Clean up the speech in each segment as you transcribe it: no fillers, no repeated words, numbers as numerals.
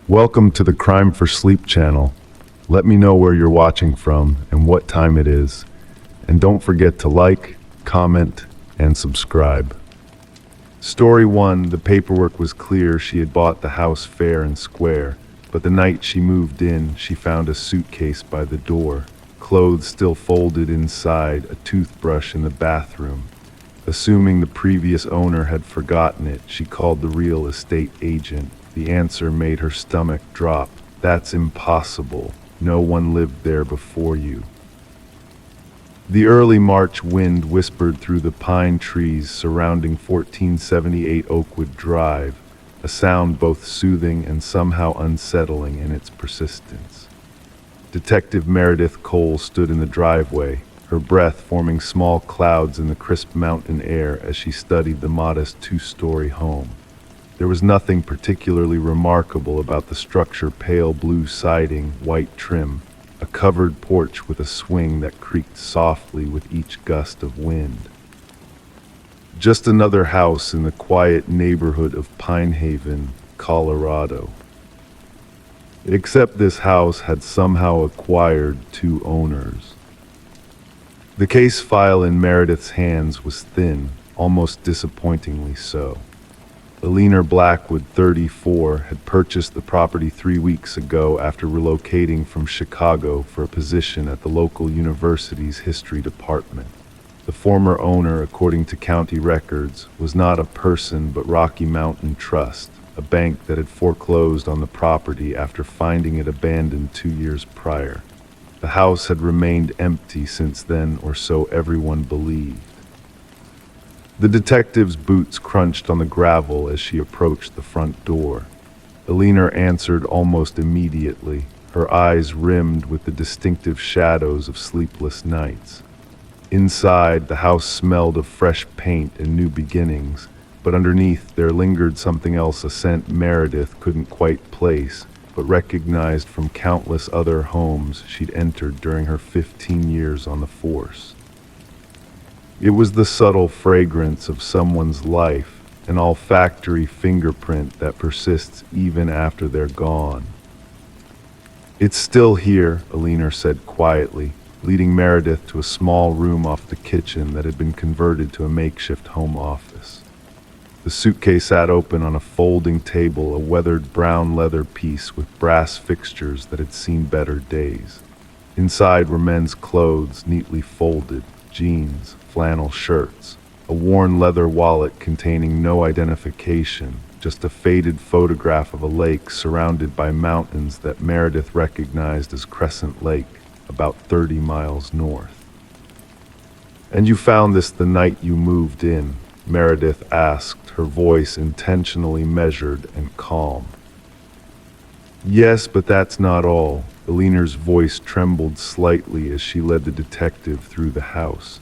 Welcome to the Crime for Sleep channel. Let me know where you're watching from and what time it is. And don't forget to like, comment, and subscribe. Story 1, the paperwork was clear. She had bought the house fair and square, but the night she moved in, she found a suitcase by the door, clothes still folded inside, a toothbrush in the bathroom. Assuming the previous owner had forgotten it, she called the real estate agent. The answer made her stomach drop. That's impossible. No one lived there before you. The early March wind whispered through the pine trees surrounding 1478 Oakwood Drive, a sound both soothing and somehow unsettling in its persistence. Detective Meredith Cole stood in the driveway, her breath forming small clouds in the crisp mountain air as she studied the modest two-story home. There was nothing particularly remarkable about the structure: pale blue siding, white trim, a covered porch with a swing that creaked softly with each gust of wind. Just another house in the quiet neighborhood of Pine Haven, Colorado. Except this house had somehow acquired two owners. The case file in Meredith's hands was thin, almost disappointingly so. Eleanor Blackwood, 34, had purchased the property 3 weeks ago after relocating from Chicago for a position at the local university's history department. The former owner, according to county records, was not a person but Rocky Mountain Trust, a bank that had foreclosed on the property after finding it abandoned 2 years prior. The house had remained empty since then, or so everyone believed. The detective's boots crunched on the gravel as she approached the front door. Eleanor answered almost immediately, her eyes rimmed with the distinctive shadows of sleepless nights. Inside, the house smelled of fresh paint and new beginnings, but underneath there lingered something else, a scent Meredith couldn't quite place, but recognized from countless other homes she'd entered during her 15 years on the force. It was the subtle fragrance of someone's life, an olfactory fingerprint that persists even after they're gone. "It's still here," Eleanor said quietly, leading Meredith to a small room off the kitchen that had been converted to a makeshift home office. The suitcase sat open on a folding table, a weathered brown leather piece with brass fixtures that had seen better days. Inside were men's clothes, neatly folded, jeans, flannel shirts, a worn leather wallet containing no identification, just a faded photograph of a lake surrounded by mountains that Meredith recognized as Crescent Lake, about 30 miles north. "And you found this the night you moved in?" Meredith asked, her voice intentionally measured and calm. "Yes, but that's not all." Eleanor's voice trembled slightly as she led the detective through the house.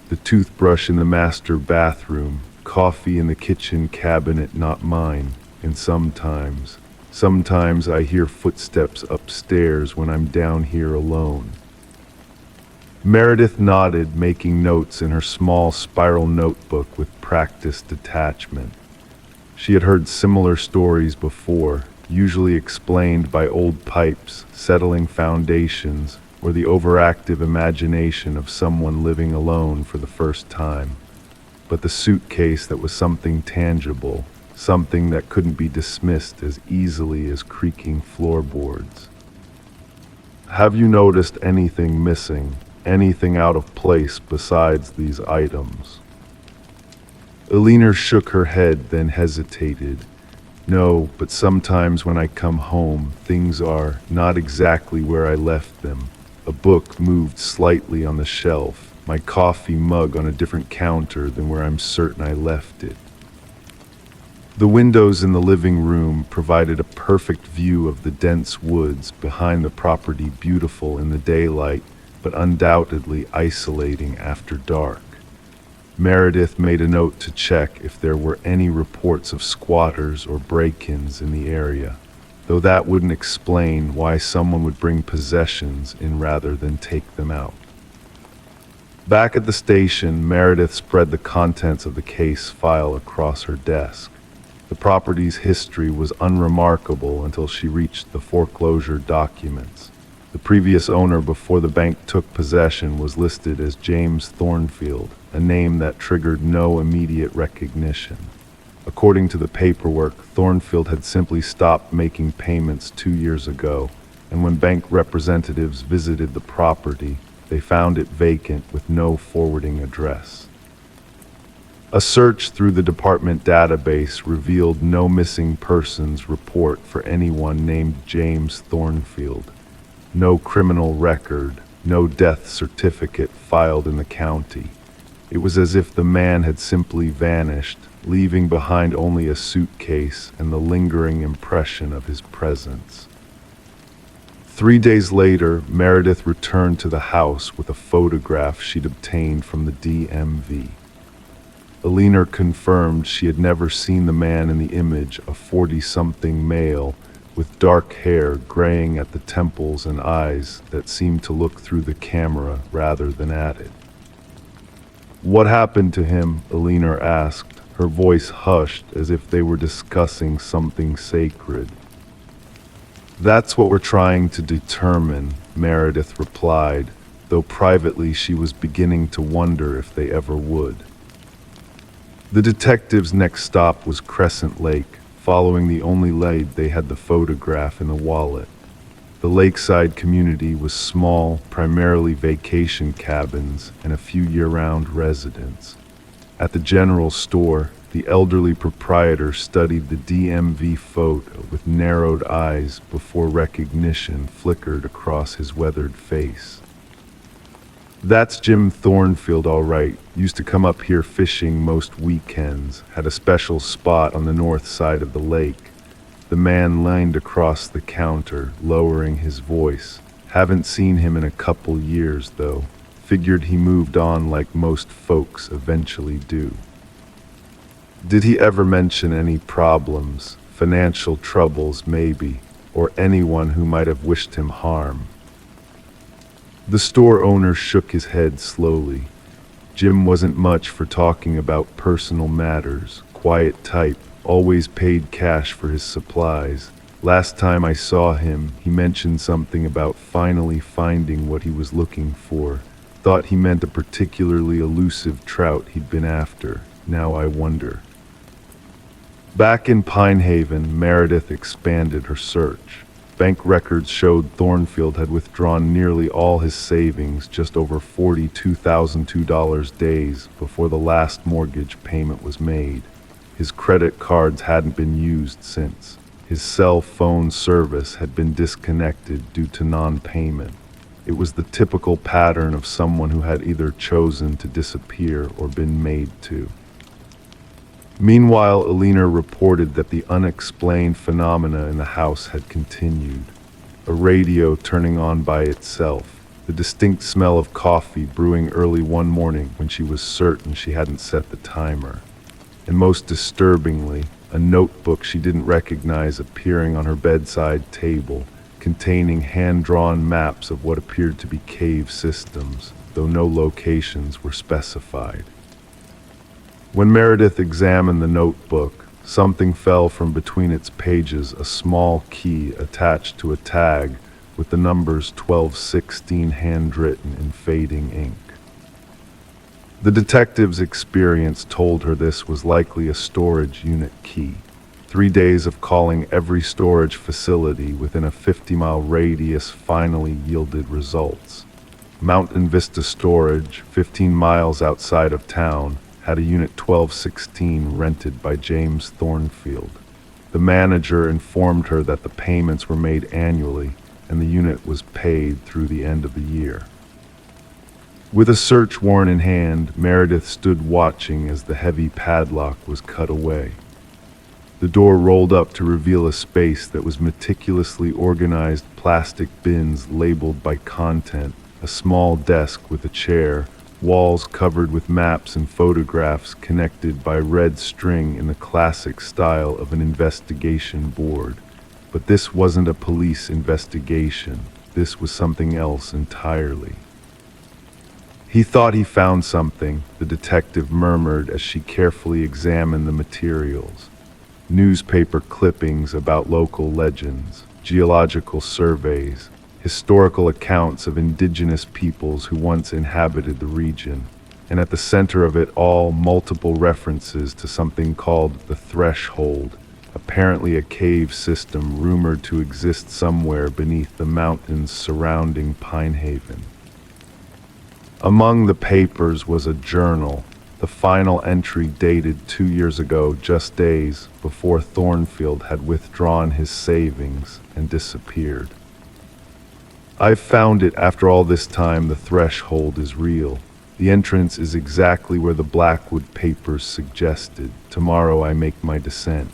The toothbrush in the master bathroom, coffee in the kitchen cabinet, not mine, and sometimes I hear footsteps upstairs when I'm down here alone. Meredith nodded, making notes in her small spiral notebook with practiced detachment. She had heard similar stories before, usually explained by old pipes, settling foundations, or the overactive imagination of someone living alone for the first time. But the suitcase, that was something tangible, something that couldn't be dismissed as easily as creaking floorboards. "Have you noticed anything missing, anything out of place besides these items?" Eleanor shook her head, then hesitated. "No, but sometimes when I come home, things are not exactly where I left them. A book moved slightly on the shelf, my coffee mug on a different counter than where I'm certain I left it." The windows in the living room provided a perfect view of the dense woods behind the property, beautiful in the daylight, but undoubtedly isolating after dark. Meredith made a note to check if there were any reports of squatters or break-ins in the area, though that wouldn't explain why someone would bring possessions in rather than take them out. Back at the station, Meredith spread the contents of the case file across her desk. The property's history was unremarkable until she reached the foreclosure documents. The previous owner before the bank took possession was listed as James Thornfield, a name that triggered no immediate recognition. According to the paperwork, Thornfield had simply stopped making payments 2 years ago, and when bank representatives visited the property, they found it vacant with no forwarding address. A search through the department database revealed no missing persons report for anyone named James Thornfield. No criminal record, no death certificate filed in the county. It was as if the man had simply vanished, leaving behind only a suitcase and the lingering impression of his presence. 3 days later, Meredith returned to the house with a photograph she'd obtained from the DMV. Alina confirmed she had never seen the man in the image, a 40-something male with dark hair graying at the temples and eyes that seemed to look through the camera rather than at it. "What happened to him?" Alina asked, her voice hushed as if they were discussing something sacred. "That's what we're trying to determine," Meredith replied, though privately she was beginning to wonder if they ever would. The detectives' next stop was Crescent Lake, following the only lead they had the photograph in the wallet. The lakeside community was small, primarily vacation cabins and a few year-round residents. At the general store, the elderly proprietor studied the DMV photo with narrowed eyes before recognition flickered across his weathered face. "That's Jim Thornfield, all right. Used to come up here fishing most weekends, had a special spot on the north side of the lake." The man leaned across the counter, lowering his voice. "Haven't seen him in a couple years, though. Figured he moved on like most folks eventually do." "Did he ever mention any problems, financial troubles maybe, or anyone who might have wished him harm?" The store owner shook his head slowly. Jim wasn't much for talking about personal matters, quiet type, always paid cash for his supplies. "Last time I saw him, he mentioned something about finally finding what he was looking for. Thought he meant a particularly elusive trout he'd been after. Now I wonder." Back in Pine Haven, Meredith expanded her search. Bank records showed Thornfield had withdrawn nearly all his savings just over $42,002 days before the last mortgage payment was made. His credit cards hadn't been used since. His cell phone service had been disconnected due to non-payment. It was the typical pattern of someone who had either chosen to disappear or been made to. Meanwhile, Alina reported that the unexplained phenomena in the house had continued. A radio turning on by itself, the distinct smell of coffee brewing early one morning when she was certain she hadn't set the timer, and most disturbingly, a notebook she didn't recognize appearing on her bedside table, containing hand-drawn maps of what appeared to be cave systems, though no locations were specified. When Meredith examined the notebook, something fell from between its pages, a small key attached to a tag with the numbers 1216 handwritten in fading ink. The detective's experience told her this was likely a storage unit key. 3 days of calling every storage facility within a 50-mile radius finally yielded results. Mountain Vista Storage, 15 miles outside of town, had a unit 1216 rented by James Thornfield. The manager informed her that the payments were made annually and the unit was paid through the end of the year. With a search warrant in hand, Meredith stood watching as the heavy padlock was cut away. The door rolled up to reveal a space that was meticulously organized plastic bins labeled by content, a small desk with a chair, walls covered with maps and photographs connected by red string in the classic style of an investigation board. But this wasn't a police investigation. This was something else entirely. "He thought he found something," the detective murmured as she carefully examined the materials. newspaper clippings about local legends, geological surveys, historical accounts of indigenous peoples who once inhabited the region, and at the center of it all, multiple references to something called the Threshold, apparently a cave system rumored to exist somewhere beneath the mountains surrounding Pinehaven. Among the papers was a journal, the final entry dated 2 years ago, just days before Thornfield had withdrawn his savings and disappeared. I've found it. After all this time, the threshold is real. The entrance is exactly where the Blackwood papers suggested. Tomorrow I make my descent.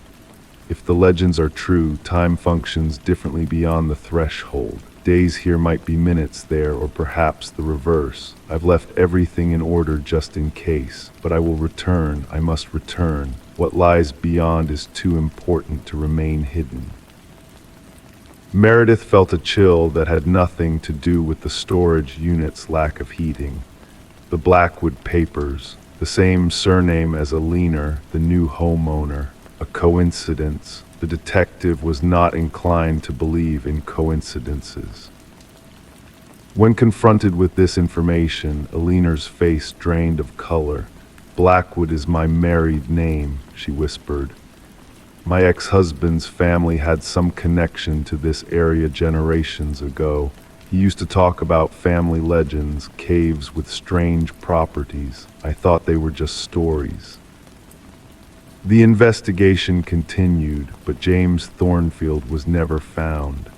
If the legends are true, time functions differently beyond the threshold. Days here might be minutes there, or perhaps the reverse. I've left everything in order just in case, but I will return. I must return. What lies beyond is too important to remain hidden. Meredith felt a chill that had nothing to do with the storage unit's lack of heating. The Blackwood papers, the same surname as Alina, the new homeowner. A coincidence. The detective was not inclined to believe in coincidences. When confronted with this information, Alina's face drained of color. "Blackwood is my married name," she whispered. "My ex-husband's family had some connection to this area generations ago. He used to talk about family legends, caves with strange properties. I thought they were just stories." The investigation continued, but James Thornfield was never found.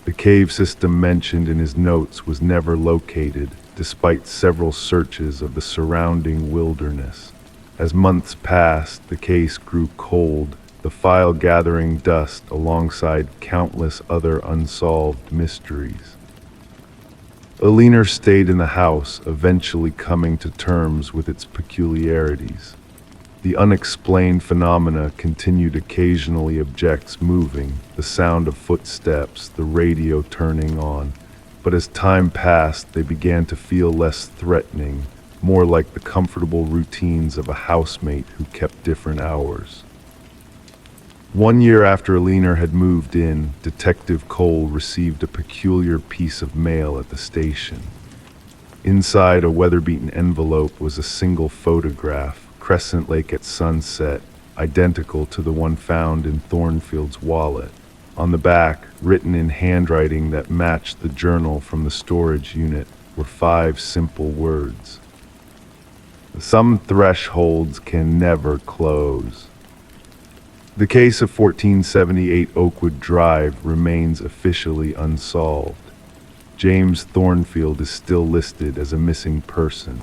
The cave system mentioned in his notes was never located, despite several searches of the surrounding wilderness. As months passed, the case grew cold, the file gathering dust alongside countless other unsolved mysteries. Alina stayed in the house, eventually coming to terms with its peculiarities. The unexplained phenomena continued. Occasionally objects moving, the sound of footsteps, the radio turning on. But as time passed, they began to feel less threatening, more like the comfortable routines of a housemate who kept different hours. 1 year after Alina had moved in, Detective Cole received a peculiar piece of mail at the station. Inside a weather-beaten envelope was a single photograph, Crescent Lake at sunset, identical to the one found in Thornfield's wallet. On the back, written in handwriting that matched the journal from the storage unit, were 5 simple words. "Some thresholds can never close." The case of 1478 Oakwood Drive remains officially unsolved. James Thornfield is still listed as a missing person.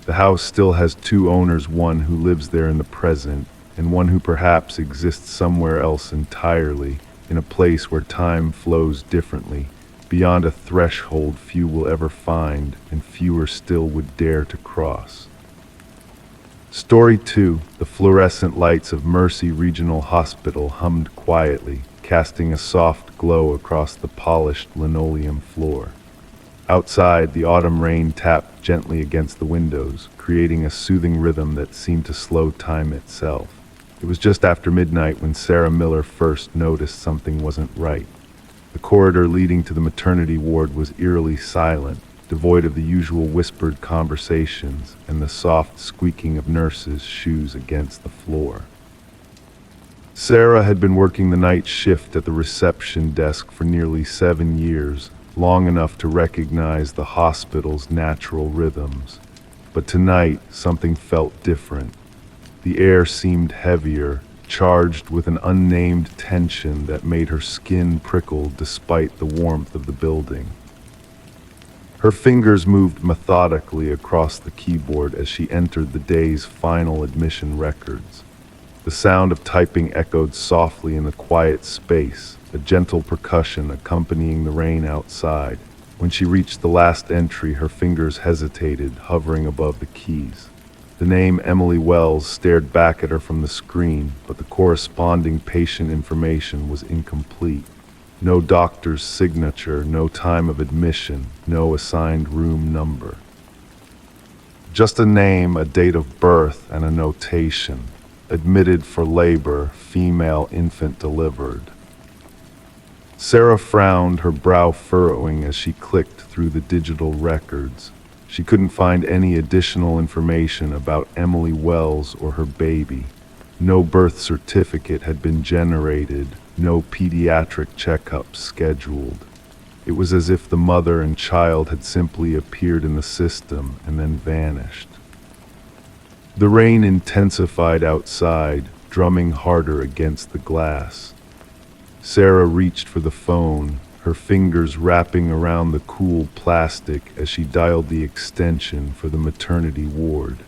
The house still has 2 owners, one who lives there in the present, and one who perhaps exists somewhere else entirely, in a place where time flows differently, beyond a threshold few will ever find, and fewer still would dare to cross. Story 2. The fluorescent lights of Mercy Regional Hospital hummed quietly, casting a soft glow across the polished linoleum floor. Outside, the autumn rain tapped gently against the windows, creating a soothing rhythm that seemed to slow time itself. It was just after midnight when Sarah Miller first noticed something wasn't right. The corridor leading to the maternity ward was eerily silent, devoid of the usual whispered conversations and the soft squeaking of nurses' shoes against the floor. Sarah had been working the night shift at the reception desk for nearly 7 years, long enough to recognize the hospital's natural rhythms. But tonight, something felt different. The air seemed heavier, charged with an unnamed tension that made her skin prickle despite the warmth of the building. Her fingers moved methodically across the keyboard as she entered the day's final admission records. The sound of typing echoed softly in the quiet space, a gentle percussion accompanying the rain outside. When she reached the last entry, her fingers hesitated, hovering above the keys. The name Emily Wells stared back at her from the screen, but the corresponding patient information was incomplete. No doctor's signature, no time of admission, no assigned room number. Just a name, a date of birth, and a notation. admitted for labor, female infant delivered. Sarah frowned, her brow furrowing as she clicked through the digital records. She couldn't find any additional information about Emily Wells or her baby. No birth certificate had been generated, no pediatric checkups scheduled. It was as if the mother and child had simply appeared in the system and then vanished. The rain intensified outside, drumming harder against the glass. Sarah reached for the phone, her fingers wrapping around the cool plastic as she dialed the extension for the maternity ward.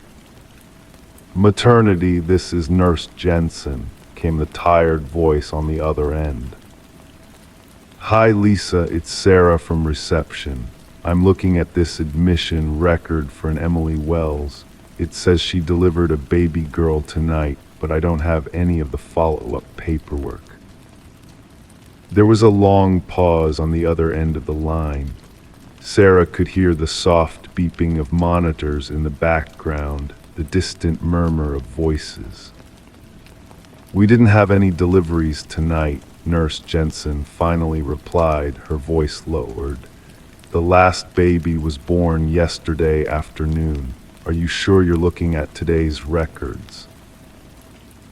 "Maternity, this is Nurse Jensen," came the tired voice on the other end. "Hi Lisa, it's Sarah from reception. I'm looking at this admission record for an Emily Wells. It says she delivered a baby girl tonight, but I don't have any of the follow-up paperwork." There was a long pause on the other end of the line. Sarah could hear the soft beeping of monitors in the background, the distant murmur of voices. "We didn't have any deliveries tonight," Nurse Jensen finally replied, her voice lowered. "The last baby was born yesterday afternoon. Are you sure you're looking at today's records?"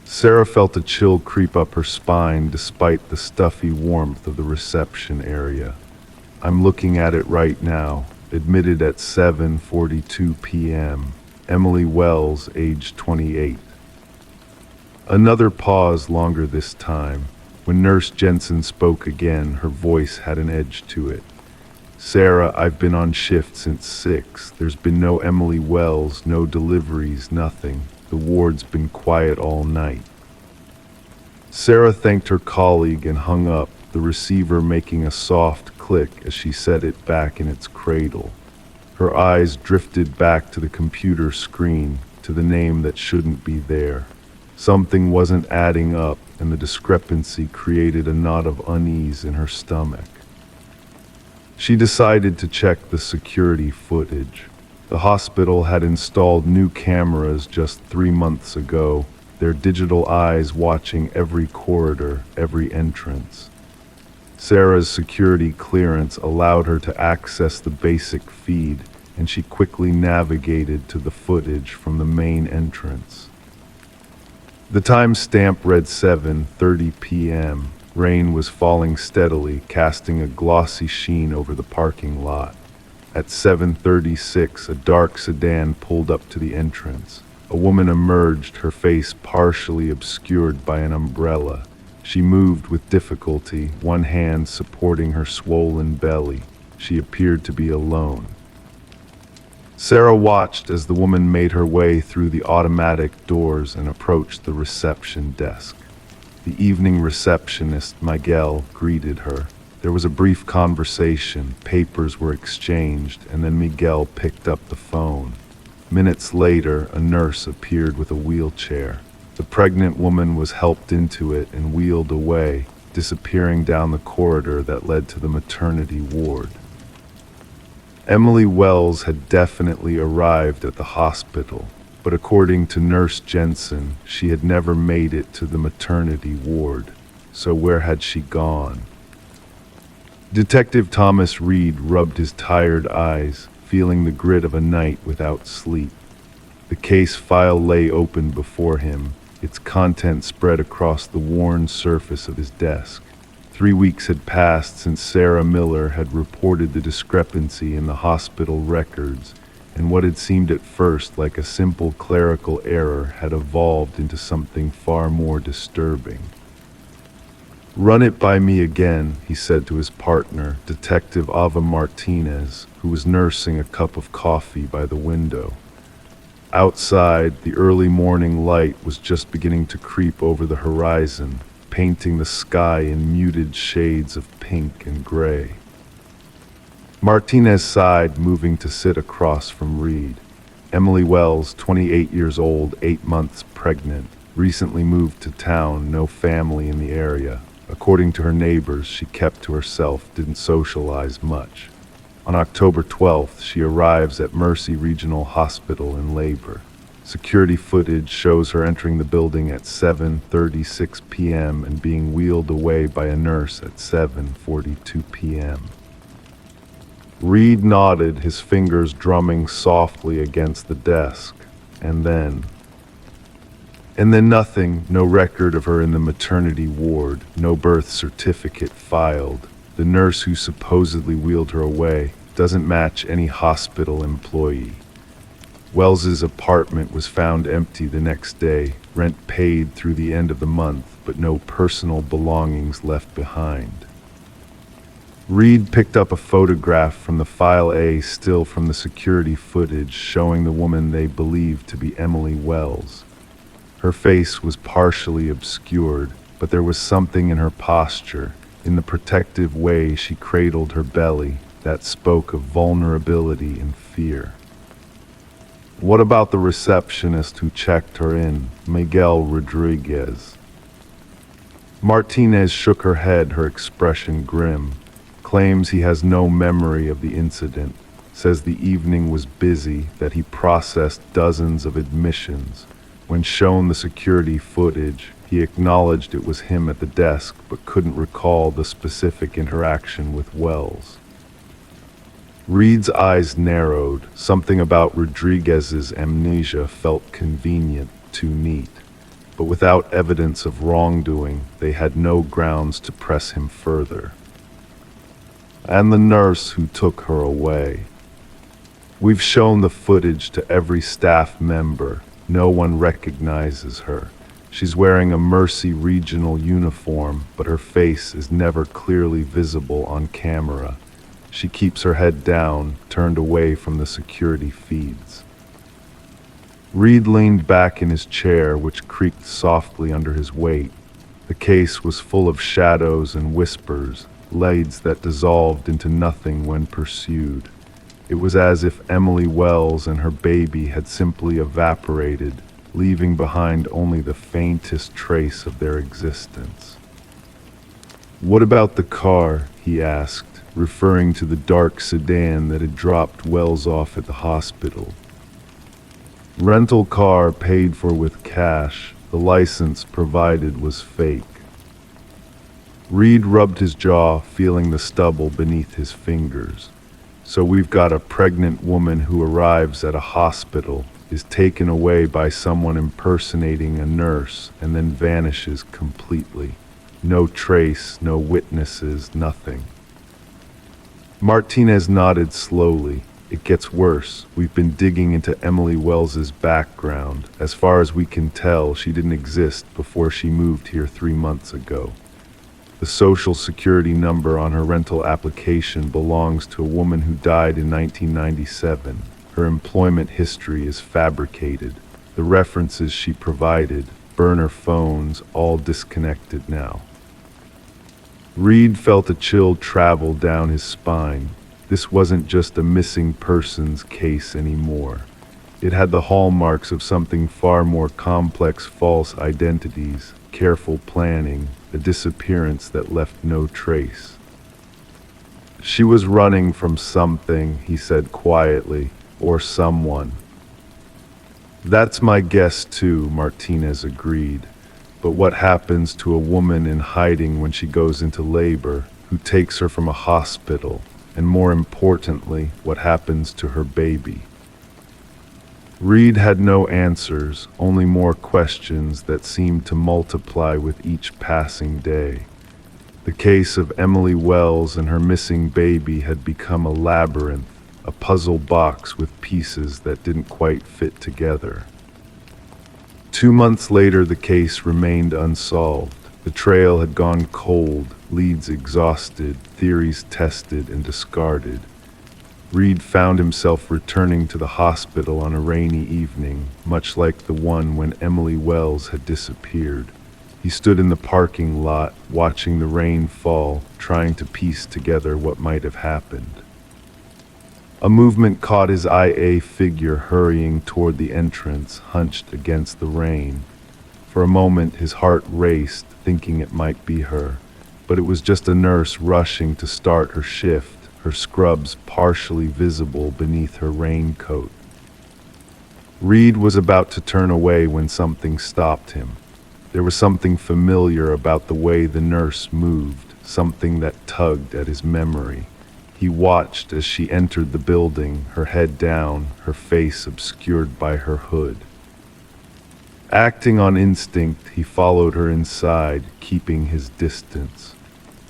Sarah felt a chill creep up her spine despite the stuffy warmth of the reception area. "I'm looking at it right now. Admitted at 7:42 p.m. Emily Wells, age 28. Another pause, longer this time. When Nurse Jensen spoke again, her voice had an edge to it. "Sarah, I've been on shift since 6. There's been no Emily Wells, no deliveries, nothing. The ward's been quiet all night." Sarah thanked her colleague and hung up, the receiver making a soft click as she set it back in its cradle. Her eyes drifted back to the computer screen, to the name that shouldn't be there. Something wasn't adding up, and the discrepancy created a knot of unease in her stomach. She decided to check the security footage. The hospital had installed new cameras just 3 months ago, their digital eyes watching every corridor, every entrance. Sarah's security clearance allowed her to access the basic feed, and she quickly navigated to the footage from the main entrance. The timestamp read 7:30 p.m. Rain was falling steadily, casting a glossy sheen over the parking lot. At 7:36, a dark sedan pulled up to the entrance. A woman emerged, her face partially obscured by an umbrella. She moved with difficulty, one hand supporting her swollen belly. She appeared to be alone. Sarah watched as the woman made her way through the automatic doors and approached the reception desk. The evening receptionist, Miguel, greeted her. There was a brief conversation, papers were exchanged, and then Miguel picked up the phone. Minutes later, a nurse appeared with a wheelchair. The pregnant woman was helped into it and wheeled away, disappearing down the corridor that led to the maternity ward. Emily Wells had definitely arrived at the hospital, but according to Nurse Jensen, she had never made it to the maternity ward. So where had she gone? Detective Thomas Reed rubbed his tired eyes, feeling the grit of a night without sleep. The case file lay open before him, its contents spread across the worn surface of his desk. 3 weeks had passed since Sarah Miller had reported the discrepancy in the hospital records, and what had seemed at first like a simple clerical error had evolved into something far more disturbing. "Run it by me again," he said to his partner, Detective Ava Martinez, who was nursing a cup of coffee by the window. Outside, the early morning light was just beginning to creep over the horizon, painting the sky in muted shades of pink and gray. Martinez sighed, moving to sit across from Reed. Emily Wells, 28 years old, 8 months pregnant, recently moved to town, no family in the area. According to her neighbors, she kept to herself, didn't socialize much. On October 12th, she arrives at Mercy Regional Hospital in labor. Security footage shows her entering the building at 7:36 p.m. and being wheeled away by a nurse at 7:42 p.m. Reed nodded, his fingers drumming softly against the desk, and then nothing. No record of her in the maternity ward, no birth certificate filed. The nurse who supposedly wheeled her away doesn't match any hospital employee. Wells's apartment was found empty the next day, rent paid through the end of the month, but no personal belongings left behind. Reed picked up a photograph from the File A still from the security footage showing the woman they believed to be Emily Wells. Her face was partially obscured, but there was something in her posture, in the protective way she cradled her belly, that spoke of vulnerability and fear. What about the receptionist who checked her in, Miguel Rodriguez? Martinez shook her head, her expression grim. Claims he has no memory of the incident, says the evening was busy, that he processed dozens of admissions. When shown the security footage, he acknowledged it was him at the desk, but couldn't recall the specific interaction with Wells. Reed's eyes narrowed. Something about Rodriguez's amnesia felt convenient, too neat. But without evidence of wrongdoing, they had no grounds to press him further. And the nurse who took her away. We've shown the footage to every staff member. No one recognizes her. She's wearing a Mercy Regional uniform, but her face is never clearly visible on camera. She keeps her head down, turned away from the security feeds. Reed leaned back in his chair, which creaked softly under his weight. The case was full of shadows and whispers, leads that dissolved into nothing when pursued. It was as if Emily Wells and her baby had simply evaporated, leaving behind only the faintest trace of their existence. "What about the car?" he asked, referring to the dark sedan that had dropped Wells off at the hospital. "Rental car paid for with cash. The license provided was fake." Reed rubbed his jaw, feeling the stubble beneath his fingers. "So we've got a pregnant woman who arrives at a hospital, is taken away by someone impersonating a nurse, and then vanishes completely. No trace, no witnesses, nothing." Martinez nodded slowly. "It gets worse. We've been digging into Emily Wells's background. As far as we can tell, she didn't exist before she moved here 3 months ago. The social security number on her rental application belongs to a woman who died in 1997. Her employment history is fabricated. The references she provided, burner phones, all disconnected now." Reed felt a chill travel down his spine. This wasn't just a missing persons case anymore. It had the hallmarks of something far more complex: false identities, careful planning, a disappearance that left no trace. "She was running from something," he said quietly, "or someone." "That's my guess too," Martinez agreed. "But what happens to a woman in hiding when she goes into labor? Who takes her from a hospital? And more importantly, what happens to her baby?" Reed had no answers, only more questions that seemed to multiply with each passing day. The case of Emily Wells and her missing baby had become a labyrinth, a puzzle box with pieces that didn't quite fit together. 2 months later, the case remained unsolved. The trail had gone cold, leads exhausted, theories tested and discarded. Reed found himself returning to the hospital on a rainy evening, much like the one when Emily Wells had disappeared. He stood in the parking lot, watching the rain fall, trying to piece together what might have happened. A movement caught his eye, a figure hurrying toward the entrance, hunched against the rain. For a moment his heart raced, thinking it might be her, but it was just a nurse rushing to start her shift, her scrubs partially visible beneath her raincoat. Reed was about to turn away when something stopped him. There was something familiar about the way the nurse moved, something that tugged at his memory. He watched as she entered the building, her head down, her face obscured by her hood. Acting on instinct, he followed her inside, keeping his distance.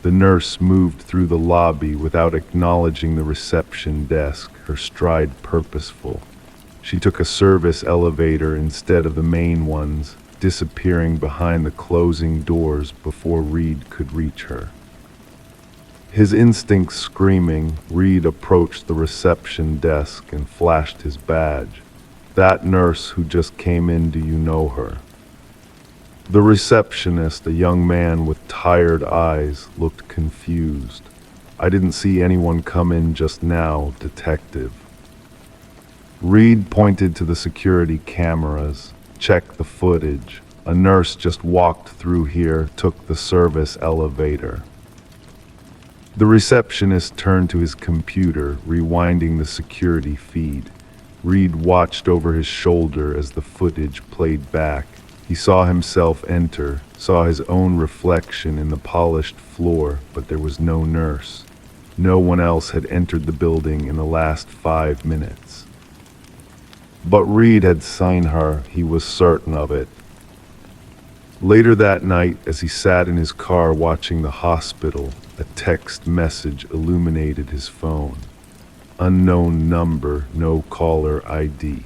The nurse moved through the lobby without acknowledging the reception desk, her stride purposeful. She took a service elevator instead of the main ones, disappearing behind the closing doors before Reed could reach her. His instincts screaming, Reed approached the reception desk and flashed his badge. "That nurse who just came in, do you know her?" The receptionist, a young man with tired eyes, looked confused. "I didn't see anyone come in just now, detective." Reed pointed to the security cameras. "Check the footage. A nurse just walked through here, took the service elevator." The receptionist turned to his computer, rewinding the security feed. Reed watched over his shoulder as the footage played back. He saw himself enter, saw his own reflection in the polished floor, but there was no nurse. No one else had entered the building in the last 5 minutes. But Reed had seen her, he was certain of it. Later that night, as he sat in his car watching the hospital, a text message illuminated his phone. Unknown number, no caller ID.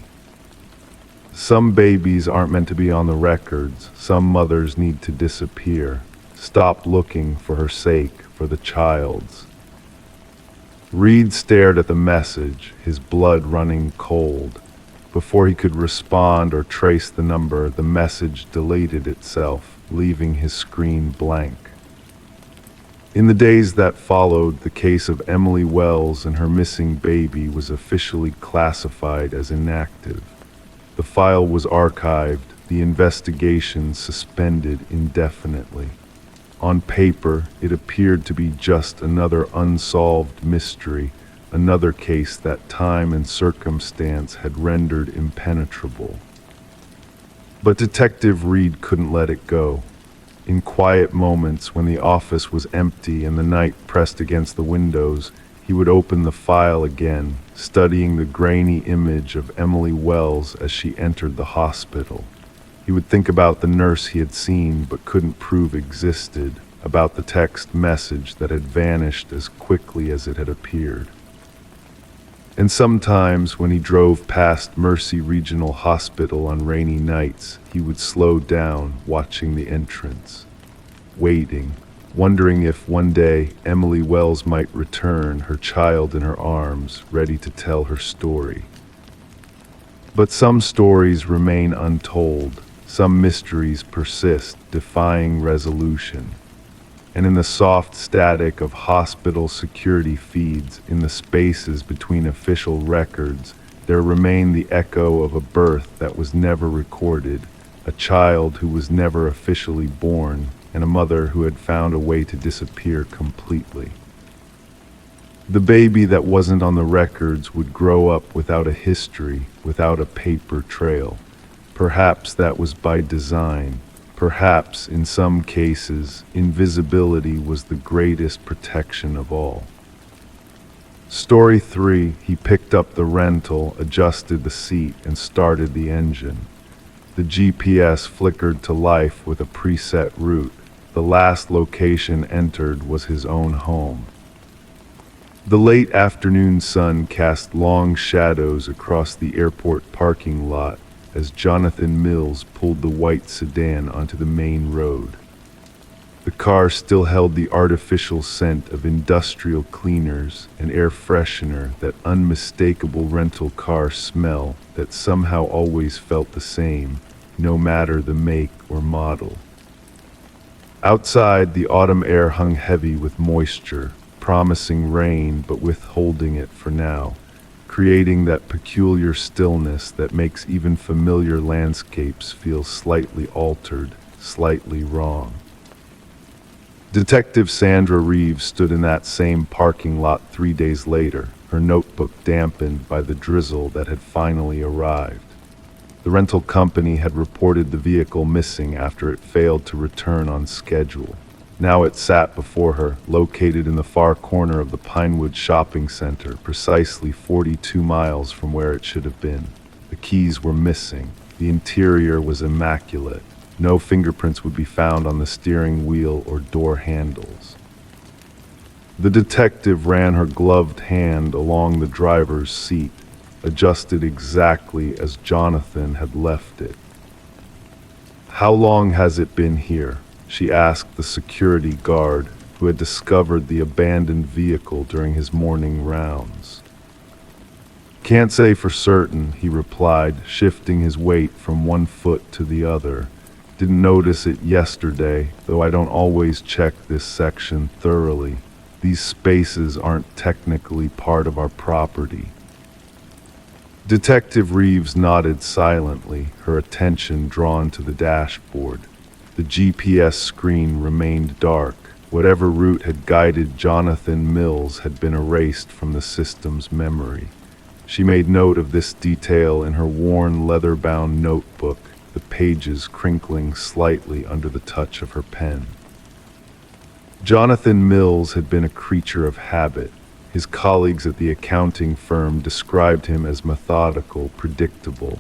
Some babies aren't meant to be on the records. Some mothers need to disappear. Stop looking for her sake, for the child's. Reed stared at the message, his blood running cold. Before he could respond or trace the number, the message deleted itself, leaving his screen blank. In the days that followed, the case of Emily Wells and her missing baby was officially classified as inactive. The file was archived, the investigation suspended indefinitely. On paper, it appeared to be just another unsolved mystery, another case that time and circumstance had rendered impenetrable. But Detective Reed couldn't let it go. In quiet moments, when the office was empty and the night pressed against the windows, he would open the file again, studying the grainy image of Emily Wells as she entered the hospital. He would think about the nurse he had seen but couldn't prove existed, about the text message that had vanished as quickly as it had appeared. And sometimes, when he drove past Mercy Regional Hospital on rainy nights, he would slow down, watching the entrance, waiting, wondering if one day Emily Wells might return, her child in her arms, ready to tell her story. But some stories remain untold, some mysteries persist, defying resolution. And in the soft static of hospital security feeds, in the spaces between official records, there remained the echo of a birth that was never recorded, a child who was never officially born, and a mother who had found a way to disappear completely. The baby that wasn't on the records would grow up without a history, without a paper trail. Perhaps that was by design. Perhaps, in some cases, invisibility was the greatest protection of all. Story 3, he picked up the rental, adjusted the seat, and started the engine. The GPS flickered to life with a preset route. The last location entered was his own home. The late afternoon sun cast long shadows across the airport parking lot as Jonathan Mills pulled the white sedan onto the main road. The car still held the artificial scent of industrial cleaners and air freshener, that unmistakable rental car smell that somehow always felt the same, no matter the make or model. Outside, the autumn air hung heavy with moisture, promising rain but withholding it for now, creating that peculiar stillness that makes even familiar landscapes feel slightly altered, slightly wrong. Detective Sandra Reeves stood in that same parking lot 3 days later, her notebook dampened by the drizzle that had finally arrived. The rental company had reported the vehicle missing after it failed to return on schedule. Now it sat before her, located in the far corner of the Pinewood shopping center, precisely 42 miles from where it should have been. The keys were missing. The interior was immaculate. No fingerprints would be found on the steering wheel or door handles. The detective ran her gloved hand along the driver's seat, adjusted exactly as Jonathan had left it. "How long has it been here?" she asked the security guard who had discovered the abandoned vehicle during his morning rounds. "Can't say for certain," he replied, shifting his weight from one foot to the other. "Didn't notice it yesterday, though I don't always check this section thoroughly. These spaces aren't technically part of our property." Detective Reeves nodded silently, her attention drawn to the dashboard. The GPS screen remained dark. Whatever route had guided Jonathan Mills had been erased from the system's memory. She made note of this detail in her worn leather-bound notebook, the pages crinkling slightly under the touch of her pen. Jonathan Mills had been a creature of habit. His colleagues at the accounting firm described him as methodical, predictable,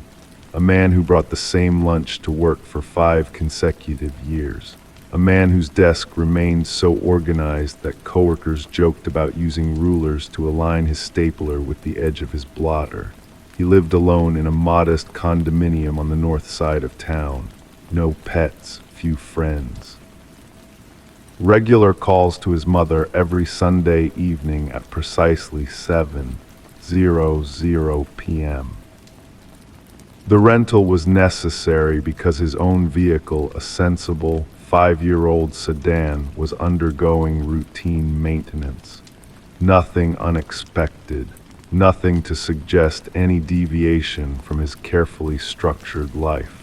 a man who brought the same lunch to work for 5 consecutive years, a man whose desk remained so organized that coworkers joked about using rulers to align his stapler with the edge of his blotter. He lived alone in a modest condominium on the north side of town. No pets, few friends. Regular calls to his mother every Sunday evening at precisely 7:00 p.m. The rental was necessary because his own vehicle, a sensible 5-year-old sedan, was undergoing routine maintenance. Nothing unexpected, nothing to suggest any deviation from his carefully structured life.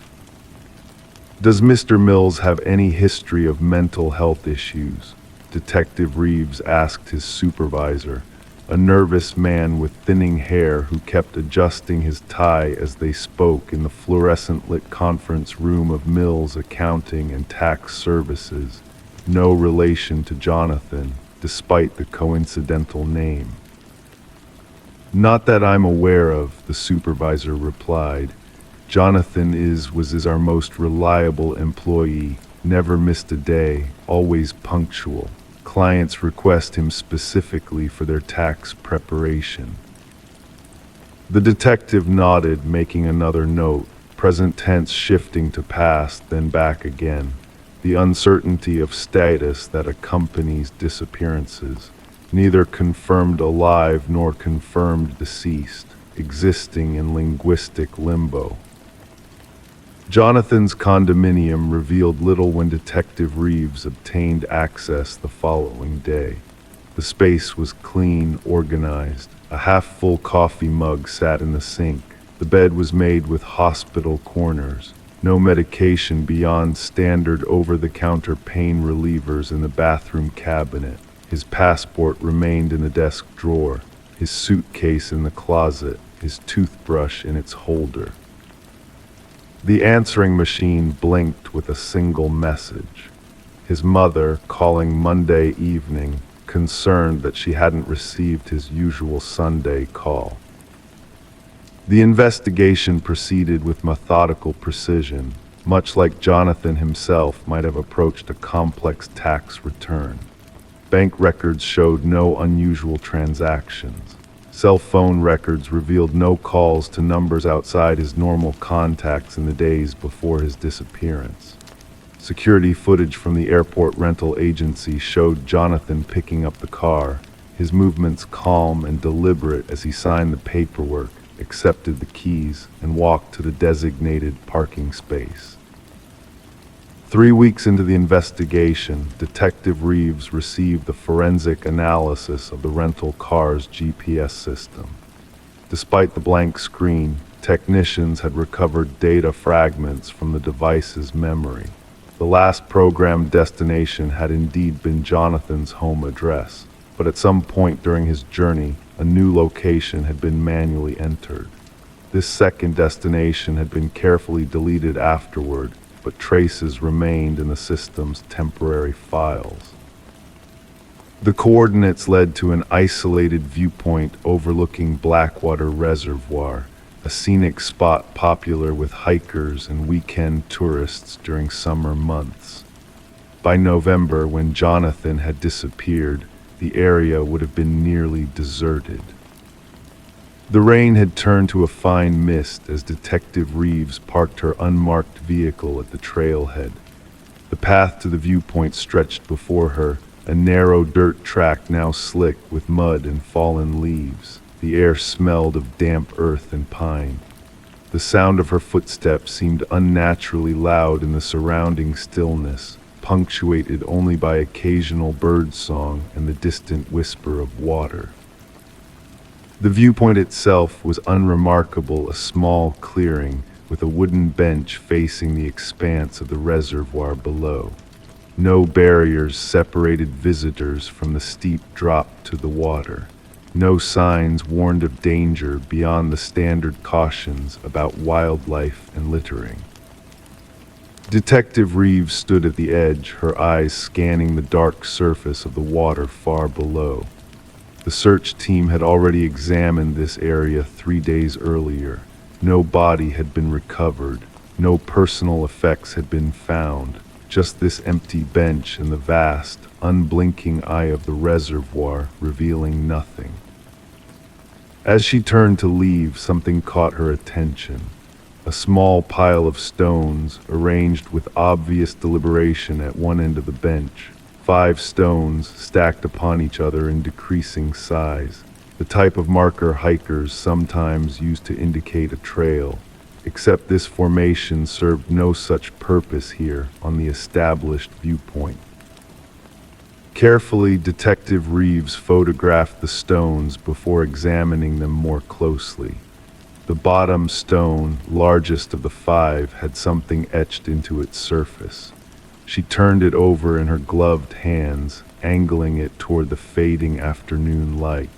"Does Mr. Mills have any history of mental health issues?" Detective Reeves asked his supervisor, a nervous man with thinning hair who kept adjusting his tie as they spoke in the fluorescent-lit conference room of Mills Accounting and Tax Services, no relation to Jonathan, despite the coincidental name. "Not that I'm aware of," the supervisor replied. "Jonathan was our most reliable employee, never missed a day, always punctual. Clients request him specifically for their tax preparation." The detective nodded, making another note, present tense shifting to past, then back again. The uncertainty of status that accompanies disappearances, neither confirmed alive nor confirmed deceased, existing in linguistic limbo. Jonathan's condominium revealed little when Detective Reeves obtained access the following day. The space was clean, organized. A half-full coffee mug sat in the sink. The bed was made with hospital corners. No medication beyond standard over-the-counter pain relievers in the bathroom cabinet. His passport remained in the desk drawer, his suitcase in the closet, his toothbrush in its holder. The answering machine blinked with a single message. His mother, calling Monday evening, concerned that she hadn't received his usual Sunday call. The investigation proceeded with methodical precision, much like Jonathan himself might have approached a complex tax return. Bank records showed no unusual transactions. Cell phone records revealed no calls to numbers outside his normal contacts in the days before his disappearance. Security footage from the airport rental agency showed Jonathan picking up the car, his movements calm and deliberate as he signed the paperwork, accepted the keys, and walked to the designated parking space. 3 weeks into the investigation, Detective Reeves received the forensic analysis of the rental car's GPS system. Despite the blank screen, technicians had recovered data fragments from the device's memory. The last programmed destination had indeed been Jonathan's home address, but at some point during his journey, a new location had been manually entered. This second destination had been carefully deleted afterward, but traces remained in the system's temporary files. The coordinates led to an isolated viewpoint overlooking Blackwater Reservoir, a scenic spot popular with hikers and weekend tourists during summer months. By November, when Jonathan had disappeared, the area would have been nearly deserted. The rain had turned to a fine mist as Detective Reeves parked her unmarked vehicle at the trailhead. The path to the viewpoint stretched before her, a narrow dirt track now slick with mud and fallen leaves. The air smelled of damp earth and pine. The sound of her footsteps seemed unnaturally loud in the surrounding stillness, punctuated only by occasional bird song and the distant whisper of water. The viewpoint itself was unremarkable, a small clearing with a wooden bench facing the expanse of the reservoir below. No barriers separated visitors from the steep drop to the water. No signs warned of danger beyond the standard cautions about wildlife and littering. Detective Reeves stood at the edge, her eyes scanning the dark surface of the water far below. The search team had already examined this area 3 days earlier. No body had been recovered. No personal effects had been found. Just this empty bench and the vast, unblinking eye of the reservoir revealing nothing. As she turned to leave, something caught her attention. A small pile of stones, arranged with obvious deliberation at one end of the bench. 5 stones stacked upon each other in decreasing size. The type of marker hikers sometimes use to indicate a trail, except this formation served no such purpose here on the established viewpoint. Carefully, Detective Reeves photographed the stones before examining them more closely. The bottom stone, largest of the 5, had something etched into its surface. She turned it over in her gloved hands, angling it toward the fading afternoon light.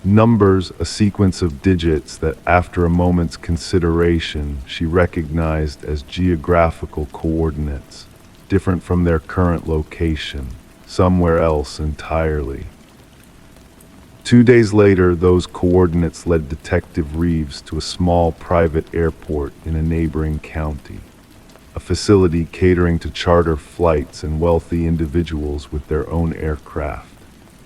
Numbers, a sequence of digits that, after a moment's consideration, she recognized as geographical coordinates, different from their current location, somewhere else entirely. 2 days later, those coordinates led Detective Reeves to a small private airport in a neighboring county, a facility catering to charter flights and wealthy individuals with their own aircraft.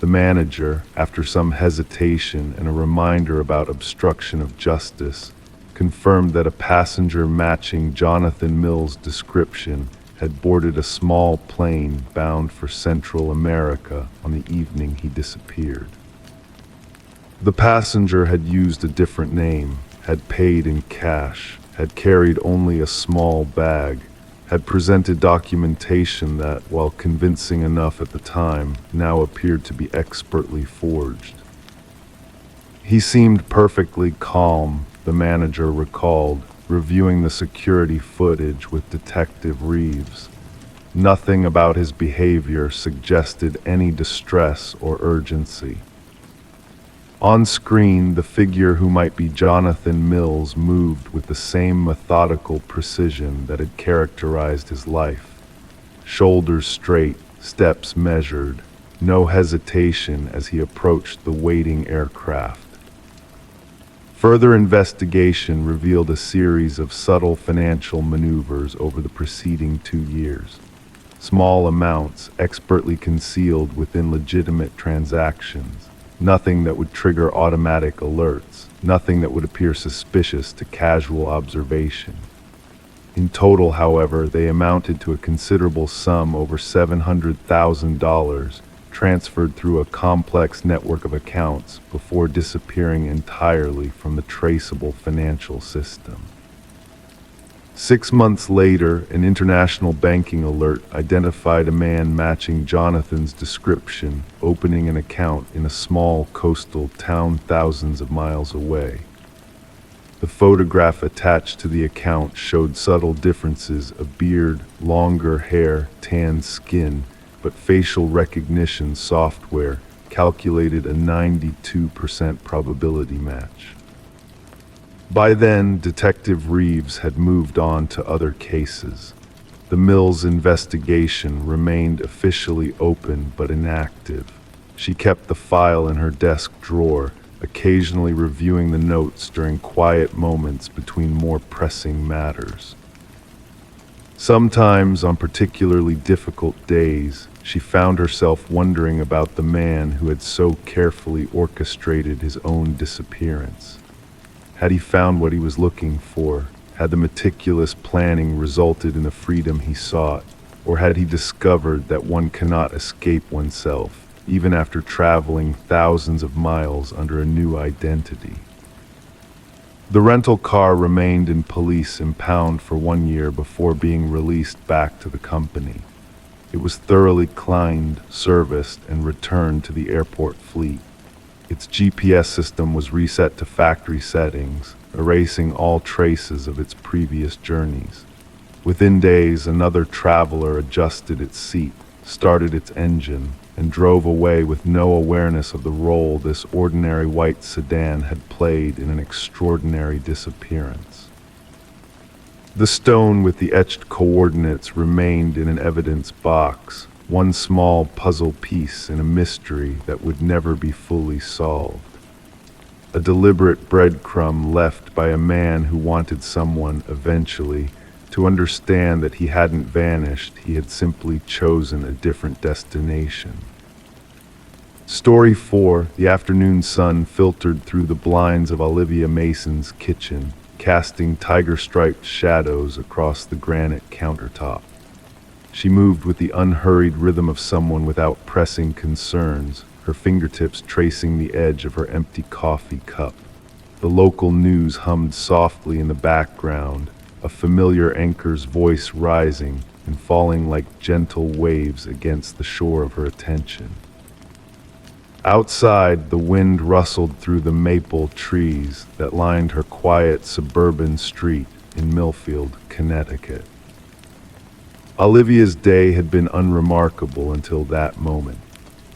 The manager, after some hesitation and a reminder about obstruction of justice, confirmed that a passenger matching Jonathan Mills' description had boarded a small plane bound for Central America on the evening he disappeared. The passenger had used a different name, had paid in cash, had carried only a small bag, had presented documentation that, while convincing enough at the time, now appeared to be expertly forged. He seemed perfectly calm, the manager recalled, reviewing the security footage with Detective Reeves. Nothing about his behavior suggested any distress or urgency. On screen, the figure who might be Jonathan Mills moved with the same methodical precision that had characterized his life. Shoulders straight, steps measured, no hesitation as he approached the waiting aircraft. Further investigation revealed a series of subtle financial maneuvers over the preceding 2 years. Small amounts expertly concealed within legitimate transactions. Nothing that would trigger automatic alerts, nothing that would appear suspicious to casual observation. In total, however, they amounted to a considerable sum, over $700,000, transferred through a complex network of accounts before disappearing entirely from the traceable financial system. 6 months later, an international banking alert identified a man matching Jonathan's description, opening an account in a small coastal town thousands of miles away. The photograph attached to the account showed subtle differences of beard, longer hair, tanned skin, but facial recognition software calculated a 92% probability match. By then, Detective Reeves had moved on to other cases. The Mills investigation remained officially open but inactive. She kept the file in her desk drawer, occasionally reviewing the notes during quiet moments between more pressing matters. Sometimes, on particularly difficult days, she found herself wondering about the man who had so carefully orchestrated his own disappearance. Had he found what he was looking for? Had the meticulous planning resulted in the freedom he sought? Or had he discovered that one cannot escape oneself, even after traveling thousands of miles under a new identity? The rental car remained in police impound for 1 year before being released back to the company. It was thoroughly cleaned, serviced, and returned to the airport fleet. Its GPS system was reset to factory settings, erasing all traces of its previous journeys. Within days, another traveler adjusted its seat, started its engine, and drove away with no awareness of the role this ordinary white sedan had played in an extraordinary disappearance. The stone with the etched coordinates remained in an evidence box, one small puzzle piece in a mystery that would never be fully solved. A deliberate breadcrumb left by a man who wanted someone, eventually, to understand that he hadn't vanished, he had simply chosen a different destination. Story 4. The afternoon sun filtered through the blinds of Olivia Mason's kitchen, casting tiger-striped shadows across the granite countertop. She moved with the unhurried rhythm of someone without pressing concerns, her fingertips tracing the edge of her empty coffee cup. The local news hummed softly in the background, a familiar anchor's voice rising and falling like gentle waves against the shore of her attention. Outside, the wind rustled through the maple trees that lined her quiet suburban street in Millfield, Connecticut. Olivia's day had been unremarkable until that moment.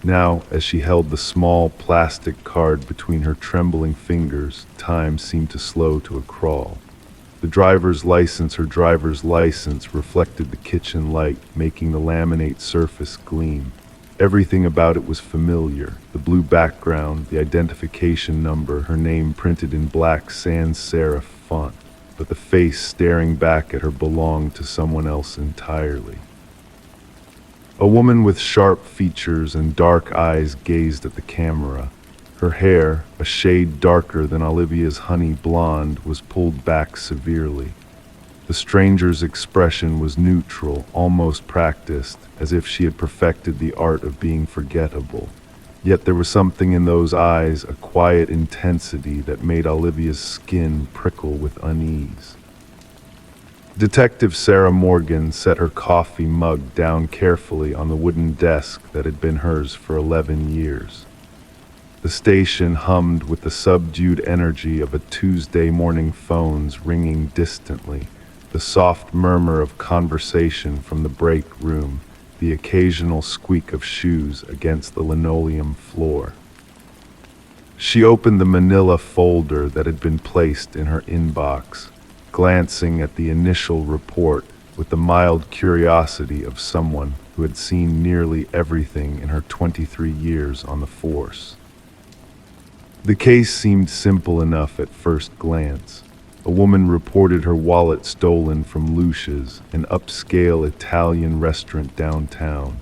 Now, as she held the small plastic card between her trembling fingers, time seemed to slow to a crawl. Her driver's license reflected the kitchen light, making the laminate surface gleam. Everything about it was familiar: the blue background, the identification number, her name printed in black sans serif font. But the face staring back at her belonged to someone else entirely. A woman with sharp features and dark eyes gazed at the camera. Her hair, a shade darker than Olivia's honey blonde, was pulled back severely. The stranger's expression was neutral, almost practiced, as if she had perfected the art of being forgettable. Yet there was something in those eyes, a quiet intensity that made Olivia's skin prickle with unease. Detective Sarah Morgan set her coffee mug down carefully on the wooden desk that had been hers for 11 years. The station hummed with the subdued energy of a Tuesday morning phones ringing distantly, the soft murmur of conversation from the break room, the occasional squeak of shoes against the linoleum floor. She opened the manila folder that had been placed in her inbox, glancing at the initial report with the mild curiosity of someone who had seen nearly everything in her 23 years on the force. The case seemed simple enough at first glance. A woman reported her wallet stolen from Lucia's, an upscale Italian restaurant downtown.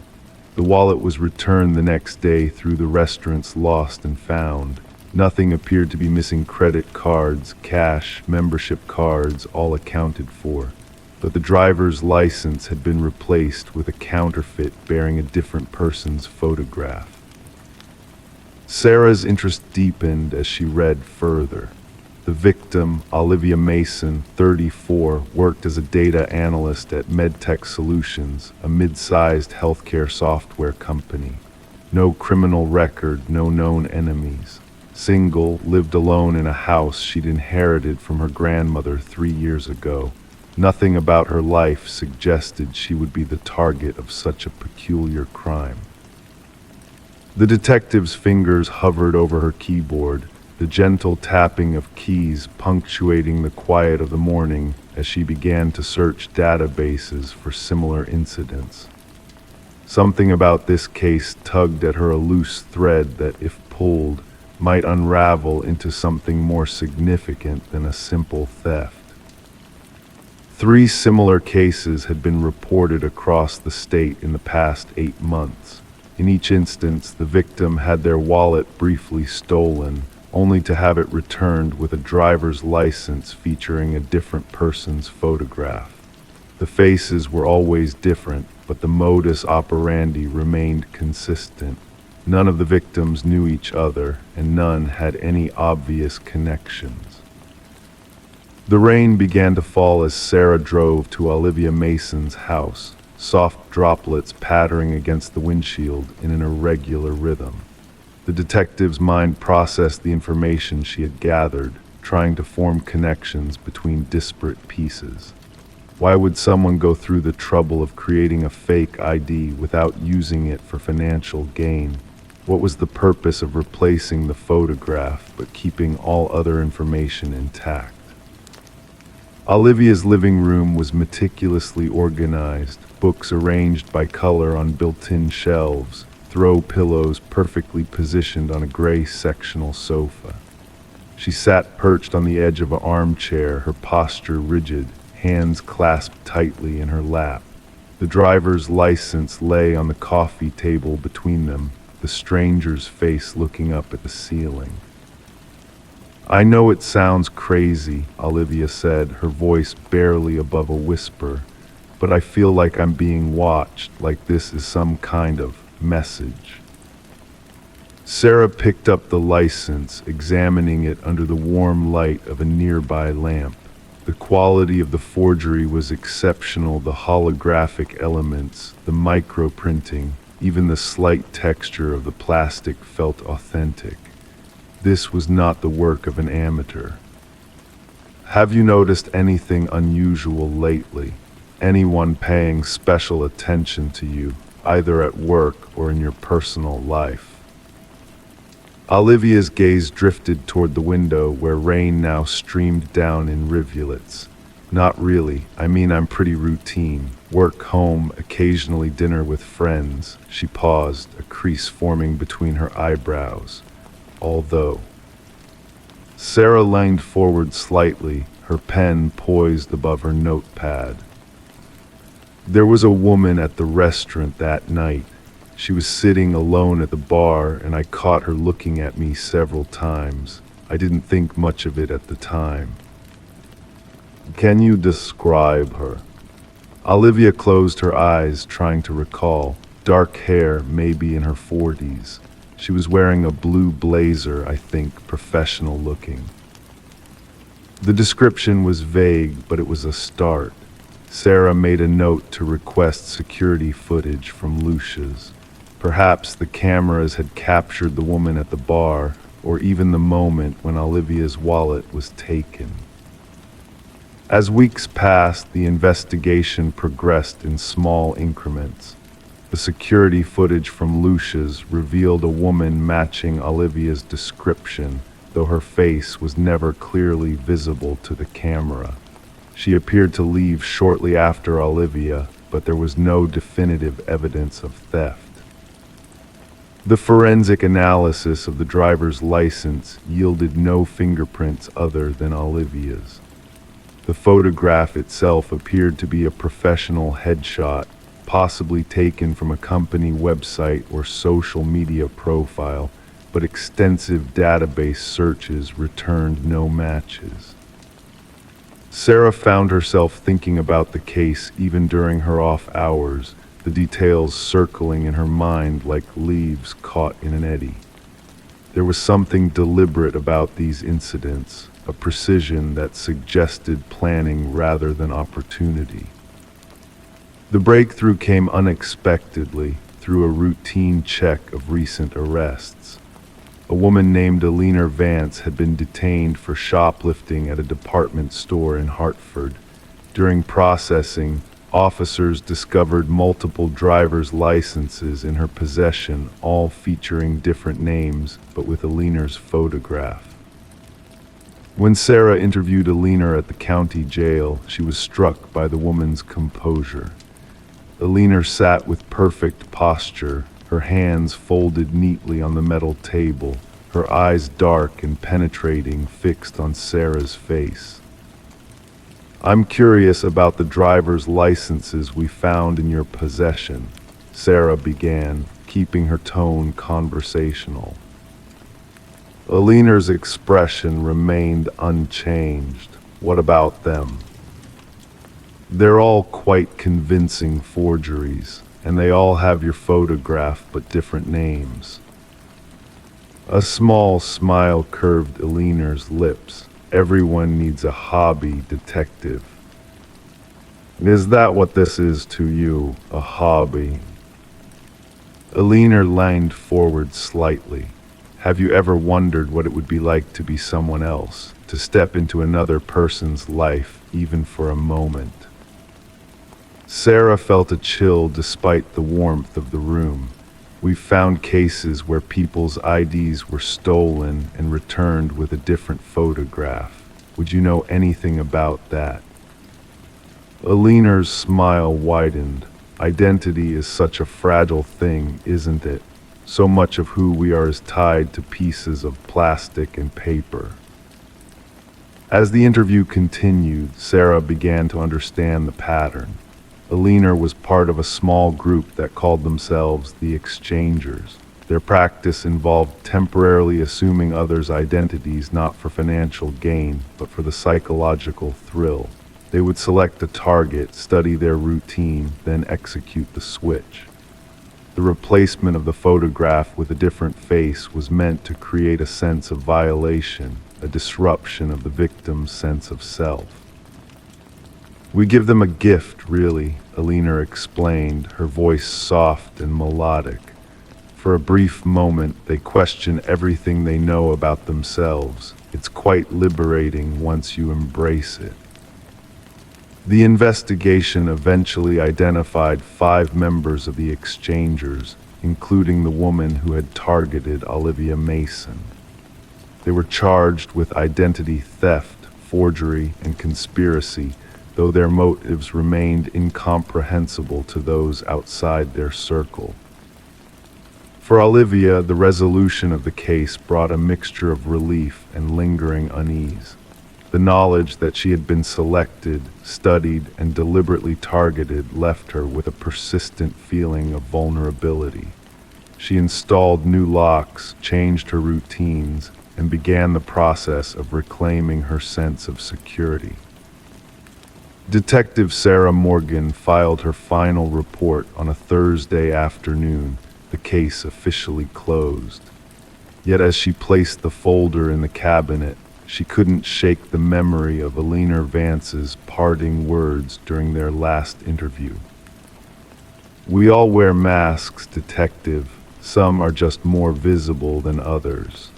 The wallet was returned the next day through the restaurant's lost and found. Nothing appeared to be missing: credit cards, cash, membership cards, all accounted for. But the driver's license had been replaced with a counterfeit bearing a different person's photograph. Sarah's interest deepened as she read further. The victim, Olivia Mason, 34, worked as a data analyst at MedTech Solutions, a mid-sized healthcare software company. No criminal record, no known enemies. Single, lived alone in a house she'd inherited from her grandmother 3 years ago. Nothing about her life suggested she would be the target of such a peculiar crime. The detective's fingers hovered over her keyboard, the gentle tapping of keys punctuating the quiet of the morning as she began to search databases for similar incidents. Something about this case tugged at her a loose thread that, if pulled, might unravel into something more significant than a simple theft. 3 similar cases had been reported across the state in the past 8 months. In each instance, the victim had their wallet briefly stolen, only to have it returned with a driver's license featuring a different person's photograph. The faces were always different, but the modus operandi remained consistent. None of the victims knew each other, and none had any obvious connections. The rain began to fall as Sarah drove to Olivia Mason's house, soft droplets pattering against the windshield in an irregular rhythm. The detective's mind processed the information she had gathered, trying to form connections between disparate pieces. Why would someone go through the trouble of creating a fake ID without using it for financial gain? What was the purpose of replacing the photograph but keeping all other information intact? Olivia's living room was meticulously organized, books arranged by color on built-in shelves, throw pillows perfectly positioned on a gray sectional sofa. She sat perched on the edge of an armchair, her posture rigid, hands clasped tightly in her lap. The driver's license lay on the coffee table between them, the stranger's face looking up at the ceiling. "I know it sounds crazy," Olivia said, her voice barely above a whisper, "but I feel like I'm being watched, like this is some kind of message." Sarah picked up the license, examining it under the warm light of a nearby lamp. The quality of the forgery was exceptional, the holographic elements, the microprinting, even the slight texture of the plastic felt authentic. This was not the work of an amateur. "Have you noticed anything unusual lately? Anyone paying special attention to you, either at work or in your personal life?" Olivia's gaze drifted toward the window where rain now streamed down in rivulets. "Not really. I mean, I'm pretty routine. Work, home, occasionally dinner with friends." She paused, a crease forming between her eyebrows. "Although..." Sarah leaned forward slightly, her pen poised above her notepad. "There was a woman at the restaurant that night. She was sitting alone at the bar, and I caught her looking at me several times. I didn't think much of it at the time." "Can you describe her?" Olivia closed her eyes, trying to recall. Dark hair, maybe in her 40s. She was wearing a blue blazer, I think, professional looking. The description was vague, but it was a start. Sarah made a note to request security footage from Lucia's. Perhaps the cameras had captured the woman at the bar, or even the moment when Olivia's wallet was taken. As weeks passed, the investigation progressed in small increments. The security footage from Lucia's revealed a woman matching Olivia's description, though her face was never clearly visible to the camera. She appeared to leave shortly after Olivia, but there was no definitive evidence of theft. The forensic analysis of the driver's license yielded no fingerprints other than Olivia's. The photograph itself appeared to be a professional headshot, possibly taken from a company website or social media profile, but extensive database searches returned no matches. Sarah found herself thinking about the case even during her off hours, the details circling in her mind like leaves caught in an eddy. There was something deliberate about these incidents, a precision that suggested planning rather than opportunity. The breakthrough came unexpectedly through a routine check of recent arrests. A woman named Eleanor Vance had been detained for shoplifting at a department store in Hartford. During processing, officers discovered multiple driver's licenses in her possession, all featuring different names, but with Eleanor's photograph. When Sarah interviewed Alina at the county jail, she was struck by the woman's composure. Alina sat with perfect posture, her hands folded neatly on the metal table, her eyes dark and penetrating, fixed on Sarah's face. "I'm curious about the driver's licenses we found in your possession," Sarah began, keeping her tone conversational. Alina's expression remained unchanged. "What about them?" "They're all quite convincing forgeries, and they all have your photograph but different names." A small smile curved Alina's lips. "Everyone needs a hobby, detective." "Is that what this is to you, a hobby?" Alina leaned forward slightly. "Have you ever wondered what it would be like to be someone else, to step into another person's life, even for a moment?" Sarah felt a chill despite the warmth of the room. "We've found cases where people's IDs were stolen and returned with a different photograph. Would you know anything about that?" Alina's smile widened. "Identity is such a fragile thing, isn't it? So much of who we are is tied to pieces of plastic and paper." As the interview continued, Sarah began to understand the pattern. Alina was part of a small group that called themselves the Exchangers. Their practice involved temporarily assuming others' identities not for financial gain, but for the psychological thrill. They would select a target, study their routine, then execute the switch. The replacement of the photograph with a different face was meant to create a sense of violation, a disruption of the victim's sense of self. "We give them a gift, really," Alina explained, her voice soft and melodic. "For a brief moment, they question everything they know about themselves. It's quite liberating once you embrace it." The investigation eventually identified 5 members of the Exchangers, including the woman who had targeted Olivia Mason. They were charged with identity theft, forgery, and conspiracy, though their motives remained incomprehensible to those outside their circle. For Olivia, the resolution of the case brought a mixture of relief and lingering unease. The knowledge that she had been selected, studied, and deliberately targeted left her with a persistent feeling of vulnerability. She installed new locks, changed her routines, and began the process of reclaiming her sense of security. Detective Sarah Morgan filed her final report on a Thursday afternoon, the case officially closed. Yet as she placed the folder in the cabinet, she couldn't shake the memory of Alina Vance's parting words during their last interview. "We all wear masks, detective. Some are just more visible than others."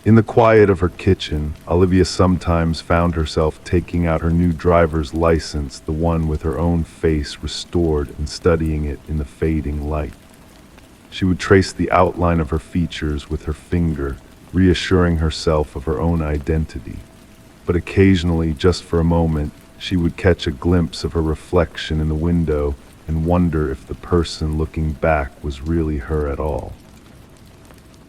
In the quiet of her kitchen, Olivia sometimes found herself taking out her new driver's license, the one with her own face restored, and studying it in the fading light. She would trace the outline of her features with her finger, reassuring herself of her own identity. But occasionally, just for a moment, she would catch a glimpse of her reflection in the window and wonder if the person looking back was really her at all.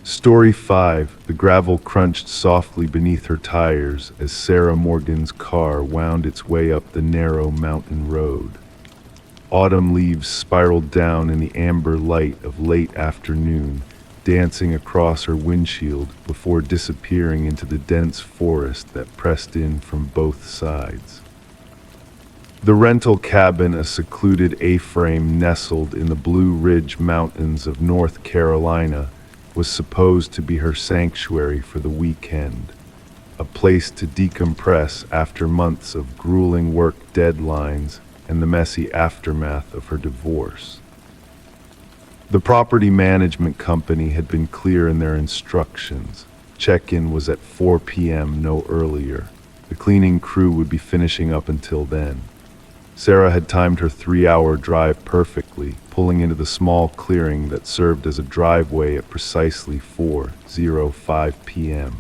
Story 5. The gravel crunched softly beneath her tires as Sarah Morgan's car wound its way up the narrow mountain road. Autumn leaves spiraled down in the amber light of late afternoon, dancing across her windshield before disappearing into the dense forest that pressed in from both sides. The rental cabin, a secluded A-frame nestled in the Blue Ridge Mountains of North Carolina, was supposed to be her sanctuary for the weekend, a place to decompress after months of grueling work deadlines and the messy aftermath of her divorce. The property management company had been clear in their instructions. Check-in was at 4 p.m., no earlier. The cleaning crew would be finishing up until then. Sarah had timed her 3-hour drive perfectly, pulling into the small clearing that served as a driveway at precisely 4:05 p.m.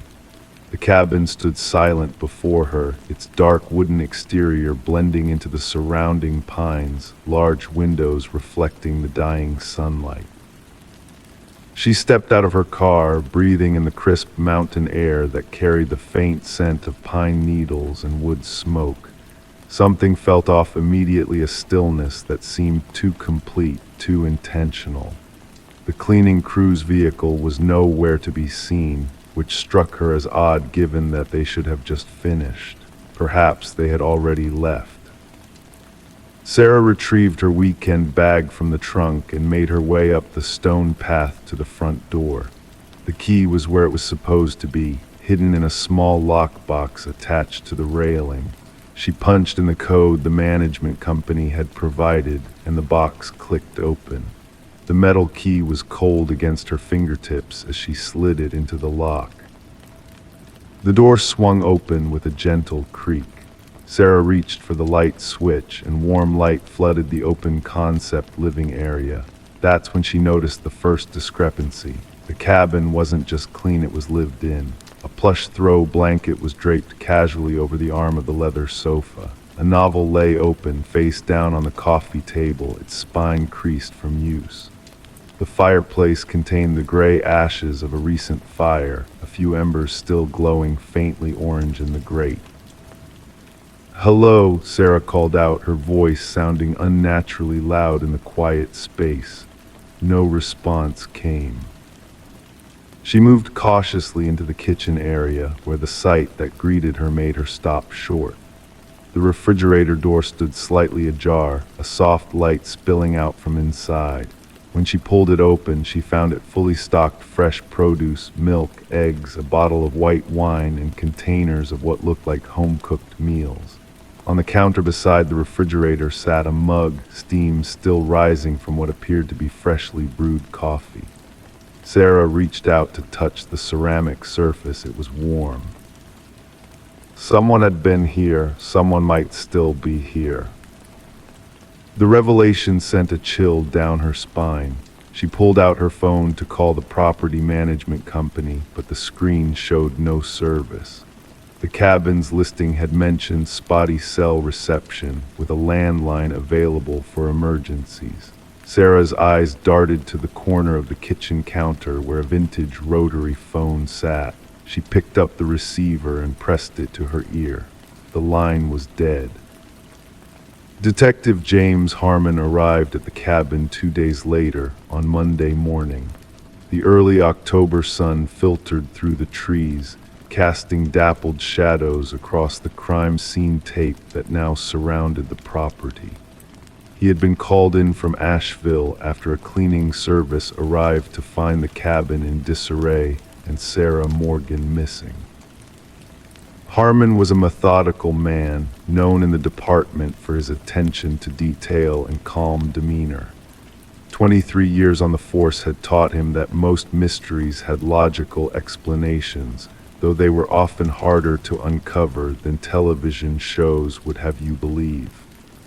The cabin stood silent before her, its dark wooden exterior blending into the surrounding pines, large windows reflecting the dying sunlight. She stepped out of her car, breathing in the crisp mountain air that carried the faint scent of pine needles and wood smoke. Something felt off immediately, a stillness that seemed too complete, too intentional. The cleaning crew's vehicle was nowhere to be seen, which struck her as odd given that they should have just finished. Perhaps they had already left. Sarah retrieved her weekend bag from the trunk and made her way up the stone path to the front door. The key was where it was supposed to be, hidden in a small lockbox attached to the railing. She punched in the code the management company had provided, and the box clicked open. The metal key was cold against her fingertips as she slid it into the lock. The door swung open with a gentle creak. Sarah reached for the light switch, and warm light flooded the open concept living area. That's when she noticed the first discrepancy. The cabin wasn't just clean, it was lived in. A plush throw blanket was draped casually over the arm of the leather sofa. A novel lay open, face down on the coffee table, its spine creased from use. The fireplace contained the gray ashes of a recent fire, a few embers still glowing faintly orange in the grate. "Hello," Sarah called out, her voice sounding unnaturally loud in the quiet space. No response came. She moved cautiously into the kitchen area, where the sight that greeted her made her stop short. The refrigerator door stood slightly ajar, a soft light spilling out from inside. When she pulled it open, she found it fully stocked fresh produce, milk, eggs, a bottle of white wine, and containers of what looked like home-cooked meals. On the counter beside the refrigerator sat a mug, steam still rising from what appeared to be freshly brewed coffee. Sarah reached out to touch the ceramic surface. It was warm. Someone had been here, someone might still be here. The revelation sent a chill down her spine. She pulled out her phone to call the property management company, but the screen showed no service. The cabin's listing had mentioned spotty cell reception, with a landline available for emergencies. Sarah's eyes darted to the corner of the kitchen counter where a vintage rotary phone sat. She picked up the receiver and pressed it to her ear. The line was dead. Detective James Harmon arrived at the cabin 2 days later, on Monday morning. The early October sun filtered through the trees, casting dappled shadows across the crime scene tape that now surrounded the property. He had been called in from Asheville after a cleaning service arrived to find the cabin in disarray and Sarah Morgan missing. Harmon was a methodical man, known in the department for his attention to detail and calm demeanor. 23 years on the force had taught him that most mysteries had logical explanations, though they were often harder to uncover than television shows would have you believe.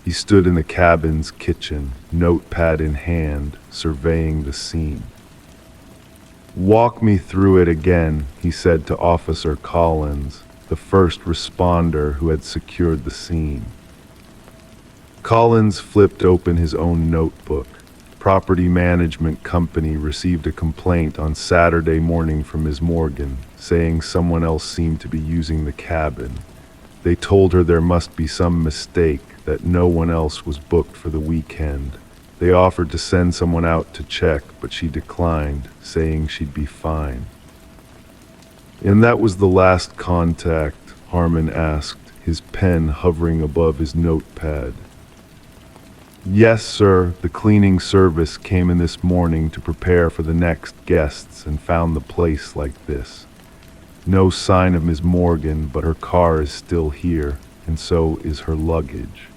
He stood in the cabin's kitchen, notepad in hand, surveying the scene. "Walk me through it again," he said to Officer Collins, the first responder who had secured the scene. Collins flipped open his own notebook. Property management company received a complaint on Saturday morning from Ms. Morgan, saying someone else seemed to be using the cabin. They told her there must be some mistake, that no one else was booked for the weekend. They offered to send someone out to check, but she declined, saying she'd be fine. "And that was the last contact?" Harmon asked, his pen hovering above his notepad. "Yes, sir. The cleaning service came in this morning to prepare for the next guests and found the place like this. No sign of Ms. Morgan, but her car is still here, and so is her luggage."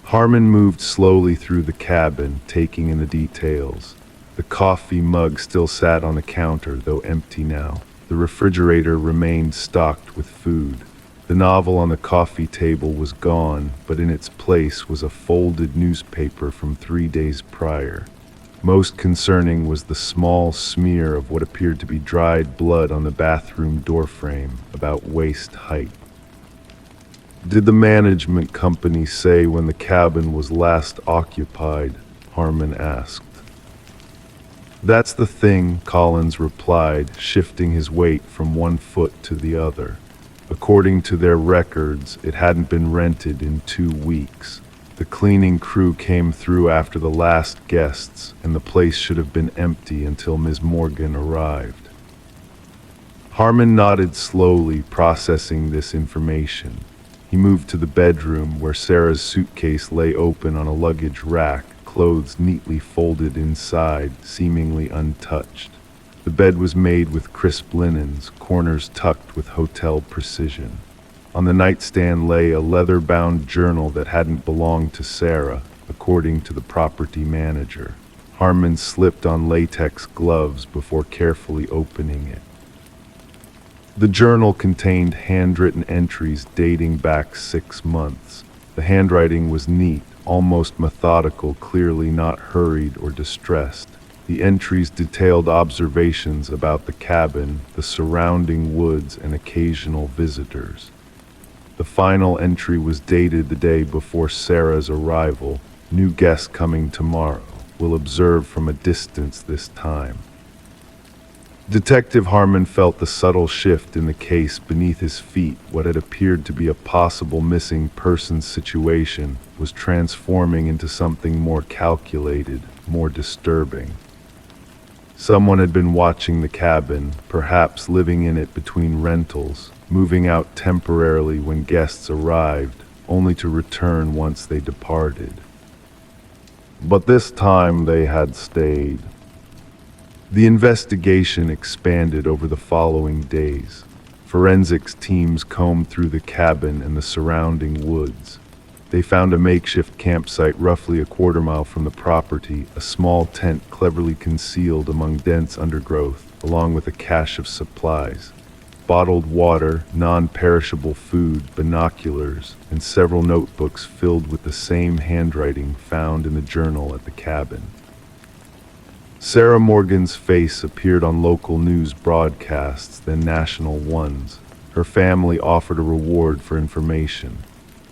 Harmon moved slowly through the cabin, taking in the details. The coffee mug still sat on the counter, though empty now. The refrigerator remained stocked with food. The novel on the coffee table was gone, but in its place was a folded newspaper from 3 days prior. Most concerning was the small smear of what appeared to be dried blood on the bathroom doorframe, about waist height. "Did the management company say when the cabin was last occupied?" Harmon asked. "That's the thing," Collins replied, shifting his weight from one foot to the other. "According to their records, it hadn't been rented in 2 weeks. The cleaning crew came through after the last guests, and the place should have been empty until Ms. Morgan arrived." Harmon nodded slowly, processing this information. He moved to the bedroom, where Sarah's suitcase lay open on a luggage rack, clothes neatly folded inside, seemingly untouched. The bed was made with crisp linens, corners tucked with hotel precision. On the nightstand lay a leather-bound journal that hadn't belonged to Sarah, according to the property manager. Harmon slipped on latex gloves before carefully opening it. The journal contained handwritten entries dating back 6 months. The handwriting was neat, almost methodical, clearly not hurried or distressed. The entries detailed observations about the cabin, the surrounding woods, and occasional visitors. The final entry was dated the day before Sarah's arrival. "New guest coming tomorrow. Will observe from a distance this time." Detective Harmon felt the subtle shift in the case beneath his feet. What had appeared to be a possible missing persons situation was transforming into something more calculated, more disturbing. Someone had been watching the cabin, perhaps living in it between rentals, moving out temporarily when guests arrived, only to return once they departed. But this time they had stayed. The investigation expanded over the following days. Forensics teams combed through the cabin and the surrounding woods. They found a makeshift campsite roughly a quarter-mile from the property, a small tent cleverly concealed among dense undergrowth, along with a cache of supplies. Bottled water, non-perishable food, binoculars, and several notebooks filled with the same handwriting found in the journal at the cabin. Sarah Morgan's face appeared on local news broadcasts, then national ones. Her family offered a reward for information.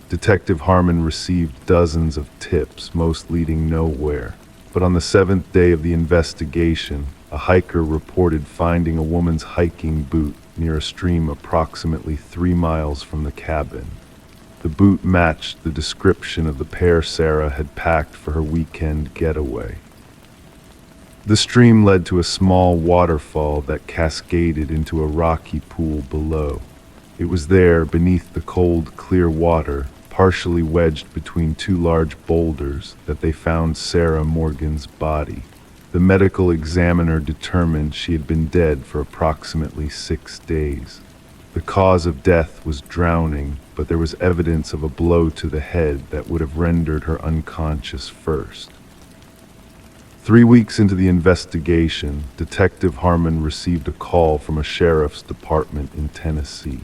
Detective Harmon received dozens of tips, most leading nowhere. But on the 7th day of the investigation, a hiker reported finding a woman's hiking boot near a stream approximately 3 miles from the cabin. The boot matched the description of the pair Sarah had packed for her weekend getaway. The stream led to a small waterfall that cascaded into a rocky pool below. It was there, beneath the cold, clear water, partially wedged between 2 large boulders, that they found Sarah Morgan's body. The medical examiner determined she had been dead for approximately 6 days. The cause of death was drowning, but there was evidence of a blow to the head that would have rendered her unconscious first. 3 weeks into the investigation, Detective Harmon received a call from a sheriff's department in Tennessee.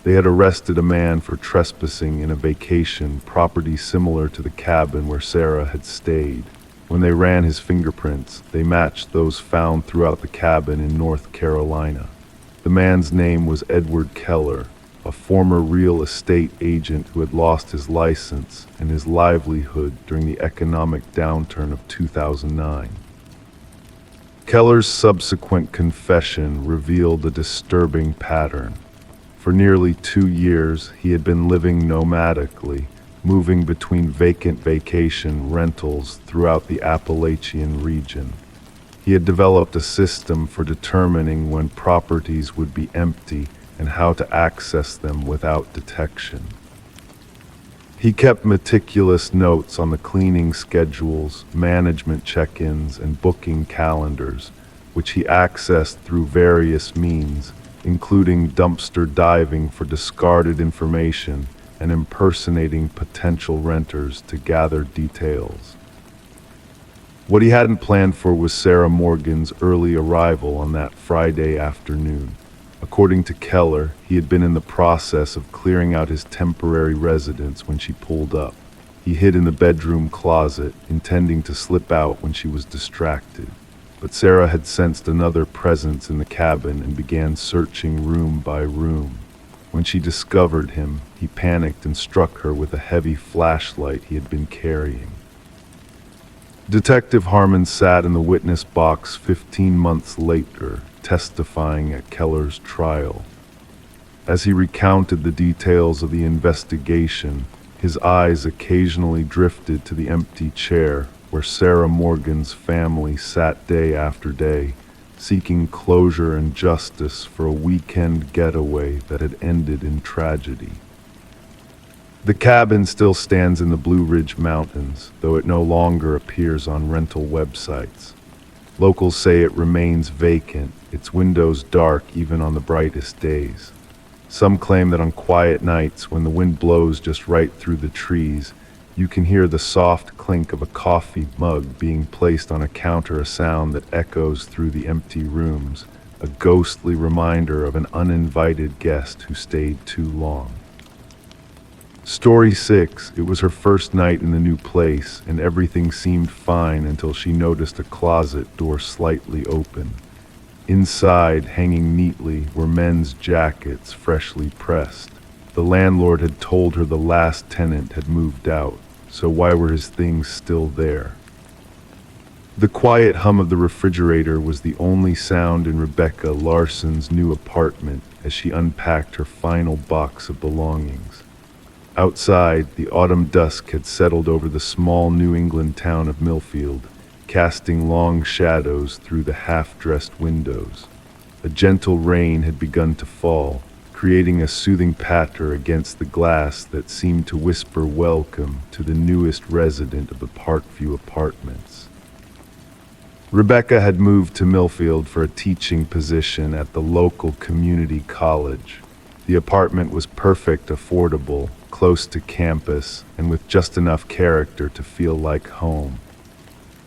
They had arrested a man for trespassing in a vacation property similar to the cabin where Sarah had stayed. When they ran his fingerprints, they matched those found throughout the cabin in North Carolina. The man's name was Edward Keller, a former real estate agent who had lost his license and his livelihood during the economic downturn of 2009. Keller's subsequent confession revealed a disturbing pattern. For nearly 2 years, he had been living nomadically, moving between vacant vacation rentals throughout the Appalachian region. He had developed a system for determining when properties would be empty and how to access them without detection. He kept meticulous notes on the cleaning schedules, management check-ins, and booking calendars, which he accessed through various means, including dumpster diving for discarded information and impersonating potential renters to gather details. What he hadn't planned for was Sarah Morgan's early arrival on that Friday afternoon. According to Keller, he had been in the process of clearing out his temporary residence when she pulled up. He hid in the bedroom closet, intending to slip out when she was distracted. But Sarah had sensed another presence in the cabin and began searching room by room. When she discovered him, he panicked and struck her with a heavy flashlight he had been carrying. Detective Harmon sat in the witness box 15 months later, testifying at Keller's trial. As he recounted the details of the investigation, his eyes occasionally drifted to the empty chair where Sarah Morgan's family sat day after day, seeking closure and justice for a weekend getaway that had ended in tragedy. The cabin still stands in the Blue Ridge Mountains, though it no longer appears on rental websites. Locals say it remains vacant, its windows dark even on the brightest days. Some claim that on quiet nights, when the wind blows just right through the trees, you can hear the soft clink of a coffee mug being placed on a counter, a sound that echoes through the empty rooms, a ghostly reminder of an uninvited guest who stayed too long. Story 6. It was her first night in the new place, and everything seemed fine until she noticed a closet door slightly open. Inside, hanging neatly, were men's jackets, freshly pressed. The landlord had told her the last tenant had moved out, so why were his things still there? The quiet hum of the refrigerator was the only sound in Rebecca Larson's new apartment as she unpacked her final box of belongings. Outside, the autumn dusk had settled over the small New England town of Millfield, casting long shadows through the half-dressed windows. A gentle rain had begun to fall, creating a soothing patter against the glass that seemed to whisper welcome to the newest resident of the Parkview Apartments. Rebecca had moved to Millfield for a teaching position at the local community college. The apartment was perfect, affordable, close to campus, and with just enough character to feel like home.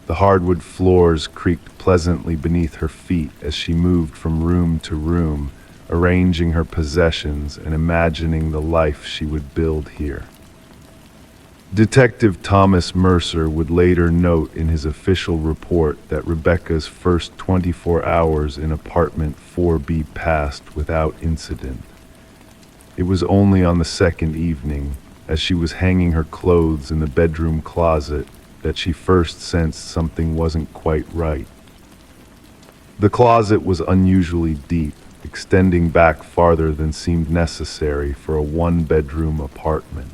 The hardwood floors creaked pleasantly beneath her feet as she moved from room to room, arranging her possessions and imagining the life she would build here. Detective Thomas Mercer would later note in his official report that Rebecca's first 24 hours in apartment 4B passed without incident. It was only on the second evening, as she was hanging her clothes in the bedroom closet, that she first sensed something wasn't quite right. The closet was unusually deep, extending back farther than seemed necessary for a one-bedroom apartment.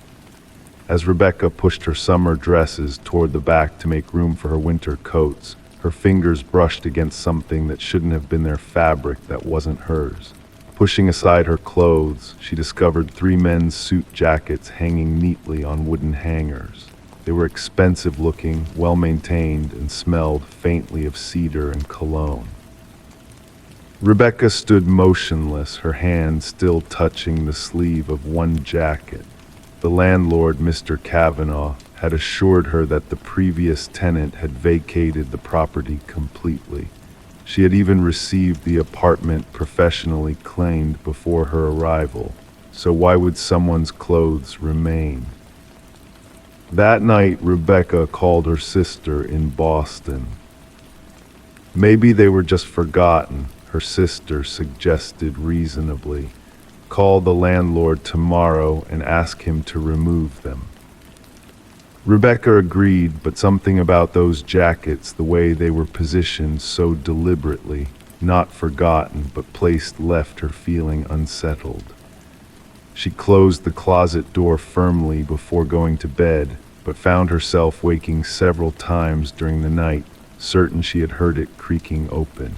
As Rebecca pushed her summer dresses toward the back to make room for her winter coats, her fingers brushed against something that shouldn't have been their fabric that wasn't hers. Pushing aside her clothes, she discovered 3 men's suit jackets hanging neatly on wooden hangers. They were expensive-looking, well-maintained, and smelled faintly of cedar and cologne. Rebecca stood motionless, her hand still touching the sleeve of one jacket. The landlord, Mr. Kavanaugh, had assured her that the previous tenant had vacated the property completely. She had even received the apartment professionally cleaned before her arrival, so why would someone's clothes remain? That night, Rebecca called her sister in Boston. Maybe they were just forgotten, her sister suggested reasonably. Call the landlord tomorrow and ask him to remove them. Rebecca agreed, but something about those jackets, the way they were positioned so deliberately, not forgotten but placed, left her feeling unsettled. She closed the closet door firmly before going to bed, but found herself waking several times during the night, certain she had heard it creaking open.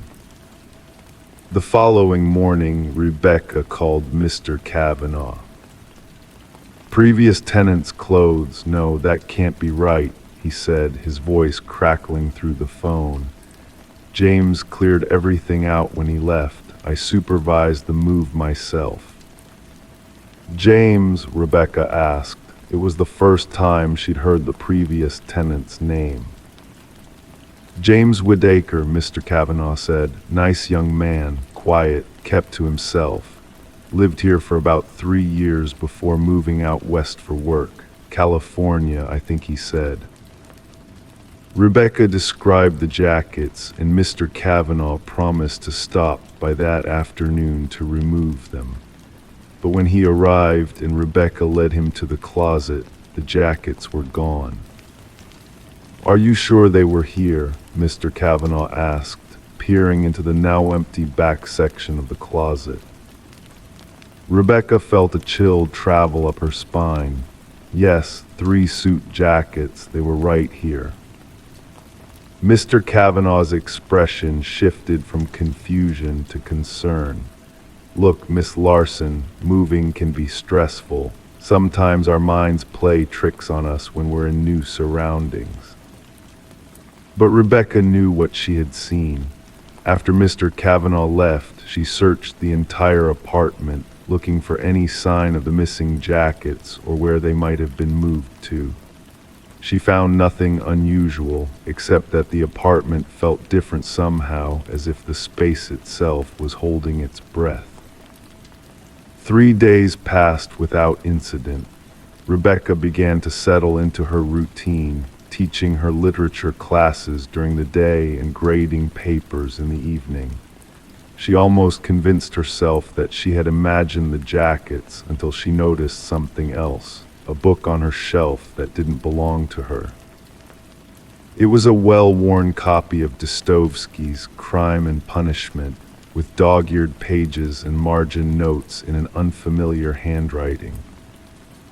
The following morning, Rebecca called Mr. Kavanaugh. "Previous tenant's clothes, no, that can't be right," he said, his voice crackling through the phone. "James cleared everything out when he left. I supervised the move myself." "James?" Rebecca asked. It was the first time she'd heard the previous tenant's name. "James Whittaker," Mr. Kavanaugh said. "Nice young man, quiet, kept to himself. Lived here for about 3 years before moving out west for work. California, I think he said. Rebecca described the jackets, and Mr. Kavanaugh promised to stop by that afternoon to remove them. But when he arrived and Rebecca led him to the closet, the jackets were gone. "Are you sure they were here?" Mr. Kavanaugh asked, peering into the now empty back section of the closet. Rebecca felt a chill travel up her spine. Yes, 3 suit jackets, they were right here. Mr. Kavanaugh's expression shifted from confusion to concern. "Look, Miss Larson, moving can be stressful. Sometimes our minds play tricks on us when we're in new surroundings." But Rebecca knew what she had seen. After Mr. Kavanaugh left, she searched the entire apartment, looking for any sign of the missing jackets or where they might have been moved to. She found nothing unusual, except that the apartment felt different somehow, as if the space itself was holding its breath. 3 days passed without incident. Rebecca began to settle into her routine, teaching her literature classes during the day and grading papers in the evening. She almost convinced herself that she had imagined the jackets until she noticed something else, a book on her shelf that didn't belong to her. It was a well-worn copy of Dostoevsky's Crime and Punishment, with dog-eared pages and margin notes in an unfamiliar handwriting.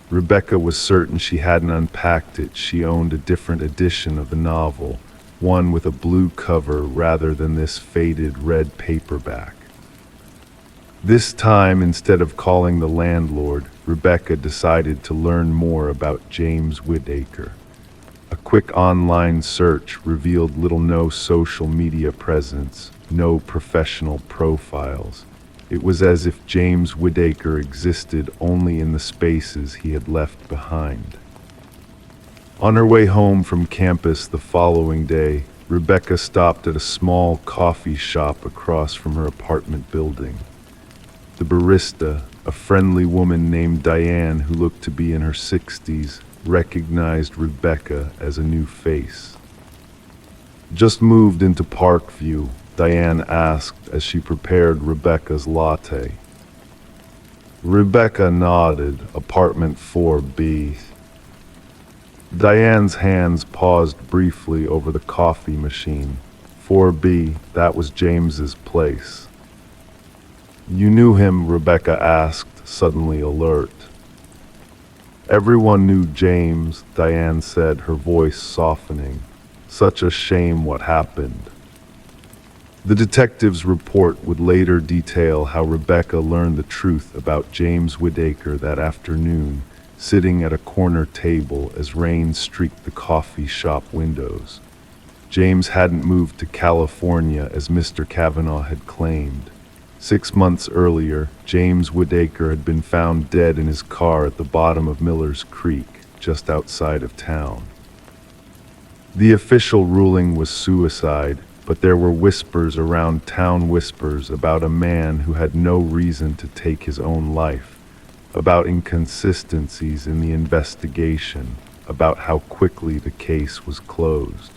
Rebecca was certain she hadn't unpacked it. She owned a different edition of the novel, one with a blue cover rather than this faded red paperback. This time, instead of calling the landlord, Rebecca decided to learn more about James Whittaker. A quick online search revealed no social media presence, no professional profiles. It was as if James Whittaker existed only in the spaces he had left behind. On her way home from campus the following day, Rebecca stopped at a small coffee shop across from her apartment building. The barista, a friendly woman named Diane who looked to be in her 60s, recognized Rebecca as a new face. "Just moved into Parkview?" Diane asked as she prepared Rebecca's latte. Rebecca nodded. "Apartment 4B. Diane's hands paused briefly over the coffee machine. 4B, that was James's place. "You knew him?" Rebecca asked, suddenly alert. "Everyone knew James," Diane said, her voice softening. "Such a shame what happened." The detective's report would later detail how Rebecca learned the truth about James Whittaker that afternoon, sitting at a corner table as rain streaked the coffee shop windows. James hadn't moved to California as Mr. Kavanaugh had claimed. 6 months earlier, James Whittaker had been found dead in his car at the bottom of Miller's Creek, just outside of town. The official ruling was suicide, but there were whispers around town, whispers about a man who had no reason to take his own life, about inconsistencies in the investigation, about how quickly the case was closed.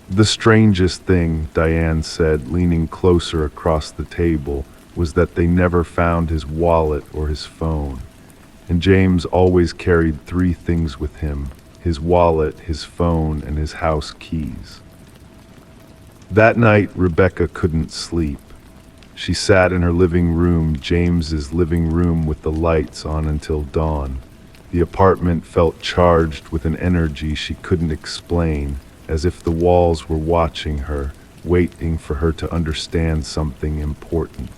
"The strangest thing," Diane said, leaning closer across the table, "was that they never found his wallet or his phone. And James always carried 3 things with him: his wallet, his phone, and his house keys." That night, Rebecca couldn't sleep. She sat in her living room, James's living room, with the lights on until dawn. The apartment felt charged with an energy she couldn't explain, as if the walls were watching her, waiting for her to understand something important.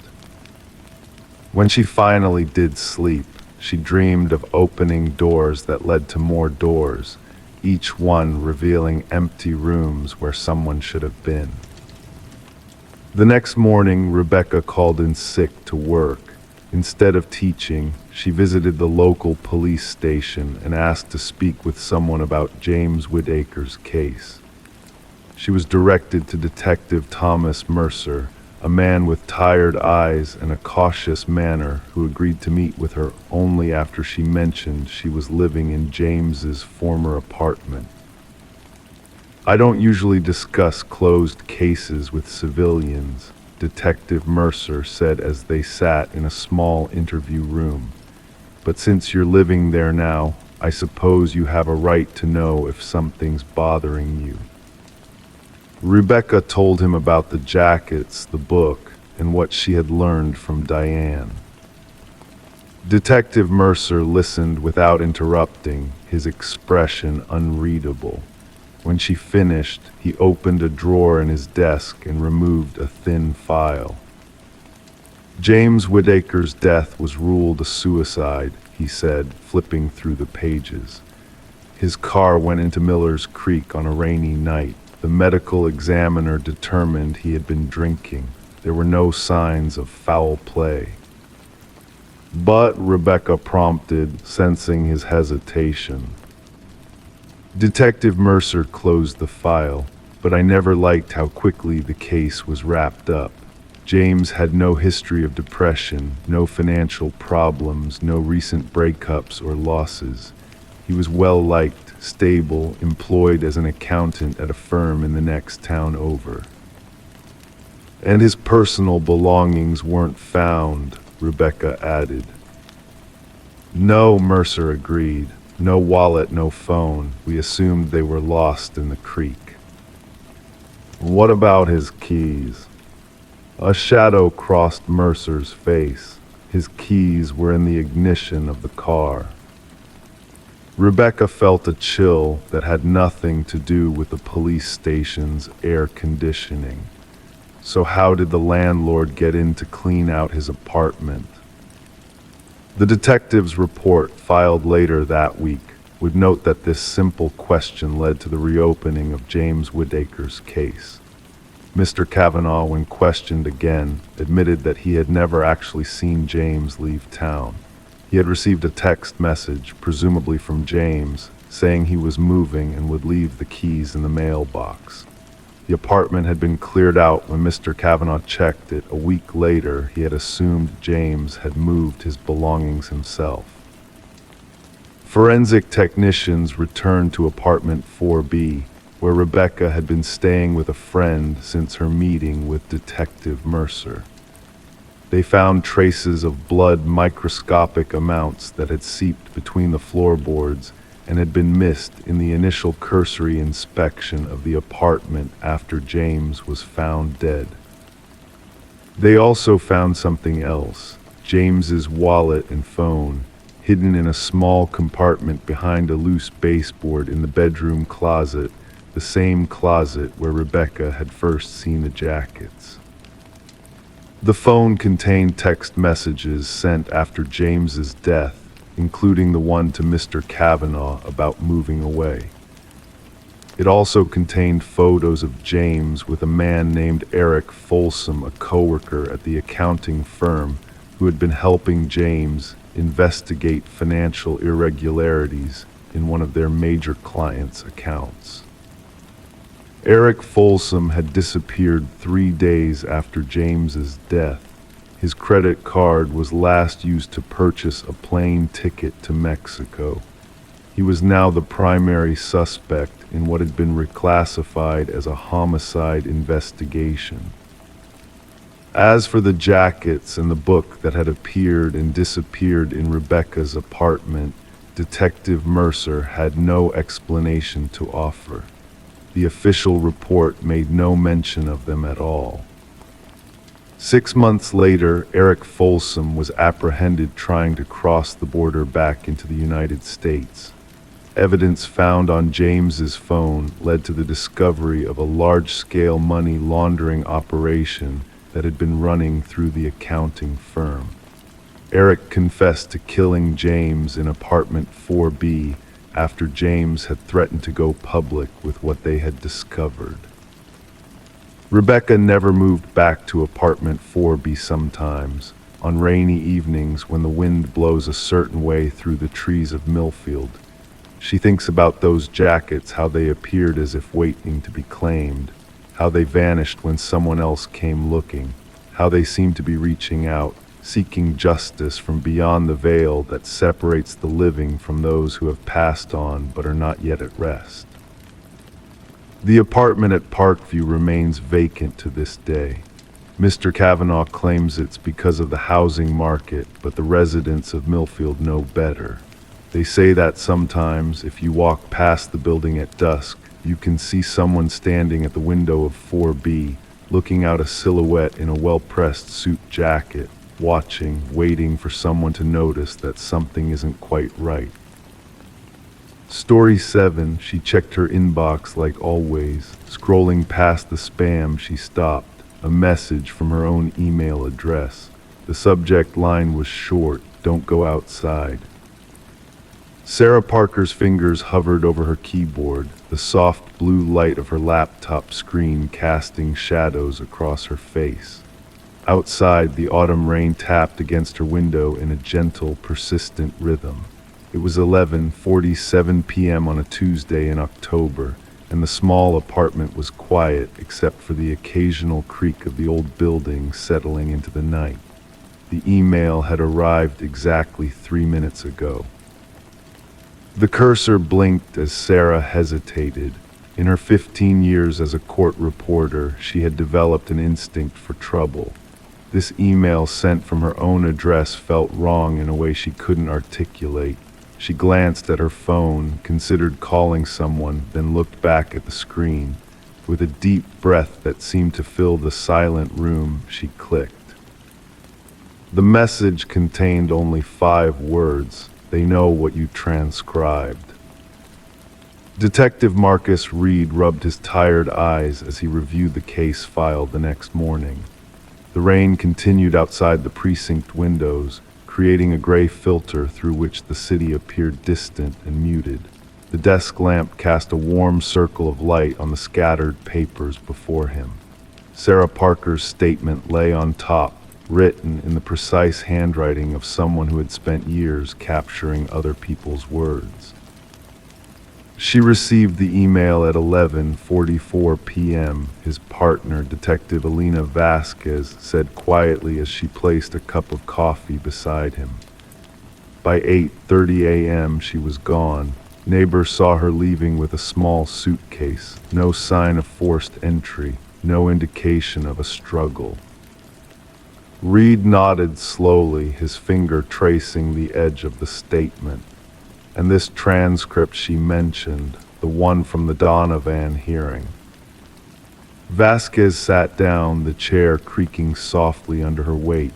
When she finally did sleep, she dreamed of opening doors that led to more doors, each one revealing empty rooms where someone should have been. The next morning, Rebecca called in sick to work. Instead of teaching, she visited the local police station and asked to speak with someone about James Whittaker's case. She was directed to Detective Thomas Mercer, a man with tired eyes and a cautious manner who agreed to meet with her only after she mentioned she was living in James's former apartment. "I don't usually discuss closed cases with civilians," Detective Mercer said as they sat in a small interview room. "But since you're living there now, I suppose you have a right to know if something's bothering you." Rebecca told him about the jackets, the book, and what she had learned from Diane. Detective Mercer listened without interrupting, his expression unreadable. When she finished, he opened a drawer in his desk and removed a thin file. "James Whittaker's death was ruled a suicide," he said, flipping through the pages. "His car went into Miller's Creek on a rainy night. The medical examiner determined he had been drinking. There were no signs of foul play." "But," Rebecca prompted, sensing his hesitation. Detective Mercer closed the file, "But I never liked how quickly the case was wrapped up. James had no history of depression, no financial problems, no recent breakups or losses. He was well-liked, stable, employed as an accountant at a firm in the next town over. And his personal belongings weren't found," Rebecca added. "No," Mercer agreed. "No wallet, no phone. We assumed they were lost in the creek." "What about his keys?" A shadow crossed Mercer's face. His keys were in the ignition of the car. Rebecca felt a chill that had nothing to do with the police station's air conditioning. So how did the landlord get in to clean out his apartment? The detective's report, filed later that week, would note that this simple question led to the reopening of James Whittaker's case. Mr. Kavanaugh, when questioned again, admitted that he had never actually seen James leave town. He had received a text message, presumably from James, saying he was moving and would leave the keys in the mailbox. The apartment had been cleared out when Mr. Kavanaugh checked it. A week later, he had assumed James had moved his belongings himself. Forensic technicians returned to apartment 4B, where Rebecca had been staying with a friend since her meeting with Detective Mercer. They found traces of blood, microscopic amounts that had seeped between the floorboards and had been missed in the initial cursory inspection of the apartment after James was found dead. They also found something else, James's wallet and phone, hidden in a small compartment behind a loose baseboard in the bedroom closet, the same closet where Rebecca had first seen the jackets. The phone contained text messages sent after James's death, including the one to Mr. Kavanaugh about moving away. It also contained photos of James with a man named Eric Folsom, a coworker at the accounting firm who had been helping James investigate financial irregularities in one of their major clients' accounts. Eric Folsom had disappeared 3 days after James's death. His credit card was last used to purchase a plane ticket to Mexico. He was now the primary suspect in what had been reclassified as a homicide investigation. As for the jackets and the book that had appeared and disappeared in Rebecca's apartment, Detective Mercer had no explanation to offer. The official report made no mention of them at all. 6 months later, Eric Folsom was apprehended trying to cross the border back into the United States. Evidence found on James's phone led to the discovery of a large-scale money laundering operation that had been running through the accounting firm. Eric confessed to killing James in apartment 4B after James had threatened to go public with what they had discovered. Rebecca never moved back to apartment 4B sometimes, on rainy evenings when the wind blows a certain way through the trees of Millfield. She thinks about those jackets, how they appeared as if waiting to be claimed, how they vanished when someone else came looking, how they seem to be reaching out, seeking justice from beyond the veil that separates the living from those who have passed on but are not yet at rest. The apartment at Parkview remains vacant to this day. Mr. Kavanaugh claims it's because of the housing market, but the residents of Millfield know better. They say that sometimes, if you walk past the building at dusk, you can see someone standing at the window of 4B, looking out a silhouette in a well-pressed suit jacket, watching, waiting for someone to notice that something isn't quite right. Story 7, she checked her inbox like always. Scrolling past the spam, she stopped. A message from her own email address. The subject line was short, "Don't go outside." Sarah Parker's fingers hovered over her keyboard, the soft blue light of her laptop screen casting shadows across her face. Outside, the autumn rain tapped against her window in a gentle, persistent rhythm. It was 11:47 p.m. on a Tuesday in October, and the small apartment was quiet except for the occasional creak of the old building settling into the night. The email had arrived exactly 3 minutes ago. The cursor blinked as Sarah hesitated. In her 15 years as a court reporter, she had developed an instinct for trouble. This email sent from her own address felt wrong in a way she couldn't articulate. She glanced at her phone, considered calling someone, then looked back at the screen. With a deep breath that seemed to fill the silent room, she clicked. The message contained only 5 words. They know what you transcribed. Detective Marcus Reed rubbed his tired eyes as he reviewed the case file the next morning. The rain continued outside the precinct windows, creating a gray filter through which the city appeared distant and muted. The desk lamp cast a warm circle of light on the scattered papers before him. Sarah Parker's statement lay on top, written in the precise handwriting of someone who had spent years capturing other people's words. She received the email at 11:44 p.m., his partner, Detective Elena Vasquez, said quietly as she placed a cup of coffee beside him. By 8:30 a.m. she was gone. Neighbors saw her leaving with a small suitcase, no sign of forced entry, no indication of a struggle. Reed nodded slowly, his finger tracing the edge of the statement. And this transcript she mentioned, the one from the Donovan hearing. Vasquez sat down, the chair creaking softly under her weight.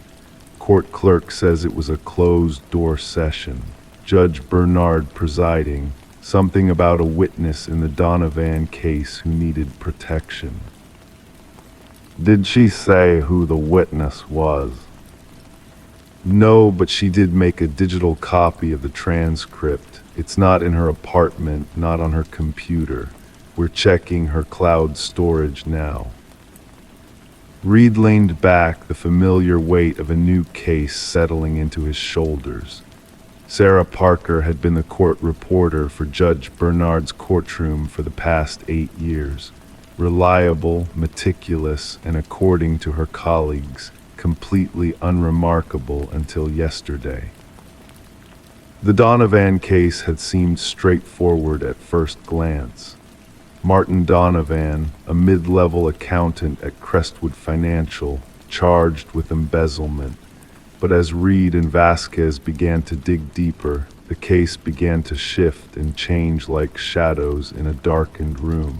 Court clerk says it was a closed-door session. Judge Bernard presiding. Something about a witness in the Donovan case who needed protection. Did she say who the witness was? No, but she did make a digital copy of the transcript. It's not in her apartment, not on her computer. We're checking her cloud storage now. Reed leaned back, the familiar weight of a new case settling into his shoulders. Sarah Parker had been the court reporter for Judge Bernard's courtroom for the past 8 years. Reliable, meticulous, and according to her colleagues, completely unremarkable until yesterday. The Donovan case had seemed straightforward at first glance. Martin Donovan, a mid-level accountant at Crestwood Financial, charged with embezzlement. But as Reed and Vasquez began to dig deeper, the case began to shift and change like shadows in a darkened room.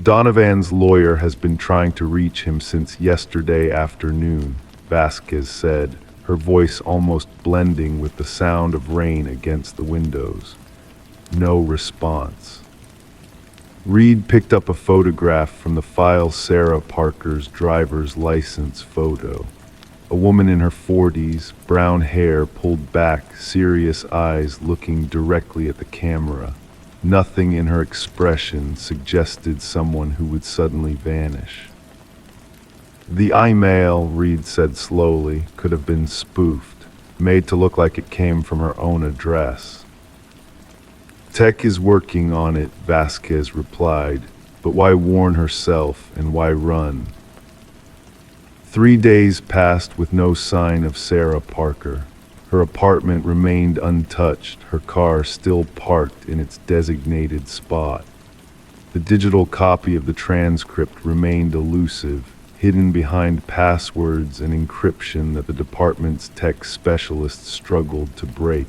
Donovan's lawyer has been trying to reach him since yesterday afternoon, Vasquez said, her voice almost blending with the sound of rain against the windows. No response. Reed picked up a photograph from the file, Sarah Parker's driver's license photo. A woman in her 40s, brown hair pulled back, serious eyes looking directly at the camera. Nothing in her expression suggested someone who would suddenly vanish. The email, Reed said slowly, could have been spoofed, made to look like it came from her own address. Tech is working on it, Vasquez replied, but why warn herself and why run? 3 days passed with no sign of Sarah Parker. Her apartment remained untouched, her car still parked in its designated spot. The digital copy of the transcript remained elusive, hidden behind passwords and encryption that the department's tech specialists struggled to break.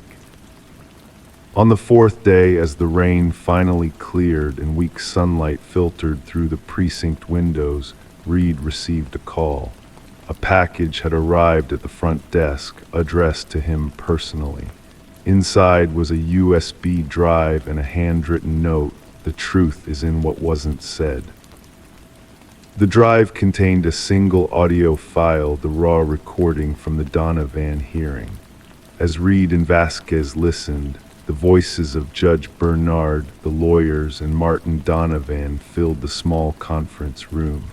On the fourth day, as the rain finally cleared and weak sunlight filtered through the precinct windows, Reed received a call. A package had arrived at the front desk, addressed to him personally. Inside was a USB drive and a handwritten note, "The truth is in what wasn't said." The drive contained a single audio file, the raw recording from the Donovan hearing. As Reed and Vasquez listened, the voices of Judge Bernard, the lawyers, and Martin Donovan filled the small conference room.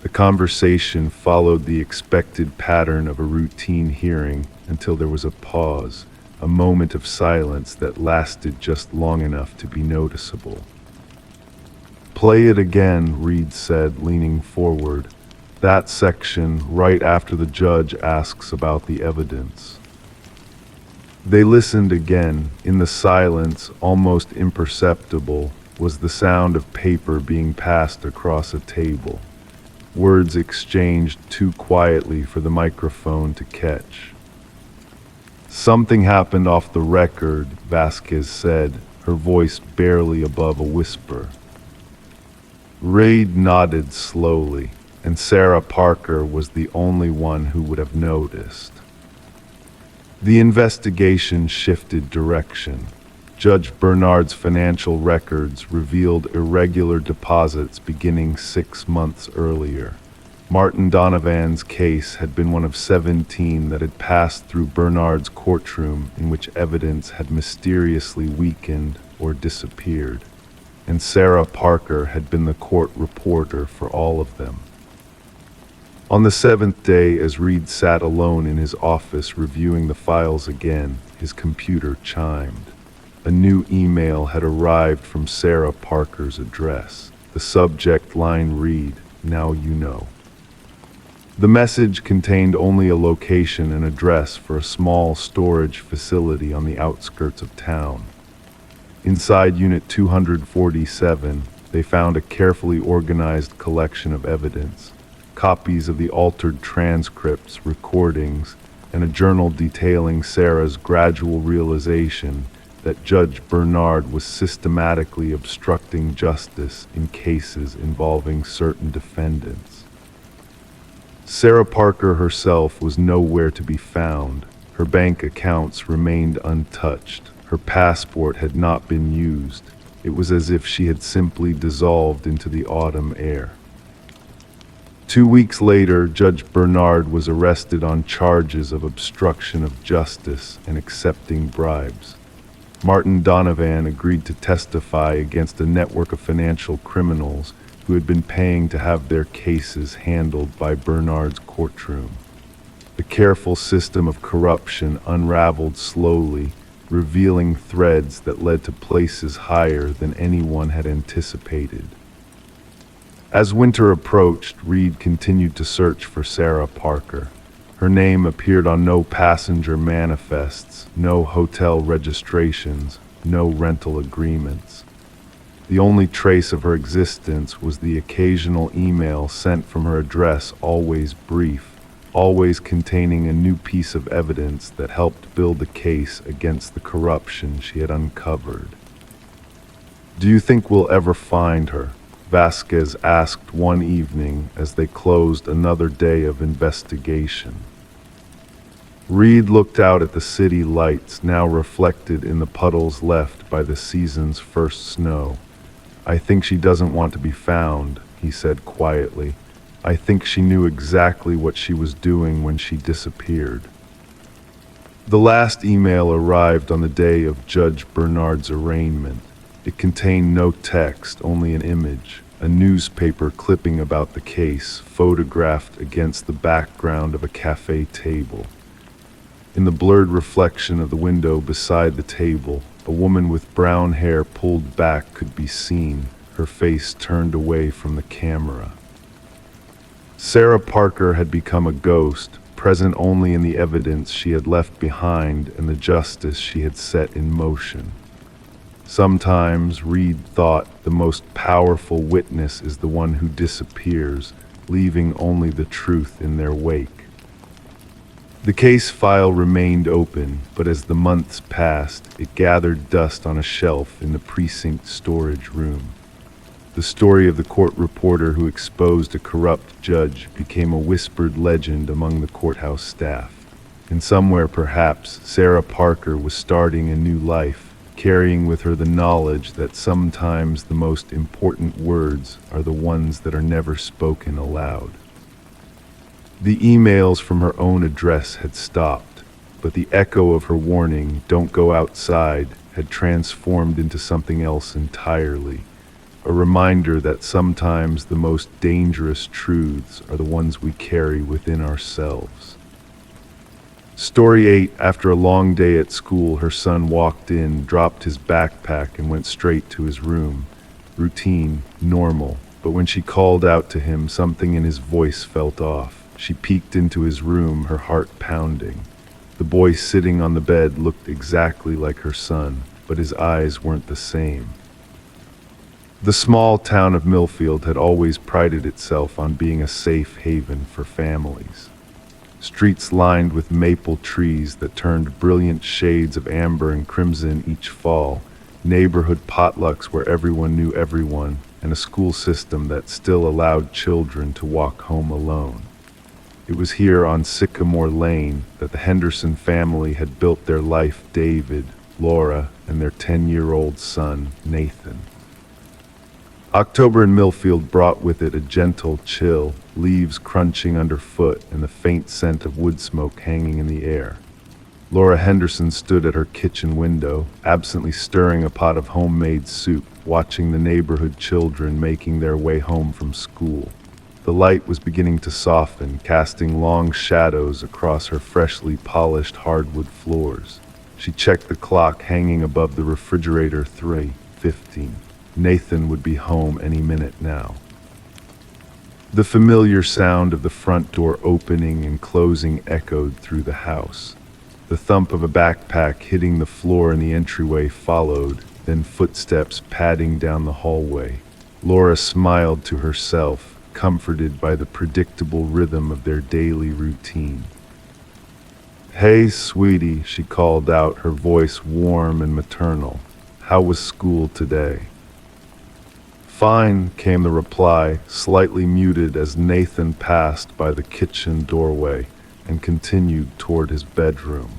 The conversation followed the expected pattern of a routine hearing until there was a pause, a moment of silence that lasted just long enough to be noticeable. "Play it again," Reed said, leaning forward. "That section right after the judge asks about the evidence." They listened again. In the silence, almost imperceptible, was the sound of paper being passed across a table. Words exchanged too quietly for the microphone to catch. "Something happened off the record," Vasquez said, her voice barely above a whisper. Reed nodded slowly, and Sarah Parker was the only one who would have noticed. The investigation shifted direction. Judge Bernard's financial records revealed irregular deposits beginning 6 months earlier. Martin Donovan's case had been one of 17 that had passed through Bernard's courtroom in which evidence had mysteriously weakened or disappeared, and Sarah Parker had been the court reporter for all of them. On the 7th day, as Reed sat alone in his office reviewing the files again, his computer chimed. A new email had arrived from Sarah Parker's address. The subject line read, "Now you know." The message contained only a location and address for a small storage facility on the outskirts of town. Inside Unit 247, they found a carefully organized collection of evidence, copies of the altered transcripts, recordings, and a journal detailing Sarah's gradual realization that Judge Bernard was systematically obstructing justice in cases involving certain defendants. Sarah Parker herself was nowhere to be found. Her bank accounts remained untouched. Her passport had not been used. It was as if she had simply dissolved into the autumn air. 2 weeks later, Judge Bernard was arrested on charges of obstruction of justice and accepting bribes. Martin Donovan agreed to testify against a network of financial criminals who had been paying to have their cases handled by Bernard's courtroom. The careful system of corruption unraveled slowly, revealing threads that led to places higher than anyone had anticipated. As winter approached, Reed continued to search for Sarah Parker. Her name appeared on no passenger manifests, no hotel registrations, no rental agreements. The only trace of her existence was the occasional email sent from her address, always brief, always containing a new piece of evidence that helped build the case against the corruption she had uncovered. "Do you think we'll ever find her?" Vasquez asked one evening as they closed another day of investigation. Reed looked out at the city lights, now reflected in the puddles left by the season's first snow. "I think she doesn't want to be found," he said quietly. "I think she knew exactly what she was doing when she disappeared." The last email arrived on the day of Judge Bernard's arraignment. It contained no text, only an image, a newspaper clipping about the case, photographed against the background of a cafe table. In the blurred reflection of the window beside the table, a woman with brown hair pulled back could be seen, her face turned away from the camera. Sarah Parker had become a ghost, present only in the evidence she had left behind and the justice she had set in motion. Sometimes, Reed thought, the most powerful witness is the one who disappears, leaving only the truth in their wake. The case file remained open, but as the months passed, it gathered dust on a shelf in the precinct storage room. The story of the court reporter who exposed a corrupt judge became a whispered legend among the courthouse staff. And somewhere, perhaps, Sarah Parker was starting a new life, carrying with her the knowledge that sometimes the most important words are the ones that are never spoken aloud. The emails from her own address had stopped, but the echo of her warning, "Don't go outside," had transformed into something else entirely. A reminder that sometimes the most dangerous truths are the ones we carry within ourselves. Story 8. After a long day at school, her son walked in, dropped his backpack, and went straight to his room. Routine, normal, but when she called out to him, something in his voice felt off. She peeked into his room, her heart pounding. The boy sitting on the bed looked exactly like her son, but his eyes weren't the same. The small town of Millfield had always prided itself on being a safe haven for families. Streets lined with maple trees that turned brilliant shades of amber and crimson each fall, neighborhood potlucks where everyone knew everyone, and a school system that still allowed children to walk home alone. It was here on Sycamore Lane that the Henderson family had built their life: David, Laura, and their 10-year-old son, Nathan. October in Millfield brought with it a gentle chill, leaves crunching underfoot and the faint scent of wood smoke hanging in the air. Laura Henderson stood at her kitchen window, absently stirring a pot of homemade soup, watching the neighborhood children making their way home from school. The light was beginning to soften, casting long shadows across her freshly polished hardwood floors. She checked the clock hanging above the refrigerator. 3:15. Nathan would be home any minute now. The familiar sound of the front door opening and closing echoed through the house. The thump of a backpack hitting the floor in the entryway followed, then footsteps padding down the hallway. Laura smiled to herself, comforted by the predictable rhythm of their daily routine. "Hey, sweetie," she called out, her voice warm and maternal. "How was school today?" "Fine," came the reply, slightly muted as Nathan passed by the kitchen doorway and continued toward his bedroom.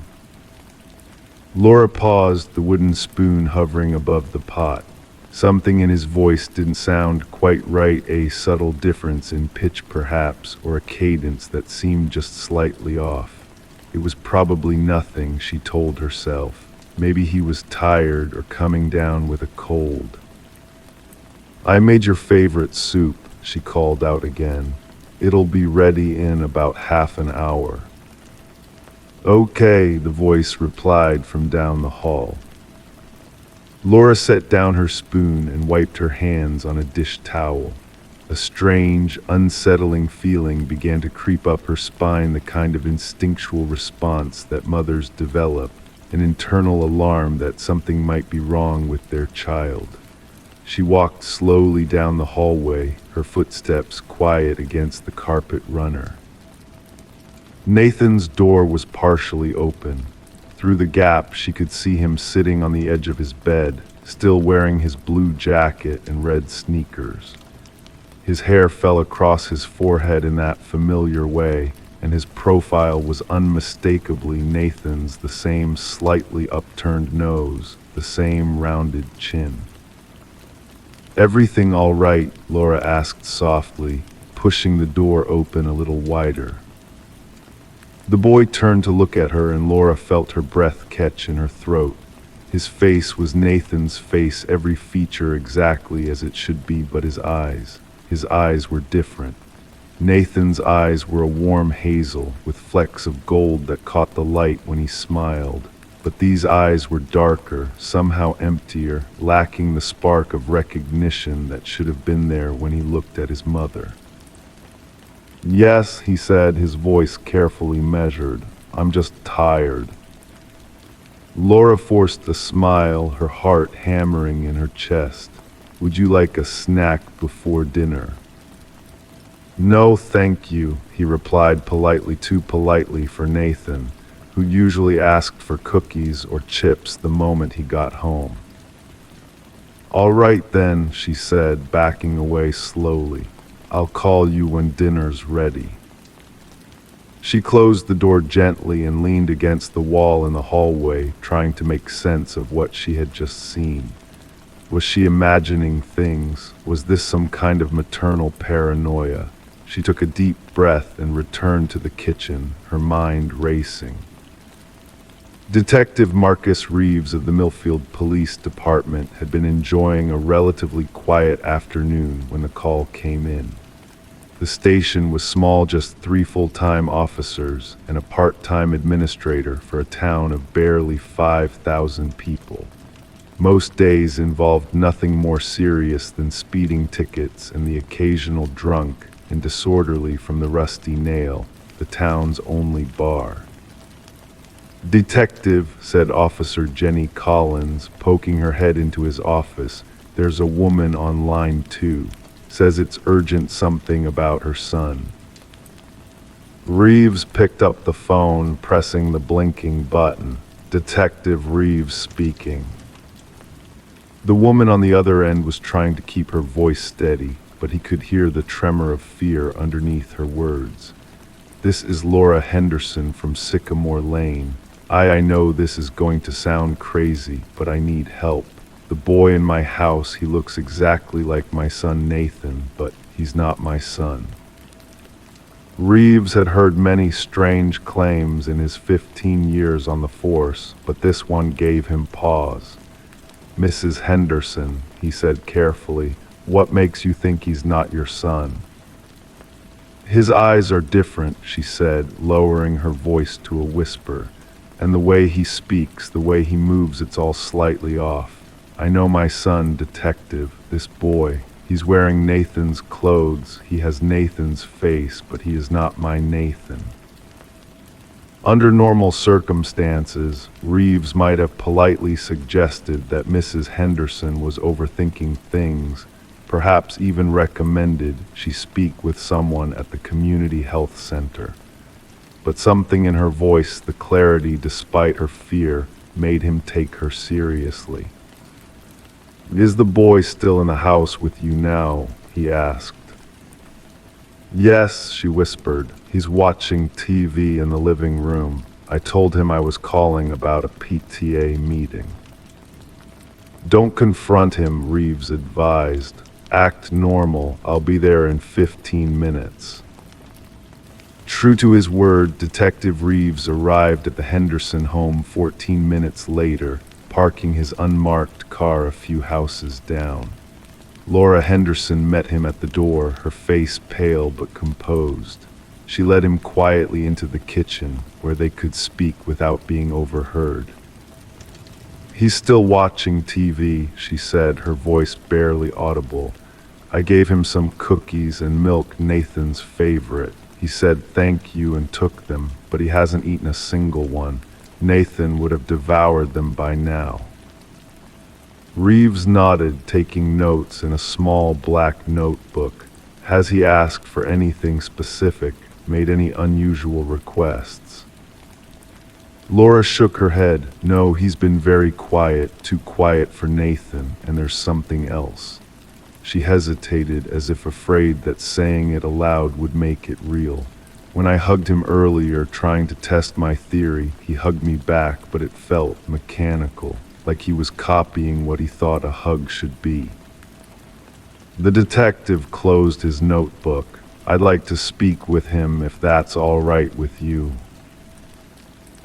Laura paused, the wooden spoon hovering above the pot. Something in his voice didn't sound quite right, a subtle difference in pitch perhaps, or a cadence that seemed just slightly off. It was probably nothing, she told herself. Maybe he was tired or coming down with a cold. "I made your favorite soup," she called out again. "It'll be ready in about half an hour." "Okay," the voice replied from down the hall. Laura set down her spoon and wiped her hands on a dish towel. A strange, unsettling feeling began to creep up her spine, the kind of instinctual response that mothers develop, an internal alarm that something might be wrong with their child. She walked slowly down the hallway, her footsteps quiet against the carpet runner. Nathan's door was partially open. Through the gap, she could see him sitting on the edge of his bed, still wearing his blue jacket and red sneakers. His hair fell across his forehead in that familiar way, and his profile was unmistakably Nathan's, the same slightly upturned nose, the same rounded chin. "Everything all right?" Laura asked softly, pushing the door open a little wider. The boy turned to look at her, and Laura felt her breath catch in her throat. His face was Nathan's face, every feature exactly as it should be, but his eyes were different. Nathan's eyes were a warm hazel, with flecks of gold that caught the light when he smiled. But these eyes were darker, somehow emptier, lacking the spark of recognition that should have been there when he looked at his mother. Yes, he said, his voice carefully measured. I'm just tired. Laura forced a smile, her heart hammering in her chest. Would you like a snack before dinner? No, thank you, he replied politely, too politely for Nathan, who usually asked for cookies or chips the moment he got home. All right then, she said, backing away slowly. I'll call you when dinner's ready. She closed the door gently and leaned against the wall in the hallway, trying to make sense of what she had just seen. Was she imagining things? Was this some kind of maternal paranoia? She took a deep breath and returned to the kitchen, her mind racing. Detective Marcus Reeves of the Millfield Police Department had been enjoying a relatively quiet afternoon when the call came in. The station was small, just 3 full-time officers and a part-time administrator for a town of barely 5,000 people. Most days involved nothing more serious than speeding tickets and the occasional drunk and disorderly from the Rusty Nail, the town's only bar. Detective, said Officer Jenny Collins, poking her head into his office, there's a woman on line 2. Says it's urgent, something about her son. Reeves picked up the phone, pressing the blinking button. Detective Reeves speaking. The woman on the other end was trying to keep her voice steady, but he could hear the tremor of fear underneath her words. This is Laura Henderson from Sycamore Lane. I know this is going to sound crazy, but I need help. The boy in my house, he looks exactly like my son Nathan, but he's not my son. Reeves had heard many strange claims in his 15 years on the force, but this one gave him pause. Mrs. Henderson, he said carefully, what makes you think he's not your son? His eyes are different, she said, lowering her voice to a whisper. And the way he speaks, the way he moves, it's all slightly off. I know my son, Detective, this boy. He's wearing Nathan's clothes. He has Nathan's face, but he is not my Nathan. Under normal circumstances, Reeves might have politely suggested that Mrs. Henderson was overthinking things, perhaps even recommended she speak with someone at the community health center. But something in her voice, the clarity despite her fear, made him take her seriously. Is the boy still in the house with you now? He asked. Yes, she whispered. He's watching TV in the living room. I told him I was calling about a PTA meeting. Don't confront him, Reeves advised. Act normal. I'll be there in 15 minutes. True to his word, Detective Reeves arrived at the Henderson home 14 minutes later, parking his unmarked car a few houses down. Laura Henderson met him at the door, her face pale but composed. She led him quietly into the kitchen, where they could speak without being overheard. He's still watching TV, she said, her voice barely audible. I gave him some cookies and milk, Nathan's favorite. He said thank you and took them, but he hasn't eaten a single one. Nathan would have devoured them by now. Reeves nodded, taking notes in a small black notebook. Has he asked for anything specific, made any unusual requests? Laura shook her head. No, he's been very quiet, too quiet for Nathan, and there's something else. She hesitated, as if afraid that saying it aloud would make it real. When I hugged him earlier, trying to test my theory, he hugged me back, but it felt mechanical, like he was copying what he thought a hug should be. The detective closed his notebook. I'd like to speak with him if that's all right with you.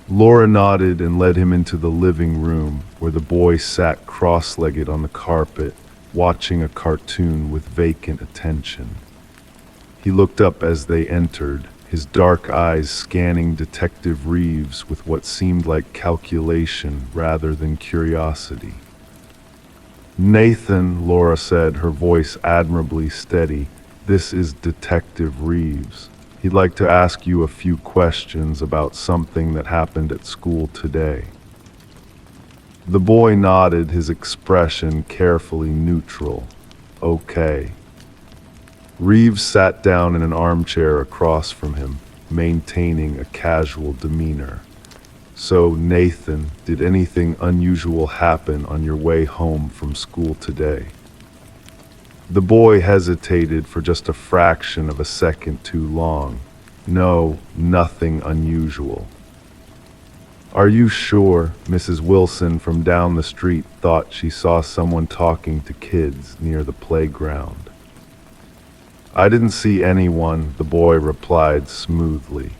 Laura nodded and led him into the living room, where the boy sat cross-legged on the carpet, watching a cartoon with vacant attention. He looked up as they entered, his dark eyes scanning Detective Reeves with what seemed like calculation rather than curiosity. Nathan, Laura said, her voice admirably steady, this is Detective Reeves. He'd like to ask you a few questions about something that happened at school today. The boy nodded, his expression carefully neutral. Okay. Reeves sat down in an armchair across from him, maintaining a casual demeanor. So, Nathan, did anything unusual happen on your way home from school today? The boy hesitated for just a fraction of a second too long. No, nothing unusual. Are you sure? Mrs. Wilson from down the street thought she saw someone talking to kids near the playground. I didn't see anyone, the boy replied smoothly.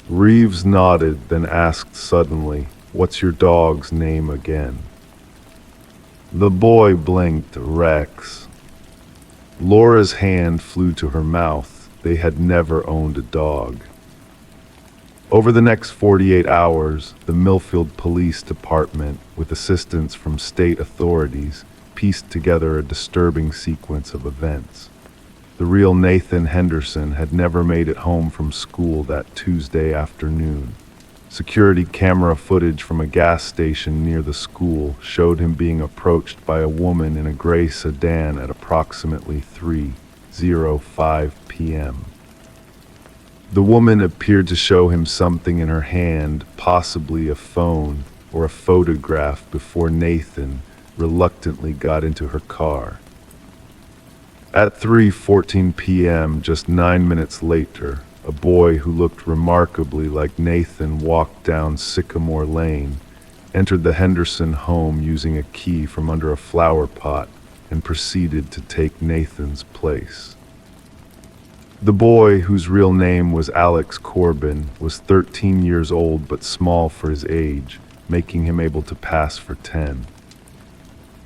Reeves nodded, then asked suddenly, "What's your dog's name again?" The boy blinked. Rex. Laura's hand flew to her mouth. They had never owned a dog. Over the next 48 hours, the Millfield Police Department, with assistance from state authorities, pieced together a disturbing sequence of events. The real Nathan Henderson had never made it home from school that Tuesday afternoon. Security camera footage from a gas station near the school showed him being approached by a woman in a gray sedan at approximately 3:05 p.m. The woman appeared to show him something in her hand, possibly a phone or a photograph, before Nathan reluctantly got into her car. At 3:14 p.m., just 9 minutes later, a boy who looked remarkably like Nathan walked down Sycamore Lane, entered the Henderson home using a key from under a flower pot, and proceeded to take Nathan's place. The boy, whose real name was Alex Corbin, was 13 years old but small for his age, making him able to pass for 10.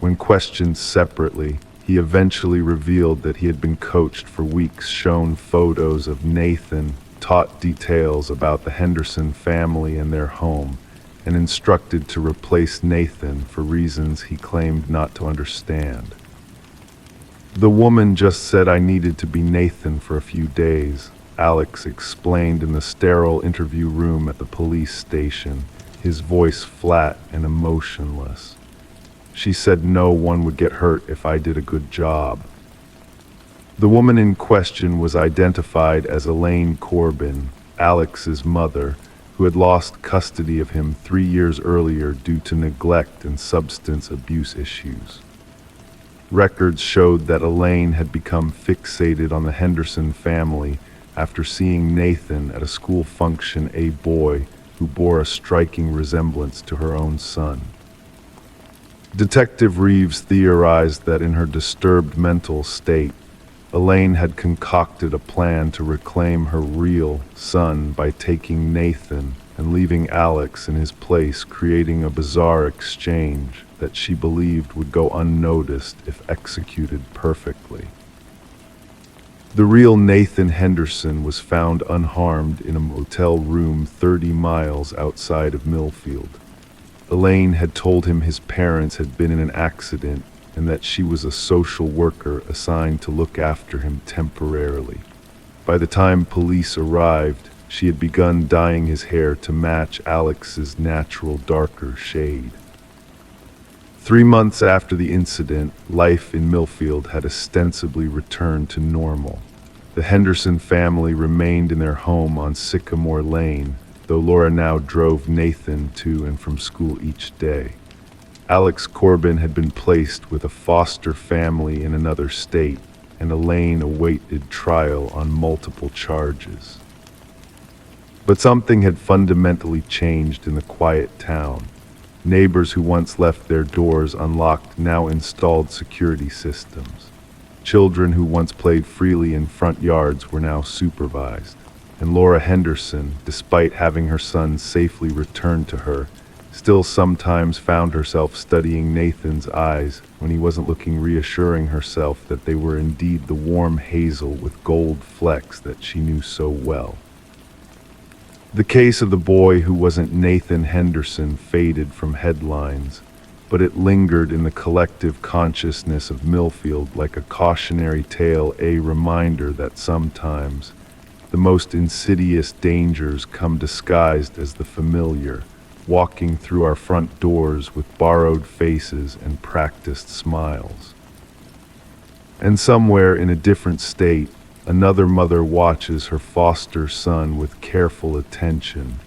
When questioned separately, he eventually revealed that he had been coached for weeks, shown photos of Nathan, taught details about the Henderson family and their home, and instructed to replace Nathan for reasons he claimed not to understand. The woman just said I needed to be Nathan for a few days, Alex explained in the sterile interview room at the police station, his voice flat and emotionless. She said no one would get hurt if I did a good job. The woman in question was identified as Elaine Corbin, Alex's mother, who had lost custody of him 3 years earlier due to neglect and substance abuse issues. Records showed that Elaine had become fixated on the Henderson family after seeing Nathan at a school function, a boy who bore a striking resemblance to her own son. Detective Reeves theorized that in her disturbed mental state, Elaine had concocted a plan to reclaim her real son by taking Nathan and leaving Alex in his place, creating a bizarre exchange that she believed would go unnoticed if executed perfectly. The real Nathan Henderson was found unharmed in a motel room 30 miles outside of Millfield. Elaine had told him his parents had been in an accident and that she was a social worker assigned to look after him temporarily. By the time police arrived, she had begun dyeing his hair to match Alex's natural darker shade. 3 months after the incident, life in Millfield had ostensibly returned to normal. The Henderson family remained in their home on Sycamore Lane, though Laura now drove Nathan to and from school each day. Alex Corbin had been placed with a foster family in another state, and Elaine awaited trial on multiple charges. But something had fundamentally changed in the quiet town. Neighbors who once left their doors unlocked now installed security systems. Children who once played freely in front yards were now supervised. And Laura Henderson, despite having her son safely returned to her, still sometimes found herself studying Nathan's eyes when he wasn't looking, reassuring herself that they were indeed the warm hazel with gold flecks that she knew so well. The case of the boy who wasn't Nathan Henderson faded from headlines, but it lingered in the collective consciousness of Millfield like a cautionary tale, a reminder that sometimes The most insidious dangers come disguised as the familiar, walking through our front doors with borrowed faces and practiced smiles. And somewhere in a different state, another mother watches her foster son with careful attention,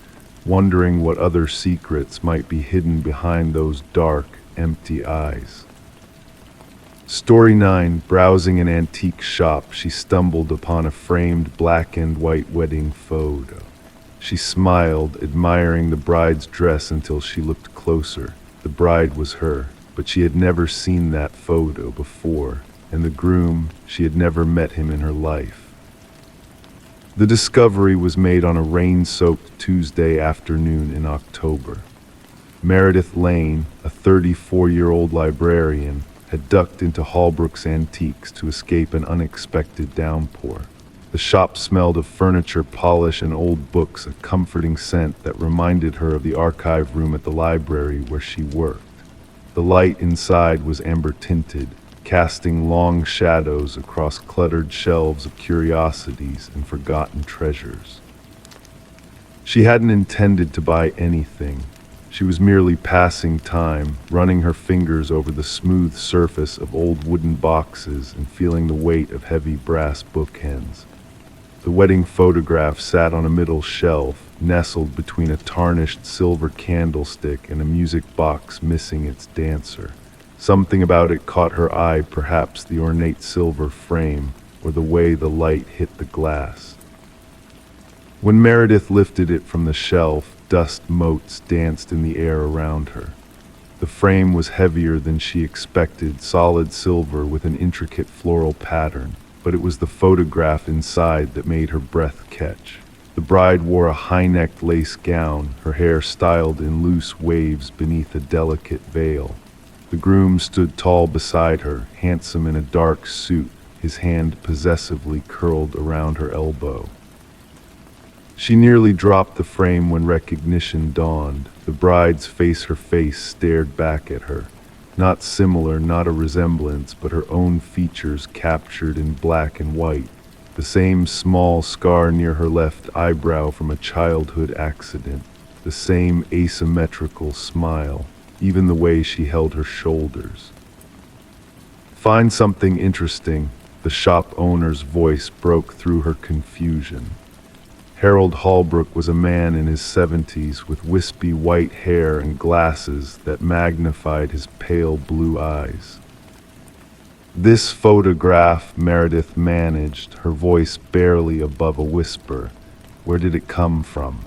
wondering what other secrets might be hidden behind those dark, empty eyes. Story 9. Browsing an antique shop, she stumbled upon a framed black and white wedding photo. She smiled, admiring the bride's dress until she looked closer. The bride was her, but she had never seen that photo before, and the groom, she had never met him in her life. The discovery was made on a rain-soaked Tuesday afternoon in October. Meredith Lane, a 34-year-old librarian, had ducked into Holbrook's Antiques to escape an unexpected downpour. The shop smelled of furniture polish and old books, a comforting scent that reminded her of the archive room at the library where she worked. The light inside was amber-tinted, casting long shadows across cluttered shelves of curiosities and forgotten treasures. She hadn't intended to buy anything. She was merely passing time, running her fingers over the smooth surface of old wooden boxes and feeling the weight of heavy brass bookends. The wedding photograph sat on a middle shelf, nestled between a tarnished silver candlestick and a music box missing its dancer. Something about it caught her eye, perhaps the ornate silver frame or the way the light hit the glass. When Meredith lifted it from the shelf, dust motes danced in the air around her. The frame was heavier than she expected, solid silver with an intricate floral pattern, but it was the photograph inside that made her breath catch. The bride wore a high-necked lace gown, her hair styled in loose waves beneath a delicate veil. The groom stood tall beside her, handsome in a dark suit, his hand possessively curled around her elbow. She nearly dropped the frame when recognition dawned. The bride's face stared back at her. Not similar, not a resemblance, but her own features captured in black and white. The same small scar near her left eyebrow from a childhood accident. The same asymmetrical smile. Even the way she held her shoulders. "Find something interesting," the shop owner's voice broke through her confusion. Harold Holbrook was a man in his 70s with wispy white hair and glasses that magnified his pale blue eyes. "This photograph," Meredith managed, her voice barely above a whisper. "Where did it come from?"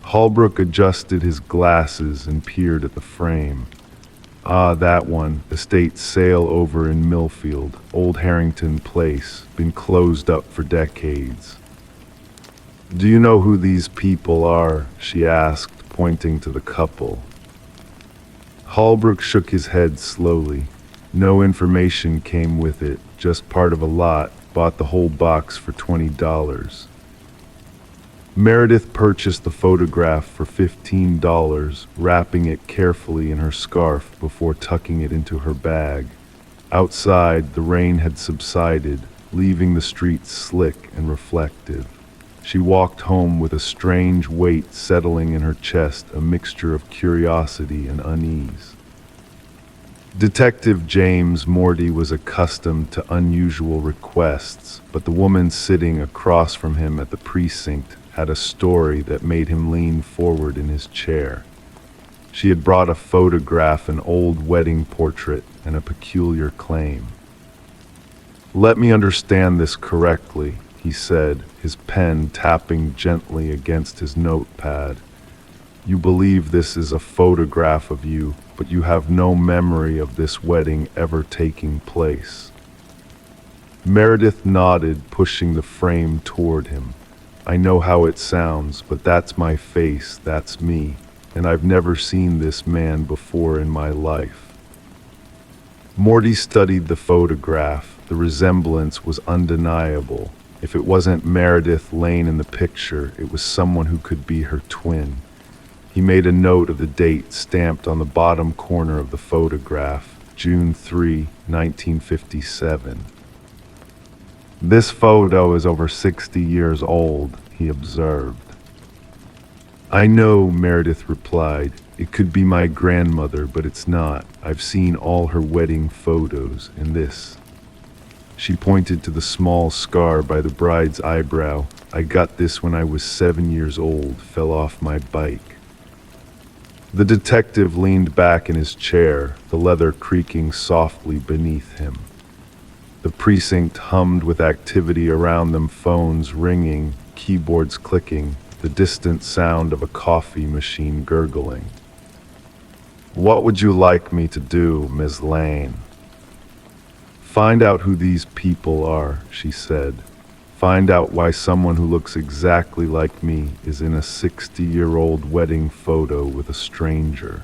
Holbrook adjusted his glasses and peered at the frame. "Ah, that one. Estate sale over in Millfield, Old Harrington Place, been closed up for decades." "Do you know who these people are?" she asked, pointing to the couple. Holbrook shook his head slowly. "No information came with it, just part of a lot, bought the whole box for $20. Meredith purchased the photograph for $15, wrapping it carefully in her scarf before tucking it into her bag. Outside, the rain had subsided, leaving the streets slick and reflective. She walked home with a strange weight settling in her chest, a mixture of curiosity and unease. Detective James Morty was accustomed to unusual requests, but the woman sitting across from him at the precinct had a story that made him lean forward in his chair. She had brought a photograph, an old wedding portrait, and a peculiar claim. "Let me understand this correctly," he said, his pen tapping gently against his notepad. "You believe this is a photograph of you, but you have no memory of this wedding ever taking place." Meredith nodded, pushing the frame toward him. "I know how it sounds, but that's my face, that's me, and I've never seen this man before in my life." Morty studied the photograph. The resemblance was undeniable. If it wasn't Meredith Lane in the picture, it was someone who could be her twin. He made a note of the date stamped on the bottom corner of the photograph, June 3, 1957. This photo is over 60 years old, he observed. I know, Meredith replied. It could be my grandmother, but it's not. I've seen all her wedding photos, and this. She pointed to the small scar by the bride's eyebrow. I got this when I was 7 years old, fell off my bike. The detective leaned back in his chair, the leather creaking softly beneath him. The precinct hummed with activity around them, phones ringing, keyboards clicking, the distant sound of a coffee machine gurgling. What would you like me to do, Miss Lane? Find out who these people are, she said. Find out why someone who looks exactly like me is in a 60-year-old wedding photo with a stranger.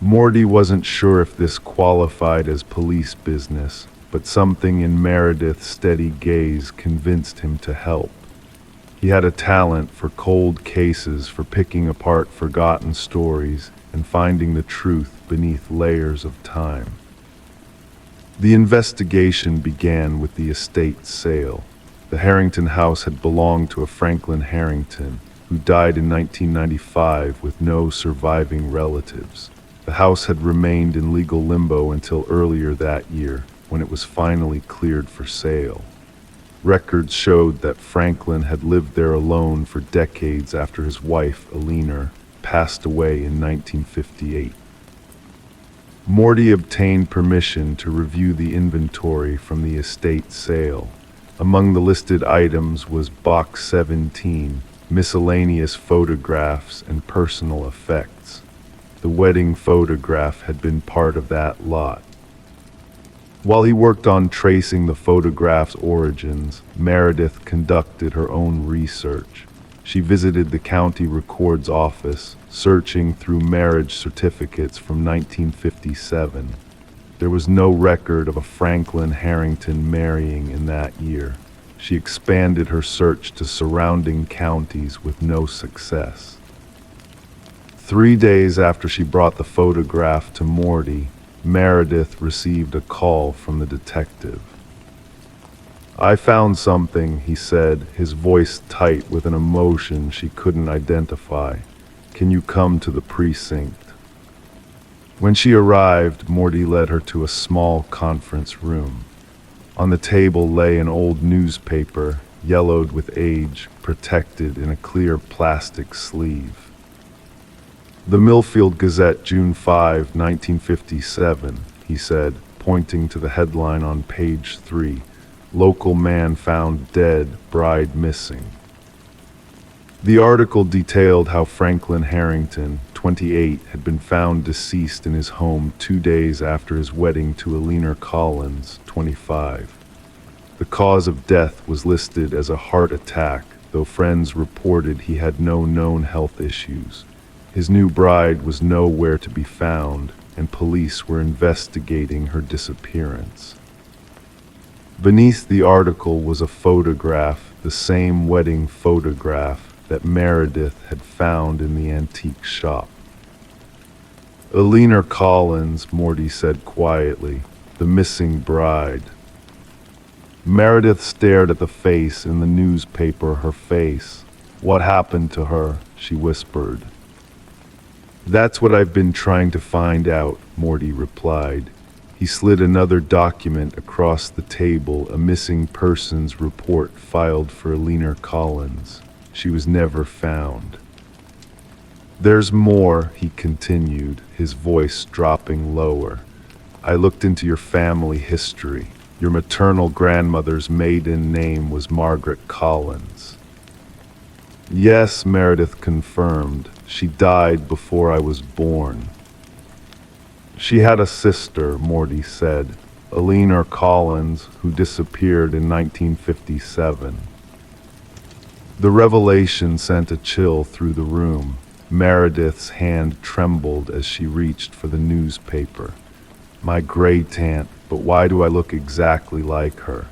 Morty wasn't sure if this qualified as police business, but something in Meredith's steady gaze convinced him to help. He had a talent for cold cases, for picking apart forgotten stories and finding the truth beneath layers of time. The investigation began with the estate sale. The Harrington house had belonged to a Franklin Harrington, who died in 1995 with no surviving relatives. The house had remained in legal limbo until earlier that year, when it was finally cleared for sale. Records showed that Franklin had lived there alone for decades after his wife, Eleanor, passed away in 1958. Morty obtained permission to review the inventory from the estate sale. Among the listed items was Box 17, miscellaneous photographs and personal effects. The wedding photograph had been part of that lot. While he worked on tracing the photograph's origins, Meredith conducted her own research. She visited the county records office, searching through marriage certificates from 1957. There was no record of a Franklin Harrington marrying in that year. She expanded her search to surrounding counties with no success. 3 days after she brought the photograph to Morty, Meredith received a call from the detective. I found something, he said, his voice tight with an emotion she couldn't identify. Can you come to the precinct? When she arrived, Morty led her to a small conference room. On the table lay an old newspaper, yellowed with age, protected in a clear plastic sleeve. The Millfield Gazette, June 5, 1957, he said, pointing to the headline on page 3. Local man found dead, bride missing. The article detailed how Franklin Harrington, 28, had been found deceased in his home 2 days after his wedding to Eleanor Collins, 25. The cause of death was listed as a heart attack, though friends reported he had no known health issues. His new bride was nowhere to be found, and police were investigating her disappearance. Beneath the article was a photograph, the same wedding photograph that Meredith had found in the antique shop. Eleanor Collins, Morty said quietly, the missing bride. Meredith stared at the face in the newspaper, her face. What happened to her? She whispered. That's what I've been trying to find out, Morty replied. He slid another document across the table, a missing persons report filed for Eleanor Collins. She was never found. There's more, he continued, his voice dropping lower. I looked into your family history. Your maternal grandmother's maiden name was Margaret Collins. Yes, Meredith confirmed. She died before I was born. She had a sister, Morty said, Eleanor Collins, who disappeared in 1957. The revelation sent a chill through the room. Meredith's hand trembled as she reached for the newspaper. My great-aunt, but why do I look exactly like her?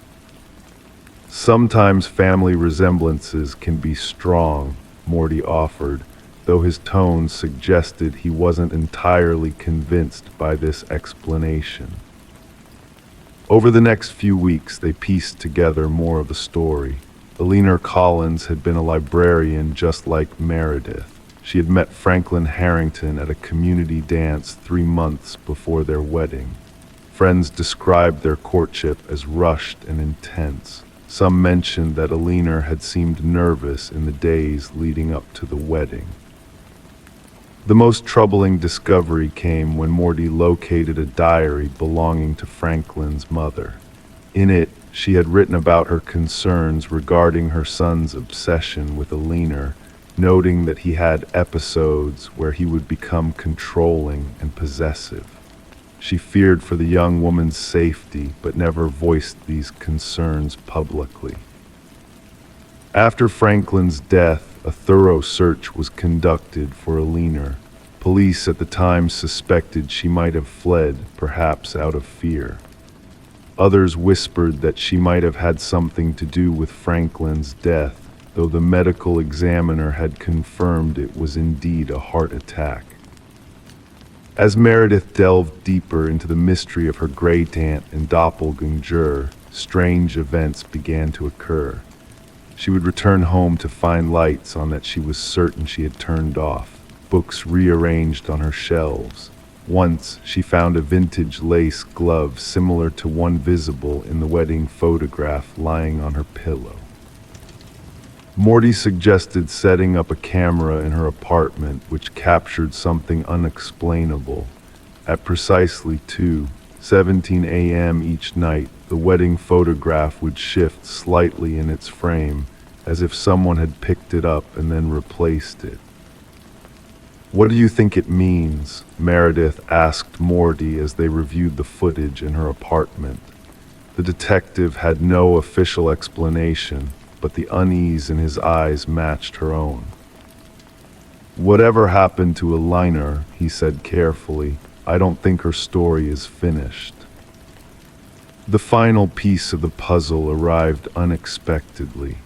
Sometimes family resemblances can be strong, Morty offered, though his tone suggested he wasn't entirely convinced by this explanation. Over the next few weeks, they pieced together more of the story. Eleanor Collins had been a librarian just like Meredith. She had met Franklin Harrington at a community dance 3 months before their wedding. Friends described their courtship as rushed and intense. Some mentioned that Eleanor had seemed nervous in the days leading up to the wedding. The most troubling discovery came when Morty located a diary belonging to Franklin's mother. In it, she had written about her concerns regarding her son's obsession with Eleanor, noting that he had episodes where he would become controlling and possessive. She feared for the young woman's safety, but never voiced these concerns publicly. After Franklin's death, a thorough search was conducted for Eleanor. Police at the time suspected she might have fled, perhaps out of fear. Others whispered that she might have had something to do with Franklin's death, though the medical examiner had confirmed it was indeed a heart attack. As Meredith delved deeper into the mystery of her great aunt and doppelganger, strange events began to occur. She would return home to find lights on that she was certain she had turned off, books rearranged on her shelves. Once, she found a vintage lace glove similar to one visible in the wedding photograph lying on her pillow. Morty suggested setting up a camera in her apartment which captured something unexplainable. At precisely 2:17 a.m. each night, the wedding photograph would shift slightly in its frame, as if someone had picked it up and then replaced it. "What do you think it means?" Meredith asked Morty as they reviewed the footage in her apartment. The detective had no official explanation, but the unease in his eyes matched her own. "Whatever happened to Eleanor," he said carefully, "I don't think her story is finished." The final piece of the puzzle arrived unexpectedly.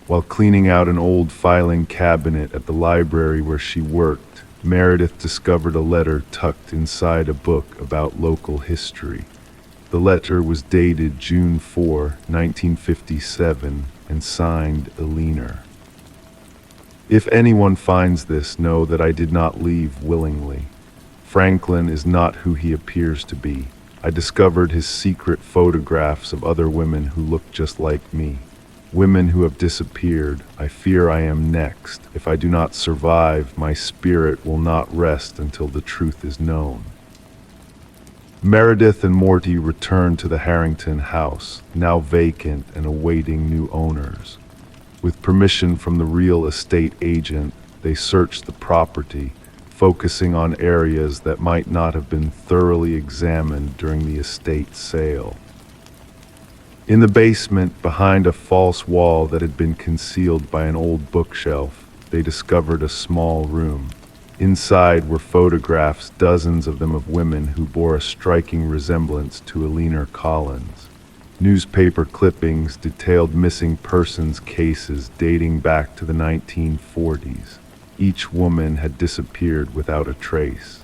While cleaning out an old filing cabinet at the library where she worked, Meredith discovered a letter tucked inside a book about local history. The letter was dated June 4, 1957, and signed Eleanor. "If anyone finds this, know that I did not leave willingly. Franklin is not who he appears to be. I discovered his secret photographs of other women who look just like me. Women who have disappeared. I fear I am next. If I do not survive, my spirit will not rest until the truth is known." Meredith and Morty returned to the Harrington house, now vacant and awaiting new owners. With permission from the real estate agent, they searched the property, focusing on areas that might not have been thoroughly examined during the estate sale. In the basement, behind a false wall that had been concealed by an old bookshelf, they discovered a small room. Inside were photographs, dozens of them of women who bore a striking resemblance to Eleanor Collins. Newspaper clippings detailed missing persons cases dating back to the 1940s. Each woman had disappeared without a trace.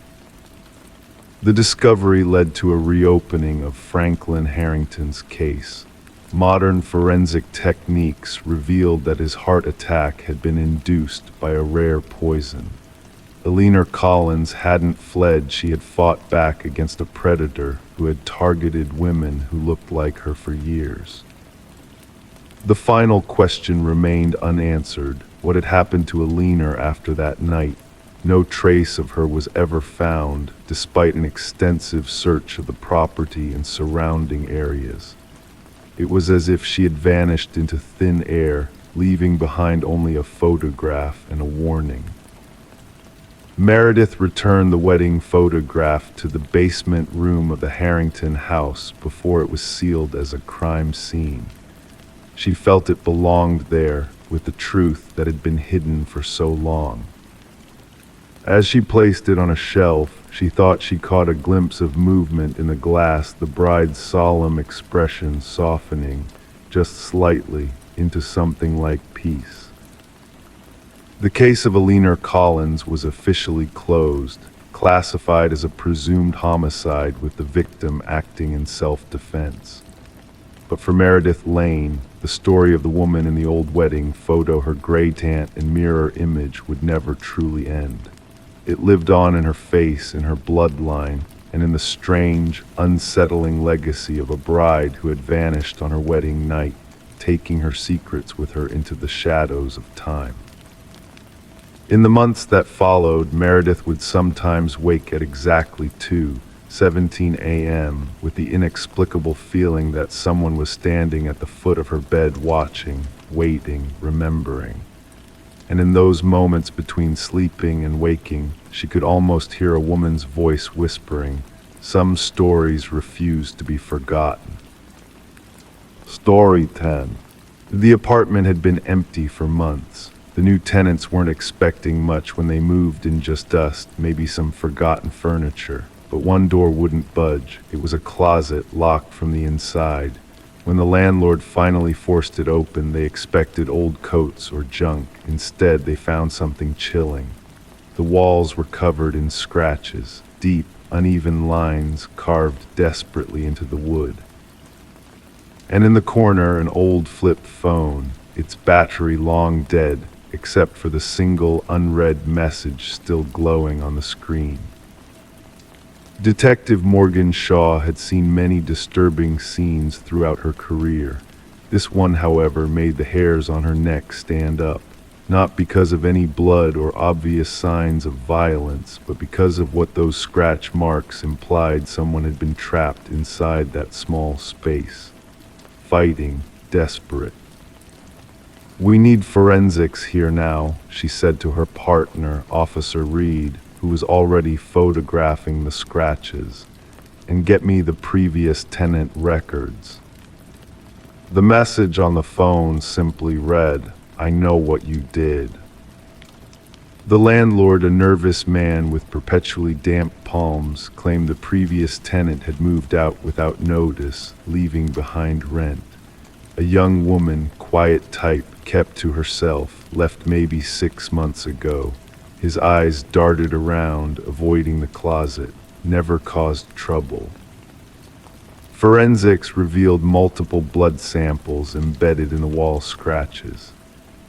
The discovery led to a reopening of Franklin Harrington's case. Modern forensic techniques revealed that his heart attack had been induced by a rare poison. Eleanor Collins hadn't fled, she had fought back against a predator who had targeted women who looked like her for years. The final question remained unanswered. What had happened to Eleanor after that night? No trace of her was ever found, despite an extensive search of the property and surrounding areas. It was as if she had vanished into thin air, leaving behind only a photograph and a warning. Meredith returned the wedding photograph to the basement room of the Harrington house before it was sealed as a crime scene. She felt it belonged there, with the truth that had been hidden for so long. As she placed it on a shelf, she thought she caught a glimpse of movement in the glass, the bride's solemn expression softening, just slightly, into something like peace. The case of Eleanor Collins was officially closed, classified as a presumed homicide with the victim acting in self-defense. But for Meredith Lane, the story of the woman in the old wedding photo, her gray tint and mirror image, would never truly end. It lived on in her face, in her bloodline, and in the strange, unsettling legacy of a bride who had vanished on her wedding night, taking her secrets with her into the shadows of time. In the months that followed, Meredith would sometimes wake at exactly 2:17 a.m. with the inexplicable feeling that someone was standing at the foot of her bed watching, waiting, remembering. And in those moments between sleeping and waking, she could almost hear a woman's voice whispering, "Some stories refuse to be forgotten." Story 10. The apartment had been empty for months. The new tenants weren't expecting much when they moved in, just dust, maybe some forgotten furniture. But one door wouldn't budge. It was a closet locked from the inside. When the landlord finally forced it open, they expected old coats or junk. Instead, they found something chilling. The walls were covered in scratches, deep, uneven lines carved desperately into the wood. And in the corner, an old flip phone, its battery long dead, except for the single unread message still glowing on the screen. Detective Morgan Shaw had seen many disturbing scenes throughout her career. This one, however, made the hairs on her neck stand up, not because of any blood or obvious signs of violence, but because of what those scratch marks implied. Someone had been trapped inside that small space, fighting, desperate. "We need forensics here now," she said to her partner, Officer Reed, who was already photographing the scratches, "and get me the previous tenant records." The message on the phone simply read, "I know what you did." The landlord, a nervous man with perpetually damp palms, claimed the previous tenant had moved out without notice, leaving behind rent. A young woman, quiet type, kept to herself, left maybe 6 months ago. His eyes darted around, avoiding the closet, never caused trouble. Forensics revealed multiple blood samples embedded in the wall scratches.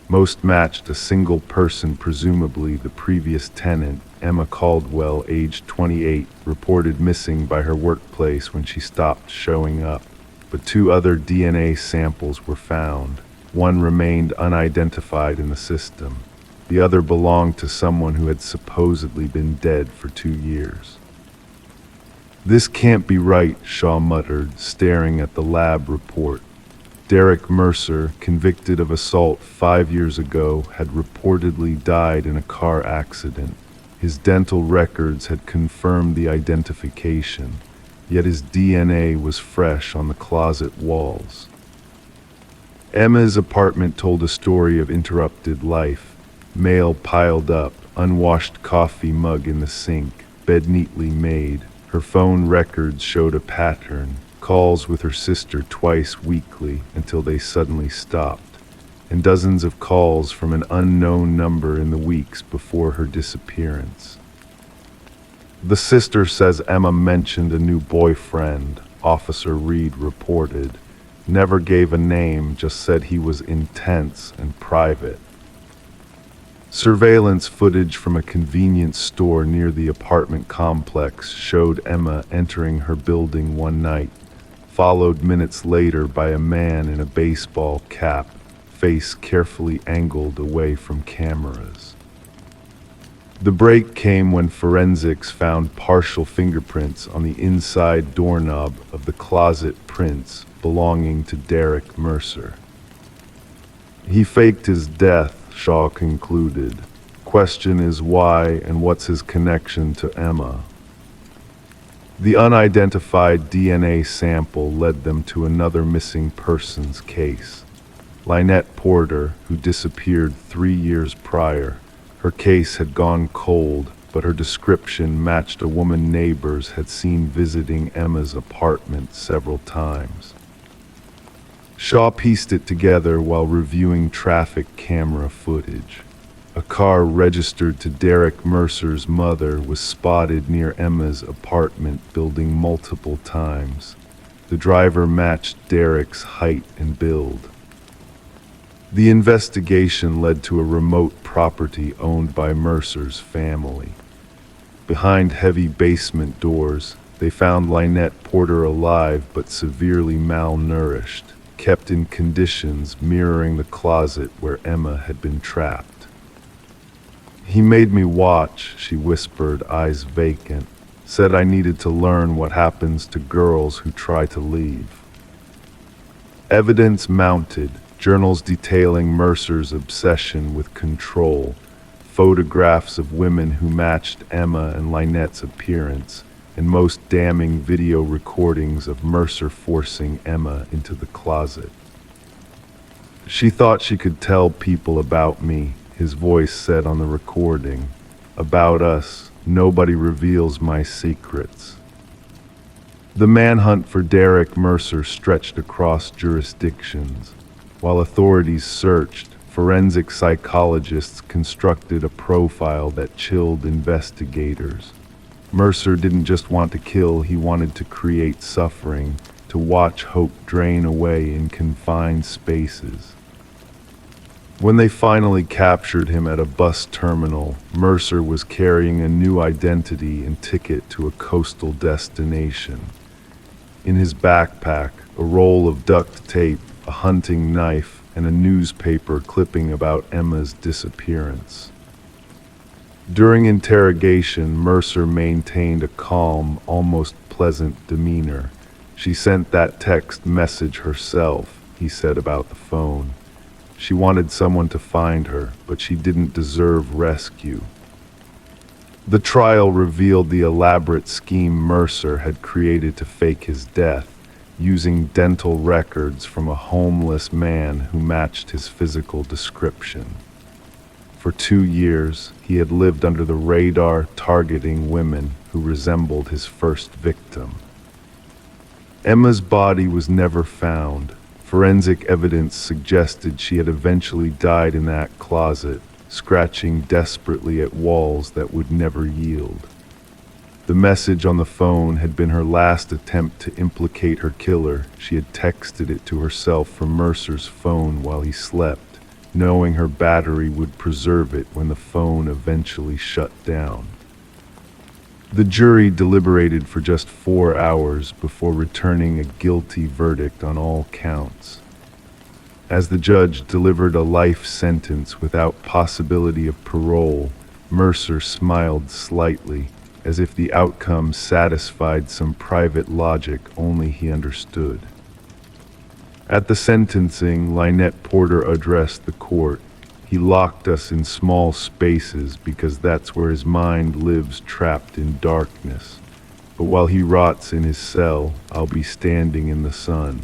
Most matched a single person, presumably the previous tenant, Emma Caldwell, aged 28, reported missing by her workplace when she stopped showing up. But 2 other DNA samples were found. One remained unidentified in the system. The other belonged to someone who had supposedly been dead for 2 years. "This can't be right," Shaw muttered, staring at the lab report. Derek Mercer, convicted of assault 5 years ago, had reportedly died in a car accident. His dental records had confirmed the identification, yet his DNA was fresh on the closet walls. Emma's apartment told a story of interrupted life. Mail piled up, unwashed coffee mug in the sink, bed neatly made. Her phone records showed a pattern, calls with her sister twice weekly until they suddenly stopped, and dozens of calls from an unknown number in the weeks before her disappearance. "The sister says Emma mentioned a new boyfriend," Officer Reed reported. "Never gave a name, just said he was intense and private." Surveillance footage from a convenience store near the apartment complex showed Emma entering her building one night, followed minutes later by a man in a baseball cap, face carefully angled away from cameras. The break came when forensics found partial fingerprints on the inside doorknob of the closet, prints belonging to Derek Mercer. "He faked his death," Shaw concluded. "Question is why, and what's his connection to Emma?" The unidentified DNA sample led them to another missing persons case. Lynette Porter, who disappeared 3 years prior. Her case had gone cold, but her description matched a woman neighbors had seen visiting Emma's apartment several times. Shaw pieced it together while reviewing traffic camera footage. A car registered to Derek Mercer's mother was spotted near Emma's apartment building multiple times. The driver matched Derek's height and build. The investigation led to a remote property owned by Mercer's family. Behind heavy basement doors, they found Lynette Porter alive but severely malnourished, kept in conditions mirroring the closet where Emma had been trapped. "He made me watch," she whispered, eyes vacant, "said I needed to learn what happens to girls who try to leave." Evidence mounted, journals detailing Mercer's obsession with control, photographs of women who matched Emma and Lynette's appearance, and most damning video recordings of Mercer forcing Emma into the closet. "She thought she could tell people about me," his voice said on the recording. "About us, nobody reveals my secrets." The manhunt for Derek Mercer stretched across jurisdictions. While authorities searched, forensic psychologists constructed a profile that chilled investigators. Mercer didn't just want to kill, he wanted to create suffering, to watch hope drain away in confined spaces. When they finally captured him at a bus terminal, Mercer was carrying a new identity and ticket to a coastal destination. In his backpack, a roll of duct tape, a hunting knife, and a newspaper clipping about Emma's disappearance. During interrogation, Mercer maintained a calm, almost pleasant demeanor. "She sent that text message herself," he said about the phone. "She wanted someone to find her, but she didn't deserve rescue." The trial revealed the elaborate scheme Mercer had created to fake his death, using dental records from a homeless man who matched his physical description. For 2 years, he had lived under the radar, targeting women who resembled his first victim. Emma's body was never found. Forensic evidence suggested she had eventually died in that closet, scratching desperately at walls that would never yield. The message on the phone had been her last attempt to implicate her killer. She had texted it to herself from Mercer's phone while he slept, knowing her battery would preserve it when the phone eventually shut down. The jury deliberated for just 4 hours before returning a guilty verdict on all counts. As the judge delivered a life sentence without possibility of parole, Mercer smiled slightly, as if the outcome satisfied some private logic only he understood. At the sentencing, Lynette Porter addressed the court. "He locked us in small spaces because that's where his mind lives, trapped in darkness. But while he rots in his cell, I'll be standing in the sun."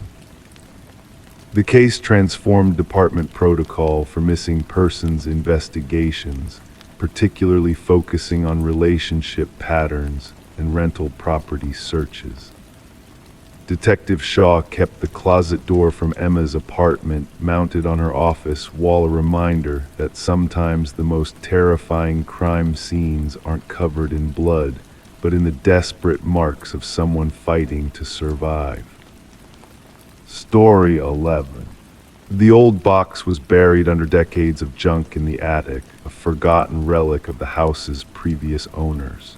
The case transformed department protocol for missing persons investigations, particularly focusing on relationship patterns and rental property searches. Detective Shaw kept the closet door from Emma's apartment mounted on her office wall, a reminder that sometimes the most terrifying crime scenes aren't covered in blood, but in the desperate marks of someone fighting to survive. Story 11. The old box was buried under decades of junk in the attic, a forgotten relic of the house's previous owners.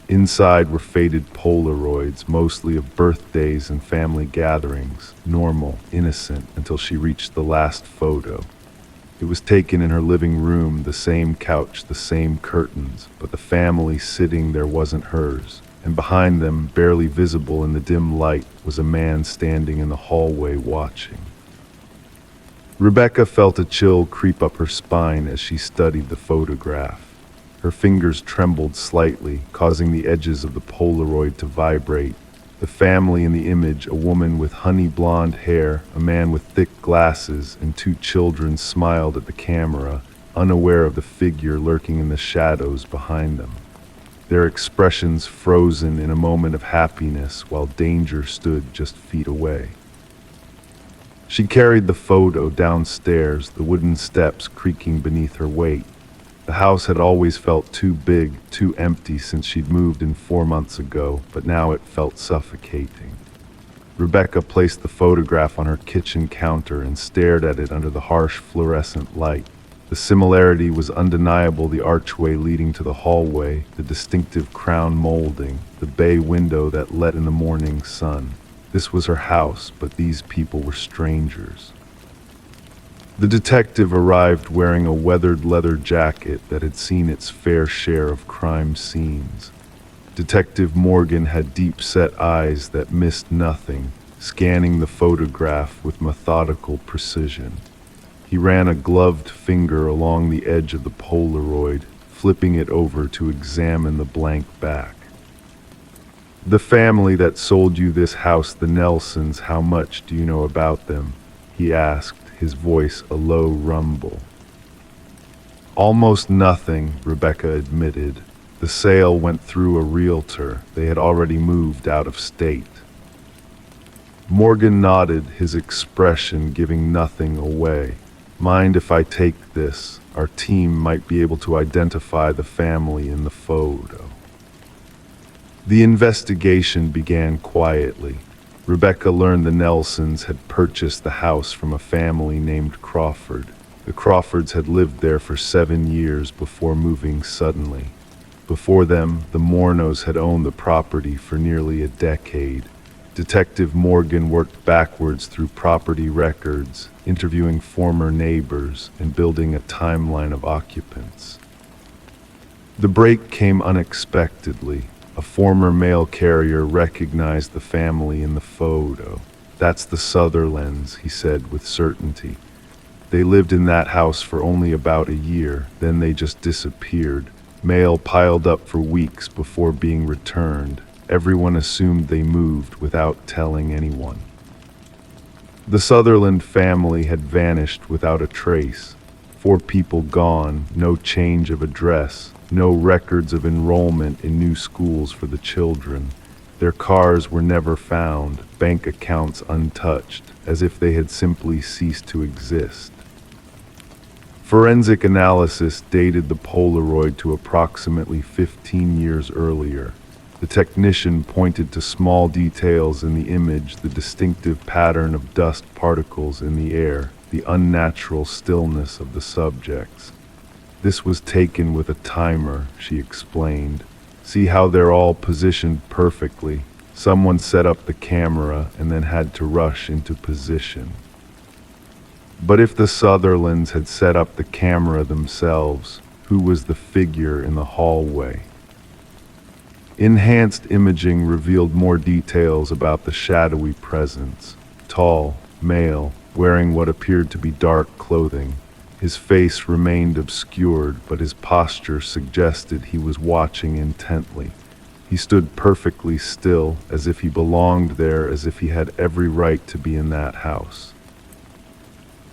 Inside were faded Polaroids, mostly of birthdays and family gatherings, normal, innocent, until she reached the last photo. It was taken in her living room, the same couch, the same curtains, but the family sitting there wasn't hers. And behind them, barely visible in the dim light, was a man standing in the hallway watching. Rebecca felt a chill creep up her spine as she studied the photograph. Her fingers trembled slightly, causing the edges of the Polaroid to vibrate. The family in the image, a woman with honey blonde hair, a man with thick glasses, and 2 children, smiled at the camera, unaware of the figure lurking in the shadows behind them. Their expressions frozen in a moment of happiness while danger stood just feet away. She carried the photo downstairs, the wooden steps creaking beneath her weight. The house had always felt too big, too empty since she'd moved in 4 months ago, but now it felt suffocating. Rebecca placed the photograph on her kitchen counter and stared at it under the harsh fluorescent light. The similarity was undeniable: the archway leading to the hallway, the distinctive crown molding, the bay window that let in the morning sun. This was her house, but these people were strangers. The detective arrived wearing a weathered leather jacket that had seen its fair share of crime scenes. Detective Morgan had deep-set eyes that missed nothing, scanning the photograph with methodical precision. He ran a gloved finger along the edge of the Polaroid, flipping it over to examine the blank back. "The family that sold you this house, the Nelsons, how much do you know about them?" he asked, his voice a low rumble. "Almost nothing," Rebecca admitted. "The sale went through a realtor. They had already moved out of state." Morgan nodded, his expression giving nothing away. "Mind if I take this? Our team might be able to identify the family in the photo." The investigation began quietly. Rebecca learned the Nelsons had purchased the house from a family named Crawford. The Crawfords had lived there for 7 years before moving suddenly. Before them, the Mornos had owned the property for nearly a decade. Detective Morgan worked backwards through property records, interviewing former neighbors and building a timeline of occupants. The break came unexpectedly. A former mail carrier recognized the family in the photo. "That's the Sutherlands," he said with certainty. "They lived in that house for only about a year, then they just disappeared. Mail piled up for weeks before being returned. Everyone assumed they moved without telling anyone." The Sutherland family had vanished without a trace. 4 people gone, no change of address, no records of enrollment in new schools for the children. Their cars were never found, bank accounts untouched, as if they had simply ceased to exist. Forensic analysis dated the Polaroid to approximately 15 years earlier. The technician pointed to small details in the image: the distinctive pattern of dust particles in the air, the unnatural stillness of the subjects. "This was taken with a timer," she explained. "See how they're all positioned perfectly? Someone set up the camera and then had to rush into position." But if the Sutherlands had set up the camera themselves, who was the figure in the hallway? Enhanced imaging revealed more details about the shadowy presence. Tall, male, wearing what appeared to be dark clothing. His face remained obscured, but his posture suggested he was watching intently. He stood perfectly still, as if he belonged there, as if he had every right to be in that house.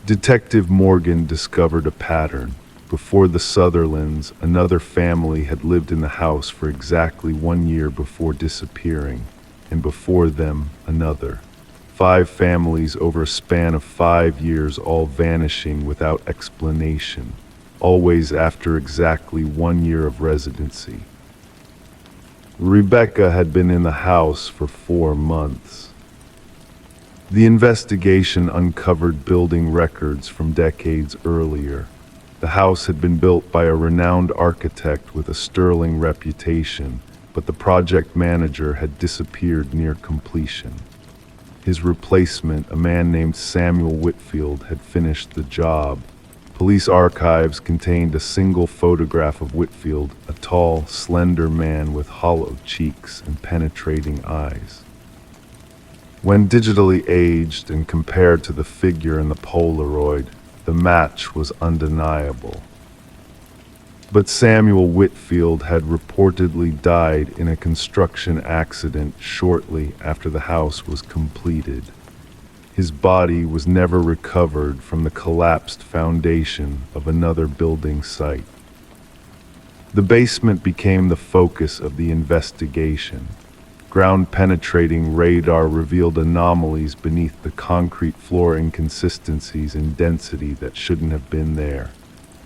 Detective Morgan discovered a pattern. Before the Sutherlands, another family had lived in the house for exactly 1 year before disappearing, and before them, another. 5 families over a span of 5 years, all vanishing without explanation, always after exactly 1 year of residency. Rebecca had been in the house for 4 months. The investigation uncovered building records from decades earlier. The house had been built by a renowned architect with a sterling reputation, but the project manager had disappeared near completion. His replacement, a man named Samuel Whitfield, had finished the job. Police archives contained a single photograph of Whitfield, a tall, slender man with hollow cheeks and penetrating eyes. When digitally aged and compared to the figure in the Polaroid, the match was undeniable. But Samuel Whitfield had reportedly died in a construction accident shortly after the house was completed. His body was never recovered from the collapsed foundation of another building site. The basement became the focus of the investigation. Ground-penetrating radar revealed anomalies beneath the concrete floor, inconsistencies in density that shouldn't have been there.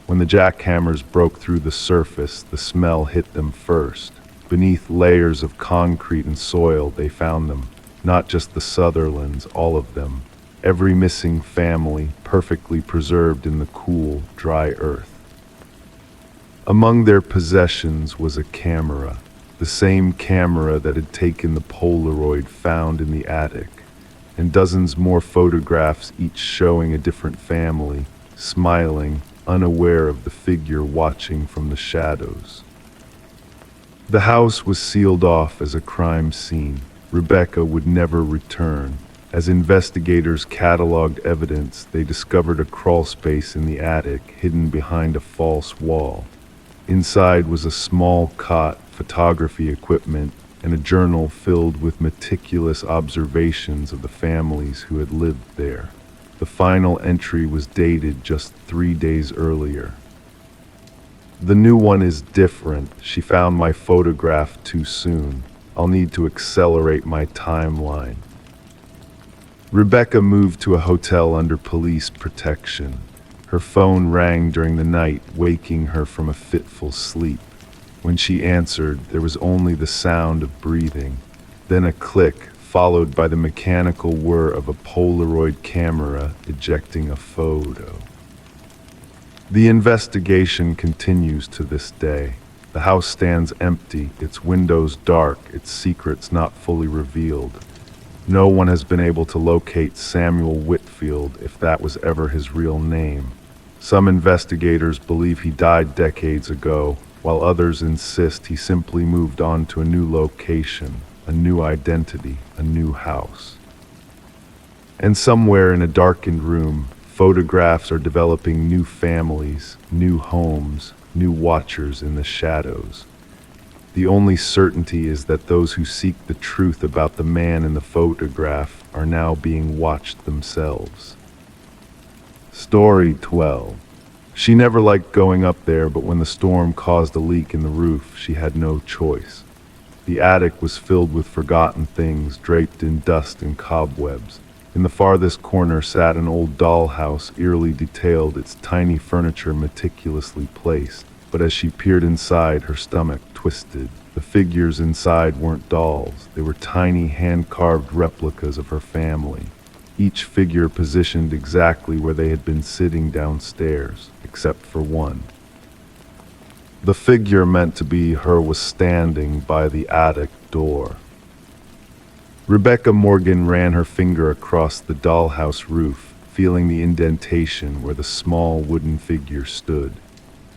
When the jackhammers broke through the surface, the smell hit them first. Beneath layers of concrete and soil, they found them. not just the Sutherlands, all of them. Every missing family, perfectly preserved in the cool, dry earth. Among their possessions was a camera, the same camera that had taken the Polaroid found in the attic, and dozens more photographs, each showing a different family, smiling, unaware of the figure watching from the shadows. The house was sealed off as a crime scene. Rebecca would never return. As investigators cataloged evidence, they discovered a crawl space in the attic, hidden behind a false wall. Inside was a small cot, photography equipment, and a journal filled with meticulous observations of the families who had lived there. The final entry was dated just 3 days earlier. "The new one is different. She found my photograph too soon. I'll need to accelerate my timeline." Rebecca moved to a hotel under police protection. Her phone rang during the night, waking her from a fitful sleep. When she answered, there was only the sound of breathing, then a click, followed by the mechanical whir of a Polaroid camera ejecting a photo. The investigation continues to this day. The house stands empty, its windows dark, its secrets not fully revealed. No one has been able to locate Samuel Whitfield, if that was ever his real name. Some investigators believe he died decades ago, while others insist he simply moved on to a new location, a new identity, a new house. And somewhere in a darkened room, photographs are developing new families, new homes, new watchers in the shadows. The only certainty is that those who seek the truth about the man in the photograph are now being watched themselves. Story 12. She never liked going up there, but when the storm caused a leak in the roof, she had no choice. The attic was filled with forgotten things, draped in dust and cobwebs. In the farthest corner sat an old dollhouse, eerily detailed, its tiny furniture meticulously placed. But as she peered inside, her stomach twisted. The figures inside weren't dolls. They were tiny, hand-carved replicas of her family, each figure positioned exactly where they had been sitting downstairs, except for one. The figure meant to be her was standing by the attic door. Rebecca Morgan ran her finger across the dollhouse roof, feeling the indentation where the small wooden figure stood.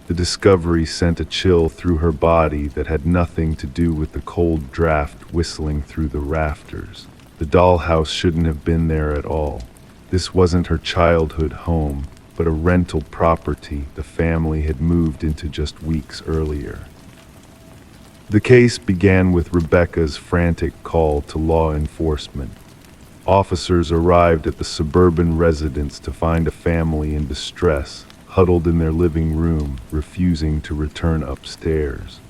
The discovery sent a chill through her body that had nothing to do with the cold draft whistling through the rafters. The dollhouse shouldn't have been there at all. This wasn't her childhood home, but a rental property the family had moved into just weeks earlier. The case began with Rebecca's frantic call to law enforcement. Officers arrived at the suburban residence to find a family in distress, huddled in their living room, refusing to return upstairs.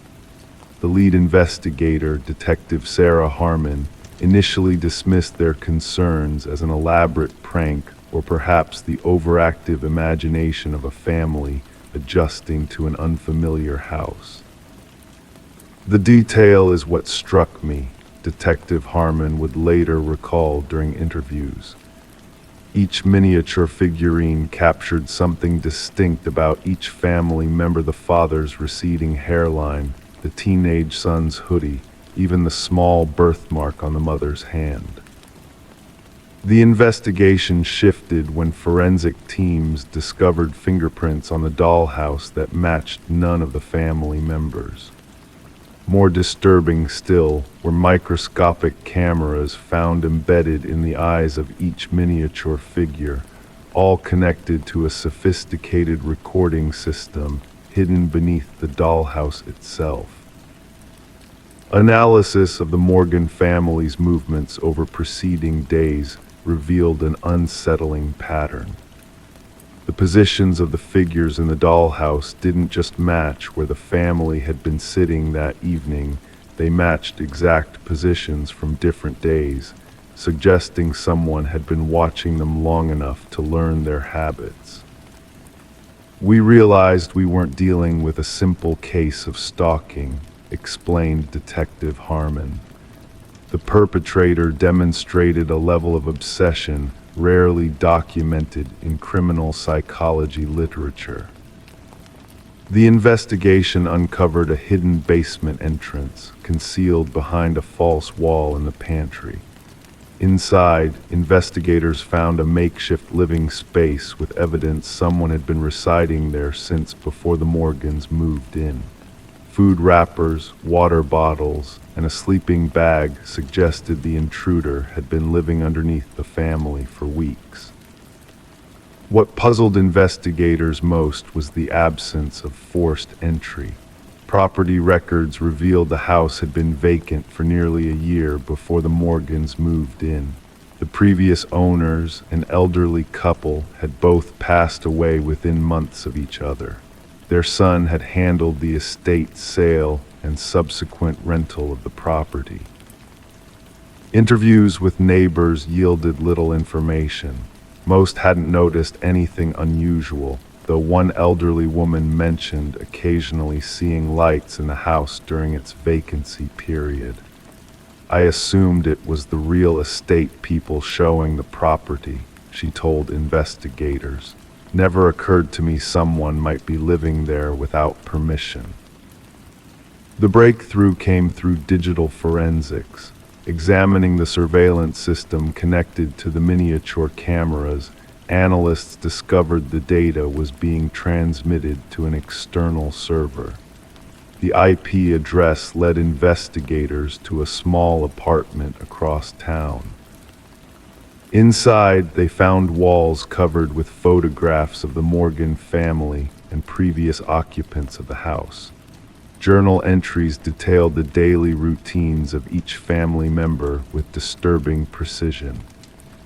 The lead investigator, Detective Sarah Harmon, initially dismissed their concerns as an elaborate prank or perhaps the overactive imagination of a family adjusting to an unfamiliar house. "The detail is what struck me," Detective Harmon would later recall during interviews. Each miniature figurine captured something distinct about each family member: the father's receding hairline, the teenage son's hoodie, even the small birthmark on the mother's hand. The investigation shifted when forensic teams discovered fingerprints on the dollhouse that matched none of the family members. More disturbing still were microscopic cameras found embedded in the eyes of each miniature figure, all connected to a sophisticated recording system hidden beneath the dollhouse itself. Analysis of the Morgan family's movements over preceding days revealed an unsettling pattern. The positions of the figures in the dollhouse didn't just match where the family had been sitting that evening, they matched exact positions from different days, suggesting someone had been watching them long enough to learn their habits. "We realized we weren't dealing with a simple case of stalking," explained Detective Harmon. The perpetrator demonstrated a level of obsession rarely documented in criminal psychology literature. The investigation uncovered a hidden basement entrance concealed behind a false wall in the pantry. Inside, investigators found a makeshift living space with evidence someone had been residing there since before the Morgans moved in. Food wrappers, water bottles, and a sleeping bag suggested the intruder had been living underneath the family for weeks. What puzzled investigators most was the absence of forced entry. Property records revealed the house had been vacant for nearly a year before the Morgans moved in. The previous owners, an elderly couple, had both passed away within months of each other. Their son had handled the estate sale and subsequent rental of the property. Interviews with neighbors yielded little information. Most hadn't noticed anything unusual, though one elderly woman mentioned occasionally seeing lights in the house during its vacancy period. I assumed it was the real estate people showing the property, she told investigators. Never occurred to me someone might be living there without permission. The breakthrough came through digital forensics. Examining the surveillance system connected to the miniature cameras, analysts discovered the data was being transmitted to an external server. The IP address led investigators to a small apartment across town. Inside, they found walls covered with photographs of the Morgan family and previous occupants of the house. Journal entries detailed the daily routines of each family member with disturbing precision.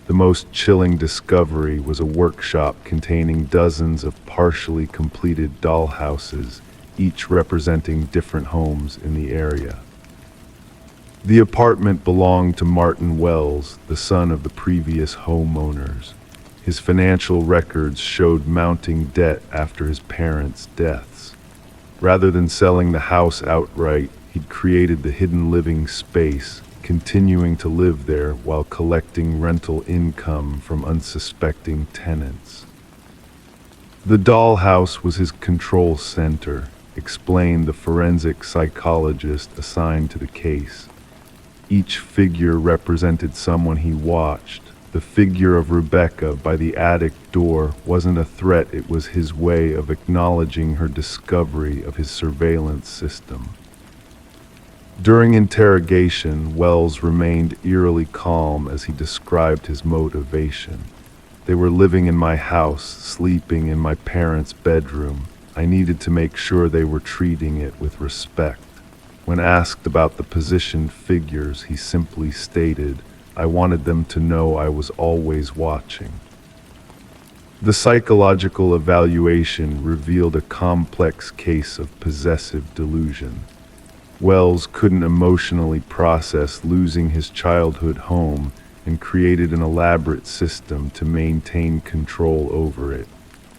The most chilling discovery was a workshop containing dozens of partially completed dollhouses, each representing different homes in the area. The apartment belonged to Martin Wells, the son of the previous homeowners. His financial records showed mounting debt after his parents' deaths. Rather than selling the house outright, he'd created the hidden living space, continuing to live there while collecting rental income from unsuspecting tenants. The dollhouse was his control center, explained the forensic psychologist assigned to the case. Each figure represented someone he watched. The figure of Rebecca by the attic door wasn't a threat, it was his way of acknowledging her discovery of his surveillance system. During interrogation, Wells remained eerily calm as he described his motivation. They were living in my house, sleeping in my parents' bedroom. I needed to make sure they were treating it with respect. When asked about the positioned figures, he simply stated, I wanted them to know I was always watching. The psychological evaluation revealed a complex case of possessive delusion. Wells couldn't emotionally process losing his childhood home and created an elaborate system to maintain control over it.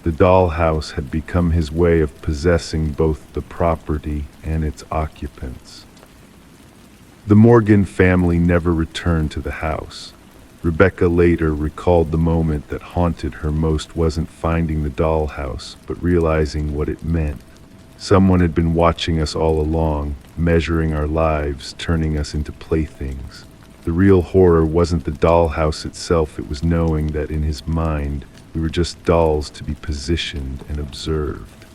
The dollhouse had become his way of possessing both the property and its occupants. The Morgan family never returned to the house. Rebecca later recalled the moment that haunted her most wasn't finding the dollhouse, but realizing what it meant. Someone had been watching us all along, measuring our lives, turning us into playthings. The real horror wasn't the dollhouse itself, it was knowing that in his mind, we were just dolls to be positioned and observed.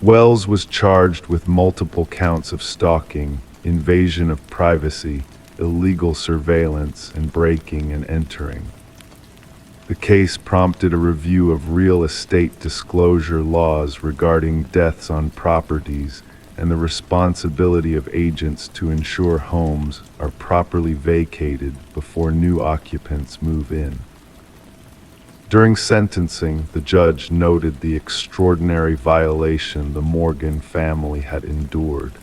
Wells was charged with multiple counts of stalking, invasion of privacy, illegal surveillance, and breaking and entering. The case prompted a review of real estate disclosure laws regarding deaths on properties and the responsibility of agents to ensure homes are properly vacated before new occupants move in. During sentencing, the judge noted the extraordinary violation the Morgan family had endured.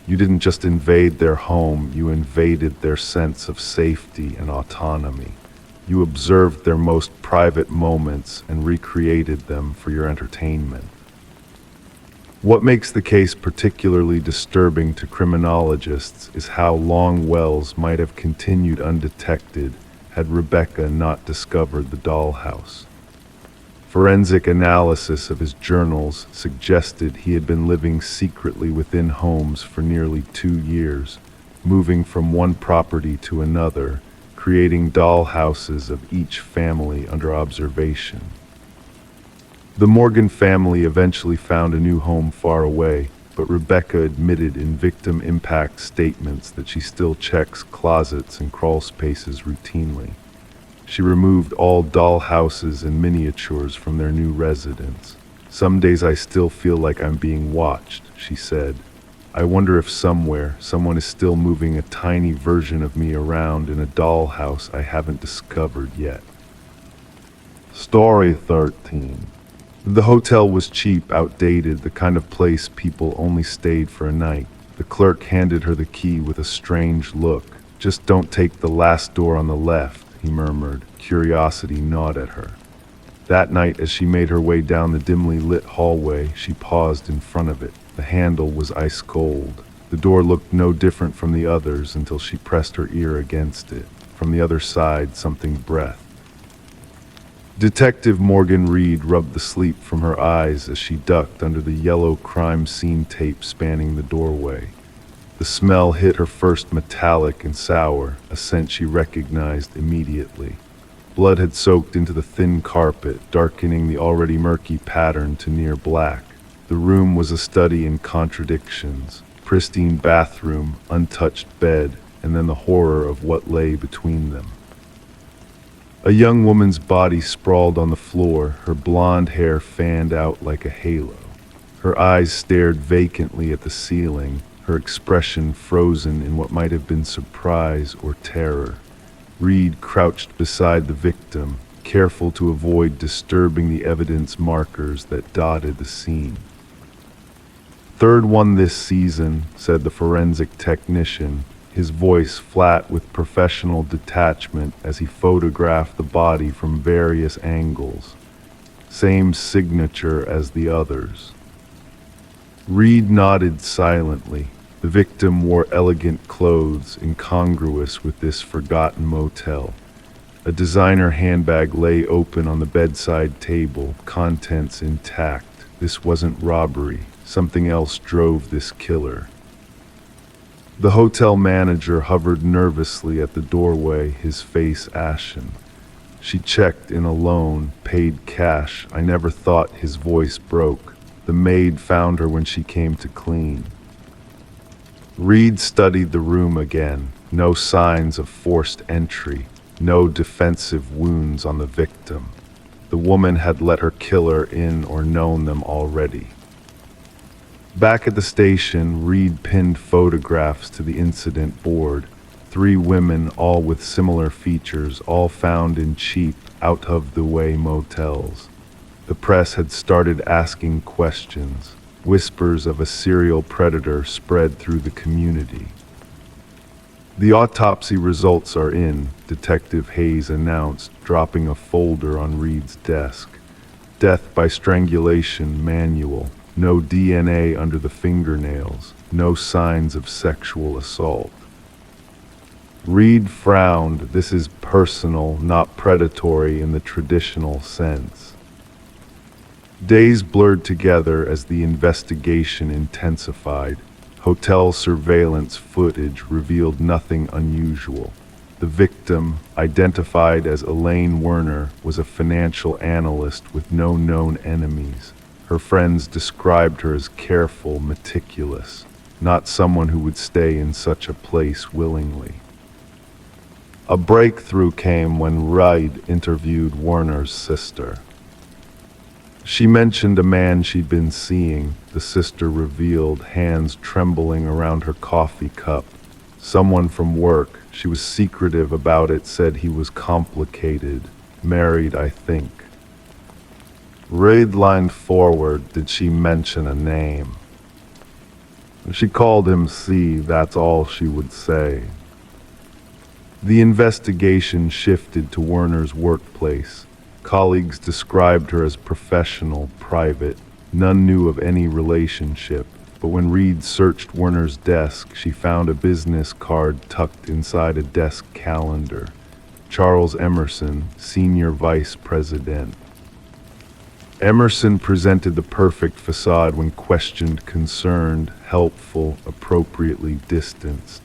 You didn't just invade their home, you invaded their sense of safety and autonomy. You observed their most private moments and recreated them for your entertainment. What makes the case particularly disturbing to criminologists is how long Wells might have continued undetected had Rebecca not discovered the dollhouse. Forensic analysis of his journals suggested he had been living secretly within homes for nearly 2 years, moving from one property to another, creating dollhouses of each family under observation. The Morgan family eventually found a new home far away, but Rebecca admitted in victim impact statements that she still checks closets and crawl spaces routinely. She removed all dollhouses and miniatures from their new residence. "Some days I still feel like I'm being watched," she said. "I wonder if somewhere someone is still moving a tiny version of me around in a dollhouse I haven't discovered yet." Story 13. The hotel was cheap, outdated, the kind of place people only stayed for a night. The clerk handed her the key with a strange look. "Just don't take the last door on the left," he murmured. Curiosity gnawed at her. That night, as she made her way down the dimly lit hallway, she paused in front of it. The handle was ice cold. The door looked no different from the others until she pressed her ear against it. From the other side, something breathed. Detective Morgan Reed rubbed the sleep from her eyes as she ducked under the yellow crime scene tape spanning the doorway. The smell hit her first metallic and sour, a scent she recognized immediately. Blood had soaked into the thin carpet, darkening the already murky pattern to near black. The room was a study in contradictions. Pristine bathroom, untouched bed, and then the horror of what lay between them. A young woman's body sprawled on the floor, her blonde hair fanned out like a halo. Her eyes stared vacantly at the ceiling, her expression frozen in what might have been surprise or terror. Reed crouched beside the victim, careful to avoid disturbing the evidence markers that dotted the scene. "Third one this season," said the forensic technician, his voice flat with professional detachment as he photographed the body from various angles. "Same signature as the others." Reed nodded silently. The victim wore elegant clothes incongruous with this forgotten motel. A designer handbag lay open on the bedside table, contents intact. This wasn't robbery. Something else drove this killer. The hotel manager hovered nervously at the doorway, his face ashen. "She checked in alone, paid cash. I never thought." His voice broke. "The maid found her when she came to clean." Reed studied the room again. No signs of forced entry. No defensive wounds on the victim. The woman had let her killer in or known them already. Back at the station, Reed pinned photographs to the incident board. 3 women, all with similar features, all found in cheap, out-of-the-way motels. The press had started asking questions. Whispers of a serial predator spread through the community. "The autopsy results are in," Detective Hayes announced, dropping a folder on Reed's desk. "Death by strangulation manual. No DNA under the fingernails. No signs of sexual assault." Reed frowned. "This is personal, not predatory in the traditional sense." Days blurred together as the investigation intensified. Hotel surveillance footage revealed nothing unusual. The victim, identified as Elaine Werner, was a financial analyst with no known enemies. Her friends described her as careful, meticulous, not someone who would stay in such a place willingly. A breakthrough came when Reed interviewed Werner's sister. She mentioned a man she'd been seeing, the sister revealed, hands trembling around her coffee cup. Someone from work. She was secretive about it, said he was complicated. Married, I think. Reed leaned forward. Did she mention a name? She called him C, that's all she would say. The investigation shifted to Werner's workplace. Colleagues described her as professional, private. None knew of any relationship, but when Reed searched Werner's desk, she found a business card tucked inside a desk calendar. Charles Emerson, Senior Vice President. Emerson presented the perfect facade when questioned, concerned, helpful, appropriately distanced.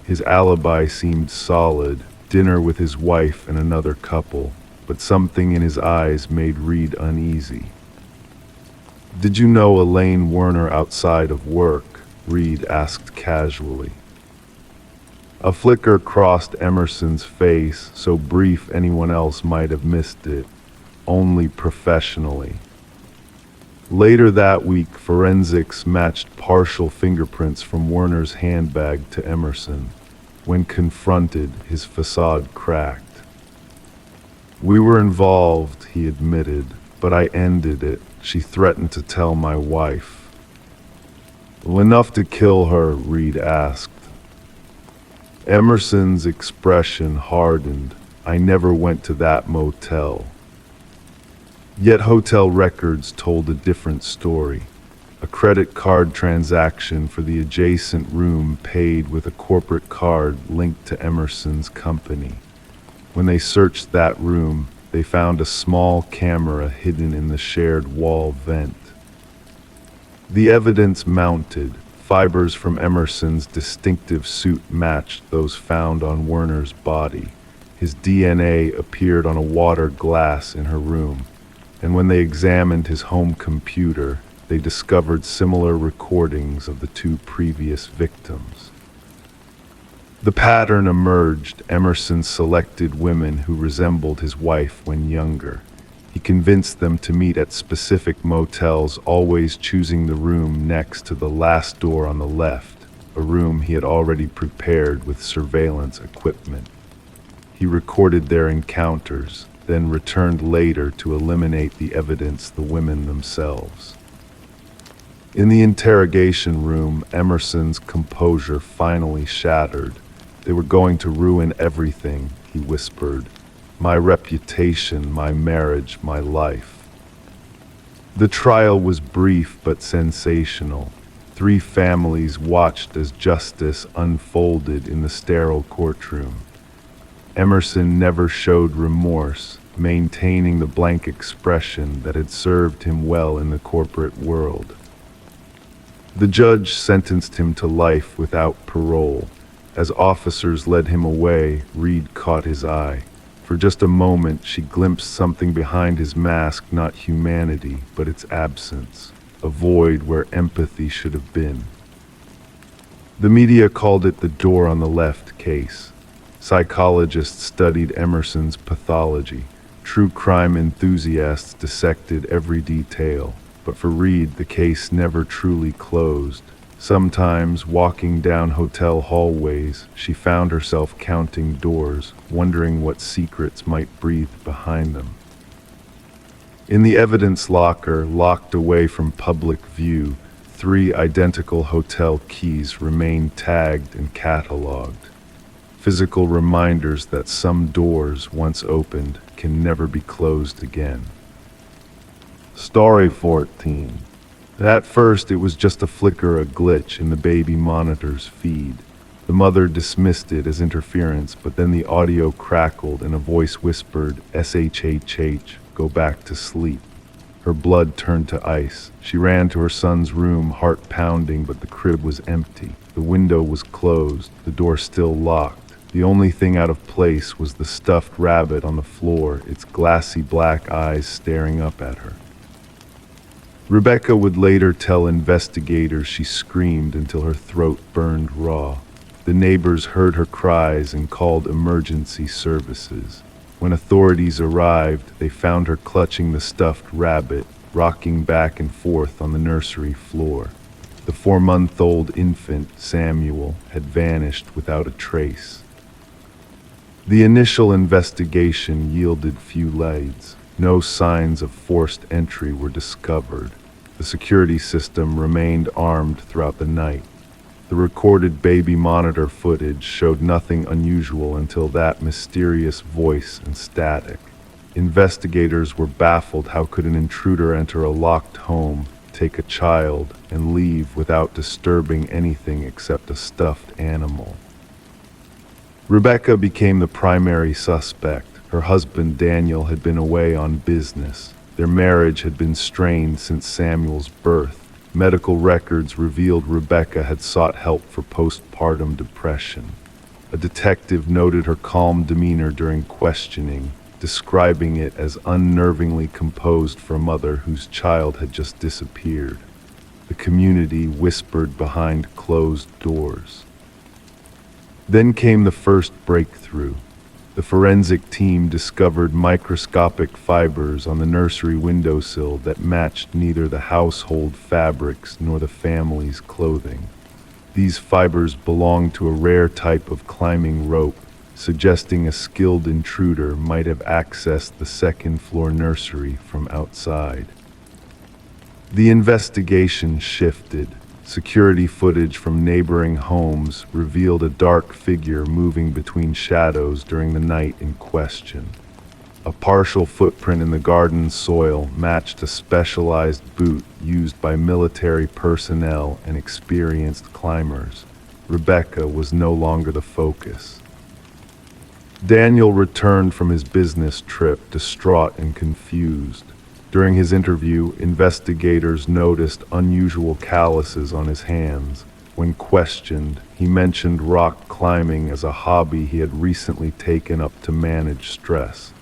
His alibi seemed solid, dinner with his wife and another couple, but something in his eyes made Reed uneasy. "Did you know Elaine Werner outside of work?" Reed asked casually. A flicker crossed Emerson's face, so brief anyone else might have missed it, only professionally. Later that week, forensics matched partial fingerprints from Werner's handbag to Emerson. When confronted, his facade cracked. "We were involved," he admitted, "but I ended it. She threatened to tell my wife." "Well, enough to kill her?" Reed asked. Emerson's expression hardened. "I never went to that motel." Yet hotel records told a different story. A credit card transaction for the adjacent room paid with a corporate card linked to Emerson's company. When they searched that room, they found a small camera hidden in the shared wall vent. The evidence mounted. Fibers from Emerson's distinctive suit matched those found on Werner's body. His DNA appeared on a water glass in her room, and when they examined his home computer, they discovered similar recordings of the two previous victims. The pattern emerged. Emerson selected women who resembled his wife when younger. He convinced them to meet at specific motels, always choosing the room next to the last door on the left, a room he had already prepared with surveillance equipment. He recorded their encounters, then returned later to eliminate the evidence, the women themselves. In the interrogation room, Emerson's composure finally shattered. "They were going to ruin everything," he whispered. "My reputation, my marriage, my life." The trial was brief but sensational. 3 families watched as justice unfolded in the sterile courtroom. Emerson never showed remorse, maintaining the blank expression that had served him well in the corporate world. The judge sentenced him to life without parole. As officers led him away, Reed caught his eye. For just a moment, she glimpsed something behind his mask, not humanity, but its absence, a void where empathy should have been. The media called it the door on the left case. Psychologists studied Emerson's pathology. True crime enthusiasts dissected every detail. But for Reed, the case never truly closed. Sometimes, walking down hotel hallways, she found herself counting doors, wondering what secrets might breathe behind them. In the evidence locker, locked away from public view, 3 identical hotel keys remained tagged and catalogued. Physical reminders that some doors, once opened, can never be closed again. Story 14. At first, it was just a flicker, a glitch in the baby monitor's feed. The mother dismissed it as interference, but then the audio crackled and a voice whispered, "SHHH, go back to sleep." Her blood turned to ice. She ran to her son's room, heart pounding, but the crib was empty. The window was closed, the door still locked. The only thing out of place was the stuffed rabbit on the floor, its glassy black eyes staring up at her. Rebecca would later tell investigators she screamed until her throat burned raw. The neighbors heard her cries and called emergency services. When authorities arrived, they found her clutching the stuffed rabbit, rocking back and forth on the nursery floor. The 4-month-old infant, Samuel, had vanished without a trace. The initial investigation yielded few leads. No signs of forced entry were discovered. The security system remained armed throughout the night. The recorded baby monitor footage showed nothing unusual until that mysterious voice and static. Investigators were baffled. How could an intruder enter a locked home, take a child, and leave without disturbing anything except a stuffed animal? Rebecca became the primary suspect. Her husband Daniel had been away on business. Their marriage had been strained since Samuel's birth. Medical records revealed Rebecca had sought help for postpartum depression. A detective noted her calm demeanor during questioning, describing it as unnervingly composed for a mother whose child had just disappeared. The community whispered behind closed doors. Then came the first breakthrough. The forensic team discovered microscopic fibers on the nursery windowsill that matched neither the household fabrics nor the family's clothing. These fibers belonged to a rare type of climbing rope, suggesting a skilled intruder might have accessed the second-floor nursery from outside. The investigation shifted. Security footage from neighboring homes revealed a dark figure moving between shadows during the night in question. A partial footprint in the garden soil matched a specialized boot used by military personnel and experienced climbers. Rebecca was no longer the focus. Daniel returned from his business trip, distraught and confused. During his interview, investigators noticed unusual calluses on his hands. When questioned, he mentioned rock climbing as a hobby he had recently taken up to manage stress.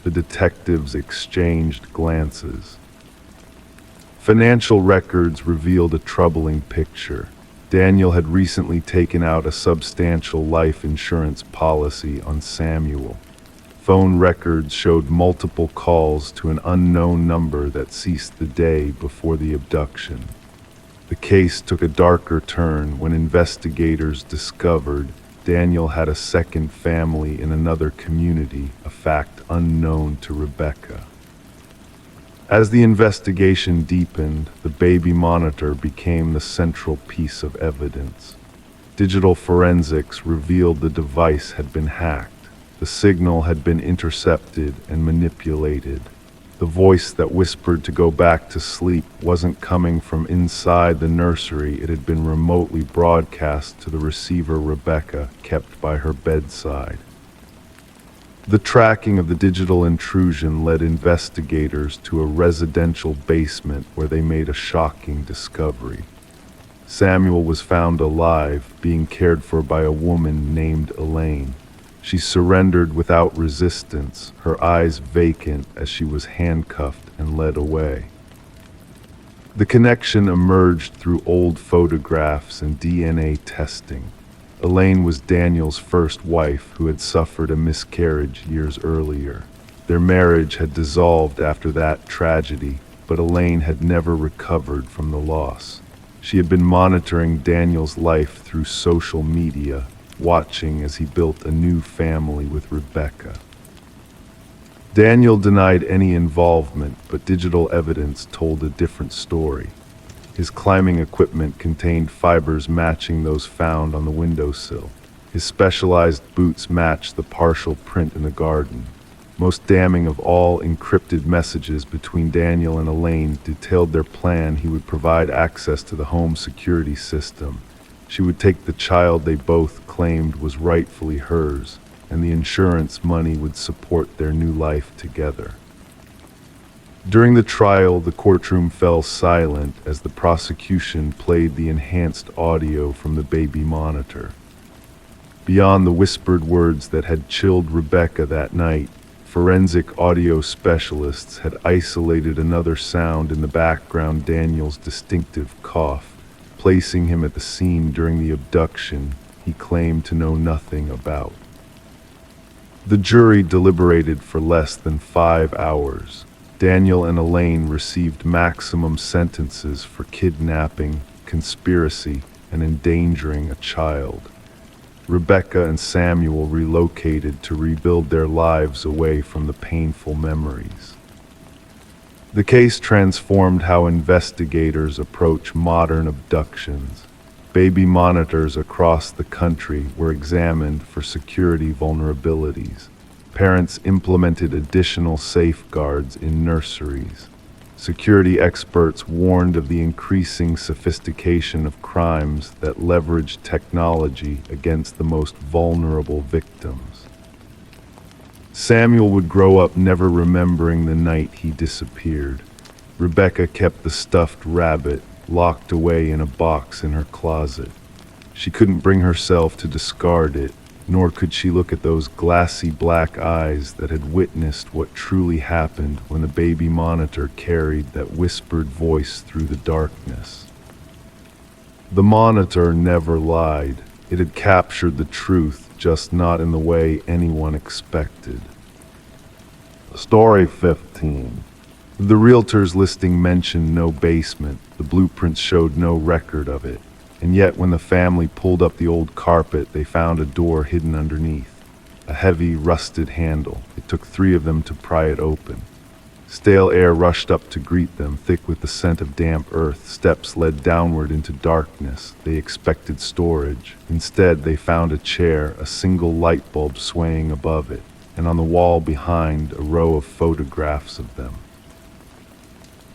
The detectives exchanged glances. Financial records revealed a troubling picture. Daniel had recently taken out a substantial life insurance policy on Samuel. Phone records showed multiple calls to an unknown number that ceased the day before the abduction. The case took a darker turn when investigators discovered Daniel had a second family in another community, a fact unknown to Rebecca. As the investigation deepened, the baby monitor became the central piece of evidence. Digital forensics revealed the device had been hacked. The signal had been intercepted and manipulated. The voice that whispered to go back to sleep wasn't coming from inside the nursery. It had been remotely broadcast to the receiver Rebecca kept by her bedside. The tracking of the digital intrusion led investigators to a residential basement where they made a shocking discovery. Samuel was found alive, being cared for by a woman named Elaine. She surrendered without resistance, her eyes vacant as she was handcuffed and led away. The connection emerged through old photographs and DNA testing. Elaine was Daniel's first wife who had suffered a miscarriage years earlier. Their marriage had dissolved after that tragedy, but Elaine had never recovered from the loss. She had been monitoring Daniel's life through social media, watching as he built a new family with Rebecca. Daniel denied any involvement, but digital evidence told a different story. His climbing equipment contained fibers matching those found on the windowsill. His specialized boots matched the partial print in the garden. Most damning of all, encrypted messages between Daniel and Elaine detailed their plan. He would provide access to the home security system. She would take the child they both claimed was rightfully hers, and the insurance money would support their new life together. During the trial, the courtroom fell silent as the prosecution played the enhanced audio from the baby monitor. Beyond the whispered words that had chilled Rebecca that night, forensic audio specialists had isolated another sound in the background: Daniel's distinctive cough. Placing him at the scene during the abduction he claimed to know nothing about. The jury deliberated for less than 5 hours. Daniel and Elaine received maximum sentences for kidnapping, conspiracy, and endangering a child. Rebecca and Samuel relocated to rebuild their lives away from the painful memories. The case transformed how investigators approach modern abductions. Baby monitors across the country were examined for security vulnerabilities. Parents implemented additional safeguards in nurseries. Security experts warned of the increasing sophistication of crimes that leveraged technology against the most vulnerable victims. Samuel would grow up never remembering the night he disappeared. Rebecca kept the stuffed rabbit locked away in a box in her closet. She couldn't bring herself to discard it, nor could she look at those glassy black eyes that had witnessed what truly happened when the baby monitor carried that whispered voice through the darkness. The monitor never lied. It had captured the truth, just not in the way anyone expected. Story 15. The realtor's listing mentioned no basement. The blueprints showed no record of it. And yet when the family pulled up the old carpet, they found a door hidden underneath. A heavy, rusted handle. It took 3 of them to pry it open. Stale air rushed up to greet them, thick with the scent of damp earth. Steps led downward into darkness. They expected storage. Instead, they found a chair, a single light bulb swaying above it, and on the wall behind, a row of photographs of them.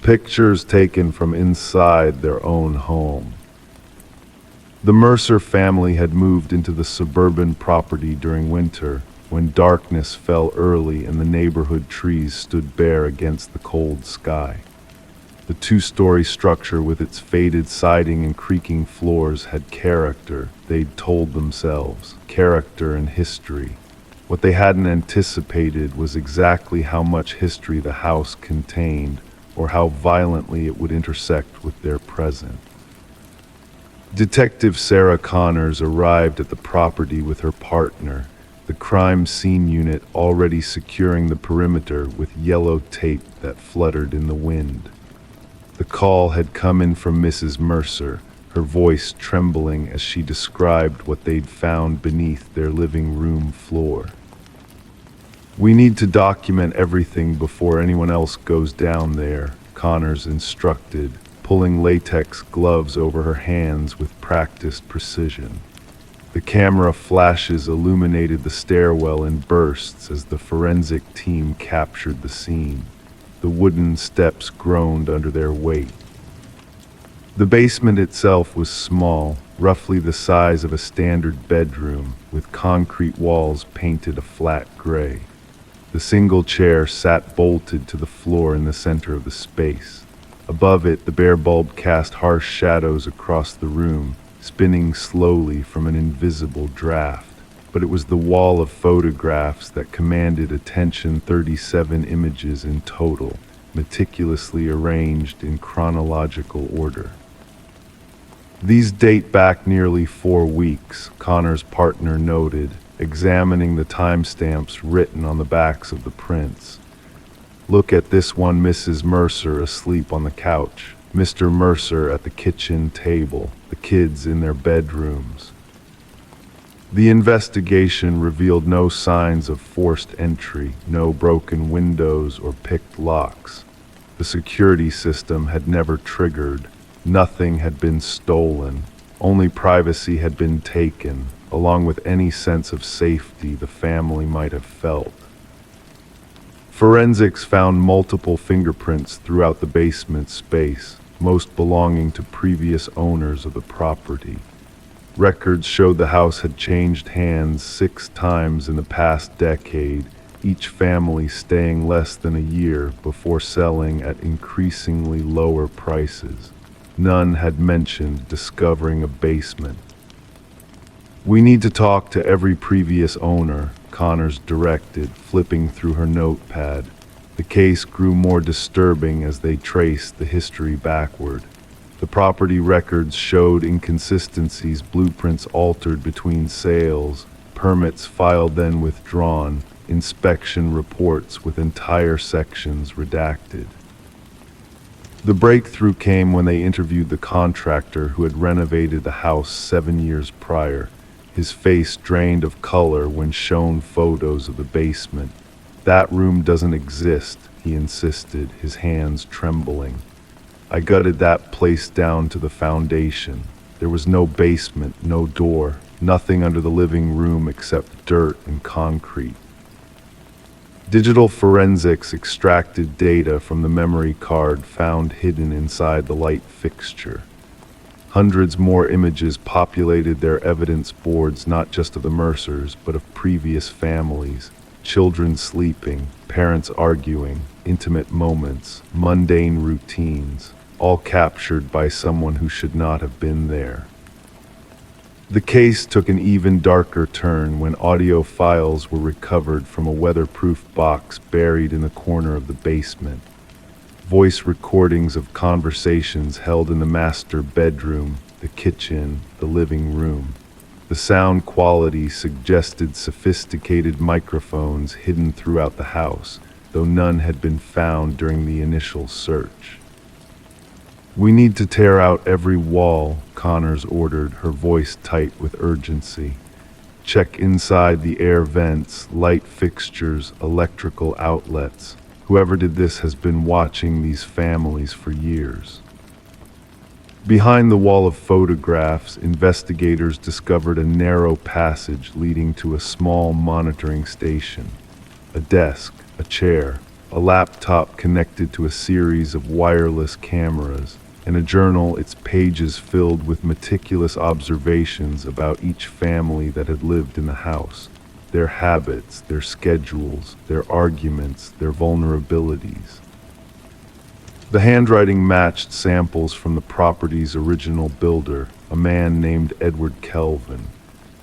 Pictures taken from inside their own home. The Mercer family had moved into the suburban property during winter, when darkness fell early and the neighborhood trees stood bare against the cold sky. The 2-story structure with its faded siding and creaking floors had character, they'd told themselves, character and history. What they hadn't anticipated was exactly how much history the house contained, or how violently it would intersect with their present. Detective Sarah Connors arrived at the property with her partner, the crime scene unit already securing the perimeter with yellow tape that fluttered in the wind. The call had come in from Mrs. Mercer, her voice trembling as she described what they'd found beneath their living room floor. "We need to document everything before anyone else goes down there," Connors instructed, pulling latex gloves over her hands with practiced precision. The camera flashes illuminated the stairwell in bursts as the forensic team captured the scene. The wooden steps groaned under their weight. The basement itself was small, roughly the size of a standard bedroom, with concrete walls painted a flat gray. The single chair sat bolted to the floor in the center of the space. Above it, the bare bulb cast harsh shadows across the room, spinning slowly from an invisible draft. But it was the wall of photographs that commanded attention. 37 images in total, meticulously arranged in chronological order. These date back nearly 4 weeks, Connor's partner noted, examining the timestamps written on the backs of the prints. "Look at this one, Mrs. Mercer asleep on the couch, Mr. Mercer at the kitchen table, the kids in their bedrooms." The investigation revealed no signs of forced entry, no broken windows or picked locks. The security system had never triggered. Nothing had been stolen. Only privacy had been taken, along with any sense of safety the family might have felt. Forensics found multiple fingerprints throughout the basement space, most belonging to previous owners of the property. Records showed the house had changed hands 6 times in the past decade, each family staying less than a year before selling at increasingly lower prices. None had mentioned discovering a basement. "We need to talk to every previous owner," Connors directed, flipping through her notepad. The case grew more disturbing as they traced the history backward. The property records showed inconsistencies, blueprints altered between sales, permits filed then withdrawn, inspection reports with entire sections redacted. The breakthrough came when they interviewed the contractor who had renovated the house 7 years prior. His face drained of color when shown photos of the basement. "That room doesn't exist," he insisted, his hands trembling. "I gutted that place down to the foundation. There was no basement, no door, nothing under the living room except dirt and concrete." Digital forensics extracted data from the memory card found hidden inside the light fixture. Hundreds more images populated their evidence boards, not just of the Mercers, but of previous families. Children sleeping, parents arguing, intimate moments, mundane routines, all captured by someone who should not have been there. The case took an even darker turn when audio files were recovered from a weatherproof box buried in the corner of the basement. Voice recordings of conversations held in the master bedroom, the kitchen, the living room. The sound quality suggested sophisticated microphones hidden throughout the house, though none had been found during the initial search. "We need to tear out every wall," Connors ordered, her voice tight with urgency. "Check inside the air vents, light fixtures, electrical outlets. Whoever did this has been watching these families for years." Behind the wall of photographs, investigators discovered a narrow passage leading to a small monitoring station. A desk, a chair, a laptop connected to a series of wireless cameras, and a journal, its pages filled with meticulous observations about each family that had lived in the house, their habits, their schedules, their arguments, their vulnerabilities. The handwriting matched samples from the property's original builder, a man named Edward Kelvin.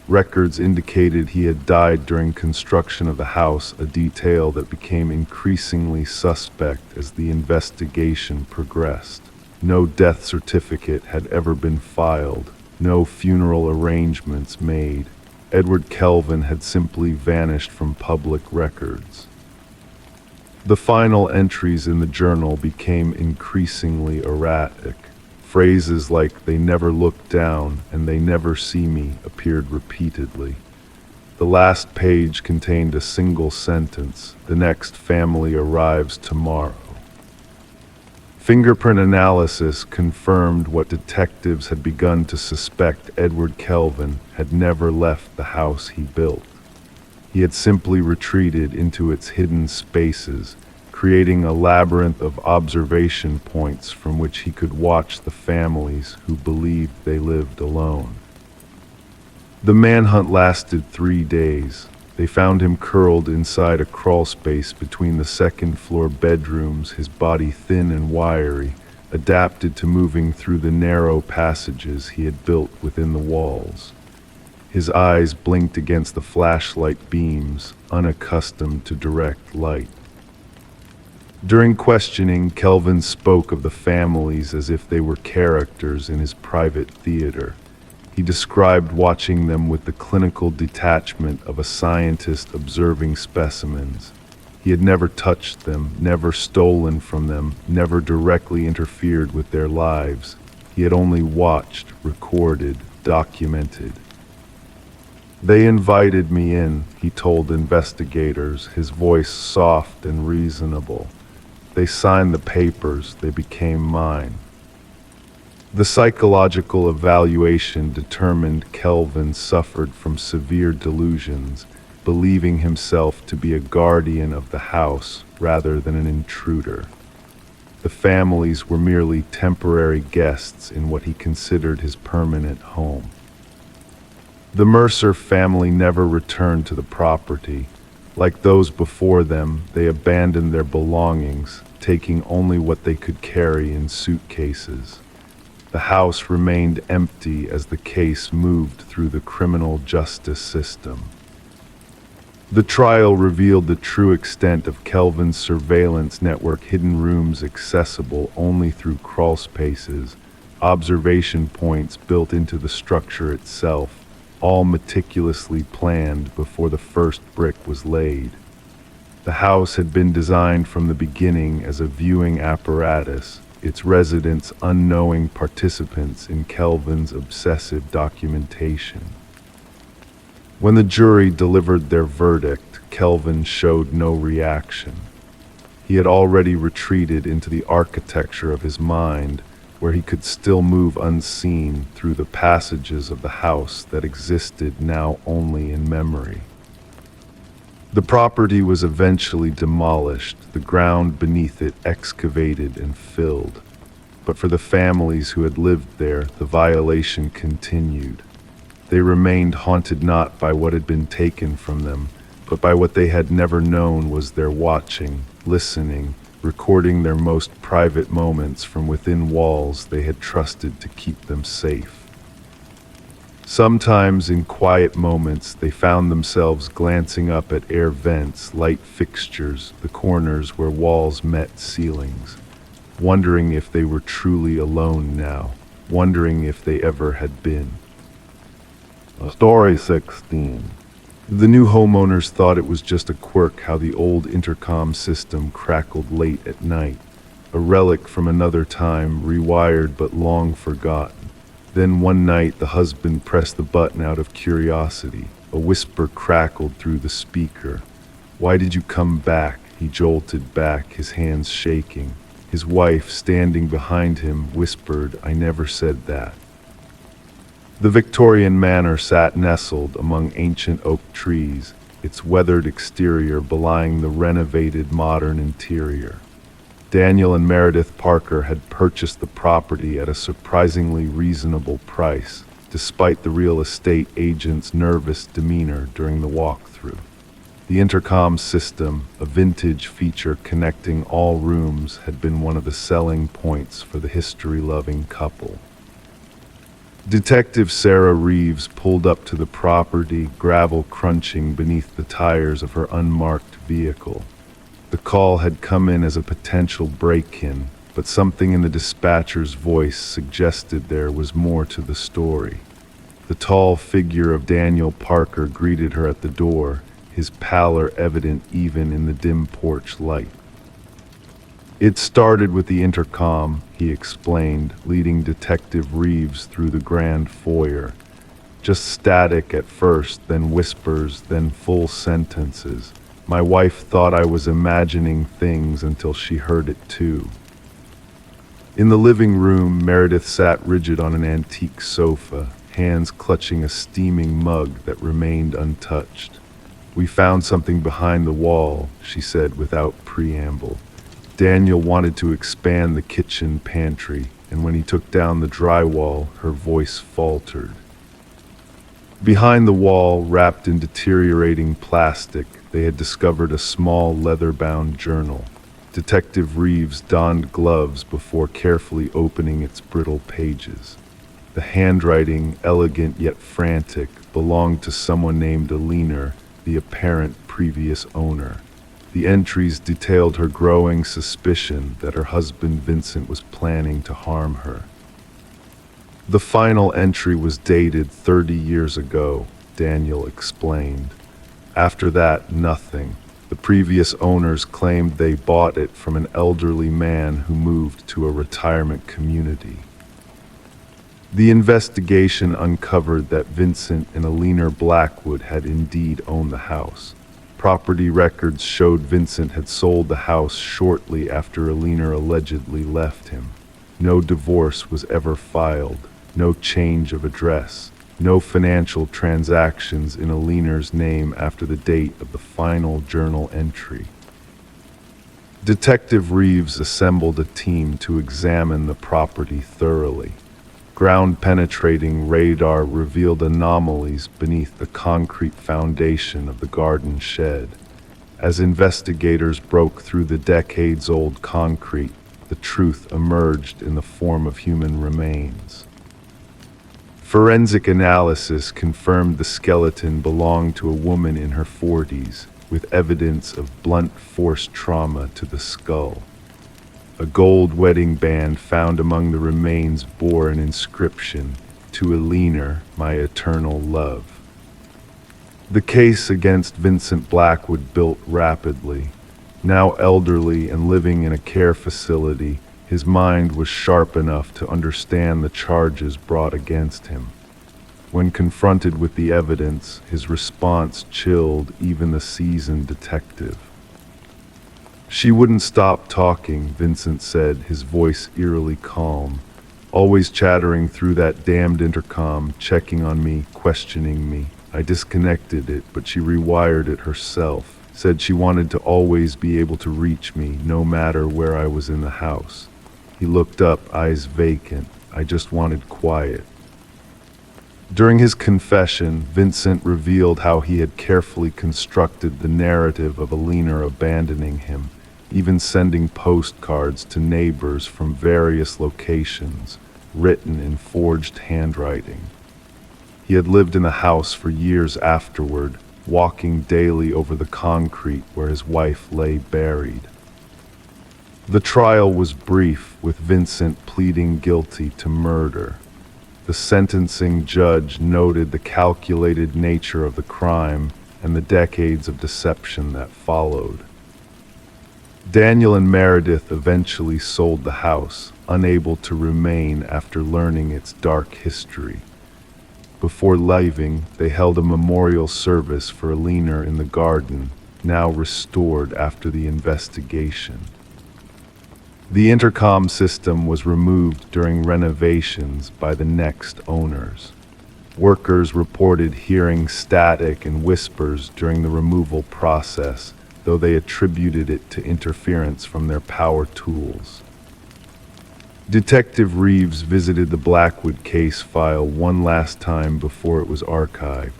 Records indicated he had died during construction of the house, a detail that became increasingly suspect as the investigation progressed. No death certificate had ever been filed, no funeral arrangements made. Edward Kelvin had simply vanished from public records. The final entries in the journal became increasingly erratic. Phrases like "they never look down" and "they never see me" appeared repeatedly. The last page contained a single sentence: "The next family arrives tomorrow." Fingerprint analysis confirmed what detectives had begun to suspect: Edward Kelvin had never left the house he built. He had simply retreated into its hidden spaces, creating a labyrinth of observation points from which he could watch the families who believed they lived alone. The manhunt lasted 3 days. They found him curled inside a crawlspace between the second-floor bedrooms, his body thin and wiry, adapted to moving through the narrow passages he had built within the walls. His eyes blinked against the flashlight beams, unaccustomed to direct light. During questioning, Kelvin spoke of the families as if they were characters in his private theater. He described watching them with the clinical detachment of a scientist observing specimens. He had never touched them, never stolen from them, never directly interfered with their lives. He had only watched, recorded, documented. "They invited me in," he told investigators, his voice soft and reasonable. "They signed the papers, they became mine." The psychological evaluation determined Kelvin suffered from severe delusions, believing himself to be a guardian of the house rather than an intruder. The families were merely temporary guests in what he considered his permanent home. The Mercer family never returned to the property. Like those before them, they abandoned their belongings, taking only what they could carry in suitcases. The house remained empty as the case moved through the criminal justice system. The trial revealed the true extent of Kelvin's surveillance network: hidden rooms accessible only through crawl spaces, observation points built into the structure itself, all meticulously planned before the first brick was laid. The house had been designed from the beginning as a viewing apparatus, its residents unknowing participants in Kelvin's obsessive documentation. When the jury delivered their verdict, Kelvin showed no reaction. He had already retreated into the architecture of his mind, where he could still move unseen through the passages of the house that existed now only in memory. The property was eventually demolished, the ground beneath it excavated and filled. But for the families who had lived there, the violation continued. They remained haunted not by what had been taken from them, but by what they had never known was their watching, listening, recording their most private moments from within walls they had trusted to keep them safe. Sometimes in quiet moments they found themselves glancing up at air vents, light fixtures, the corners where walls met ceilings, wondering if they were truly alone now, wondering if they ever had been. Story 16. The new homeowners thought it was just a quirk how the old intercom system crackled late at night, a relic from another time, rewired but long forgotten. Then one night the husband pressed the button out of curiosity. A whisper crackled through the speaker. "Why did you come back?" He jolted back, his hands shaking. His wife, standing behind him, whispered, "I never said that." The Victorian manor sat nestled among ancient oak trees, its weathered exterior belying the renovated modern interior. Daniel and Meredith Parker had purchased the property at a surprisingly reasonable price, despite the real estate agent's nervous demeanor during the walkthrough. The intercom system, a vintage feature connecting all rooms, had been one of the selling points for the history-loving couple. Detective Sarah Reeves pulled up to the property, gravel crunching beneath the tires of her unmarked vehicle. The call had come in as a potential break-in, but something in the dispatcher's voice suggested there was more to the story. The tall figure of Daniel Parker greeted her at the door, his pallor evident even in the dim porch light. "It started with the intercom," he explained, leading Detective Reeves through the grand foyer. "Just static at first, then whispers, then full sentences. My wife thought I was imagining things until she heard it too." In the living room, Meredith sat rigid on an antique sofa, hands clutching a steaming mug that remained untouched. "We found something behind the wall," she said without preamble. Daniel wanted to expand the kitchen pantry, and when he took down the drywall, her voice faltered. Behind the wall, wrapped in deteriorating plastic, they had discovered a small leather-bound journal. Detective Reeves donned gloves before carefully opening its brittle pages. The handwriting, elegant yet frantic, belonged to someone named Alina, the apparent previous owner. The entries detailed her growing suspicion that her husband Vincent was planning to harm her. The final entry was dated 30 years ago, Daniel explained. After that, nothing. The previous owners claimed they bought it from an elderly man who moved to a retirement community. The investigation uncovered that Vincent and Alina Blackwood had indeed owned the house. Property records showed Vincent had sold the house shortly after Alina allegedly left him. No divorce was ever filed, no change of address, no financial transactions in Alina's name after the date of the final journal entry. Detective Reeves assembled a team to examine the property thoroughly. Ground-penetrating radar revealed anomalies beneath the concrete foundation of the garden shed. As investigators broke through the decades-old concrete, the truth emerged in the form of human remains. Forensic analysis confirmed the skeleton belonged to a woman in her 40s, with evidence of blunt force trauma to the skull. A gold wedding band found among the remains bore an inscription, "To Alina, my eternal love." The case against Vincent Blackwood built rapidly. Now elderly and living in a care facility, his mind was sharp enough to understand the charges brought against him. When confronted with the evidence, his response chilled even the seasoned detective. "She wouldn't stop talking," Vincent said, his voice eerily calm. "Always chattering through that damned intercom, checking on me, questioning me. I disconnected it, but she rewired it herself. Said she wanted to always be able to reach me, no matter where I was in the house. He looked up, eyes vacant. I just wanted quiet. During his confession, Vincent revealed how he had carefully constructed the narrative of Alina abandoning him, even sending postcards to neighbors from various locations, written in forged handwriting. He had lived in the house for years afterward, walking daily over the concrete where his wife lay buried. The trial was brief, with Vincent pleading guilty to murder. The sentencing judge noted the calculated nature of the crime and the decades of deception that followed. Daniel and Meredith eventually sold the house, unable to remain after learning its dark history. Before leaving, they held a memorial service for Alina in the garden, now restored after the investigation. The intercom system was removed during renovations by the next owners. Workers reported hearing static and whispers during the removal process, though they attributed it to interference from their power tools. Detective Reeves visited the Blackwood case file one last time before it was archived.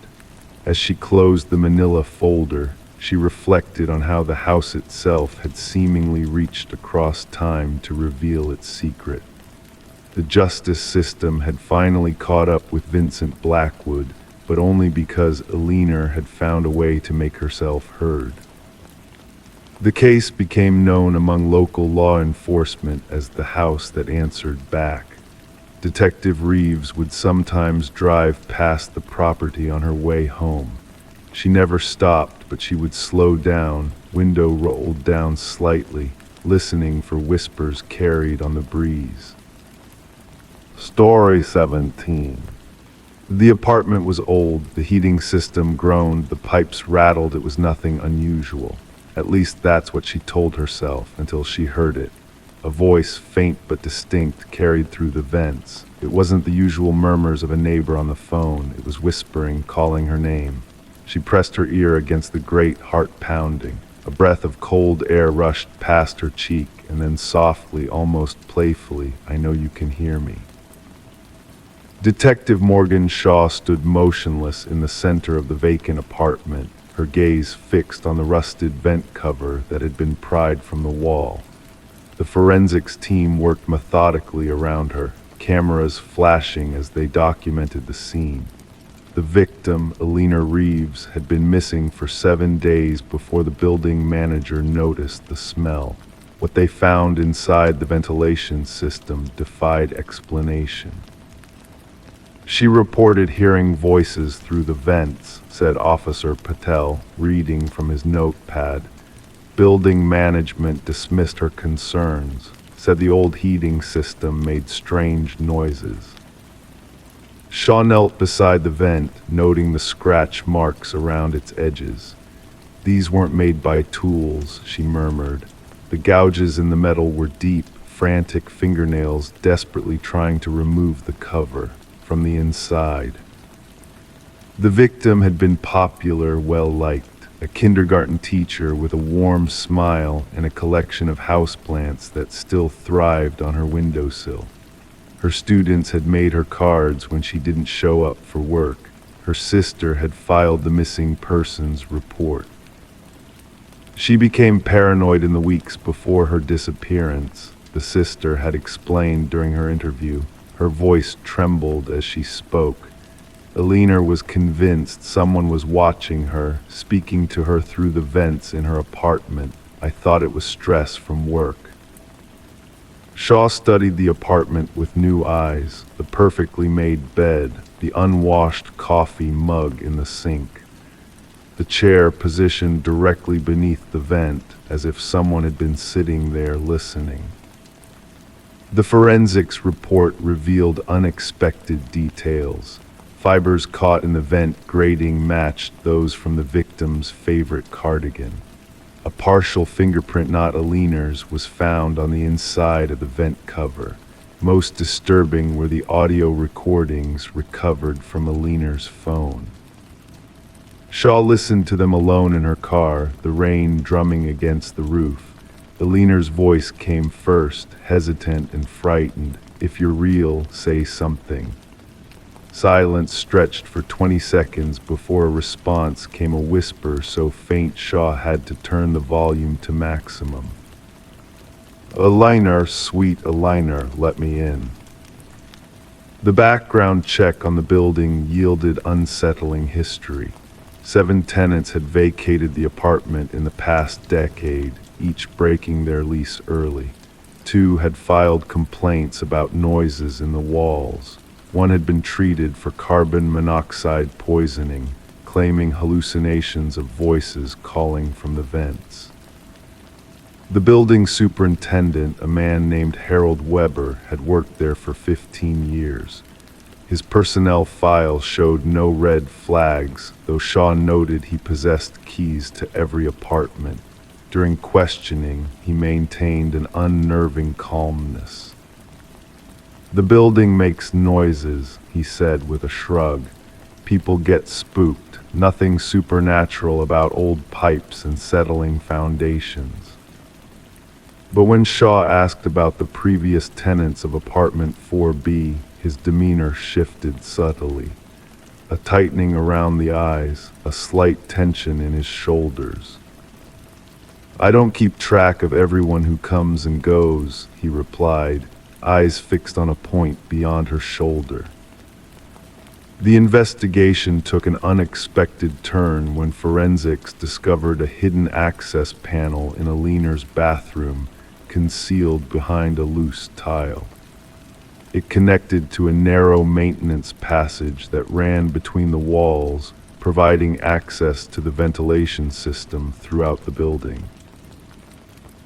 As she closed the manila folder, she reflected on how the house itself had seemingly reached across time to reveal its secret. The justice system had finally caught up with Vincent Blackwood, but only because Alina had found a way to make herself heard. The case became known among local law enforcement as the house that answered back. Detective Reeves would sometimes drive past the property on her way home. She never stopped, but she would slow down, window rolled down slightly, listening for whispers carried on the breeze. Story 17. The apartment was old, the heating system groaned, the pipes rattled. It was nothing unusual. At least that's what she told herself, until she heard it. A voice, faint but distinct, carried through the vents. It wasn't the usual murmurs of a neighbor on the phone. It was whispering, calling her name. She pressed her ear against the grate, heart pounding. A breath of cold air rushed past her cheek, and then softly, almost playfully, "I know you can hear me." Detective Morgan Shaw stood motionless in the center of the vacant apartment, her gaze fixed on the rusted vent cover that had been pried from the wall. The forensics team worked methodically around her, cameras flashing as they documented the scene. The victim, Alina Reeves, had been missing for 7 days before the building manager noticed the smell. What they found inside the ventilation system defied explanation. She reported hearing voices through the vents, said Officer Patel, reading from his notepad. Building management dismissed her concerns, said the old heating system made strange noises. Shaw knelt beside the vent, noting the scratch marks around its edges. "These weren't made by tools," she murmured. The gouges in the metal were deep, frantic fingernails desperately trying to remove the cover from the inside. The victim had been popular, well-liked, a kindergarten teacher with a warm smile and a collection of houseplants that still thrived on her windowsill. Her students had made her cards when she didn't show up for work. Her sister had filed the missing persons report. She became paranoid in the weeks before her disappearance, the sister had explained during her interview. Her voice trembled as she spoke. Alina was convinced someone was watching her, speaking to her through the vents in her apartment. "I thought it was stress from work." Shaw studied the apartment with new eyes, the perfectly made bed, the unwashed coffee mug in the sink, the chair positioned directly beneath the vent, as if someone had been sitting there listening. The forensics report revealed unexpected details. Fibers caught in the vent grating matched those from the victim's favorite cardigan. A partial fingerprint, not Alina's, was found on the inside of the vent cover. Most disturbing were the audio recordings recovered from Alina's phone. Shaw listened to them alone in her car, the rain drumming against the roof. Eliner's voice came first, hesitant and frightened. "If you're real, say something." Silence stretched for 20 seconds before a response came, a whisper so faint Shaw had to turn the volume to maximum. "Eliner, sweet Eliner, let me in." The background check on the building yielded unsettling history. 7 tenants had vacated the apartment in the past decade, each breaking their lease early. 2 had filed complaints about noises in the walls. 1 had been treated for carbon monoxide poisoning, claiming hallucinations of voices calling from the vents. The building superintendent, a man named Harold Weber, had worked there for 15 years. His personnel file showed no red flags, though Shaw noted he possessed keys to every apartment. During questioning, he maintained an unnerving calmness. "The building makes noises," he said with a shrug. "People get spooked. Nothing supernatural about old pipes and settling foundations." But when Shaw asked about the previous tenants of apartment 4B, his demeanor shifted subtly. A tightening around the eyes, a slight tension in his shoulders. "I don't keep track of everyone who comes and goes," he replied, eyes fixed on a point beyond her shoulder. The investigation took an unexpected turn when forensics discovered a hidden access panel in Eliner's bathroom, concealed behind a loose tile. It connected to a narrow maintenance passage that ran between the walls, providing access to the ventilation system throughout the building.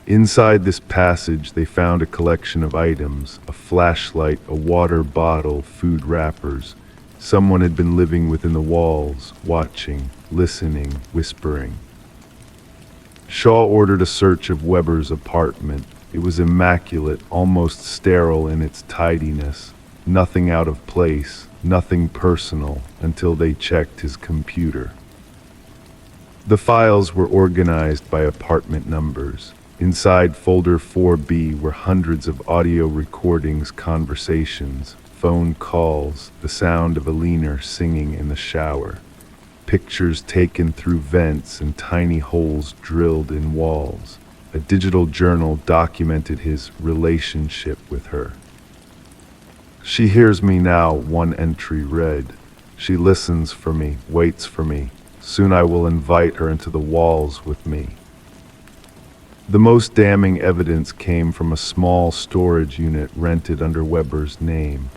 Inside this passage, they found a collection of items: a flashlight, a water bottle, food wrappers. Someone had been living within the walls, watching, listening, whispering. Shaw ordered a search of Weber's apartment. It was immaculate, almost sterile in its tidiness. Nothing out of place, nothing personal, until they checked his computer. The files were organized by apartment numbers. Inside folder 4B were hundreds of audio recordings, conversations, phone calls, the sound of Eliner singing in the shower, pictures taken through vents and tiny holes drilled in walls. A digital journal documented his relationship with her. "She hears me now," one entry read. "She listens for me, waits for me. Soon I will invite her into the walls with me." The most damning evidence came from a small storage unit rented under Weber's name.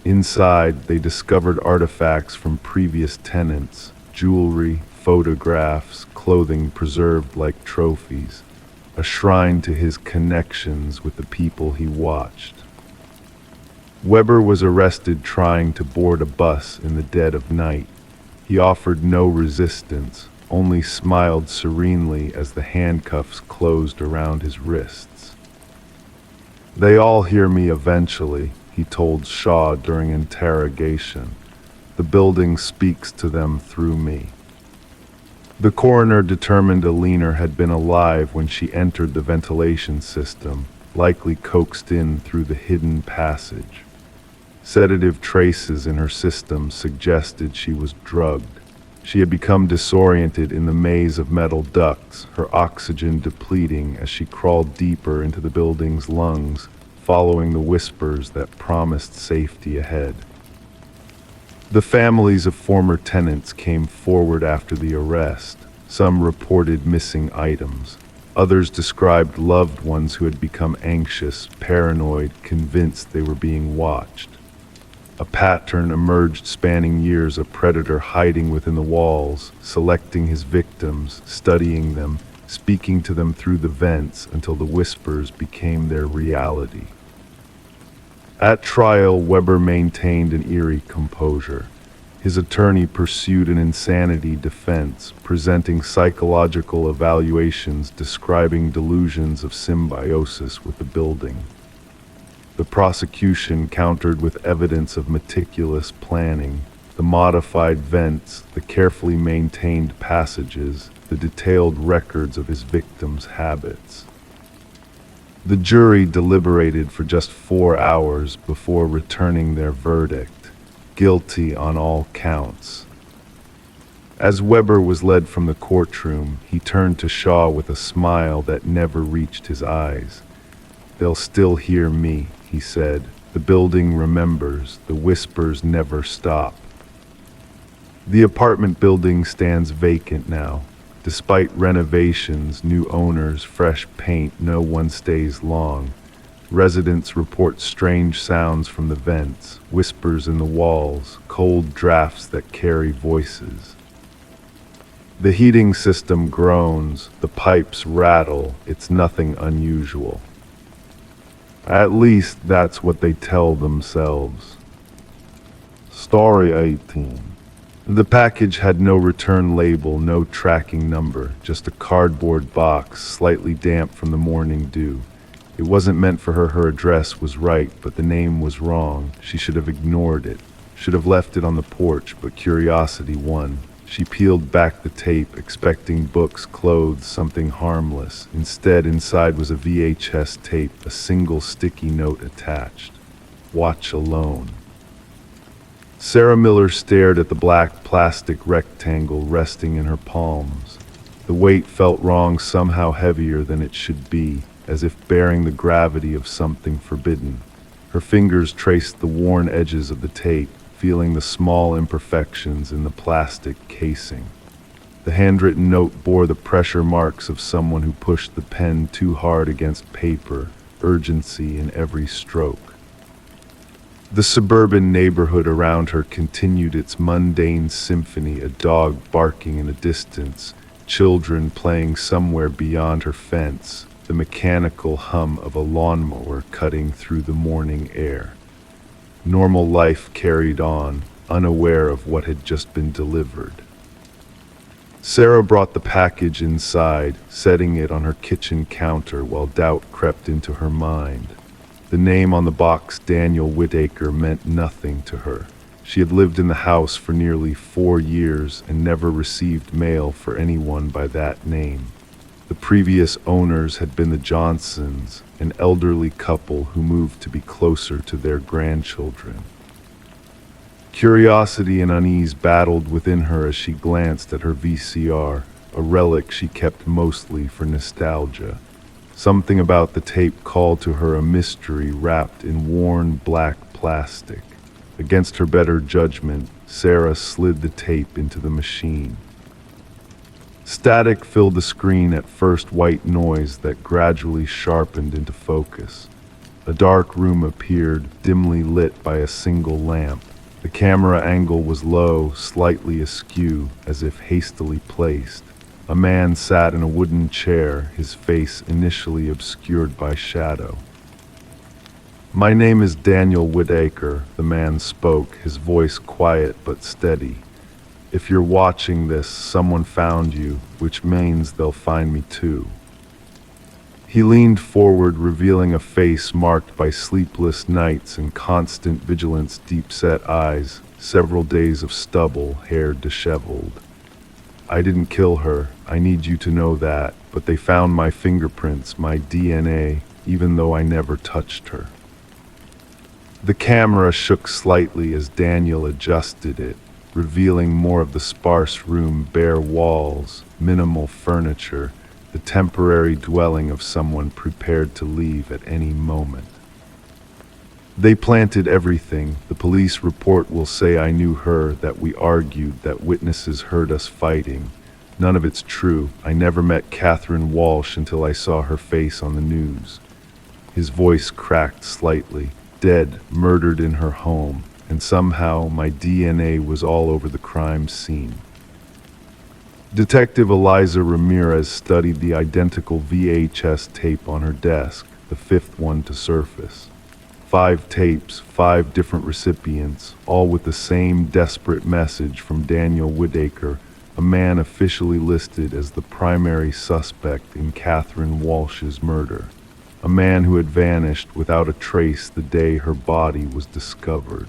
Inside, they discovered artifacts from previous tenants, jewelry, photographs, clothing preserved like trophies, a shrine to his connections with the people he watched. Weber was arrested trying to board a bus in the dead of night. He offered no resistance, only smiled serenely as the handcuffs closed around his wrists. "They all hear me eventually," he told Shaw during interrogation. "The building speaks to them through me." The coroner determined Eliner had been alive when she entered the ventilation system, likely coaxed in through the hidden passage. Sedative traces in her system suggested she was drugged. She had become disoriented in the maze of metal ducts, her oxygen depleting as she crawled deeper into the building's lungs, following the whispers that promised safety ahead. The families of former tenants came forward after the arrest. Some reported missing items. Others described loved ones who had become anxious, paranoid, convinced they were being watched. A pattern emerged spanning years, a predator hiding within the walls, selecting his victims, studying them, speaking to them through the vents until the whispers became their reality. At trial, Weber maintained an eerie composure. His attorney pursued an insanity defense, presenting psychological evaluations describing delusions of symbiosis with the building. The prosecution countered with evidence of meticulous planning, the modified vents, the carefully maintained passages, the detailed records of his victims' habits. The jury deliberated for just 4 hours before returning their verdict, guilty on all counts. As Weber was led from the courtroom, he turned to Shaw with a smile that never reached his eyes. "They'll still hear me," he said. "The building remembers, the whispers never stop." The apartment building stands vacant now. Despite renovations, new owners, fresh paint, no one stays long. Residents report strange sounds from the vents, whispers in the walls, cold drafts that carry voices. The heating system groans, the pipes rattle, it's nothing unusual. At least that's what they tell themselves. Story 18. The package had no return label, no tracking number, just a cardboard box, slightly damp from the morning dew. It wasn't meant for her. Her address was right, but the name was wrong. She should have ignored it, should have left it on the porch, but curiosity won. She peeled back the tape, expecting books, clothes, something harmless. Instead, inside was a VHS tape, a single sticky note attached. "Watch alone." Sarah Miller stared at the black plastic rectangle resting in her palms. The weight felt wrong, somehow heavier than it should be, as if bearing the gravity of something forbidden. Her fingers traced the worn edges of the tape, feeling the small imperfections in the plastic casing. The handwritten note bore the pressure marks of someone who pushed the pen too hard against paper, urgency in every stroke. The suburban neighborhood around her continued its mundane symphony, a dog barking in the distance, children playing somewhere beyond her fence, the mechanical hum of a lawnmower cutting through the morning air. Normal life carried on, unaware of what had just been delivered. Sarah brought the package inside, setting it on her kitchen counter while doubt crept into her mind. The name on the box, Daniel Whitaker, meant nothing to her. She had lived in the house for nearly 4 years and never received mail for anyone by that name. The previous owners had been the Johnsons, an elderly couple who moved to be closer to their grandchildren. Curiosity and unease battled within her as she glanced at her VCR, a relic she kept mostly for nostalgia. Something about the tape called to her a mystery wrapped in worn black plastic. Against her better judgment, Sarah slid the tape into the machine. Static filled the screen, at first white noise that gradually sharpened into focus. A dark room appeared, dimly lit by a single lamp. The camera angle was low, slightly askew, as if hastily placed. A man sat in a wooden chair, his face initially obscured by shadow. "My name is Daniel Whitaker," the man spoke, his voice quiet but steady. "If you're watching this, someone found you, which means they'll find me too." He leaned forward, revealing a face marked by sleepless nights and constant vigilance, deep-set eyes, several days of stubble, hair disheveled. "I didn't kill her, I need you to know that, but they found my fingerprints, my DNA, even though I never touched her." The camera shook slightly as Daniel adjusted it, revealing more of the sparse room, bare walls, minimal furniture, the temporary dwelling of someone prepared to leave at any moment. "They planted everything. The police report will say I knew her, that we argued, that witnesses heard us fighting. None of it's true. I never met Catherine Walsh until I saw her face on the news." His voice cracked slightly. "Dead, murdered in her home. And somehow my DNA was all over the crime scene." Detective Eliza Ramirez studied the identical VHS tape on her desk, the 5th one to surface. 5 tapes, 5 different recipients, all with the same desperate message from Daniel Whitaker, a man officially listed as the primary suspect in Catherine Walsh's murder. A man who had vanished without a trace the day her body was discovered.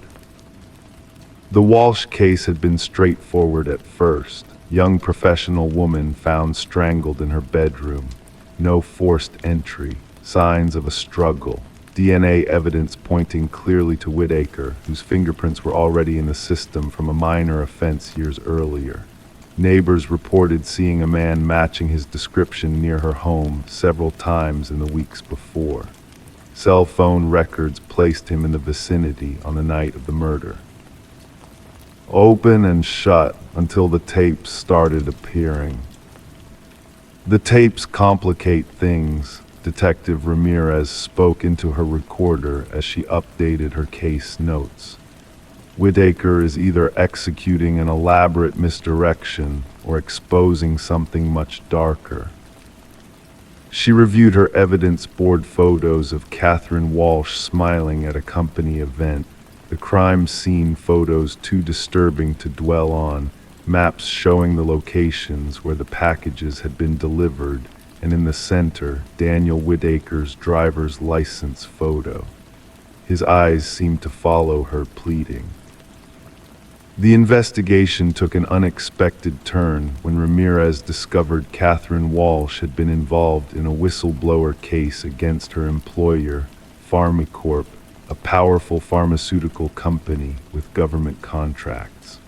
The Walsh case had been straightforward at first. Young professional woman found strangled in her bedroom. No forced entry. Signs of a struggle. DNA evidence pointing clearly to Whitaker, whose fingerprints were already in the system from a minor offense years earlier. Neighbors reported seeing a man matching his description near her home several times in the weeks before. Cell phone records placed him in the vicinity on the night of the murder. Open and shut until the tapes started appearing. The tapes complicate things, Detective Ramirez spoke into her recorder as she updated her case notes. Whitaker is either executing an elaborate misdirection or exposing something much darker. She reviewed her evidence board photos of Catherine Walsh smiling at a company event, the crime scene photos too disturbing to dwell on, maps showing the locations where the packages had been delivered, and in the center, Daniel Whitaker's driver's license photo. His eyes seemed to follow her, pleading. The investigation took an unexpected turn when Ramirez discovered Catherine Walsh had been involved in a whistleblower case against her employer, Pharmacorp, a powerful pharmaceutical company with government contracts.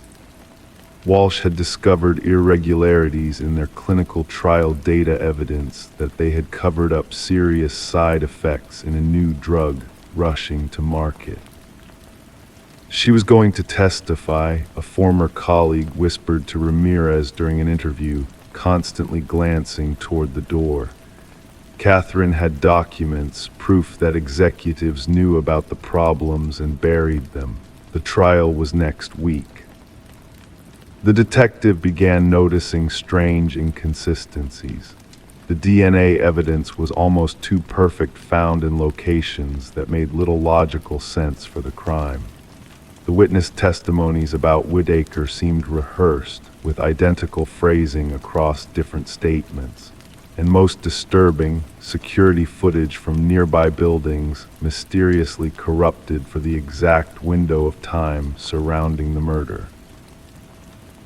Walsh had discovered irregularities in their clinical trial data evidence that they had covered up serious side effects in a new drug rushing to market. She was going to testify, a former colleague whispered to Ramirez during an interview, constantly glancing toward the door. Catherine had documents, proof that executives knew about the problems and buried them. The trial was next week. The detective began noticing strange inconsistencies. The DNA evidence was almost too perfect, found in locations that made little logical sense for the crime. The witness testimonies about Whitaker seemed rehearsed, with identical phrasing across different statements. And most disturbing, security footage from nearby buildings mysteriously corrupted for the exact window of time surrounding the murder.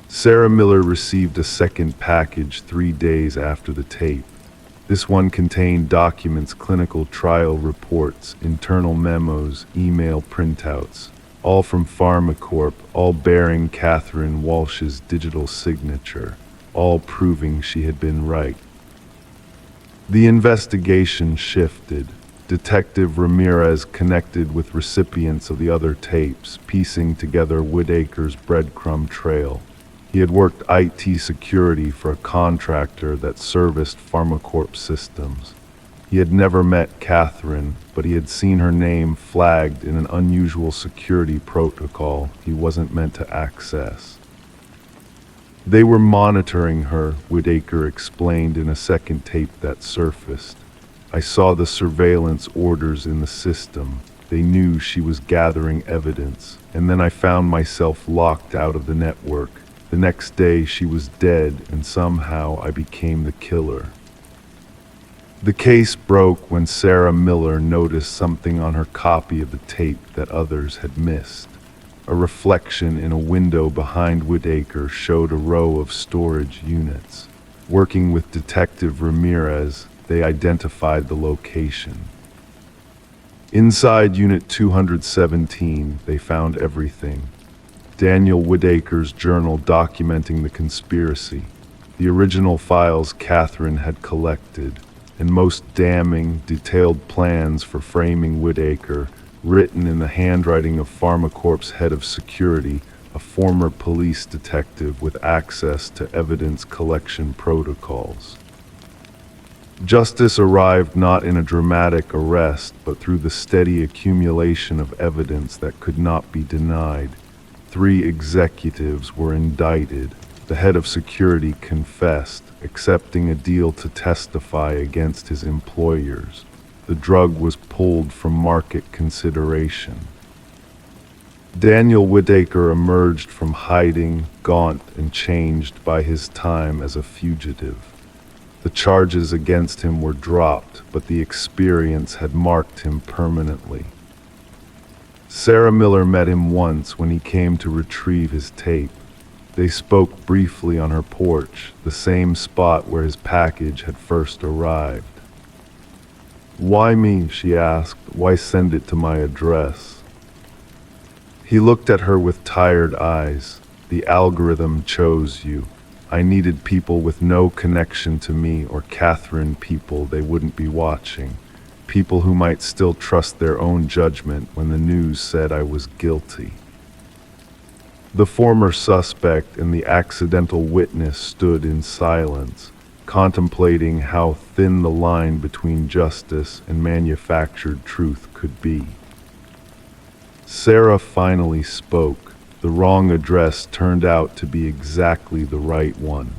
Sarah Miller received a second package 3 days after the tape. This one contained documents, clinical trial reports, internal memos, email printouts, all from Pharmacorp, all bearing Catherine Walsh's digital signature, all proving she had been right. The investigation shifted. Detective Ramirez connected with recipients of the other tapes, piecing together Whitaker's breadcrumb trail. He had worked IT security for a contractor that serviced Pharmacorp systems. He had never met Catherine, but he had seen her name flagged in an unusual security protocol he wasn't meant to access. They were monitoring her, Whitaker explained in a second tape that surfaced. I saw the surveillance orders in the system. They knew she was gathering evidence, and then I found myself locked out of the network. The next day she was dead, and somehow I became the killer. The case broke when Sarah Miller noticed something on her copy of the tape that others had missed. A reflection in a window behind Whitaker showed a row of storage units. Working with Detective Ramirez, they identified the location. Inside Unit 217, they found everything. Daniel Whitaker's journal documenting the conspiracy, the original files Catherine had collected, and most damning, detailed plans for framing Whitaker, written in the handwriting of Pharmacorp's head of security, a former police detective with access to evidence collection protocols. Justice arrived not in a dramatic arrest, but through the steady accumulation of evidence that could not be denied. 3 executives were indicted. The head of security confessed, accepting a deal to testify against his employers. The drug was pulled from market consideration. Daniel Whitaker emerged from hiding, gaunt and changed by his time as a fugitive. The charges against him were dropped, but the experience had marked him permanently. Sarah Miller met him once when he came to retrieve his tape. They spoke briefly on her porch, the same spot where his package had first arrived. "Why me?" she asked. "Why send it to my address?" He looked at her with tired eyes. "The algorithm chose you. I needed people with no connection to me or Catherine, people they wouldn't be watching. People who might still trust their own judgment when the news said I was guilty." The former suspect and the accidental witness stood in silence, contemplating how thin the line between justice and manufactured truth could be. Sarah finally spoke. The wrong address turned out to be exactly the right one.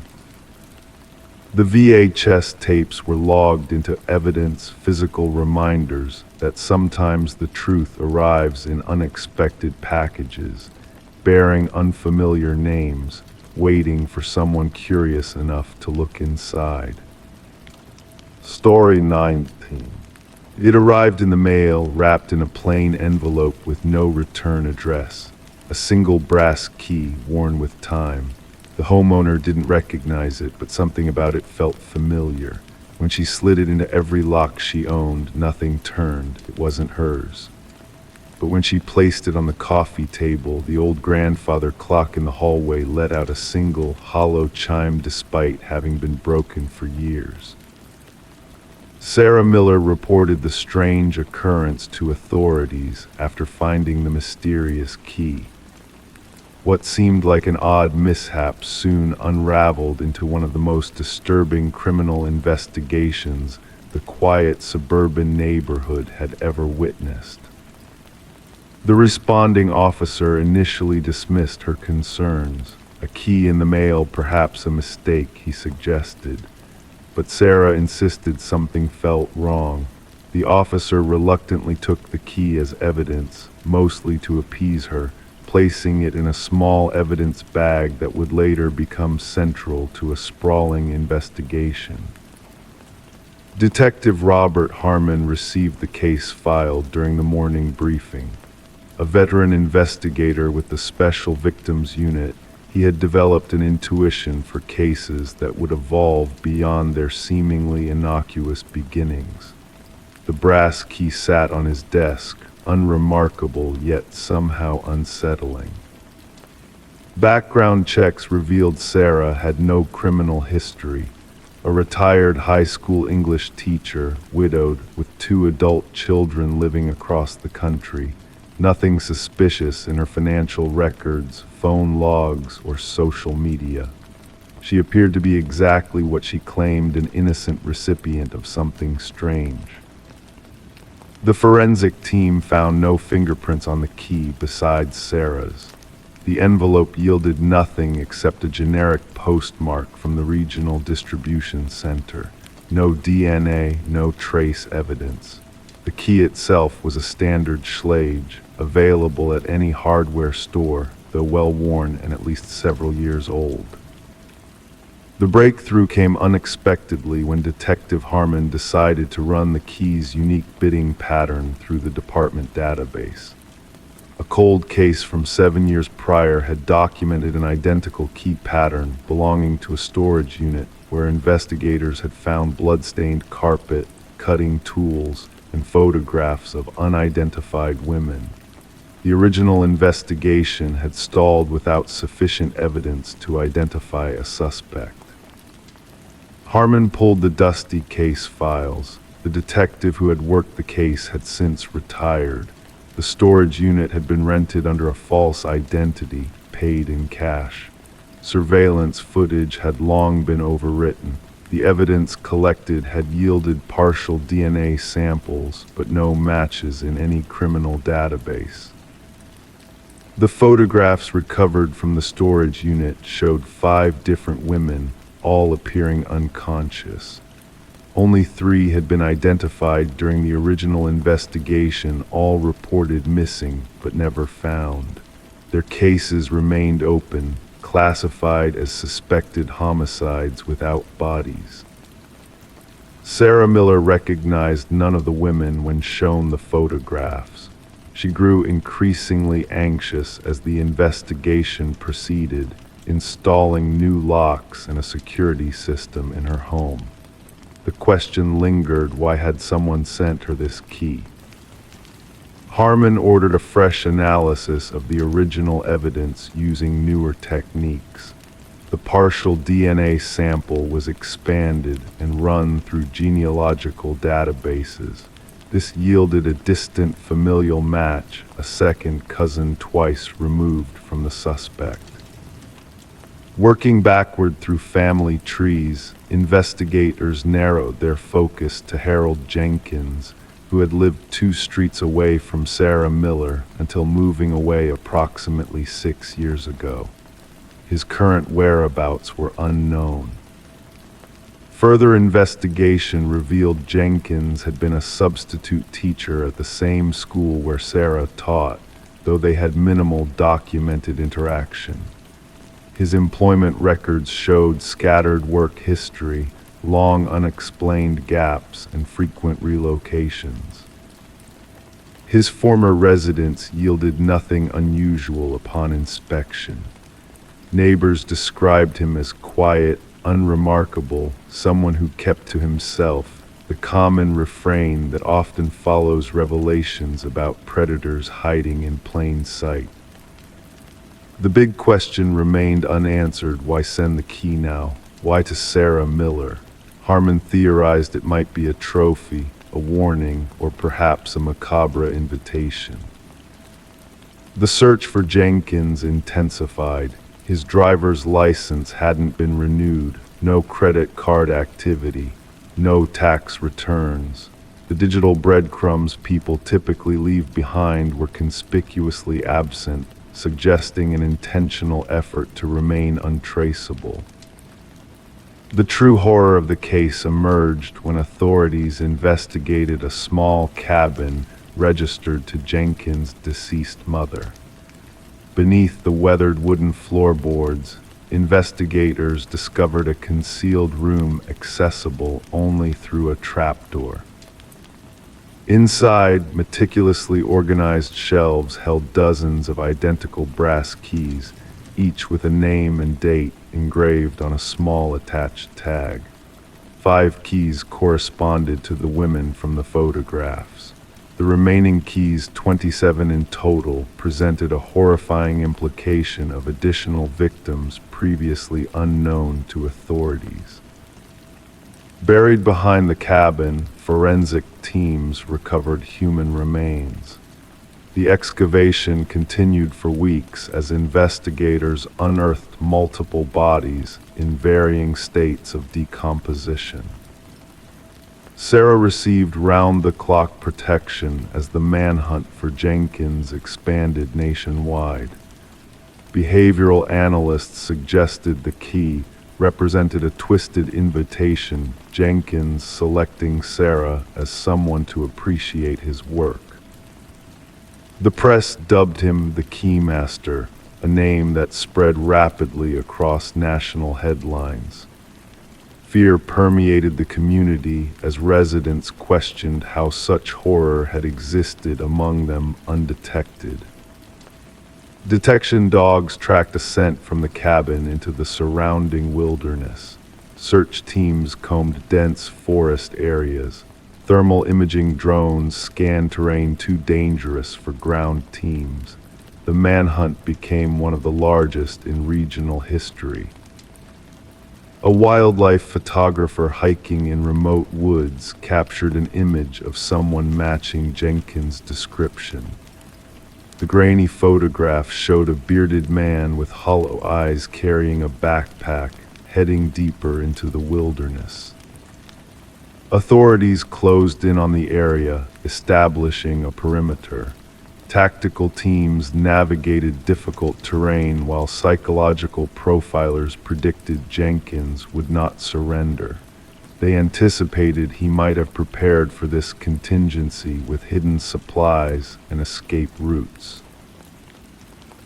The VHS tapes were logged into evidence, physical reminders that sometimes the truth arrives in unexpected packages, bearing unfamiliar names, waiting for someone curious enough to look inside. Story 19. It arrived in the mail, wrapped in a plain envelope with no return address, a single brass key worn with time. The homeowner didn't recognize it, but something about it felt familiar. When she slid it into every lock she owned, nothing turned. It wasn't hers. But when she placed it on the coffee table, the old grandfather clock in the hallway let out a single, hollow chime despite having been broken for years. Sarah Miller reported the strange occurrence to authorities after finding the mysterious key. What seemed like an odd mishap soon unraveled into one of the most disturbing criminal investigations the quiet suburban neighborhood had ever witnessed. The responding officer initially dismissed her concerns. A key in the mail, perhaps a mistake, he suggested. But Sarah insisted something felt wrong. The officer reluctantly took the key as evidence, mostly to appease her, placing it in a small evidence bag that would later become central to a sprawling investigation. Detective Robert Harmon received the case file during the morning briefing. A veteran investigator with the Special Victims Unit, he had developed an intuition for cases that would evolve beyond their seemingly innocuous beginnings. The brass key sat on his desk, unremarkable yet somehow unsettling. Background checks revealed Sarah had no criminal history. A retired high school English teacher, widowed, with 2 adult children living across the country. Nothing suspicious in her financial records, phone logs, or social media. She appeared to be exactly what she claimed, an innocent recipient of something strange. The forensic team found no fingerprints on the key besides Sarah's. The envelope yielded nothing except a generic postmark from the regional distribution center. No DNA, no trace evidence. The key itself was a standard Schlage, available at any hardware store, though well-worn and at least several years old. The breakthrough came unexpectedly when Detective Harmon decided to run the key's unique bidding pattern through the department database. A cold case from 7 years prior had documented an identical key pattern belonging to a storage unit where investigators had found blood-stained carpet, cutting tools, and photographs of unidentified women. The original investigation had stalled without sufficient evidence to identify a suspect. Harmon pulled the dusty case files. The detective who had worked the case had since retired. The storage unit had been rented under a false identity, paid in cash. Surveillance footage had long been overwritten. The evidence collected had yielded partial DNA samples, but no matches in any criminal database. The photographs recovered from the storage unit showed 5 different women, all appearing unconscious. Only 3 had been identified during the original investigation, all reported missing but never found. Their cases remained open, classified as suspected homicides without bodies. Sarah Miller recognized none of the women when shown the photographs. She grew increasingly anxious as the investigation proceeded, installing new locks and a security system in her home. The question lingered, why had someone sent her this key? Harmon ordered a fresh analysis of the original evidence using newer techniques. The partial DNA sample was expanded and run through genealogical databases. This yielded a distant familial match, a second cousin twice removed from the suspect. Working backward through family trees, investigators narrowed their focus to Harold Jenkins, who had lived 2 streets away from Sarah Miller until moving away approximately 6 years ago. His current whereabouts were unknown. Further investigation revealed Jenkins had been a substitute teacher at the same school where Sarah taught, though they had minimal documented interaction. His employment records showed scattered work history, long unexplained gaps, and frequent relocations. His former residence yielded nothing unusual upon inspection. Neighbors described him as quiet, unremarkable, someone who kept to himself, the common refrain that often follows revelations about predators hiding in plain sight. The big question remained unanswered: why send the key now? Why to Sarah Miller? Harmon theorized it might be a trophy, a warning, or perhaps a macabre invitation. The search for Jenkins intensified. His driver's license hadn't been renewed, no credit card activity, no tax returns. The digital breadcrumbs people typically leave behind were conspicuously absent, suggesting an intentional effort to remain untraceable. The true horror of the case emerged when authorities investigated a small cabin registered to Jenkins' deceased mother. Beneath the weathered wooden floorboards, investigators discovered a concealed room accessible only through a trapdoor. Inside, meticulously organized shelves held dozens of identical brass keys, each with a name and date engraved on a small attached tag. 5 keys corresponded to the women from the photographs. The remaining keys, 27 in total, presented a horrifying implication of additional victims previously unknown to authorities. Buried behind the cabin, forensic teams recovered human remains. The excavation continued for weeks as investigators unearthed multiple bodies in varying states of decomposition. Sarah received round-the-clock protection as the manhunt for Jenkins expanded nationwide. Behavioral analysts suggested the key represented a twisted invitation, Jenkins selecting Sarah as someone to appreciate his work. The press dubbed him the Keymaster, a name that spread rapidly across national headlines. Fear permeated the community as residents questioned how such horror had existed among them undetected. Detection dogs tracked a scent from the cabin into the surrounding wilderness. Search teams combed dense forest areas. Thermal imaging drones scanned terrain too dangerous for ground teams. The manhunt became one of the largest in regional history. A wildlife photographer hiking in remote woods captured an image of someone matching Jenkins' description. The grainy photograph showed a bearded man with hollow eyes carrying a backpack, heading deeper into the wilderness. Authorities closed in on the area, establishing a perimeter. Tactical teams navigated difficult terrain while psychological profilers predicted Jenkins would not surrender. They anticipated he might have prepared for this contingency with hidden supplies and escape routes.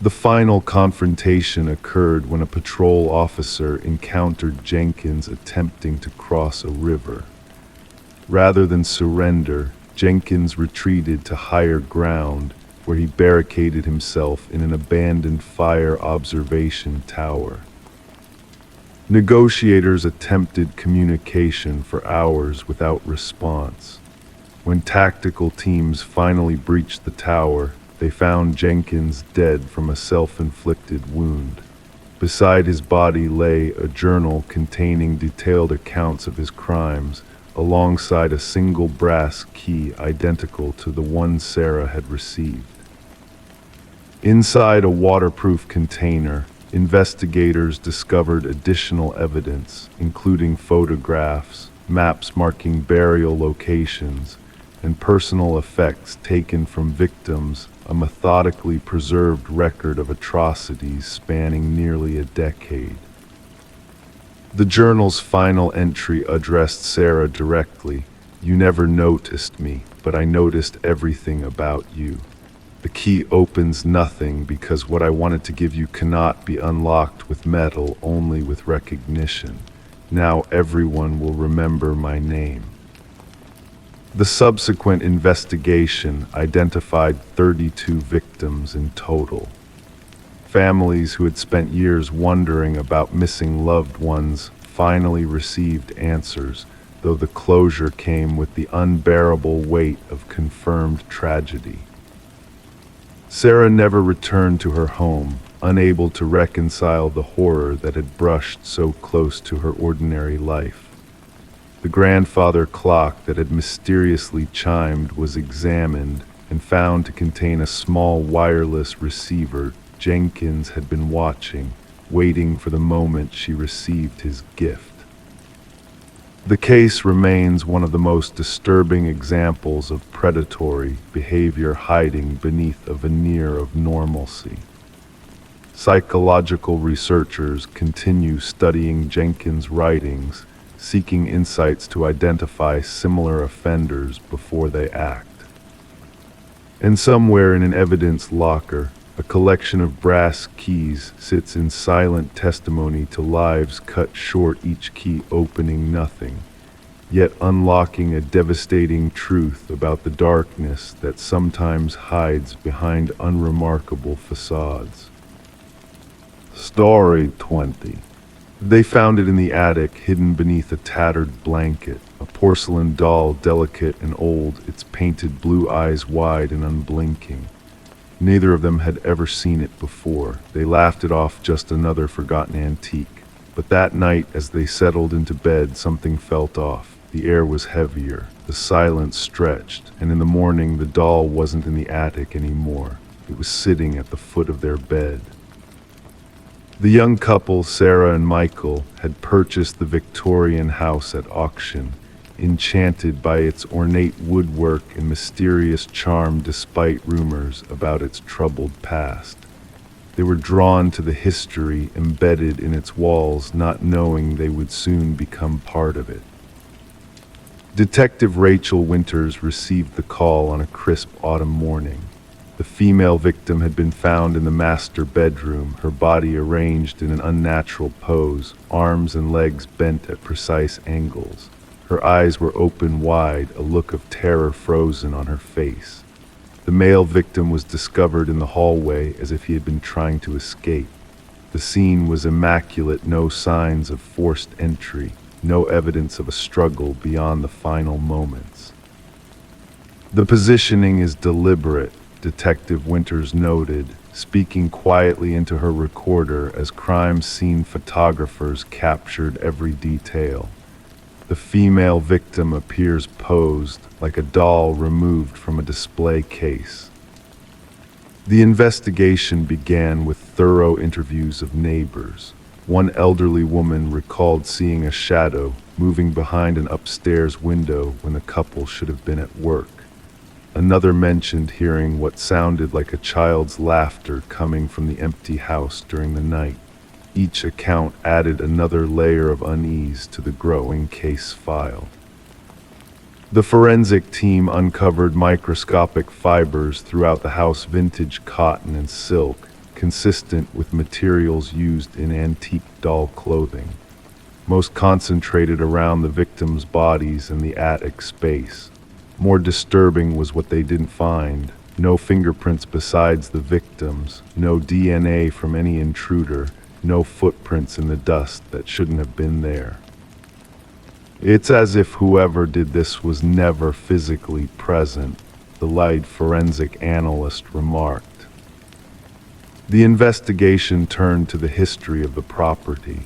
The final confrontation occurred when a patrol officer encountered Jenkins attempting to cross a river. Rather than surrender, Jenkins retreated to higher ground, where he barricaded himself in an abandoned fire observation tower. Negotiators attempted communication for hours without response. When tactical teams finally breached the tower, they found Jenkins dead from a self-inflicted wound. Beside his body lay a journal containing detailed accounts of his crimes, alongside a single brass key identical to the one Sarah had received. Inside a waterproof container, investigators discovered additional evidence, including photographs, maps marking burial locations, and personal effects taken from victims, a methodically preserved record of atrocities spanning nearly a decade. The journal's final entry addressed Sarah directly. "You never noticed me, but I noticed everything about you. The key opens nothing because what I wanted to give you cannot be unlocked with metal, only with recognition. Now everyone will remember my name." The subsequent investigation identified 32 victims in total. Families who had spent years wondering about missing loved ones finally received answers, though the closure came with the unbearable weight of confirmed tragedy. Sarah never returned to her home, unable to reconcile the horror that had brushed so close to her ordinary life. The grandfather clock that had mysteriously chimed was examined and found to contain a small wireless receiver Jenkins had been watching, waiting for the moment she received his gift. The case remains one of the most disturbing examples of predatory behavior hiding beneath a veneer of normalcy. Psychological researchers continue studying Jenkins' writings, seeking insights to identify similar offenders before they act. And somewhere in an evidence locker, a collection of brass keys sits in silent testimony to lives cut short, each key opening nothing, yet unlocking a devastating truth about the darkness that sometimes hides behind unremarkable facades. Story 20. They found it in the attic, hidden beneath a tattered blanket, a porcelain doll, delicate and old, its painted blue eyes wide and unblinking. Neither of them had ever seen it before. They laughed it off, just another forgotten antique. But that night, as they settled into bed, something felt off. The air was heavier, the silence stretched, and in the morning the doll wasn't in the attic anymore. It was sitting at the foot of their bed. The young couple, Sarah and Michael, had purchased the Victorian house at auction, enchanted by its ornate woodwork and mysterious charm despite rumors about its troubled past. They were drawn to the history embedded in its walls, not knowing they would soon become part of it. Detective Rachel Winters received the call on a crisp autumn morning. The female victim had been found in the master bedroom, her body arranged in an unnatural pose, arms and legs bent at precise angles. Her eyes were open wide, a look of terror frozen on her face. The male victim was discovered in the hallway as if he had been trying to escape. The scene was immaculate, no signs of forced entry, no evidence of a struggle beyond the final moments. "The positioning is deliberate," Detective Winters noted, speaking quietly into her recorder as crime scene photographers captured every detail. The female victim appears posed, like a doll removed from a display case. The investigation began with thorough interviews of neighbors. One elderly woman recalled seeing a shadow moving behind an upstairs window when the couple should have been at work. Another mentioned hearing what sounded like a child's laughter coming from the empty house during the night. Each account added another layer of unease to the growing case file. The forensic team uncovered microscopic fibers throughout the house, vintage cotton and silk, consistent with materials used in antique doll clothing, most concentrated around the victims' bodies and the attic space. More disturbing was what they didn't find. No fingerprints besides the victims, no DNA from any intruder, no footprints in the dust that shouldn't have been there. It's as if whoever did this was never physically present, the lead forensic analyst remarked. The investigation turned to the history of the property.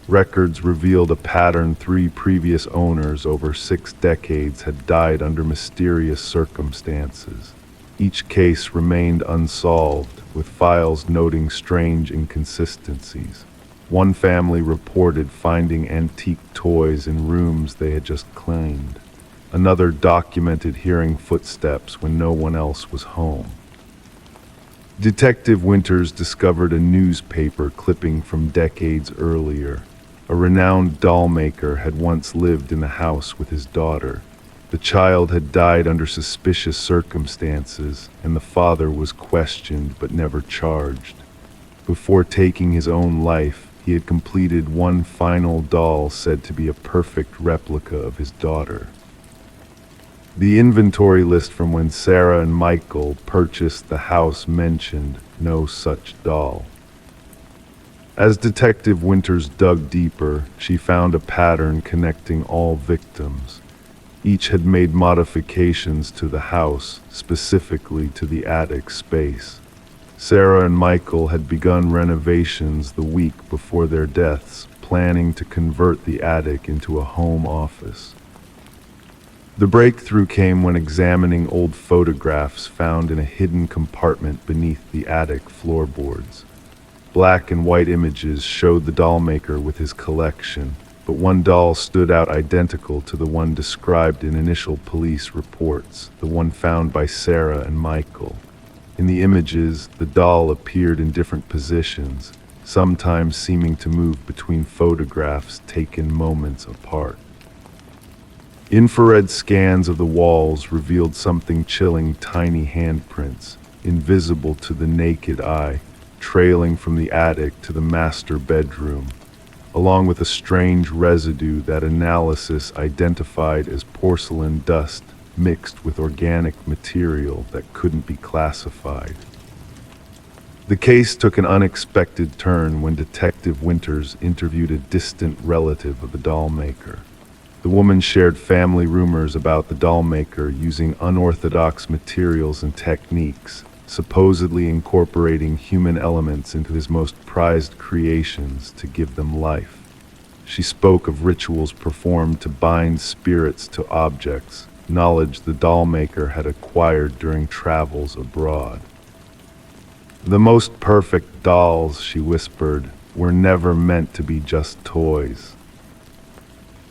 Records revealed a pattern: 3 previous owners over 6 decades had died under mysterious circumstances. Each case remained unsolved, with files noting strange inconsistencies. One family reported finding antique toys in rooms they had just cleaned. Another documented hearing footsteps when no one else was home. Detective Winters discovered a newspaper clipping from decades earlier. A renowned doll maker had once lived in the house with his daughter. The child had died under suspicious circumstances, and the father was questioned but never charged. Before taking his own life, he had completed one final doll said to be a perfect replica of his daughter. The inventory list from when Sarah and Michael purchased the house mentioned no such doll. As Detective Winters dug deeper, she found a pattern connecting all victims. Each had made modifications to the house, specifically to the attic space. Sarah and Michael had begun renovations the week before their deaths, planning to convert the attic into a home office. The breakthrough came when examining old photographs found in a hidden compartment beneath the attic floorboards. Black and white images showed the doll maker with his collection, but one doll stood out identical to the one described in initial police reports, the one found by Sarah and Michael. In the images, the doll appeared in different positions, sometimes seeming to move between photographs taken moments apart. Infrared scans of the walls revealed something chilling: tiny handprints, invisible to the naked eye, trailing from the attic to the master bedroom, along with a strange residue that analysis identified as porcelain dust mixed with organic material that couldn't be classified. The case took an unexpected turn when Detective Winters interviewed a distant relative of the doll maker. The woman shared family rumors about the doll maker using unorthodox materials and techniques, supposedly incorporating human elements into his most prized creations to give them life. She spoke of rituals performed to bind spirits to objects, knowledge the doll maker had acquired during travels abroad. The most perfect dolls, she whispered, were never meant to be just toys.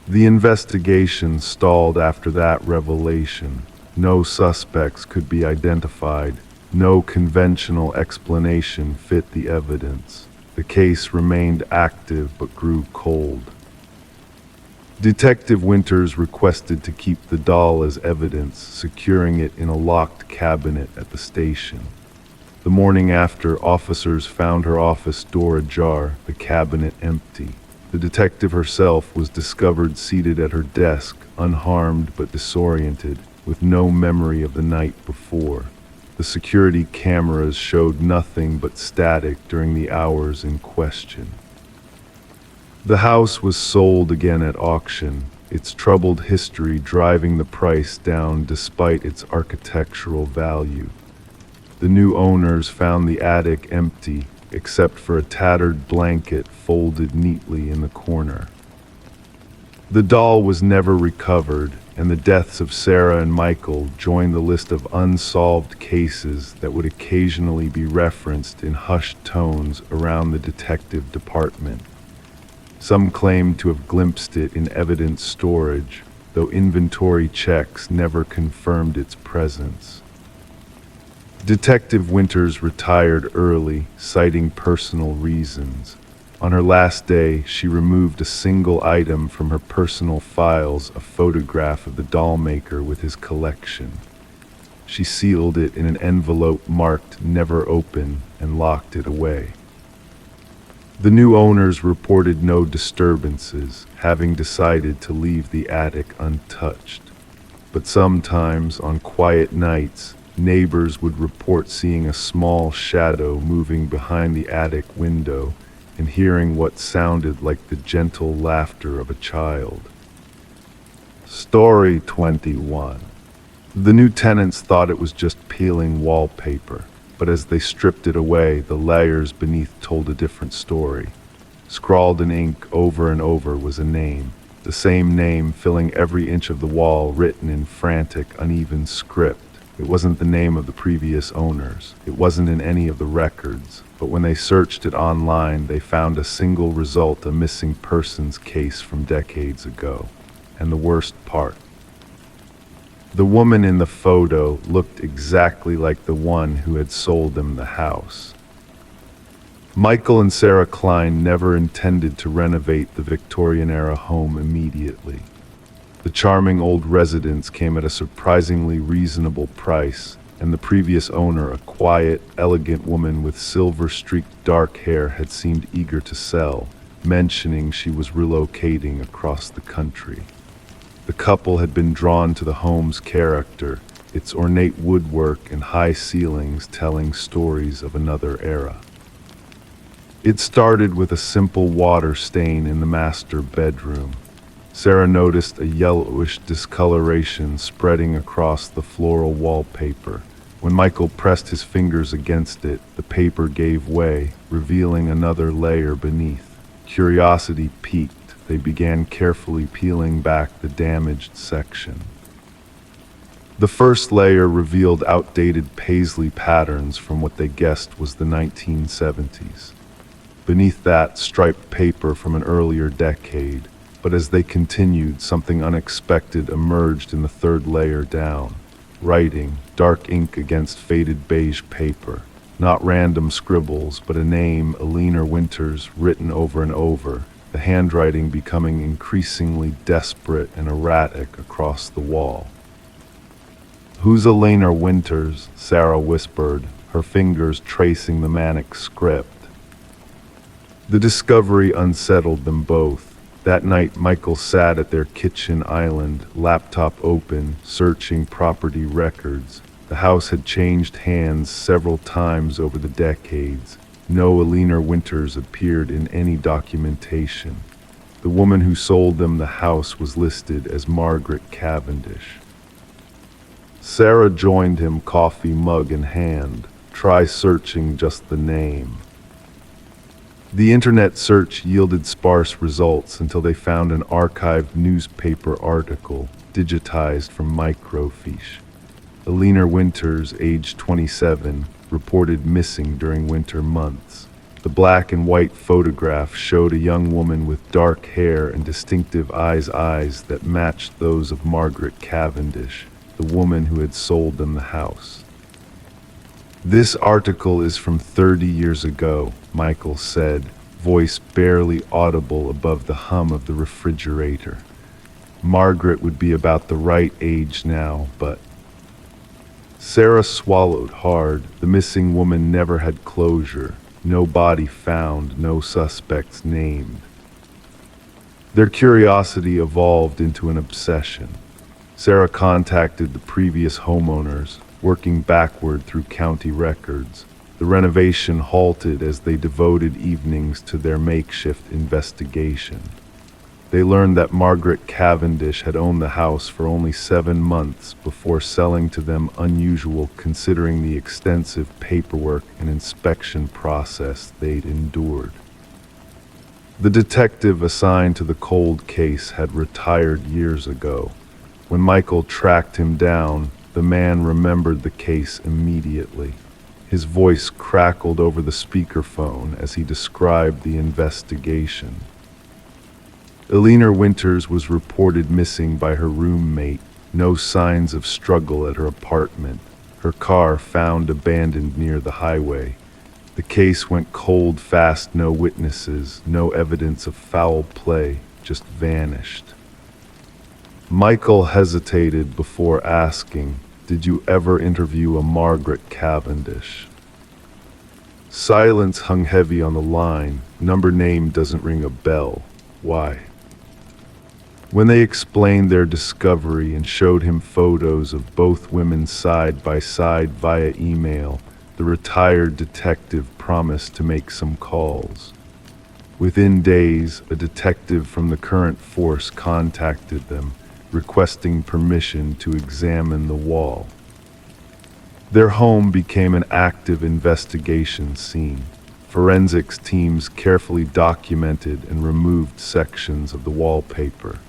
The investigation stalled after that revelation. No suspects could be identified. No conventional explanation fit the evidence. The case remained active but grew cold. Detective Winters requested to keep the doll as evidence, securing it in a locked cabinet at the station. The morning after, officers found her office door ajar, the cabinet empty. The detective herself was discovered seated at her desk, unharmed but disoriented, with no memory of the night before. The security cameras showed nothing but static during the hours in question. The house was sold again at auction, its troubled history driving the price down despite its architectural value. The new owners found the attic empty, except for a tattered blanket folded neatly in the corner. The doll was never recovered, and the deaths of Sarah and Michael joined the list of unsolved cases that would occasionally be referenced in hushed tones around the detective department. Some claimed to have glimpsed it in evidence storage, though inventory checks never confirmed its presence. Detective Winters retired early, citing personal reasons. On her last day, she removed a single item from her personal files, a photograph of the doll maker with his collection. She sealed it in an envelope marked "Never Open" and locked it away. The new owners reported no disturbances, having decided to leave the attic untouched. But sometimes, on quiet nights, Neighbors would report seeing a small shadow moving behind the attic window and hearing what sounded like the gentle laughter of a child. Story 21. The new tenants thought it was just peeling wallpaper, but as they stripped it away, the layers beneath told a different story. Scrawled in ink over and over was a name, the same name filling every inch of the wall, written in frantic, uneven script. It wasn't the name of the previous owners. It wasn't in any of the records. But when they searched it online, they found a single result, a missing persons case from decades ago. And the worst part, the woman in the photo looked exactly like the one who had sold them the house. Michael and Sarah Klein never intended to renovate the Victorian-era home immediately. The charming old residence came at a surprisingly reasonable price, and the previous owner, a quiet, elegant woman with silver-streaked dark hair, had seemed eager to sell, mentioning she was relocating across the country. The couple had been drawn to the home's character, its ornate woodwork and high ceilings telling stories of another era. It started with a simple water stain in the master bedroom. Sarah noticed a yellowish discoloration spreading across the floral wallpaper. When Michael pressed his fingers against it, the paper gave way, revealing another layer beneath. Curiosity piqued. They began carefully peeling back the damaged section. The first layer revealed outdated paisley patterns from what they guessed was the 1970s. Beneath that, striped paper from an earlier decade. But as they continued, something unexpected emerged in the third layer down. Writing, dark ink against faded beige paper. Not random scribbles, but a name, Elena Winters, written over and over, the handwriting becoming increasingly desperate and erratic across the wall. "Who's Elena Winters?" Sarah whispered, her fingers tracing the manic script. The discovery unsettled them both. That night, Michael sat at their kitchen island, laptop open, searching property records. The house had changed hands several times over the decades. No Elena Winters appeared in any documentation. The woman who sold them the house was listed as Margaret Cavendish. Sarah joined him, coffee mug in hand. Try searching just the name. The internet search yielded sparse results until they found an archived newspaper article, digitized from microfiche. Elena Winters, age 27, reported missing during winter months. The black and white photograph showed a young woman with dark hair and distinctive eyes that matched those of Margaret Cavendish, the woman who had sold them the house. "This article is from 30 years ago," Michael said, voice barely audible above the hum of the refrigerator. "Margaret would be about the right age now, but..." Sarah swallowed hard. The missing woman never had closure. No body found, no suspects named. Their curiosity evolved into an obsession. Sarah contacted the previous homeowners, working backward through county records. The renovation halted as they devoted evenings to their makeshift investigation. They learned that Margaret Cavendish had owned the house for only 7 months before selling to them, unusual considering the extensive paperwork and inspection process they'd endured. The detective assigned to the cold case had retired years ago. When Michael tracked him down, the man remembered the case immediately. His voice crackled over the speakerphone as he described the investigation. Elena Winters was reported missing by her roommate. No signs of struggle at her apartment. Her car found abandoned near the highway. The case went cold fast, no witnesses, no evidence of foul play, just vanished. Michael hesitated before asking, "Did you ever interview a Margaret Cavendish?" Silence hung heavy on the line. "Number name doesn't ring a bell. Why?" When they explained their discovery and showed him photos of both women side by side via email, the retired detective promised to make some calls. Within days, a detective from the current force contacted them, requesting permission to examine the wall. Their home became an active investigation scene. Forensics teams carefully documented and removed sections of the wallpaper.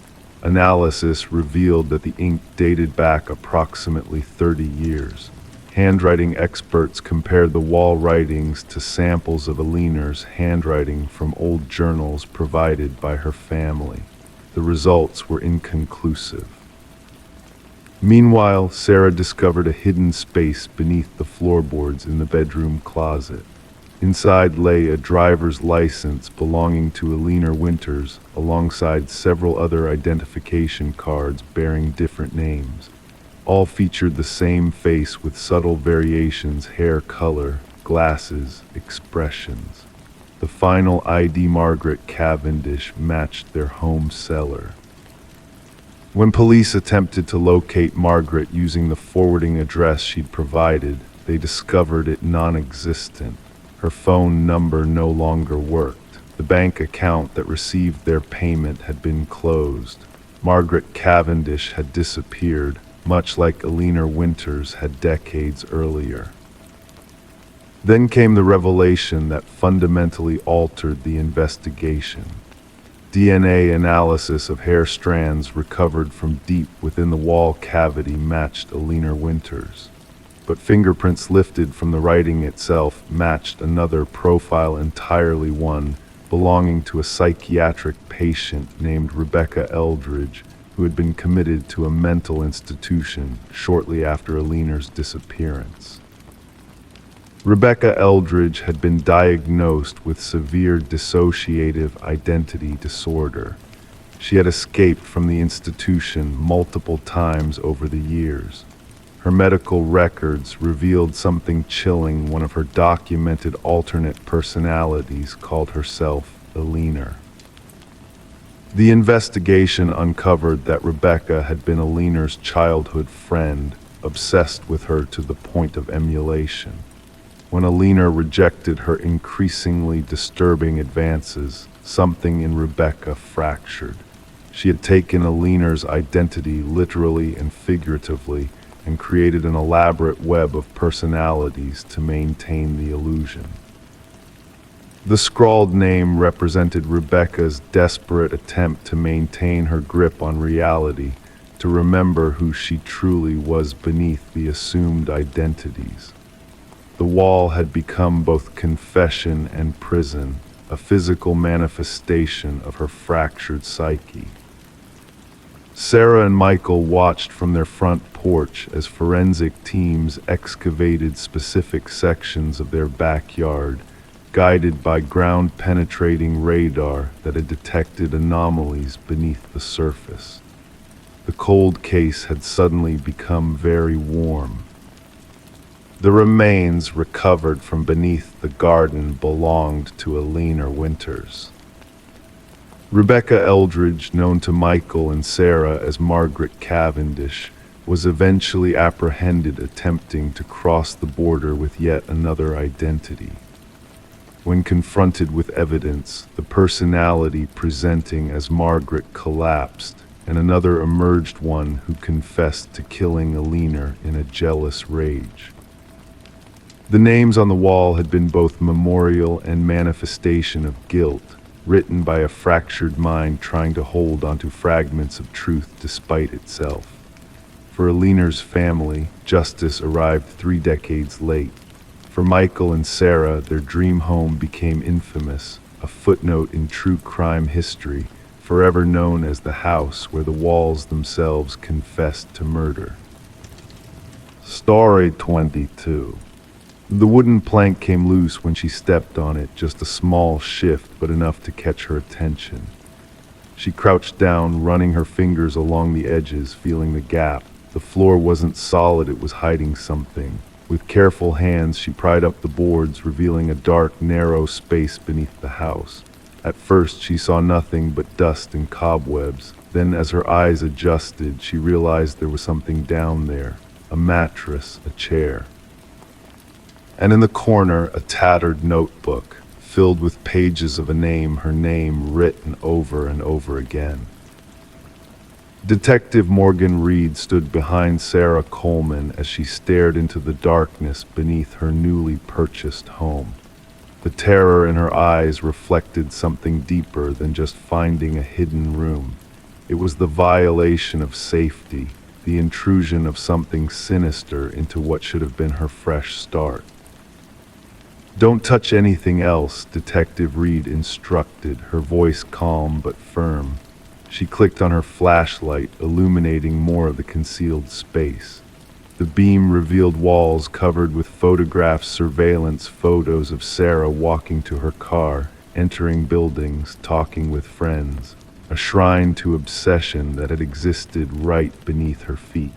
Analysis revealed that the ink dated back approximately 30 years. Handwriting experts compared the wall writings to samples of Aliner's handwriting from old journals provided by her family. The results were inconclusive. Meanwhile, Sarah discovered a hidden space beneath the floorboards in the bedroom closet. Inside lay a driver's license belonging to Aliner Winters, alongside several other identification cards bearing different names. All featured the same face with subtle variations: hair color, glasses, expressions. The final ID, Margaret Cavendish, matched their home cellar. When police attempted to locate Margaret using the forwarding address she'd provided, they discovered it non-existent. Her phone number no longer worked. The bank account that received their payment had been closed. Margaret Cavendish had disappeared, much like Aliner Winters had decades earlier. Then came the revelation that fundamentally altered the investigation. DNA analysis of hair strands recovered from deep within the wall cavity matched Aliner Winters. But fingerprints lifted from the writing itself matched another profile entirely, one belonging to a psychiatric patient named Rebecca Eldridge, who had been committed to a mental institution shortly after Aliner's disappearance. Rebecca Eldridge had been diagnosed with severe dissociative identity disorder. She had escaped from the institution multiple times over the years. Her medical records revealed something chilling. One of her documented alternate personalities called herself Aliner. The investigation uncovered that Rebecca had been Aliner's childhood friend, obsessed with her to the point of emulation. When Aliner rejected her increasingly disturbing advances, something in Rebecca fractured. She had taken Aliner's identity literally and figuratively, and created an elaborate web of personalities to maintain the illusion. The scrawled name represented Rebecca's desperate attempt to maintain her grip on reality, to remember who she truly was beneath the assumed identities. The wall had become both confession and prison, a physical manifestation of her fractured psyche. Sarah and Michael watched from their front porch as forensic teams excavated specific sections of their backyard, guided by ground-penetrating radar that had detected anomalies beneath the surface. The cold case had suddenly become very warm. The remains recovered from beneath the garden belonged to Aliner Winters. Rebecca Eldridge, known to Michael and Sarah as Margaret Cavendish, was eventually apprehended attempting to cross the border with yet another identity. When confronted with evidence, the personality presenting as Margaret collapsed, and another emerged, one who confessed to killing Aliner in a jealous rage. The names on the wall had been both memorial and manifestation of guilt, written by a fractured mind trying to hold onto fragments of truth despite itself. For Aliner's family, justice arrived 3 decades late. For Michael and Sarah, their dream home became infamous, a footnote in true crime history, forever known as the house where the walls themselves confessed to murder. Story 22. The wooden plank came loose when she stepped on it, just a small shift, but enough to catch her attention. She crouched down, running her fingers along the edges, feeling the gap. The floor wasn't solid, it was hiding something. With careful hands, she pried up the boards, revealing a dark, narrow space beneath the house. At first she saw nothing but dust and cobwebs. Then as her eyes adjusted, she realized there was something down there, a mattress, a chair. And in the corner, a tattered notebook, filled with pages of a name, her name written over and over again. Detective Morgan Reed stood behind Sarah Coleman as she stared into the darkness beneath her newly purchased home. The terror in her eyes reflected something deeper than just finding a hidden room. It was the violation of safety, the intrusion of something sinister into what should have been her fresh start. "Don't touch anything else," Detective Reed instructed, her voice calm but firm. She clicked on her flashlight, illuminating more of the concealed space. The beam revealed walls covered with photographs, surveillance photos of Sarah walking to her car, entering buildings, talking with friends, a shrine to obsession that had existed right beneath her feet.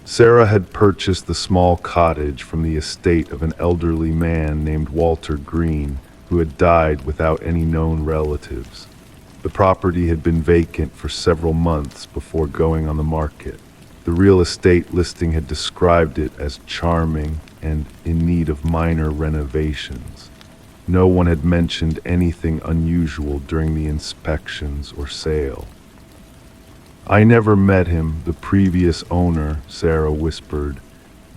Sarah had purchased the small cottage from the estate of an elderly man named Walter Green, who had died without any known relatives. The property had been vacant for several months before going on the market. The real estate listing had described it as charming and in need of minor renovations. No one had mentioned anything unusual during the inspections or sale. "I never met him, the previous owner," Sarah whispered.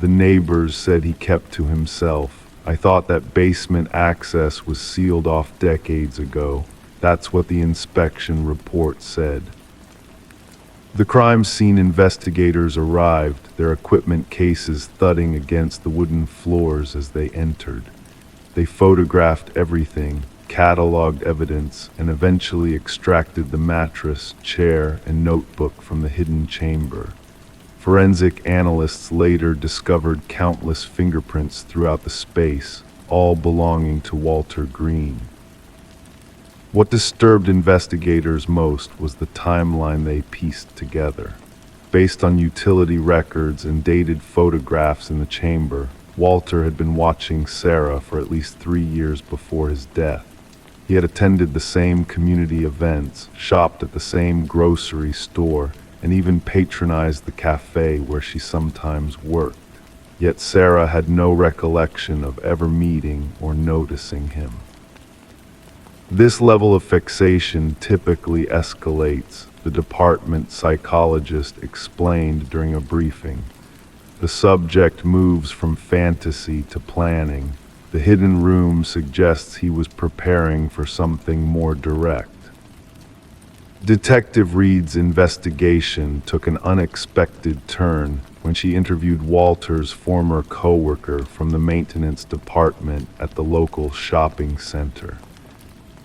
"The neighbors said he kept to himself. I thought that basement access was sealed off decades ago. That's what the inspection report said." The crime scene investigators arrived, their equipment cases thudding against the wooden floors as they entered. They photographed everything, cataloged evidence, and eventually extracted the mattress, chair, and notebook from the hidden chamber. Forensic analysts later discovered countless fingerprints throughout the space, all belonging to Walter Green. What disturbed investigators most was the timeline they pieced together. Based on utility records and dated photographs in the chamber, Walter had been watching Sarah for at least 3 years before his death. He had attended the same community events, shopped at the same grocery store, and even patronized the cafe where she sometimes worked. Yet Sarah had no recollection of ever meeting or noticing him. This level of fixation typically escalates, the department psychologist explained during a briefing. The subject moves from fantasy to planning. The hidden room suggests he was preparing for something more direct. Detective Reed's investigation took an unexpected turn when she interviewed Walter's former coworker from the maintenance department at the local shopping center.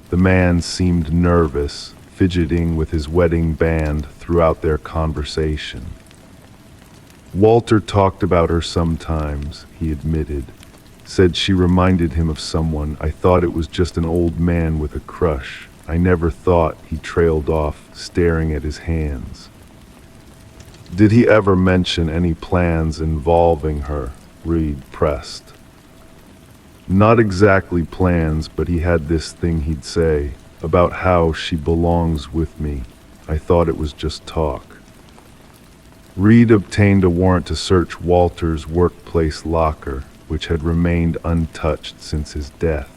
The man seemed nervous, fidgeting with his wedding band throughout their conversation. "Walter talked about her sometimes," he admitted. "Said she reminded him of someone. I thought it was just an old man with a crush. I never thought," he trailed off, staring at his hands. "Did he ever mention any plans involving her?" Reed pressed. "Not exactly plans, but he had this thing he'd say about how she belongs with me. I thought it was just talk." Reed obtained a warrant to search Walter's workplace locker, which had remained untouched since his death.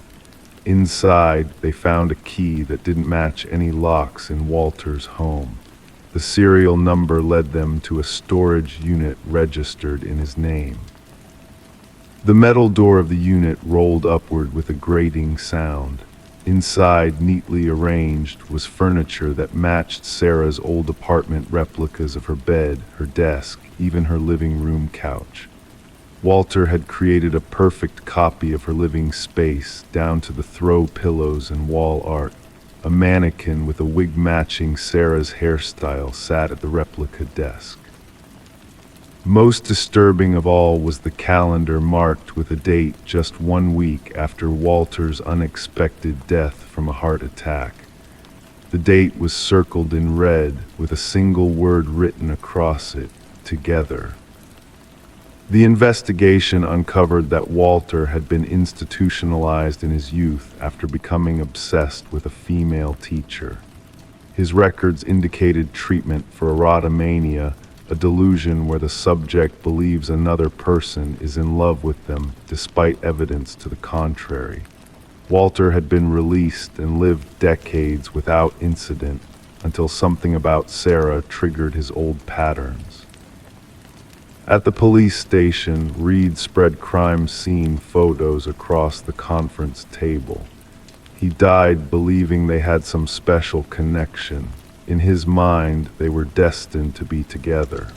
Inside, they found a key that didn't match any locks in Walter's home. The serial number led them to a storage unit registered in his name. The metal door of the unit rolled upward with a grating sound. Inside, neatly arranged, was furniture that matched Sarah's old apartment replicas of her bed, her desk, even her living room couch. Walter had created a perfect copy of her living space, down to the throw pillows and wall art. A mannequin with a wig matching Sarah's hairstyle sat at the replica desk. Most disturbing of all was the calendar marked with a date just 1 week after Walter's unexpected death from a heart attack. The date was circled in red with a single word written across it: together. The investigation uncovered that Walter had been institutionalized in his youth after becoming obsessed with a female teacher. His records indicated treatment for erotomania, a delusion where the subject believes another person is in love with them despite evidence to the contrary. Walter had been released and lived decades without incident until something about Sarah triggered his old patterns. At the police station, Reed spread crime scene photos across the conference table. He died believing they had some special connection. In his mind, they were destined to be together.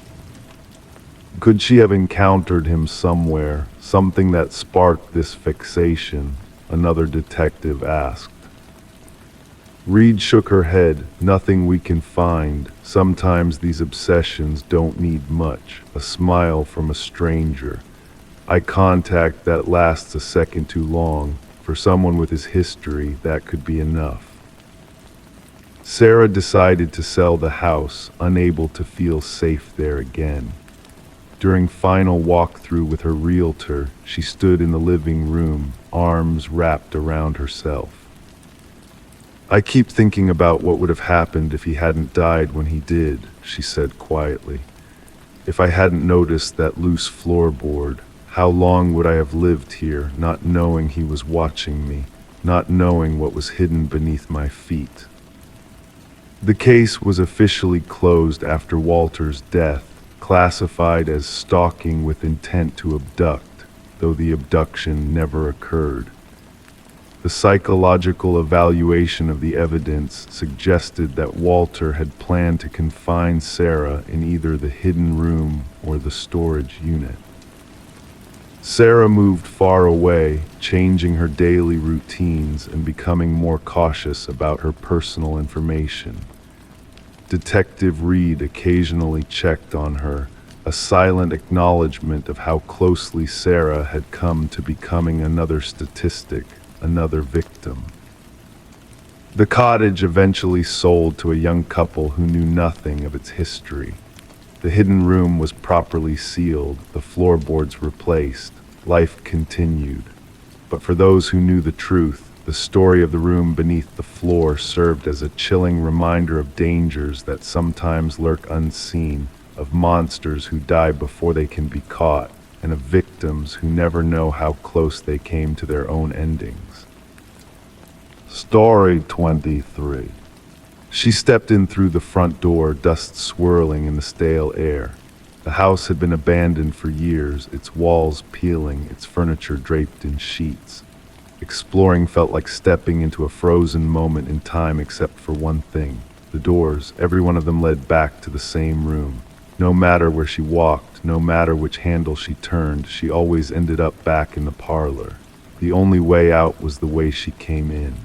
Could she have encountered him somewhere, something that sparked this fixation? Another detective asked. Reed shook her head. Nothing we can find. Sometimes these obsessions don't need much. A smile from a stranger. Eye contact that lasts a second too long. For someone with his history, that could be enough. Sarah decided to sell the house, unable to feel safe there again. During final walkthrough with her realtor, she stood in the living room, arms wrapped around herself. I keep thinking about what would have happened if he hadn't died when he did, she said quietly. If I hadn't noticed that loose floorboard, how long would I have lived here, not knowing he was watching me, not knowing what was hidden beneath my feet? The case was officially closed after Walter's death, classified as stalking with intent to abduct, though the abduction never occurred. The psychological evaluation of the evidence suggested that Walter had planned to confine Sarah in either the hidden room or the storage unit. Sarah moved far away, changing her daily routines and becoming more cautious about her personal information. Detective Reed occasionally checked on her, a silent acknowledgement of how closely Sarah had come to becoming another statistic, another victim. The cottage eventually sold to a young couple who knew nothing of its history. The hidden room was properly sealed, the floorboards replaced, life continued. But for those who knew the truth, the story of the room beneath the floor served as a chilling reminder of dangers that sometimes lurk unseen, of monsters who die before they can be caught, and of victims who never know how close they came to their own endings. Story 23. She stepped in through the front door, dust swirling in the stale air. The house had been abandoned for years, its walls peeling, its furniture draped in sheets. Exploring felt like stepping into a frozen moment in time except for one thing. The doors, every one of them led back to the same room. No matter where she walked, no matter which handle she turned, she always ended up back in the parlor. The only way out was the way she came in.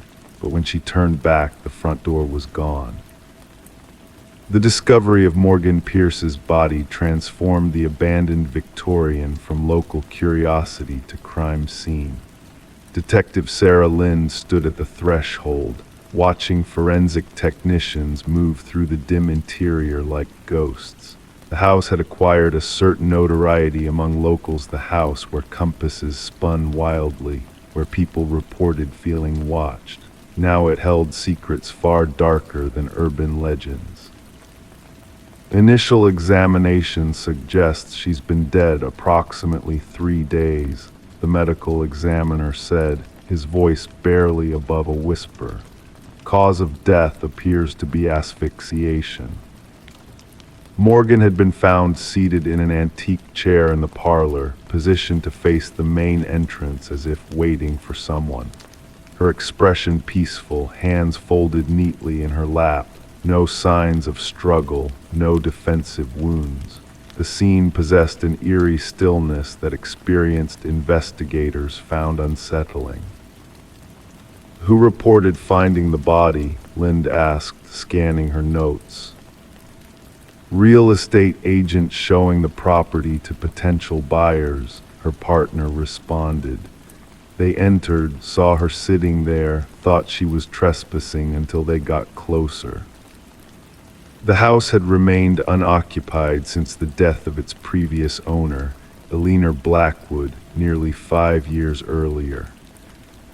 But when she turned back, the front door was gone. The discovery of Morgan Pierce's body transformed the abandoned Victorian from local curiosity to crime scene. Detective Sarah Lynn stood at the threshold, watching forensic technicians move through the dim interior like ghosts. The house had acquired a certain notoriety among locals, the house where compasses spun wildly, where people reported feeling watched. Now it held secrets far darker than urban legends. Initial examination suggests she's been dead approximately 3 days, the medical examiner said, his voice barely above a whisper. Cause of death appears to be asphyxiation. Morgan had been found seated in an antique chair in the parlor, positioned to face the main entrance as if waiting for someone. Her expression peaceful, hands folded neatly in her lap, no signs of struggle, no defensive wounds. The scene possessed an eerie stillness that experienced investigators found unsettling. Who reported finding the body? Lind asked, scanning her notes. Real estate agent showing the property to potential buyers, her partner responded. They entered, saw her sitting there, thought she was trespassing until they got closer. The house had remained unoccupied since the death of its previous owner, Eleanor Blackwood, nearly 5 years earlier.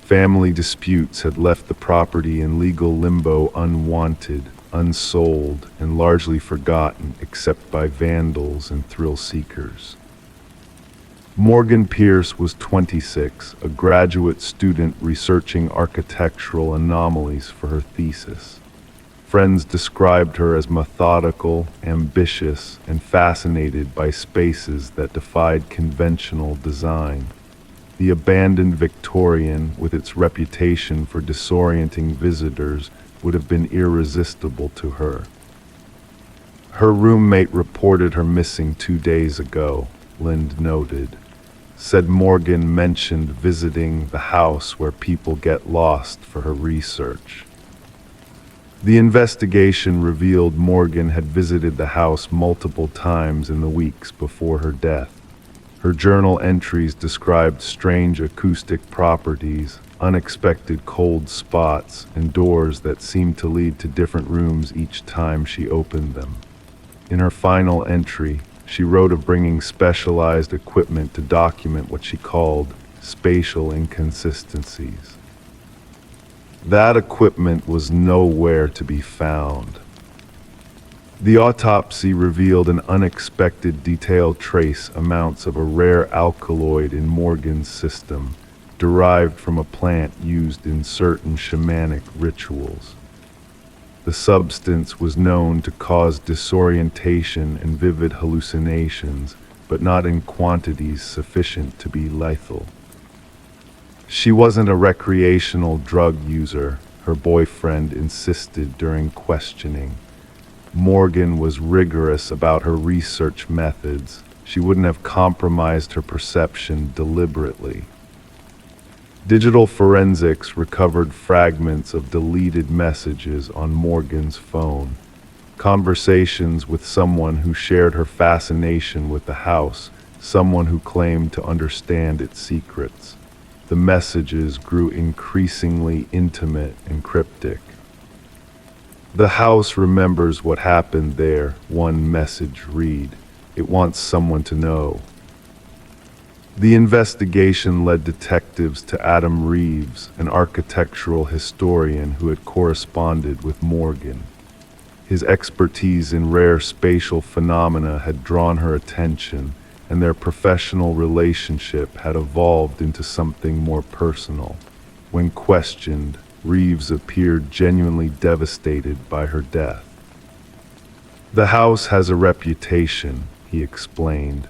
Family disputes had left the property in legal limbo, unwanted, unsold, and largely forgotten except by vandals and thrill-seekers. Morgan Pierce was 26, a graduate student researching architectural anomalies for her thesis. Friends described her as methodical, ambitious, and fascinated by spaces that defied conventional design. The abandoned Victorian, with its reputation for disorienting visitors, would have been irresistible to her. Her roommate reported her missing 2 days ago, Lind noted. Said Morgan mentioned visiting the house where people get lost for her research. The investigation revealed Morgan had visited the house multiple times in the weeks before her death. Her journal entries described strange acoustic properties, unexpected cold spots, and doors that seemed to lead to different rooms each time she opened them. In her final entry, she wrote of bringing specialized equipment to document what she called spatial inconsistencies. That equipment was nowhere to be found. The autopsy revealed an unexpected detailed trace amounts of a rare alkaloid in Morgan's system, derived from a plant used in certain shamanic rituals. The substance was known to cause disorientation and vivid hallucinations, but not in quantities sufficient to be lethal. She wasn't a recreational drug user, her boyfriend insisted during questioning. Morgan was rigorous about her research methods. She wouldn't have compromised her perception deliberately. Digital forensics recovered fragments of deleted messages on Morgan's phone, conversations with someone who shared her fascination with the house, someone who claimed to understand its secrets. The messages grew increasingly intimate and cryptic. The house remembers what happened there, one message read. It wants someone to know. The investigation led detectives to Adam Reeves, an architectural historian who had corresponded with Morgan. His expertise in rare spatial phenomena had drawn her attention, and their professional relationship had evolved into something more personal. When questioned, Reeves appeared genuinely devastated by her death. "The house has a reputation," he explained.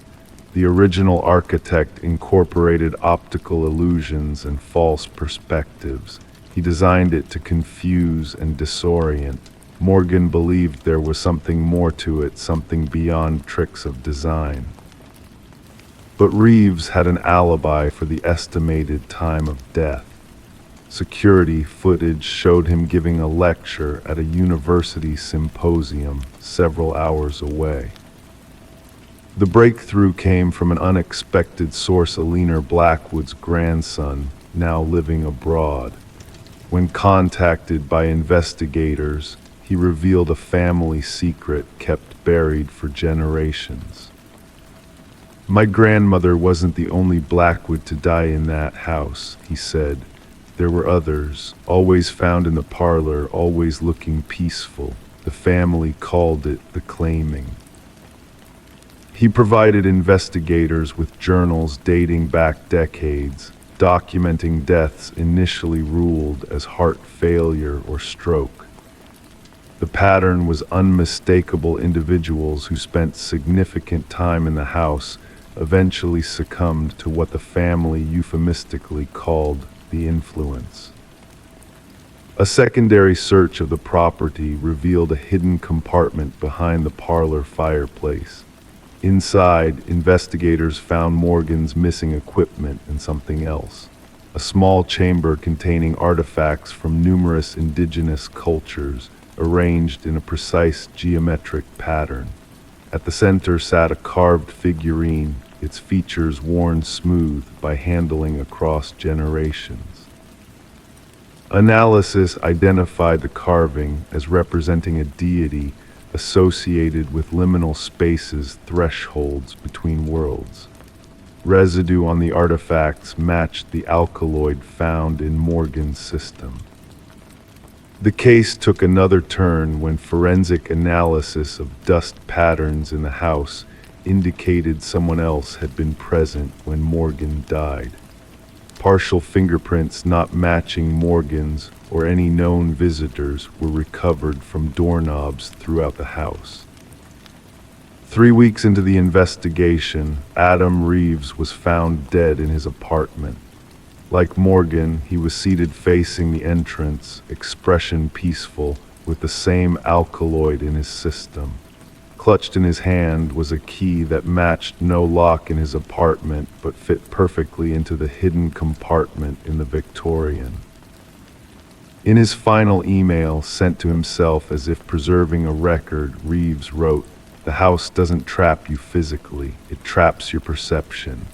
"The original architect incorporated optical illusions and false perspectives. He designed it to confuse and disorient. Morgan believed there was something more to it, something beyond tricks of design." But Reeves had an alibi for the estimated time of death. Security footage showed him giving a lecture at a university symposium several hours away. The breakthrough came from an unexpected source, Eleanor Blackwood's grandson, now living abroad. When contacted by investigators, he revealed a family secret kept buried for generations. "My grandmother wasn't the only Blackwood to die in that house," he said. "There were others, always found in the parlor, always looking peaceful. The family called it the claiming." He provided investigators with journals dating back decades, documenting deaths initially ruled as heart failure or stroke. The pattern was unmistakable. Individuals who spent significant time in the house eventually succumbed to what the family euphemistically called the influence. A secondary search of the property revealed a hidden compartment behind the parlor fireplace. Inside, investigators found Morgan's missing equipment and something else. A small chamber containing artifacts from numerous indigenous cultures, arranged in a precise geometric pattern. At the center sat a carved figurine, its features worn smooth by handling across generations. Analysis identified the carving as representing a deity associated with liminal spaces, thresholds between worlds. Residue on the artifacts matched the alkaloid found in Morgan's system. The case took another turn when forensic analysis of dust patterns in the house indicated someone else had been present when Morgan died. Partial fingerprints not matching Morgan's or any known visitors were recovered from doorknobs throughout the house. 3 weeks into the investigation, Adam Reeves was found dead in his apartment. Like Morgan, he was seated facing the entrance, expression peaceful, with the same alkaloid in his system. Clutched in his hand was a key that matched no lock in his apartment but fit perfectly into the hidden compartment in the Victorian. In his final email sent to himself as if preserving a record, Reeves wrote, "The house doesn't trap you physically, it traps your perception.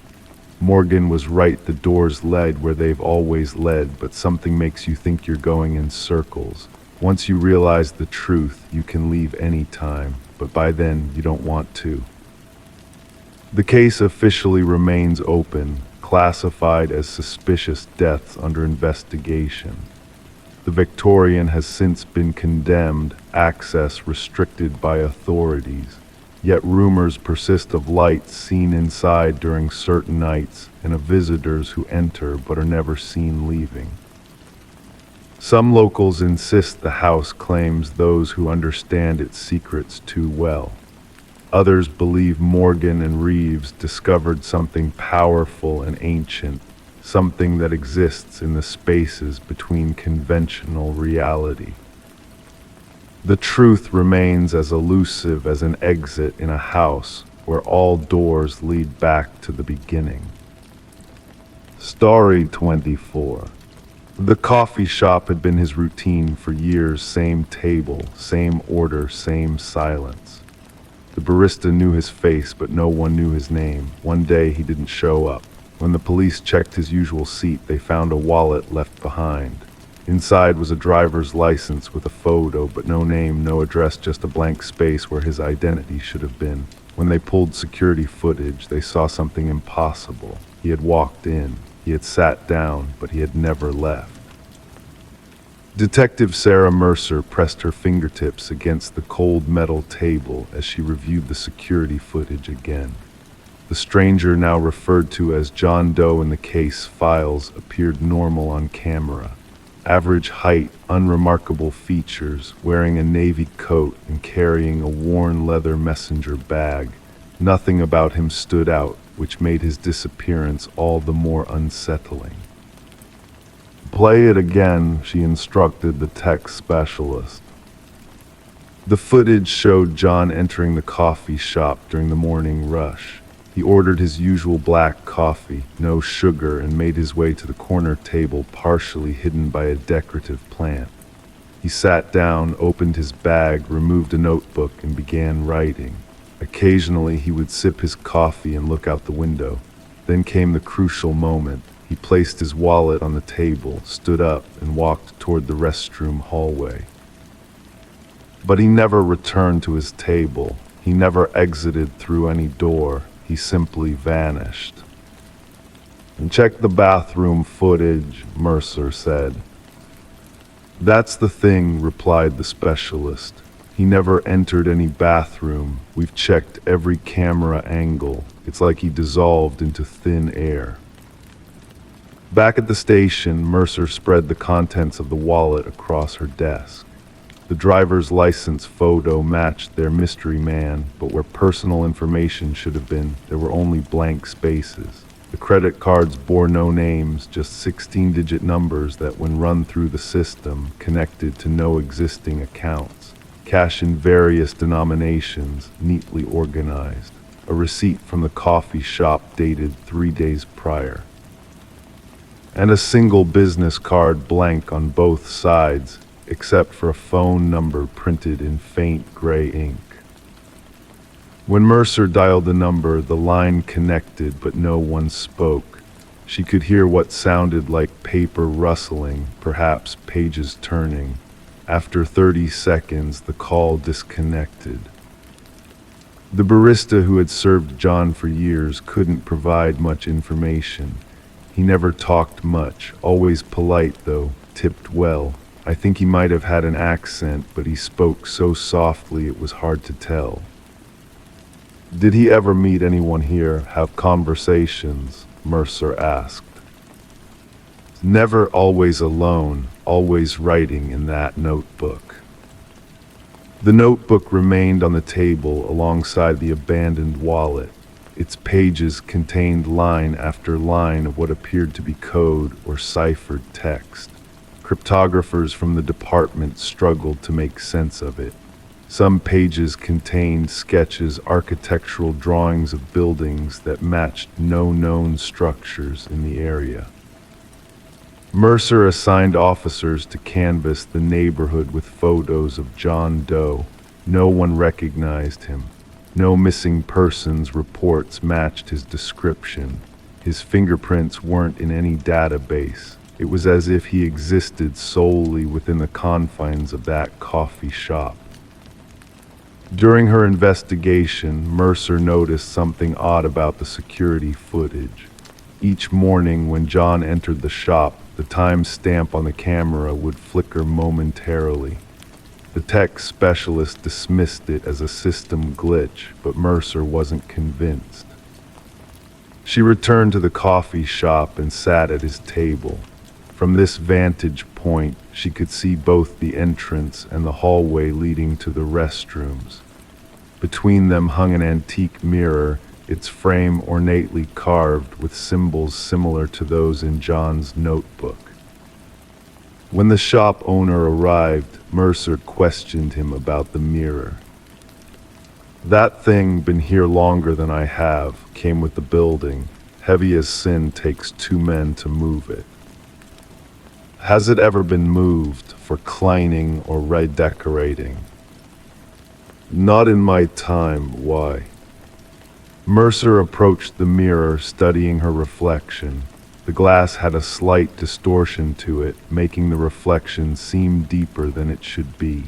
Morgan was right, the doors led where they've always led, but something makes you think you're going in circles. Once you realize the truth, you can leave any time, but by then you don't want to." The case officially remains open, classified as suspicious deaths under investigation. The Victorian has since been condemned, access restricted by authorities. Yet rumors persist of lights seen inside during certain nights and of visitors who enter but are never seen leaving. Some locals insist the house claims those who understand its secrets too well. Others believe Morgan and Reeves discovered something powerful and ancient, something that exists in the spaces between conventional reality. The truth remains as elusive as an exit in a house where all doors lead back to the beginning. Story 24. The coffee shop had been his routine for years, same table, same order, same silence. The barista knew his face, but no one knew his name. One day he didn't show up. When the police checked his usual seat, they found a wallet left behind. Inside was a driver's license with a photo, but no name, no address, just a blank space where his identity should have been. When they pulled security footage, they saw something impossible. He had walked in, he had sat down, but he had never left. Detective Sarah Mercer pressed her fingertips against the cold metal table as she reviewed the security footage again. The stranger, now referred to as John Doe in the case files, appeared normal on camera. Average height, unremarkable features, wearing a navy coat and carrying a worn leather messenger bag. Nothing about him stood out, which made his disappearance all the more unsettling. "Play it again," she instructed the tech specialist. The footage showed John entering the coffee shop during the morning rush. He ordered his usual black coffee, no sugar, and made his way to the corner table partially hidden by a decorative plant. He sat down, opened his bag, removed a notebook, and began writing. Occasionally he would sip his coffee and look out the window. Then came the crucial moment. He placed his wallet on the table, stood up, and walked toward the restroom hallway. But he never returned to his table. He never exited through any door. He simply vanished. "And check the bathroom footage," Mercer said. "That's the thing," replied the specialist. "He never entered any bathroom. We've checked every camera angle. It's like he dissolved into thin air." Back at the station, Mercer spread the contents of the wallet across her desk. The driver's license photo matched their mystery man, but where personal information should have been, there were only blank spaces. The credit cards bore no names, just 16-digit numbers that, when run through the system, connected to no existing accounts. Cash in various denominations, neatly organized. A receipt from the coffee shop dated 3 days prior. And a single business card blank on both sides, except for a phone number printed in faint gray ink. When Mercer dialed the number, the line connected, but no one spoke. She could hear what sounded like paper rustling, perhaps pages turning. After 30 seconds, the call disconnected. The barista who had served John for years couldn't provide much information. He never talked much, always polite though, tipped well. I think he might have had an accent, but he spoke so softly it was hard to tell. Did he ever meet anyone here, have conversations? Mercer asked. Never, always alone, always writing in that notebook. The notebook remained on the table alongside the abandoned wallet. Its pages contained line after line of what appeared to be code or ciphered text. Cryptographers from the department struggled to make sense of it. Some pages contained sketches, architectural drawings of buildings that matched no known structures in the area. Mercer assigned officers to canvass the neighborhood with photos of John Doe. No one recognized him. No missing persons reports matched his description. His fingerprints weren't in any database. It was as if he existed solely within the confines of that coffee shop. During her investigation, Mercer noticed something odd about the security footage. Each morning when John entered the shop, the time stamp on the camera would flicker momentarily. The tech specialist dismissed it as a system glitch, but Mercer wasn't convinced. She returned to the coffee shop and sat at his table. From this vantage point, she could see both the entrance and the hallway leading to the restrooms. Between them hung an antique mirror, its frame ornately carved with symbols similar to those in John's notebook. When the shop owner arrived, Mercer questioned him about the mirror. That thing been here longer than I have, came with the building. Heavy as sin takes 2 men to move it. Has it ever been moved for cleaning or redecorating? Not in my time, why? Mercer approached the mirror, studying her reflection. The glass had a slight distortion to it, making the reflection seem deeper than it should be.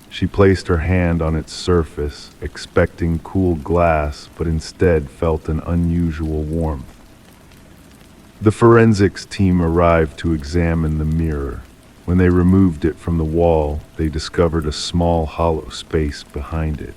She placed her hand on its surface, expecting cool glass, but instead felt an unusual warmth. The forensics team arrived to examine the mirror. When they removed it from the wall, they discovered a small hollow space behind it.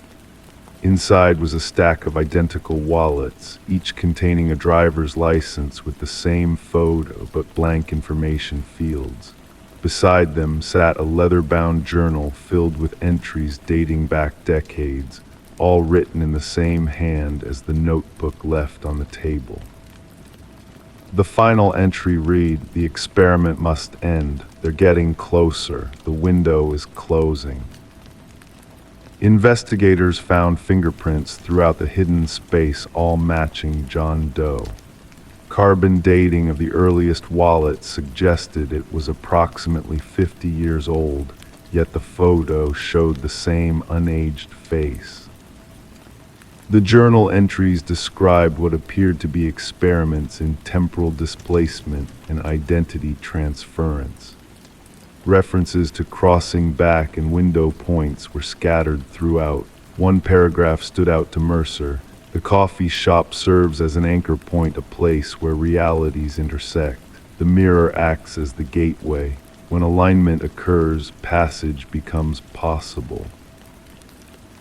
Inside was a stack of identical wallets, each containing a driver's license with the same photo but blank information fields. Beside them sat a leather-bound journal filled with entries dating back decades, all written in the same hand as the notebook left on the table. The final entry read, "The experiment must end. They're getting closer. The window is closing." Investigators found fingerprints throughout the hidden space, all matching John Doe. Carbon dating of the earliest wallet suggested it was approximately 50 years old, yet the photo showed the same unaged face. The journal entries described what appeared to be experiments in temporal displacement and identity transference. References to crossing back and window points were scattered throughout. One paragraph stood out to Mercer. The coffee shop serves as an anchor point, a place where realities intersect. The mirror acts as the gateway. When alignment occurs, passage becomes possible.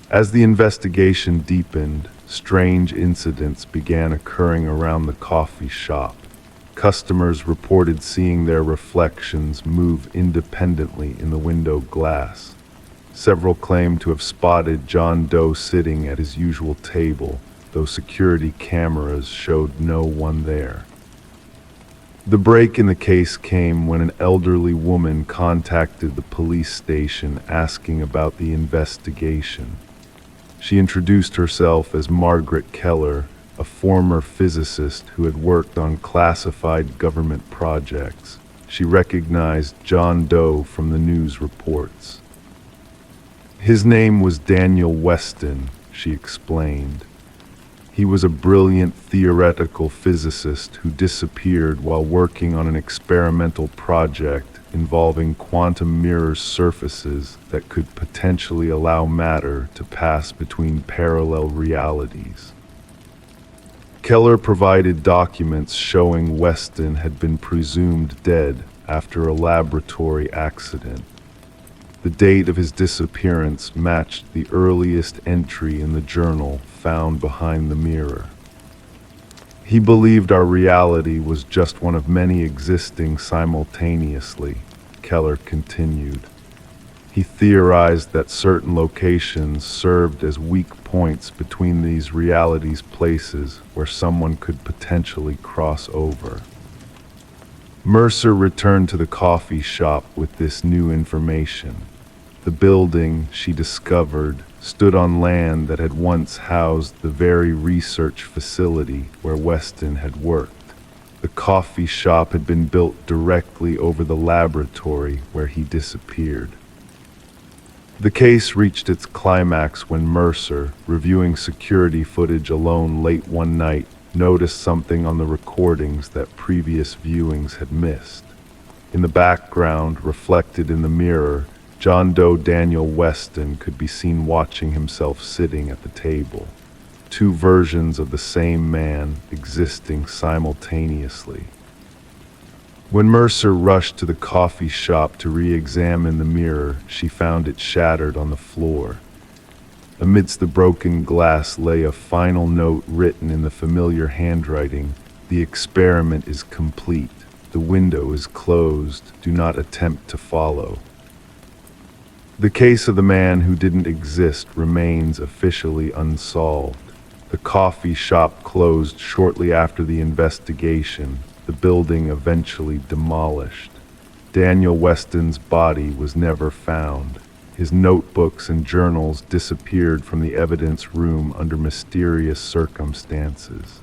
As the investigation deepened, strange incidents began occurring around the coffee shop. Customers reported seeing their reflections move independently in the window glass. Several claimed to have spotted John Doe sitting at his usual table, though security cameras showed no one there. The break in the case came when an elderly woman contacted the police station asking about the investigation. She introduced herself as Margaret Keller, a former physicist who had worked on classified government projects. She recognized John Doe from the news reports. His name was Daniel Weston, she explained. He was a brilliant theoretical physicist who disappeared while working on an experimental project involving quantum mirror surfaces that could potentially allow matter to pass between parallel realities. Keller provided documents showing Weston had been presumed dead after a laboratory accident. The date of his disappearance matched the earliest entry in the journal found behind the mirror. He believed our reality was just one of many existing simultaneously, Keller continued. He theorized that certain locations served as weak points between these realities, places where someone could potentially cross over. Mercer returned to the coffee shop with this new information. The building, she discovered, stood on land that had once housed the very research facility where Weston had worked. The coffee shop had been built directly over the laboratory where he disappeared. The case reached its climax when Mercer, reviewing security footage alone late one night, noticed something on the recordings that previous viewings had missed. In the background, reflected in the mirror, John Doe Daniel Weston could be seen watching himself sitting at the table. Two versions of the same man existing simultaneously. When Mercer rushed to the coffee shop to re-examine the mirror, she found it shattered on the floor. Amidst the broken glass lay a final note written in the familiar handwriting: "The experiment is complete. The window is closed. Do not attempt to follow." The case of the man who didn't exist remains officially unsolved. The coffee shop closed shortly after the investigation, the building eventually demolished. Daniel Weston's body was never found. His notebooks and journals disappeared from the evidence room under mysterious circumstances.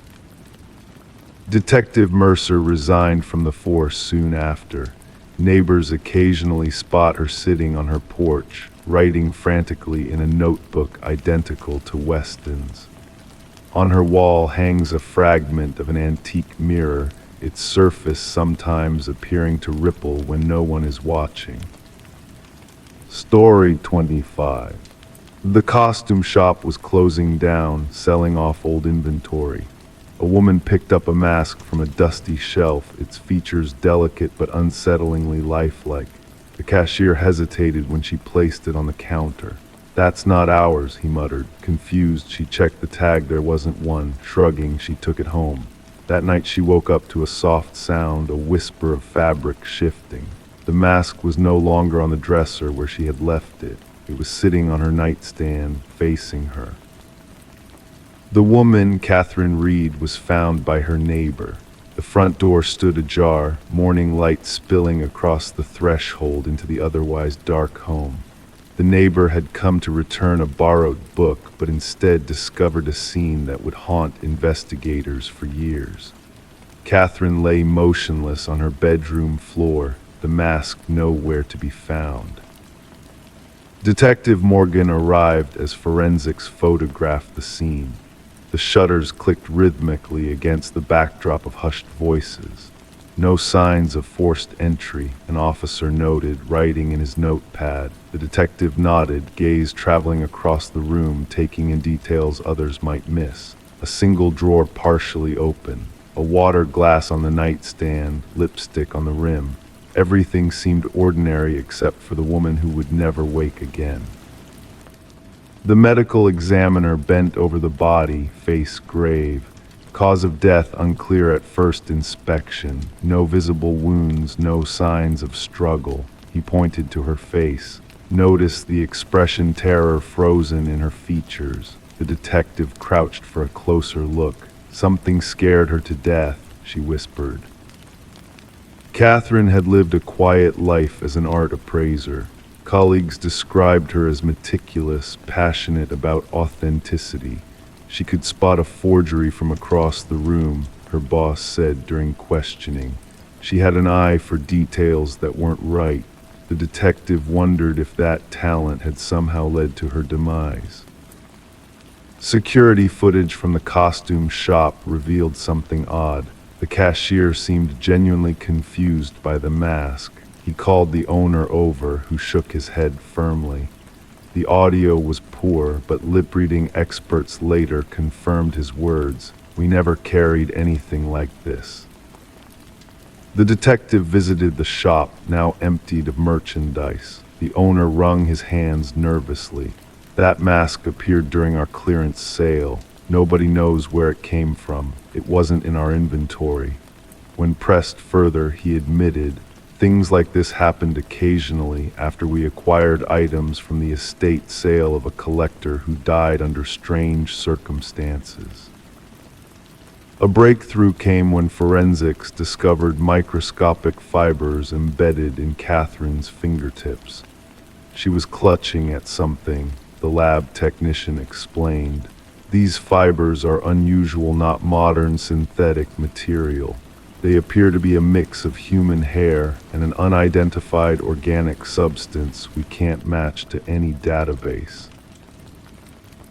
Detective Mercer resigned from the force soon after. Neighbors occasionally spot her sitting on her porch, writing frantically in a notebook identical to Weston's. On her wall hangs a fragment of an antique mirror, its surface sometimes appearing to ripple when no one is watching. Story 25. The costume shop was closing down, selling off old inventory. A woman picked up a mask from a dusty shelf, its features delicate but unsettlingly lifelike. The cashier hesitated when she placed it on the counter. "That's not ours," he muttered. Confused, she checked the tag. There wasn't one. Shrugging, she took it home. That night she woke up to a soft sound, a whisper of fabric shifting. The mask was no longer on the dresser where she had left it. It was sitting on her nightstand, facing her. The woman, Catherine Reed, was found by her neighbor. The front door stood ajar, morning light spilling across the threshold into the otherwise dark home. The neighbor had come to return a borrowed book, but instead discovered a scene that would haunt investigators for years. Catherine lay motionless on her bedroom floor, the mask nowhere to be found. Detective Morgan arrived as forensics photographed the scene. The shutters clicked rhythmically against the backdrop of hushed voices. No signs of forced entry, an officer noted, writing in his notepad. The detective nodded, gaze traveling across the room, taking in details others might miss. A single drawer partially open, a water glass on the nightstand, lipstick on the rim. Everything seemed ordinary except for the woman who would never wake again. The medical examiner bent over the body, face grave. Cause of death unclear at first inspection. No visible wounds, no signs of struggle. He pointed to her face. Noticed the expression terror frozen in her features. The detective crouched for a closer look. "Something scared her to death," she whispered. Catherine had lived a quiet life as an art appraiser. Colleagues described her as meticulous, passionate about authenticity. She could spot a forgery from across the room, her boss said during questioning. She had an eye for details that weren't right. The detective wondered if that talent had somehow led to her demise. Security footage from the costume shop revealed something odd. The cashier seemed genuinely confused by the mask. He called the owner over, who shook his head firmly. The audio was poor, but lip-reading experts later confirmed his words. We never carried anything like this. The detective visited the shop, now emptied of merchandise. The owner wrung his hands nervously. That mask appeared during our clearance sale. Nobody knows where it came from. It wasn't in our inventory. When pressed further, he admitted, things like this happened occasionally after we acquired items from the estate sale of a collector who died under strange circumstances. A breakthrough came when forensics discovered microscopic fibers embedded in Catherine's fingertips. She was clutching at something, the lab technician explained. These fibers are unusual, not modern synthetic material. They appear to be a mix of human hair and an unidentified organic substance we can't match to any database.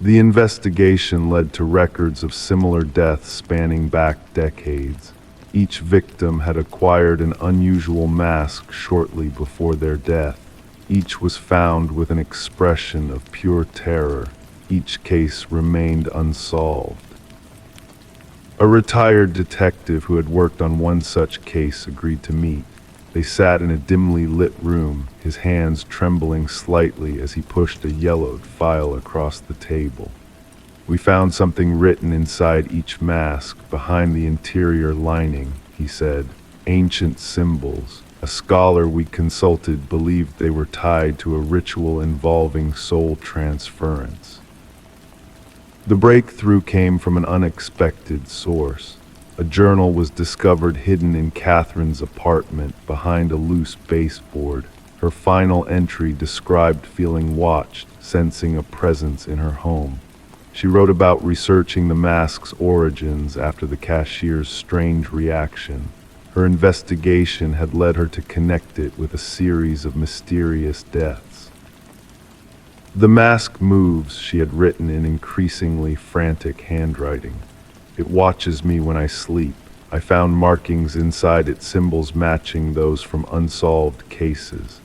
The investigation led to records of similar deaths spanning back decades. Each victim had acquired an unusual mask shortly before their death. Each was found with an expression of pure terror. Each case remained unsolved. A retired detective who had worked on one such case agreed to meet. They sat in a dimly lit room, his hands trembling slightly as he pushed a yellowed file across the table. We found something written inside each mask, behind the interior lining, he said. Ancient symbols. A scholar we consulted believed they were tied to a ritual involving soul transference. The breakthrough came from an unexpected source. A journal was discovered hidden in Catherine's apartment behind a loose baseboard. Her final entry described feeling watched, sensing a presence in her home. She wrote about researching the mask's origins after the cashier's strange reaction. Her investigation had led her to connect it with a series of mysterious deaths. The mask moves, she had written in increasingly frantic handwriting. It watches me when I sleep. I found markings inside it, symbols matching those from unsolved cases.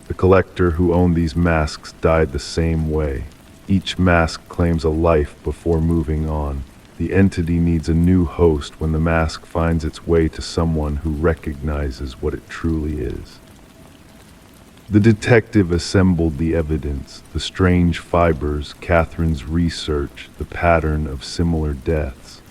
The collector who owned these masks died the same way. Each mask claims a life before moving on. The entity needs a new host when the mask finds its way to someone who recognizes what it truly is. The detective assembled the evidence, the strange fibers, Catherine's research, the pattern of similar deaths.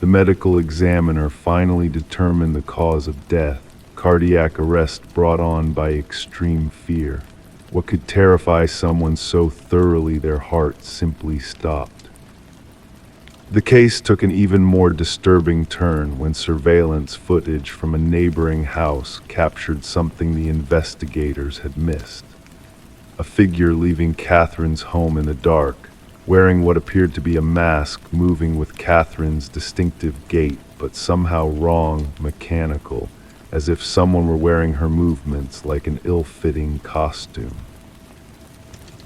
The medical examiner finally determined the cause of death, cardiac arrest brought on by extreme fear. What could terrify someone so thoroughly their heart simply stopped? The case took an even more disturbing turn when surveillance footage from a neighboring house captured something the investigators had missed. A figure leaving Catherine's home in the dark, wearing what appeared to be a mask, moving with Catherine's distinctive gait, but somehow wrong, mechanical, as if someone were wearing her movements like an ill-fitting costume.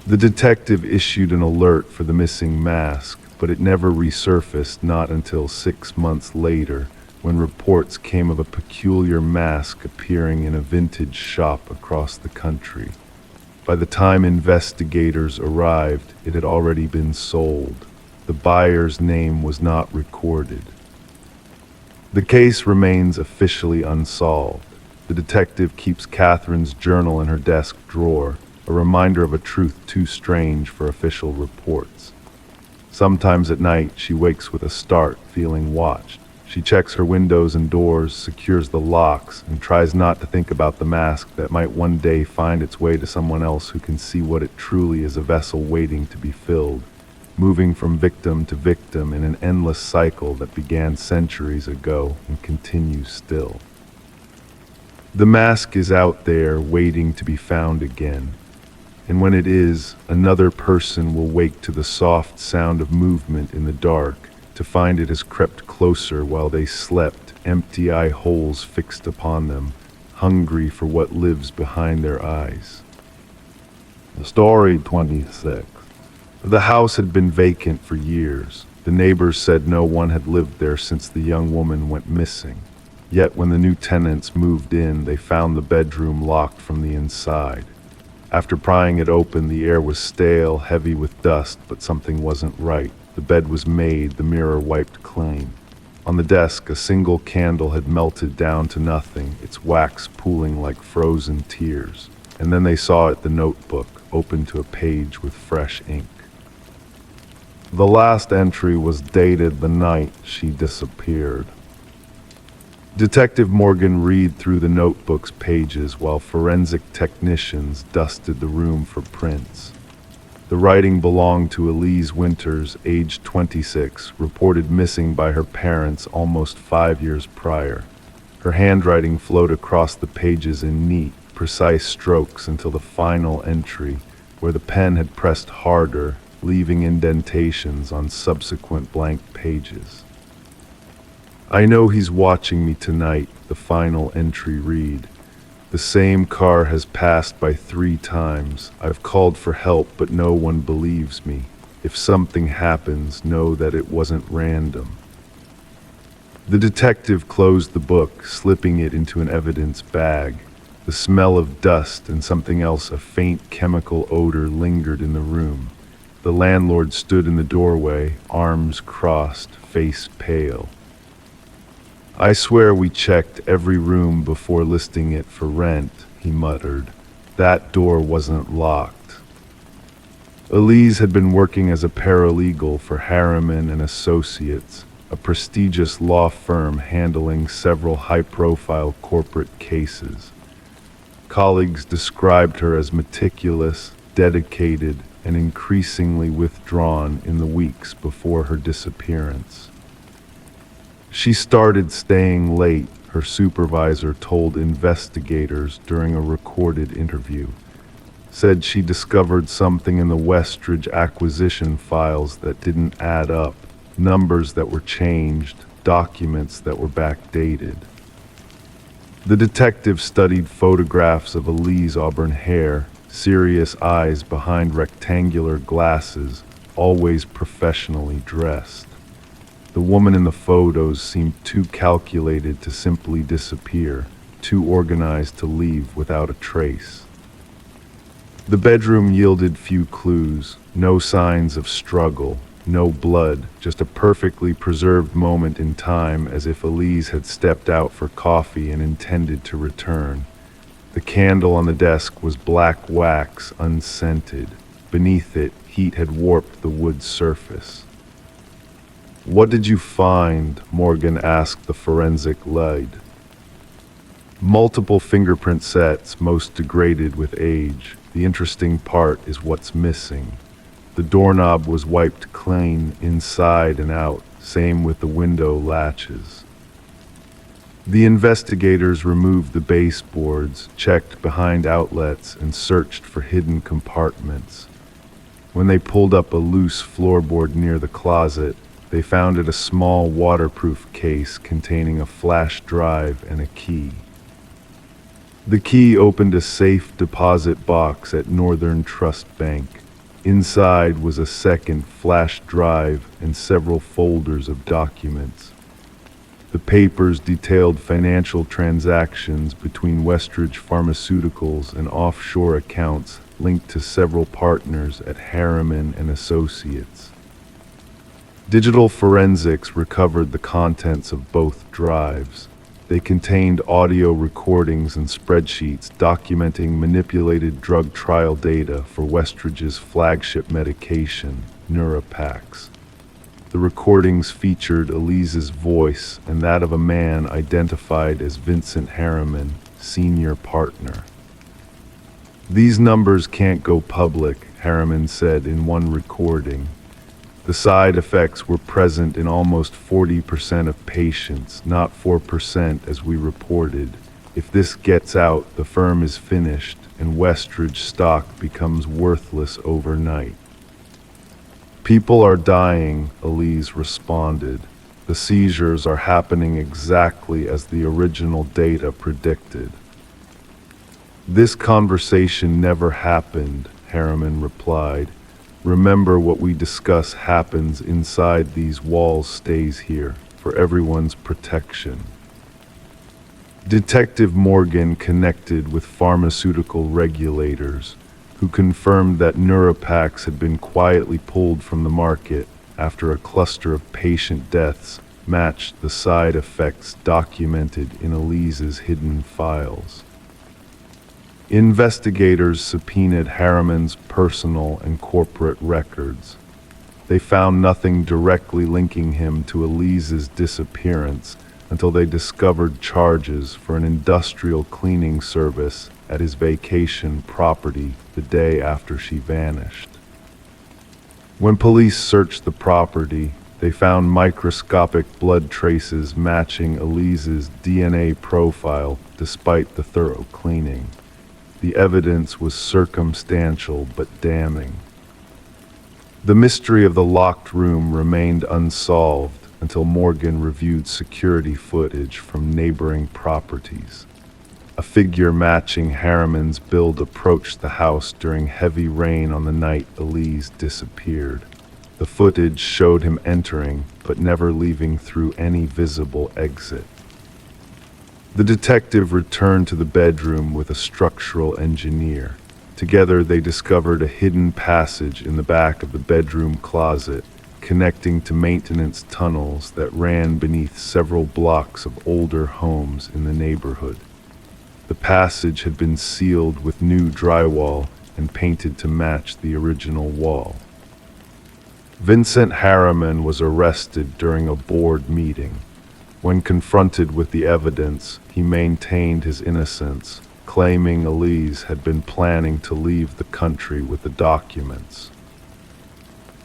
The detective issued an alert for the missing mask, but it never resurfaced, not until 6 months later, when reports came of a peculiar mask appearing in a vintage shop across the country. By the time investigators arrived, it had already been sold. The buyer's name was not recorded. The case remains officially unsolved. The detective keeps Catherine's journal in her desk drawer, a reminder of a truth too strange for official reports. Sometimes at night, she wakes with a start, feeling watched. She checks her windows and doors, secures the locks, and tries not to think about the mask that might one day find its way to someone else who can see what it truly is, a vessel waiting to be filled, moving from victim to victim in an endless cycle that began centuries ago and continues still. The mask is out there waiting to be found again. And when it is, another person will wake to the soft sound of movement in the dark, to find it has crept closer while they slept, empty eye holes fixed upon them, hungry for what lives behind their eyes. Story 26. The house had been vacant for years. The neighbors said no one had lived there since the young woman went missing. Yet when the new tenants moved in, they found the bedroom locked from the inside. After prying it open, the air was stale, heavy with dust, but something wasn't right. The bed was made, the mirror wiped clean. On the desk, a single candle had melted down to nothing, its wax pooling like frozen tears. And then they saw it, the notebook, open to a page with fresh ink. The last entry was dated the night she disappeared. Detective Morgan read through the notebook's pages while forensic technicians dusted the room for prints. The writing belonged to Elise Winters, age 26, reported missing by her parents almost 5 years prior. Her handwriting flowed across the pages in neat, precise strokes until the final entry, where the pen had pressed harder, leaving indentations on subsequent blank pages. I know he's watching me tonight, the final entry read. The same car has passed by 3 times. I've called for help, but no one believes me. If something happens, know that it wasn't random. The detective closed the book, slipping it into an evidence bag. The smell of dust and something else, a faint chemical odor, lingered in the room. The landlord stood in the doorway, arms crossed, face pale. I swear we checked every room before listing it for rent, he muttered. That door wasn't locked. Elise had been working as a paralegal for Harriman and Associates, a prestigious law firm handling several high-profile corporate cases. Colleagues described her as meticulous, dedicated, and increasingly withdrawn in the weeks before her disappearance. She started staying late, her supervisor told investigators during a recorded interview. Said she discovered something in the Westridge acquisition files that didn't add up, numbers that were changed, documents that were backdated. The detective studied photographs of Elise auburn hair, serious eyes behind rectangular glasses, always professionally dressed. The woman in the photos seemed too calculated to simply disappear, too organized to leave without a trace. The bedroom yielded few clues, no signs of struggle, no blood, just a perfectly preserved moment in time, as if Elise had stepped out for coffee and intended to return. The candle on the desk was black wax, unscented. Beneath it, heat had warped the wood surface. "What did you find?" Morgan asked the forensic lead. "Multiple fingerprint sets, most degraded with age. The interesting part is what's missing. The doorknob was wiped clean inside and out, same with the window latches." The investigators removed the baseboards, checked behind outlets, and searched for hidden compartments. When they pulled up a loose floorboard near the closet, they found it a small waterproof case containing a flash drive and a key. The key opened a safe deposit box at Northern Trust Bank. Inside was a second flash drive and several folders of documents. The papers detailed financial transactions between Westridge Pharmaceuticals and offshore accounts linked to several partners at Harriman and Associates. Digital forensics recovered the contents of both drives. They contained audio recordings and spreadsheets documenting manipulated drug trial data for Westridge's flagship medication, Neurapax. The recordings featured Elise's voice and that of a man identified as Vincent Harriman, senior partner. "These numbers can't go public," Harriman said in one recording. "The side effects were present in almost 40% of patients, not 4% as we reported. If this gets out, the firm is finished and Westridge stock becomes worthless overnight." "People are dying," Elise responded. "The seizures are happening exactly as the original data predicted." "This conversation never happened," Harriman replied. "Remember, what we discuss happens inside these walls stays here, for everyone's protection." Detective Morgan connected with pharmaceutical regulators, who confirmed that Neurapax had been quietly pulled from the market after a cluster of patient deaths matched the side effects documented in Elise's hidden files. Investigators subpoenaed Harriman's personal and corporate records. They found nothing directly linking him to Elise's disappearance until they discovered charges for an industrial cleaning service at his vacation property the day after she vanished. When police searched the property, they found microscopic blood traces matching Elise's DNA profile despite the thorough cleaning. The evidence was circumstantial but damning. The mystery of the locked room remained unsolved until Morgan reviewed security footage from neighboring properties. A figure matching Harriman's build approached the house during heavy rain on the night Elise disappeared. The footage showed him entering, but never leaving through any visible exit. The detective returned to the bedroom with a structural engineer. Together they discovered a hidden passage in the back of the bedroom closet, connecting to maintenance tunnels that ran beneath several blocks of older homes in the neighborhood. The passage had been sealed with new drywall and painted to match the original wall. Vincent Harriman was arrested during a board meeting. When confronted with the evidence, he maintained his innocence, claiming Elise had been planning to leave the country with the documents.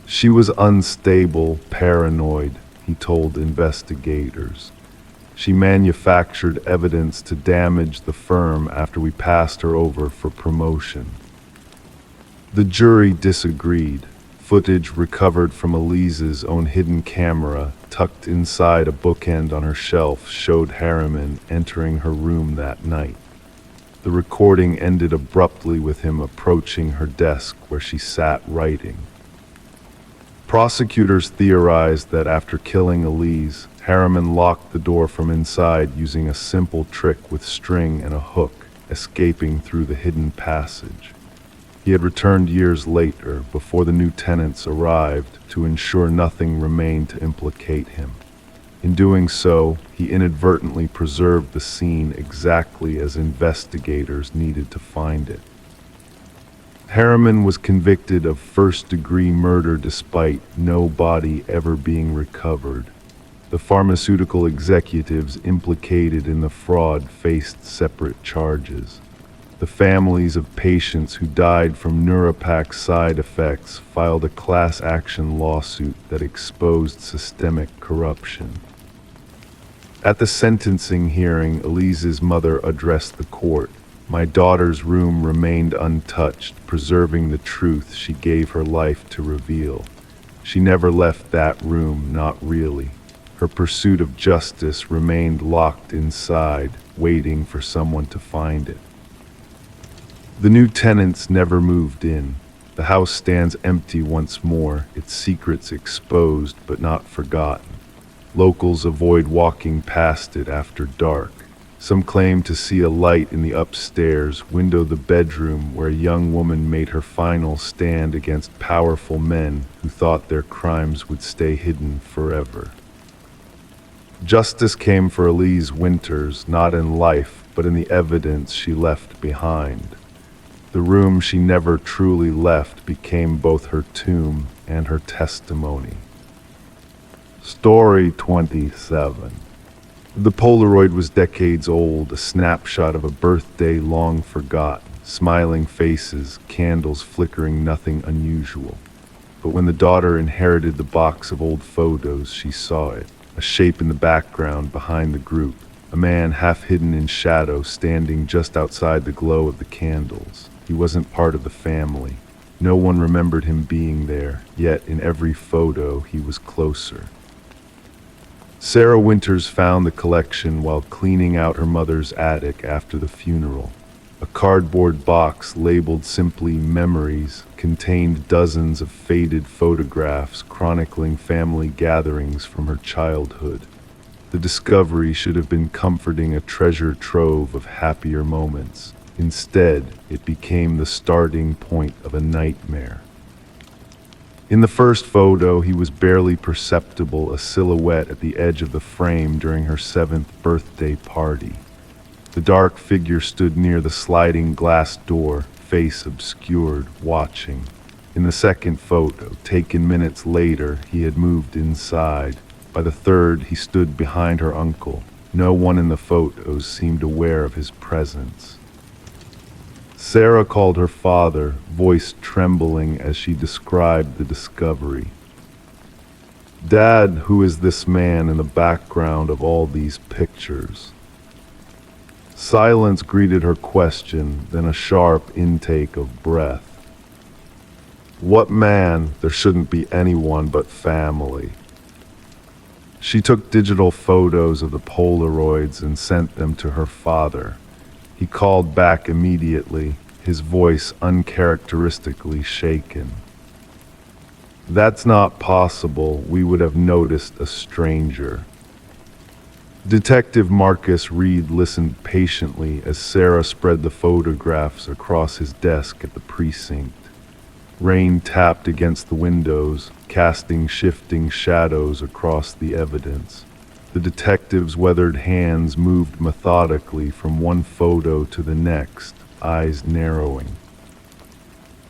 She was unstable, paranoid, he told investigators. She manufactured evidence to damage the firm after we passed her over for promotion. The jury disagreed. Footage recovered from Elise's own hidden camera, tucked inside a bookend on her shelf, showed Harriman entering her room that night. The recording ended abruptly with him approaching her desk where she sat writing. Prosecutors theorized that after killing Elise, Harriman locked the door from inside using a simple trick with string and a hook, escaping through the hidden passage. He had returned years later, before the new tenants arrived, to ensure nothing remained to implicate him. In doing so, he inadvertently preserved the scene exactly as investigators needed to find it. Harriman was convicted of first-degree murder despite no body ever being recovered. The pharmaceutical executives implicated in the fraud faced separate charges. The families of patients who died from Neurapax side effects filed a class action lawsuit that exposed systemic corruption. At the sentencing hearing, Elise's mother addressed the court. "My daughter's room remained untouched, preserving the truth she gave her life to reveal. She never left that room, not really. Her pursuit of justice remained locked inside, waiting for someone to find it." The new tenants never moved in. The house stands empty once more, its secrets exposed but not forgotten. Locals avoid walking past it after dark. Some claim to see a light in the upstairs window, the bedroom where a young woman made her final stand against powerful men who thought their crimes would stay hidden forever. Justice came for Elise Winters, not in life, but in the evidence she left behind. The room she never truly left became both her tomb and her testimony. Story 27. The Polaroid was decades old, a snapshot of a birthday long forgotten, smiling faces, candles flickering, nothing unusual. But when the daughter inherited the box of old photos, she saw it, a shape in the background behind the group, a man half hidden in shadow standing just outside the glow of the candles. He wasn't part of the family. No one remembered him being there, yet in every photo he was closer. Sarah Winters found the collection while cleaning out her mother's attic after the funeral. A cardboard box labeled simply "Memories" contained dozens of faded photographs chronicling family gatherings from her childhood. The discovery should have been comforting, a treasure trove of happier moments. Instead, it became the starting point of a nightmare. In the first photo, he was barely perceptible, a silhouette at the edge of the frame during her 7th birthday party. The dark figure stood near the sliding glass door, face obscured, watching. In the second photo, taken minutes later, he had moved inside. By the third, he stood behind her uncle. No one in the photos seemed aware of his presence. Sarah called her father, voice trembling as she described the discovery. "Dad, who is this man in the background of all these pictures?" Silence greeted her question, then a sharp intake of breath. "What man? There shouldn't be anyone but family." She took digital photos of the Polaroids and sent them to her father. He called back immediately, his voice uncharacteristically shaken. "That's not possible. We would have noticed a stranger." Detective Marcus Reed listened patiently as Sarah spread the photographs across his desk at the precinct. Rain tapped against the windows, casting shifting shadows across the evidence. The detective's weathered hands moved methodically from one photo to the next, eyes narrowing.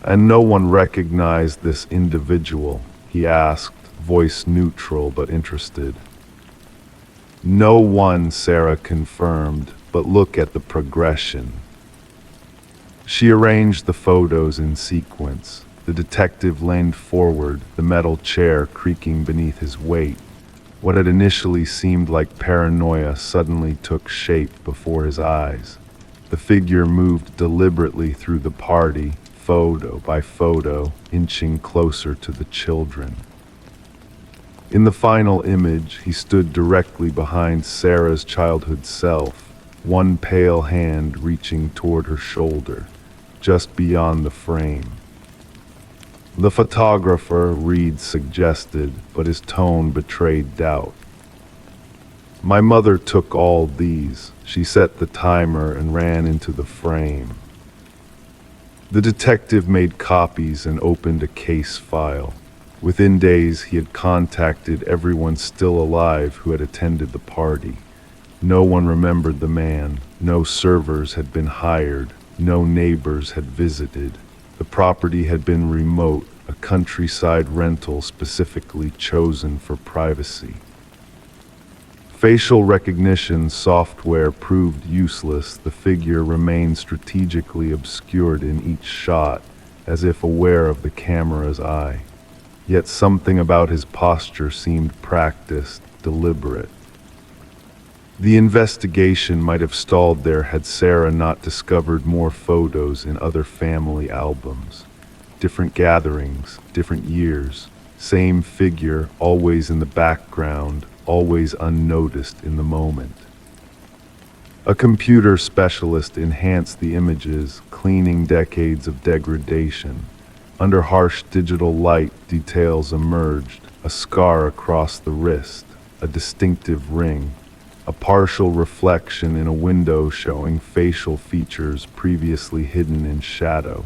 "And no one recognized this individual?" he asked, voice neutral but interested. "No one," Sarah confirmed, "but look at the progression." She arranged the photos in sequence. The detective leaned forward, the metal chair creaking beneath his weight. What had initially seemed like paranoia suddenly took shape before his eyes. The figure moved deliberately through the party, photo by photo, inching closer to the children. In the final image, he stood directly behind Sarah's childhood self, one pale hand reaching toward her shoulder, just beyond the frame. "The photographer," Reed suggested, but his tone betrayed doubt. "My mother took all these." She set the timer and ran into the frame. The detective made copies and opened a case file. Within days, he had contacted everyone still alive who had attended the party. No one remembered the man. No servers had been hired. No neighbors had visited. The property had been remote, a countryside rental specifically chosen for privacy. Facial recognition software proved useless. The figure remained strategically obscured in each shot, as if aware of the camera's eye. Yet something about his posture seemed practiced, deliberate. The investigation might have stalled there had Sarah not discovered more photos in other family albums. Different gatherings, different years, same figure, always in the background, always unnoticed in the moment. A computer specialist enhanced the images, cleaning decades of degradation. Under harsh digital light, details emerged, a scar across the wrist, a distinctive ring, a partial reflection in a window showing facial features previously hidden in shadow.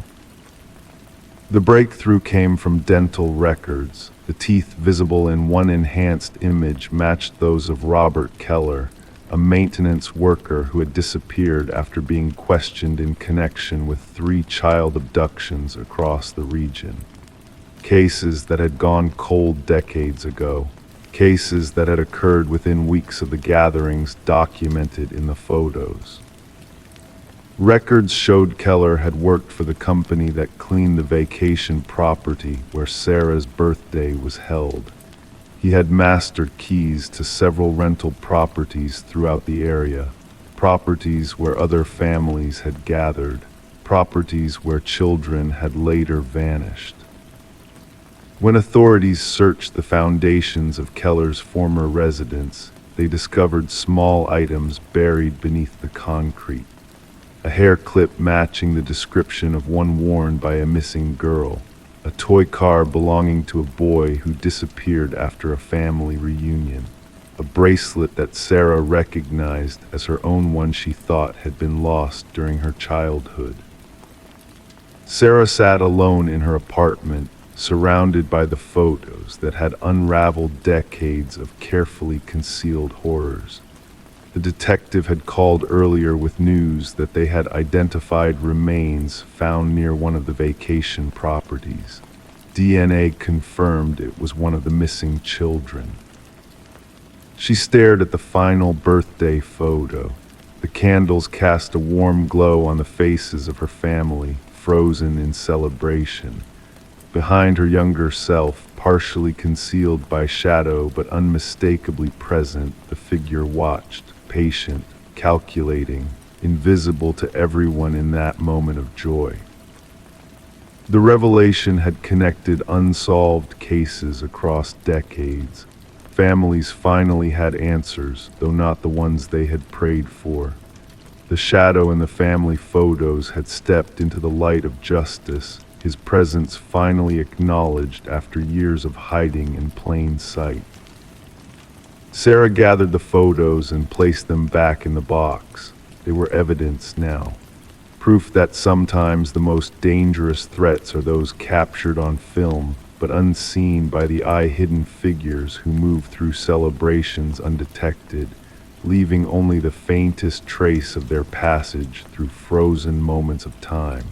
The breakthrough came from dental records. The teeth visible in one enhanced image matched those of Robert Keller, a maintenance worker who had disappeared after being questioned in connection with 3 child abductions across the region. Cases that had gone cold decades ago. Cases that had occurred within weeks of the gatherings documented in the photos. Records showed Keller had worked for the company that cleaned the vacation property where Sarah's birthday was held. He had master keys to several rental properties throughout the area, properties where other families had gathered, properties where children had later vanished. When authorities searched the foundations of Keller's former residence, they discovered small items buried beneath the concrete. A hair clip matching the description of one worn by a missing girl, a toy car belonging to a boy who disappeared after a family reunion, a bracelet that Sarah recognized as her own one she thought had been lost during her childhood. Sarah sat alone in her apartment, surrounded by the photos that had unraveled decades of carefully concealed horrors. The detective had called earlier with news that they had identified remains found near one of the vacation properties. DNA confirmed it was one of the missing children. She stared at the final birthday photo. The candles cast a warm glow on the faces of her family, frozen in celebration. Behind her younger self, partially concealed by shadow but unmistakably present, the figure watched, patient, calculating, invisible to everyone in that moment of joy. The revelation had connected unsolved cases across decades. Families finally had answers, though not the ones they had prayed for. The shadow in the family photos had stepped into the light of justice, his presence finally acknowledged after years of hiding in plain sight. Sarah gathered the photos and placed them back in the box. They were evidence now. Proof that sometimes the most dangerous threats are those captured on film, but unseen by the eye-hidden figures who move through celebrations undetected, leaving only the faintest trace of their passage through frozen moments of time.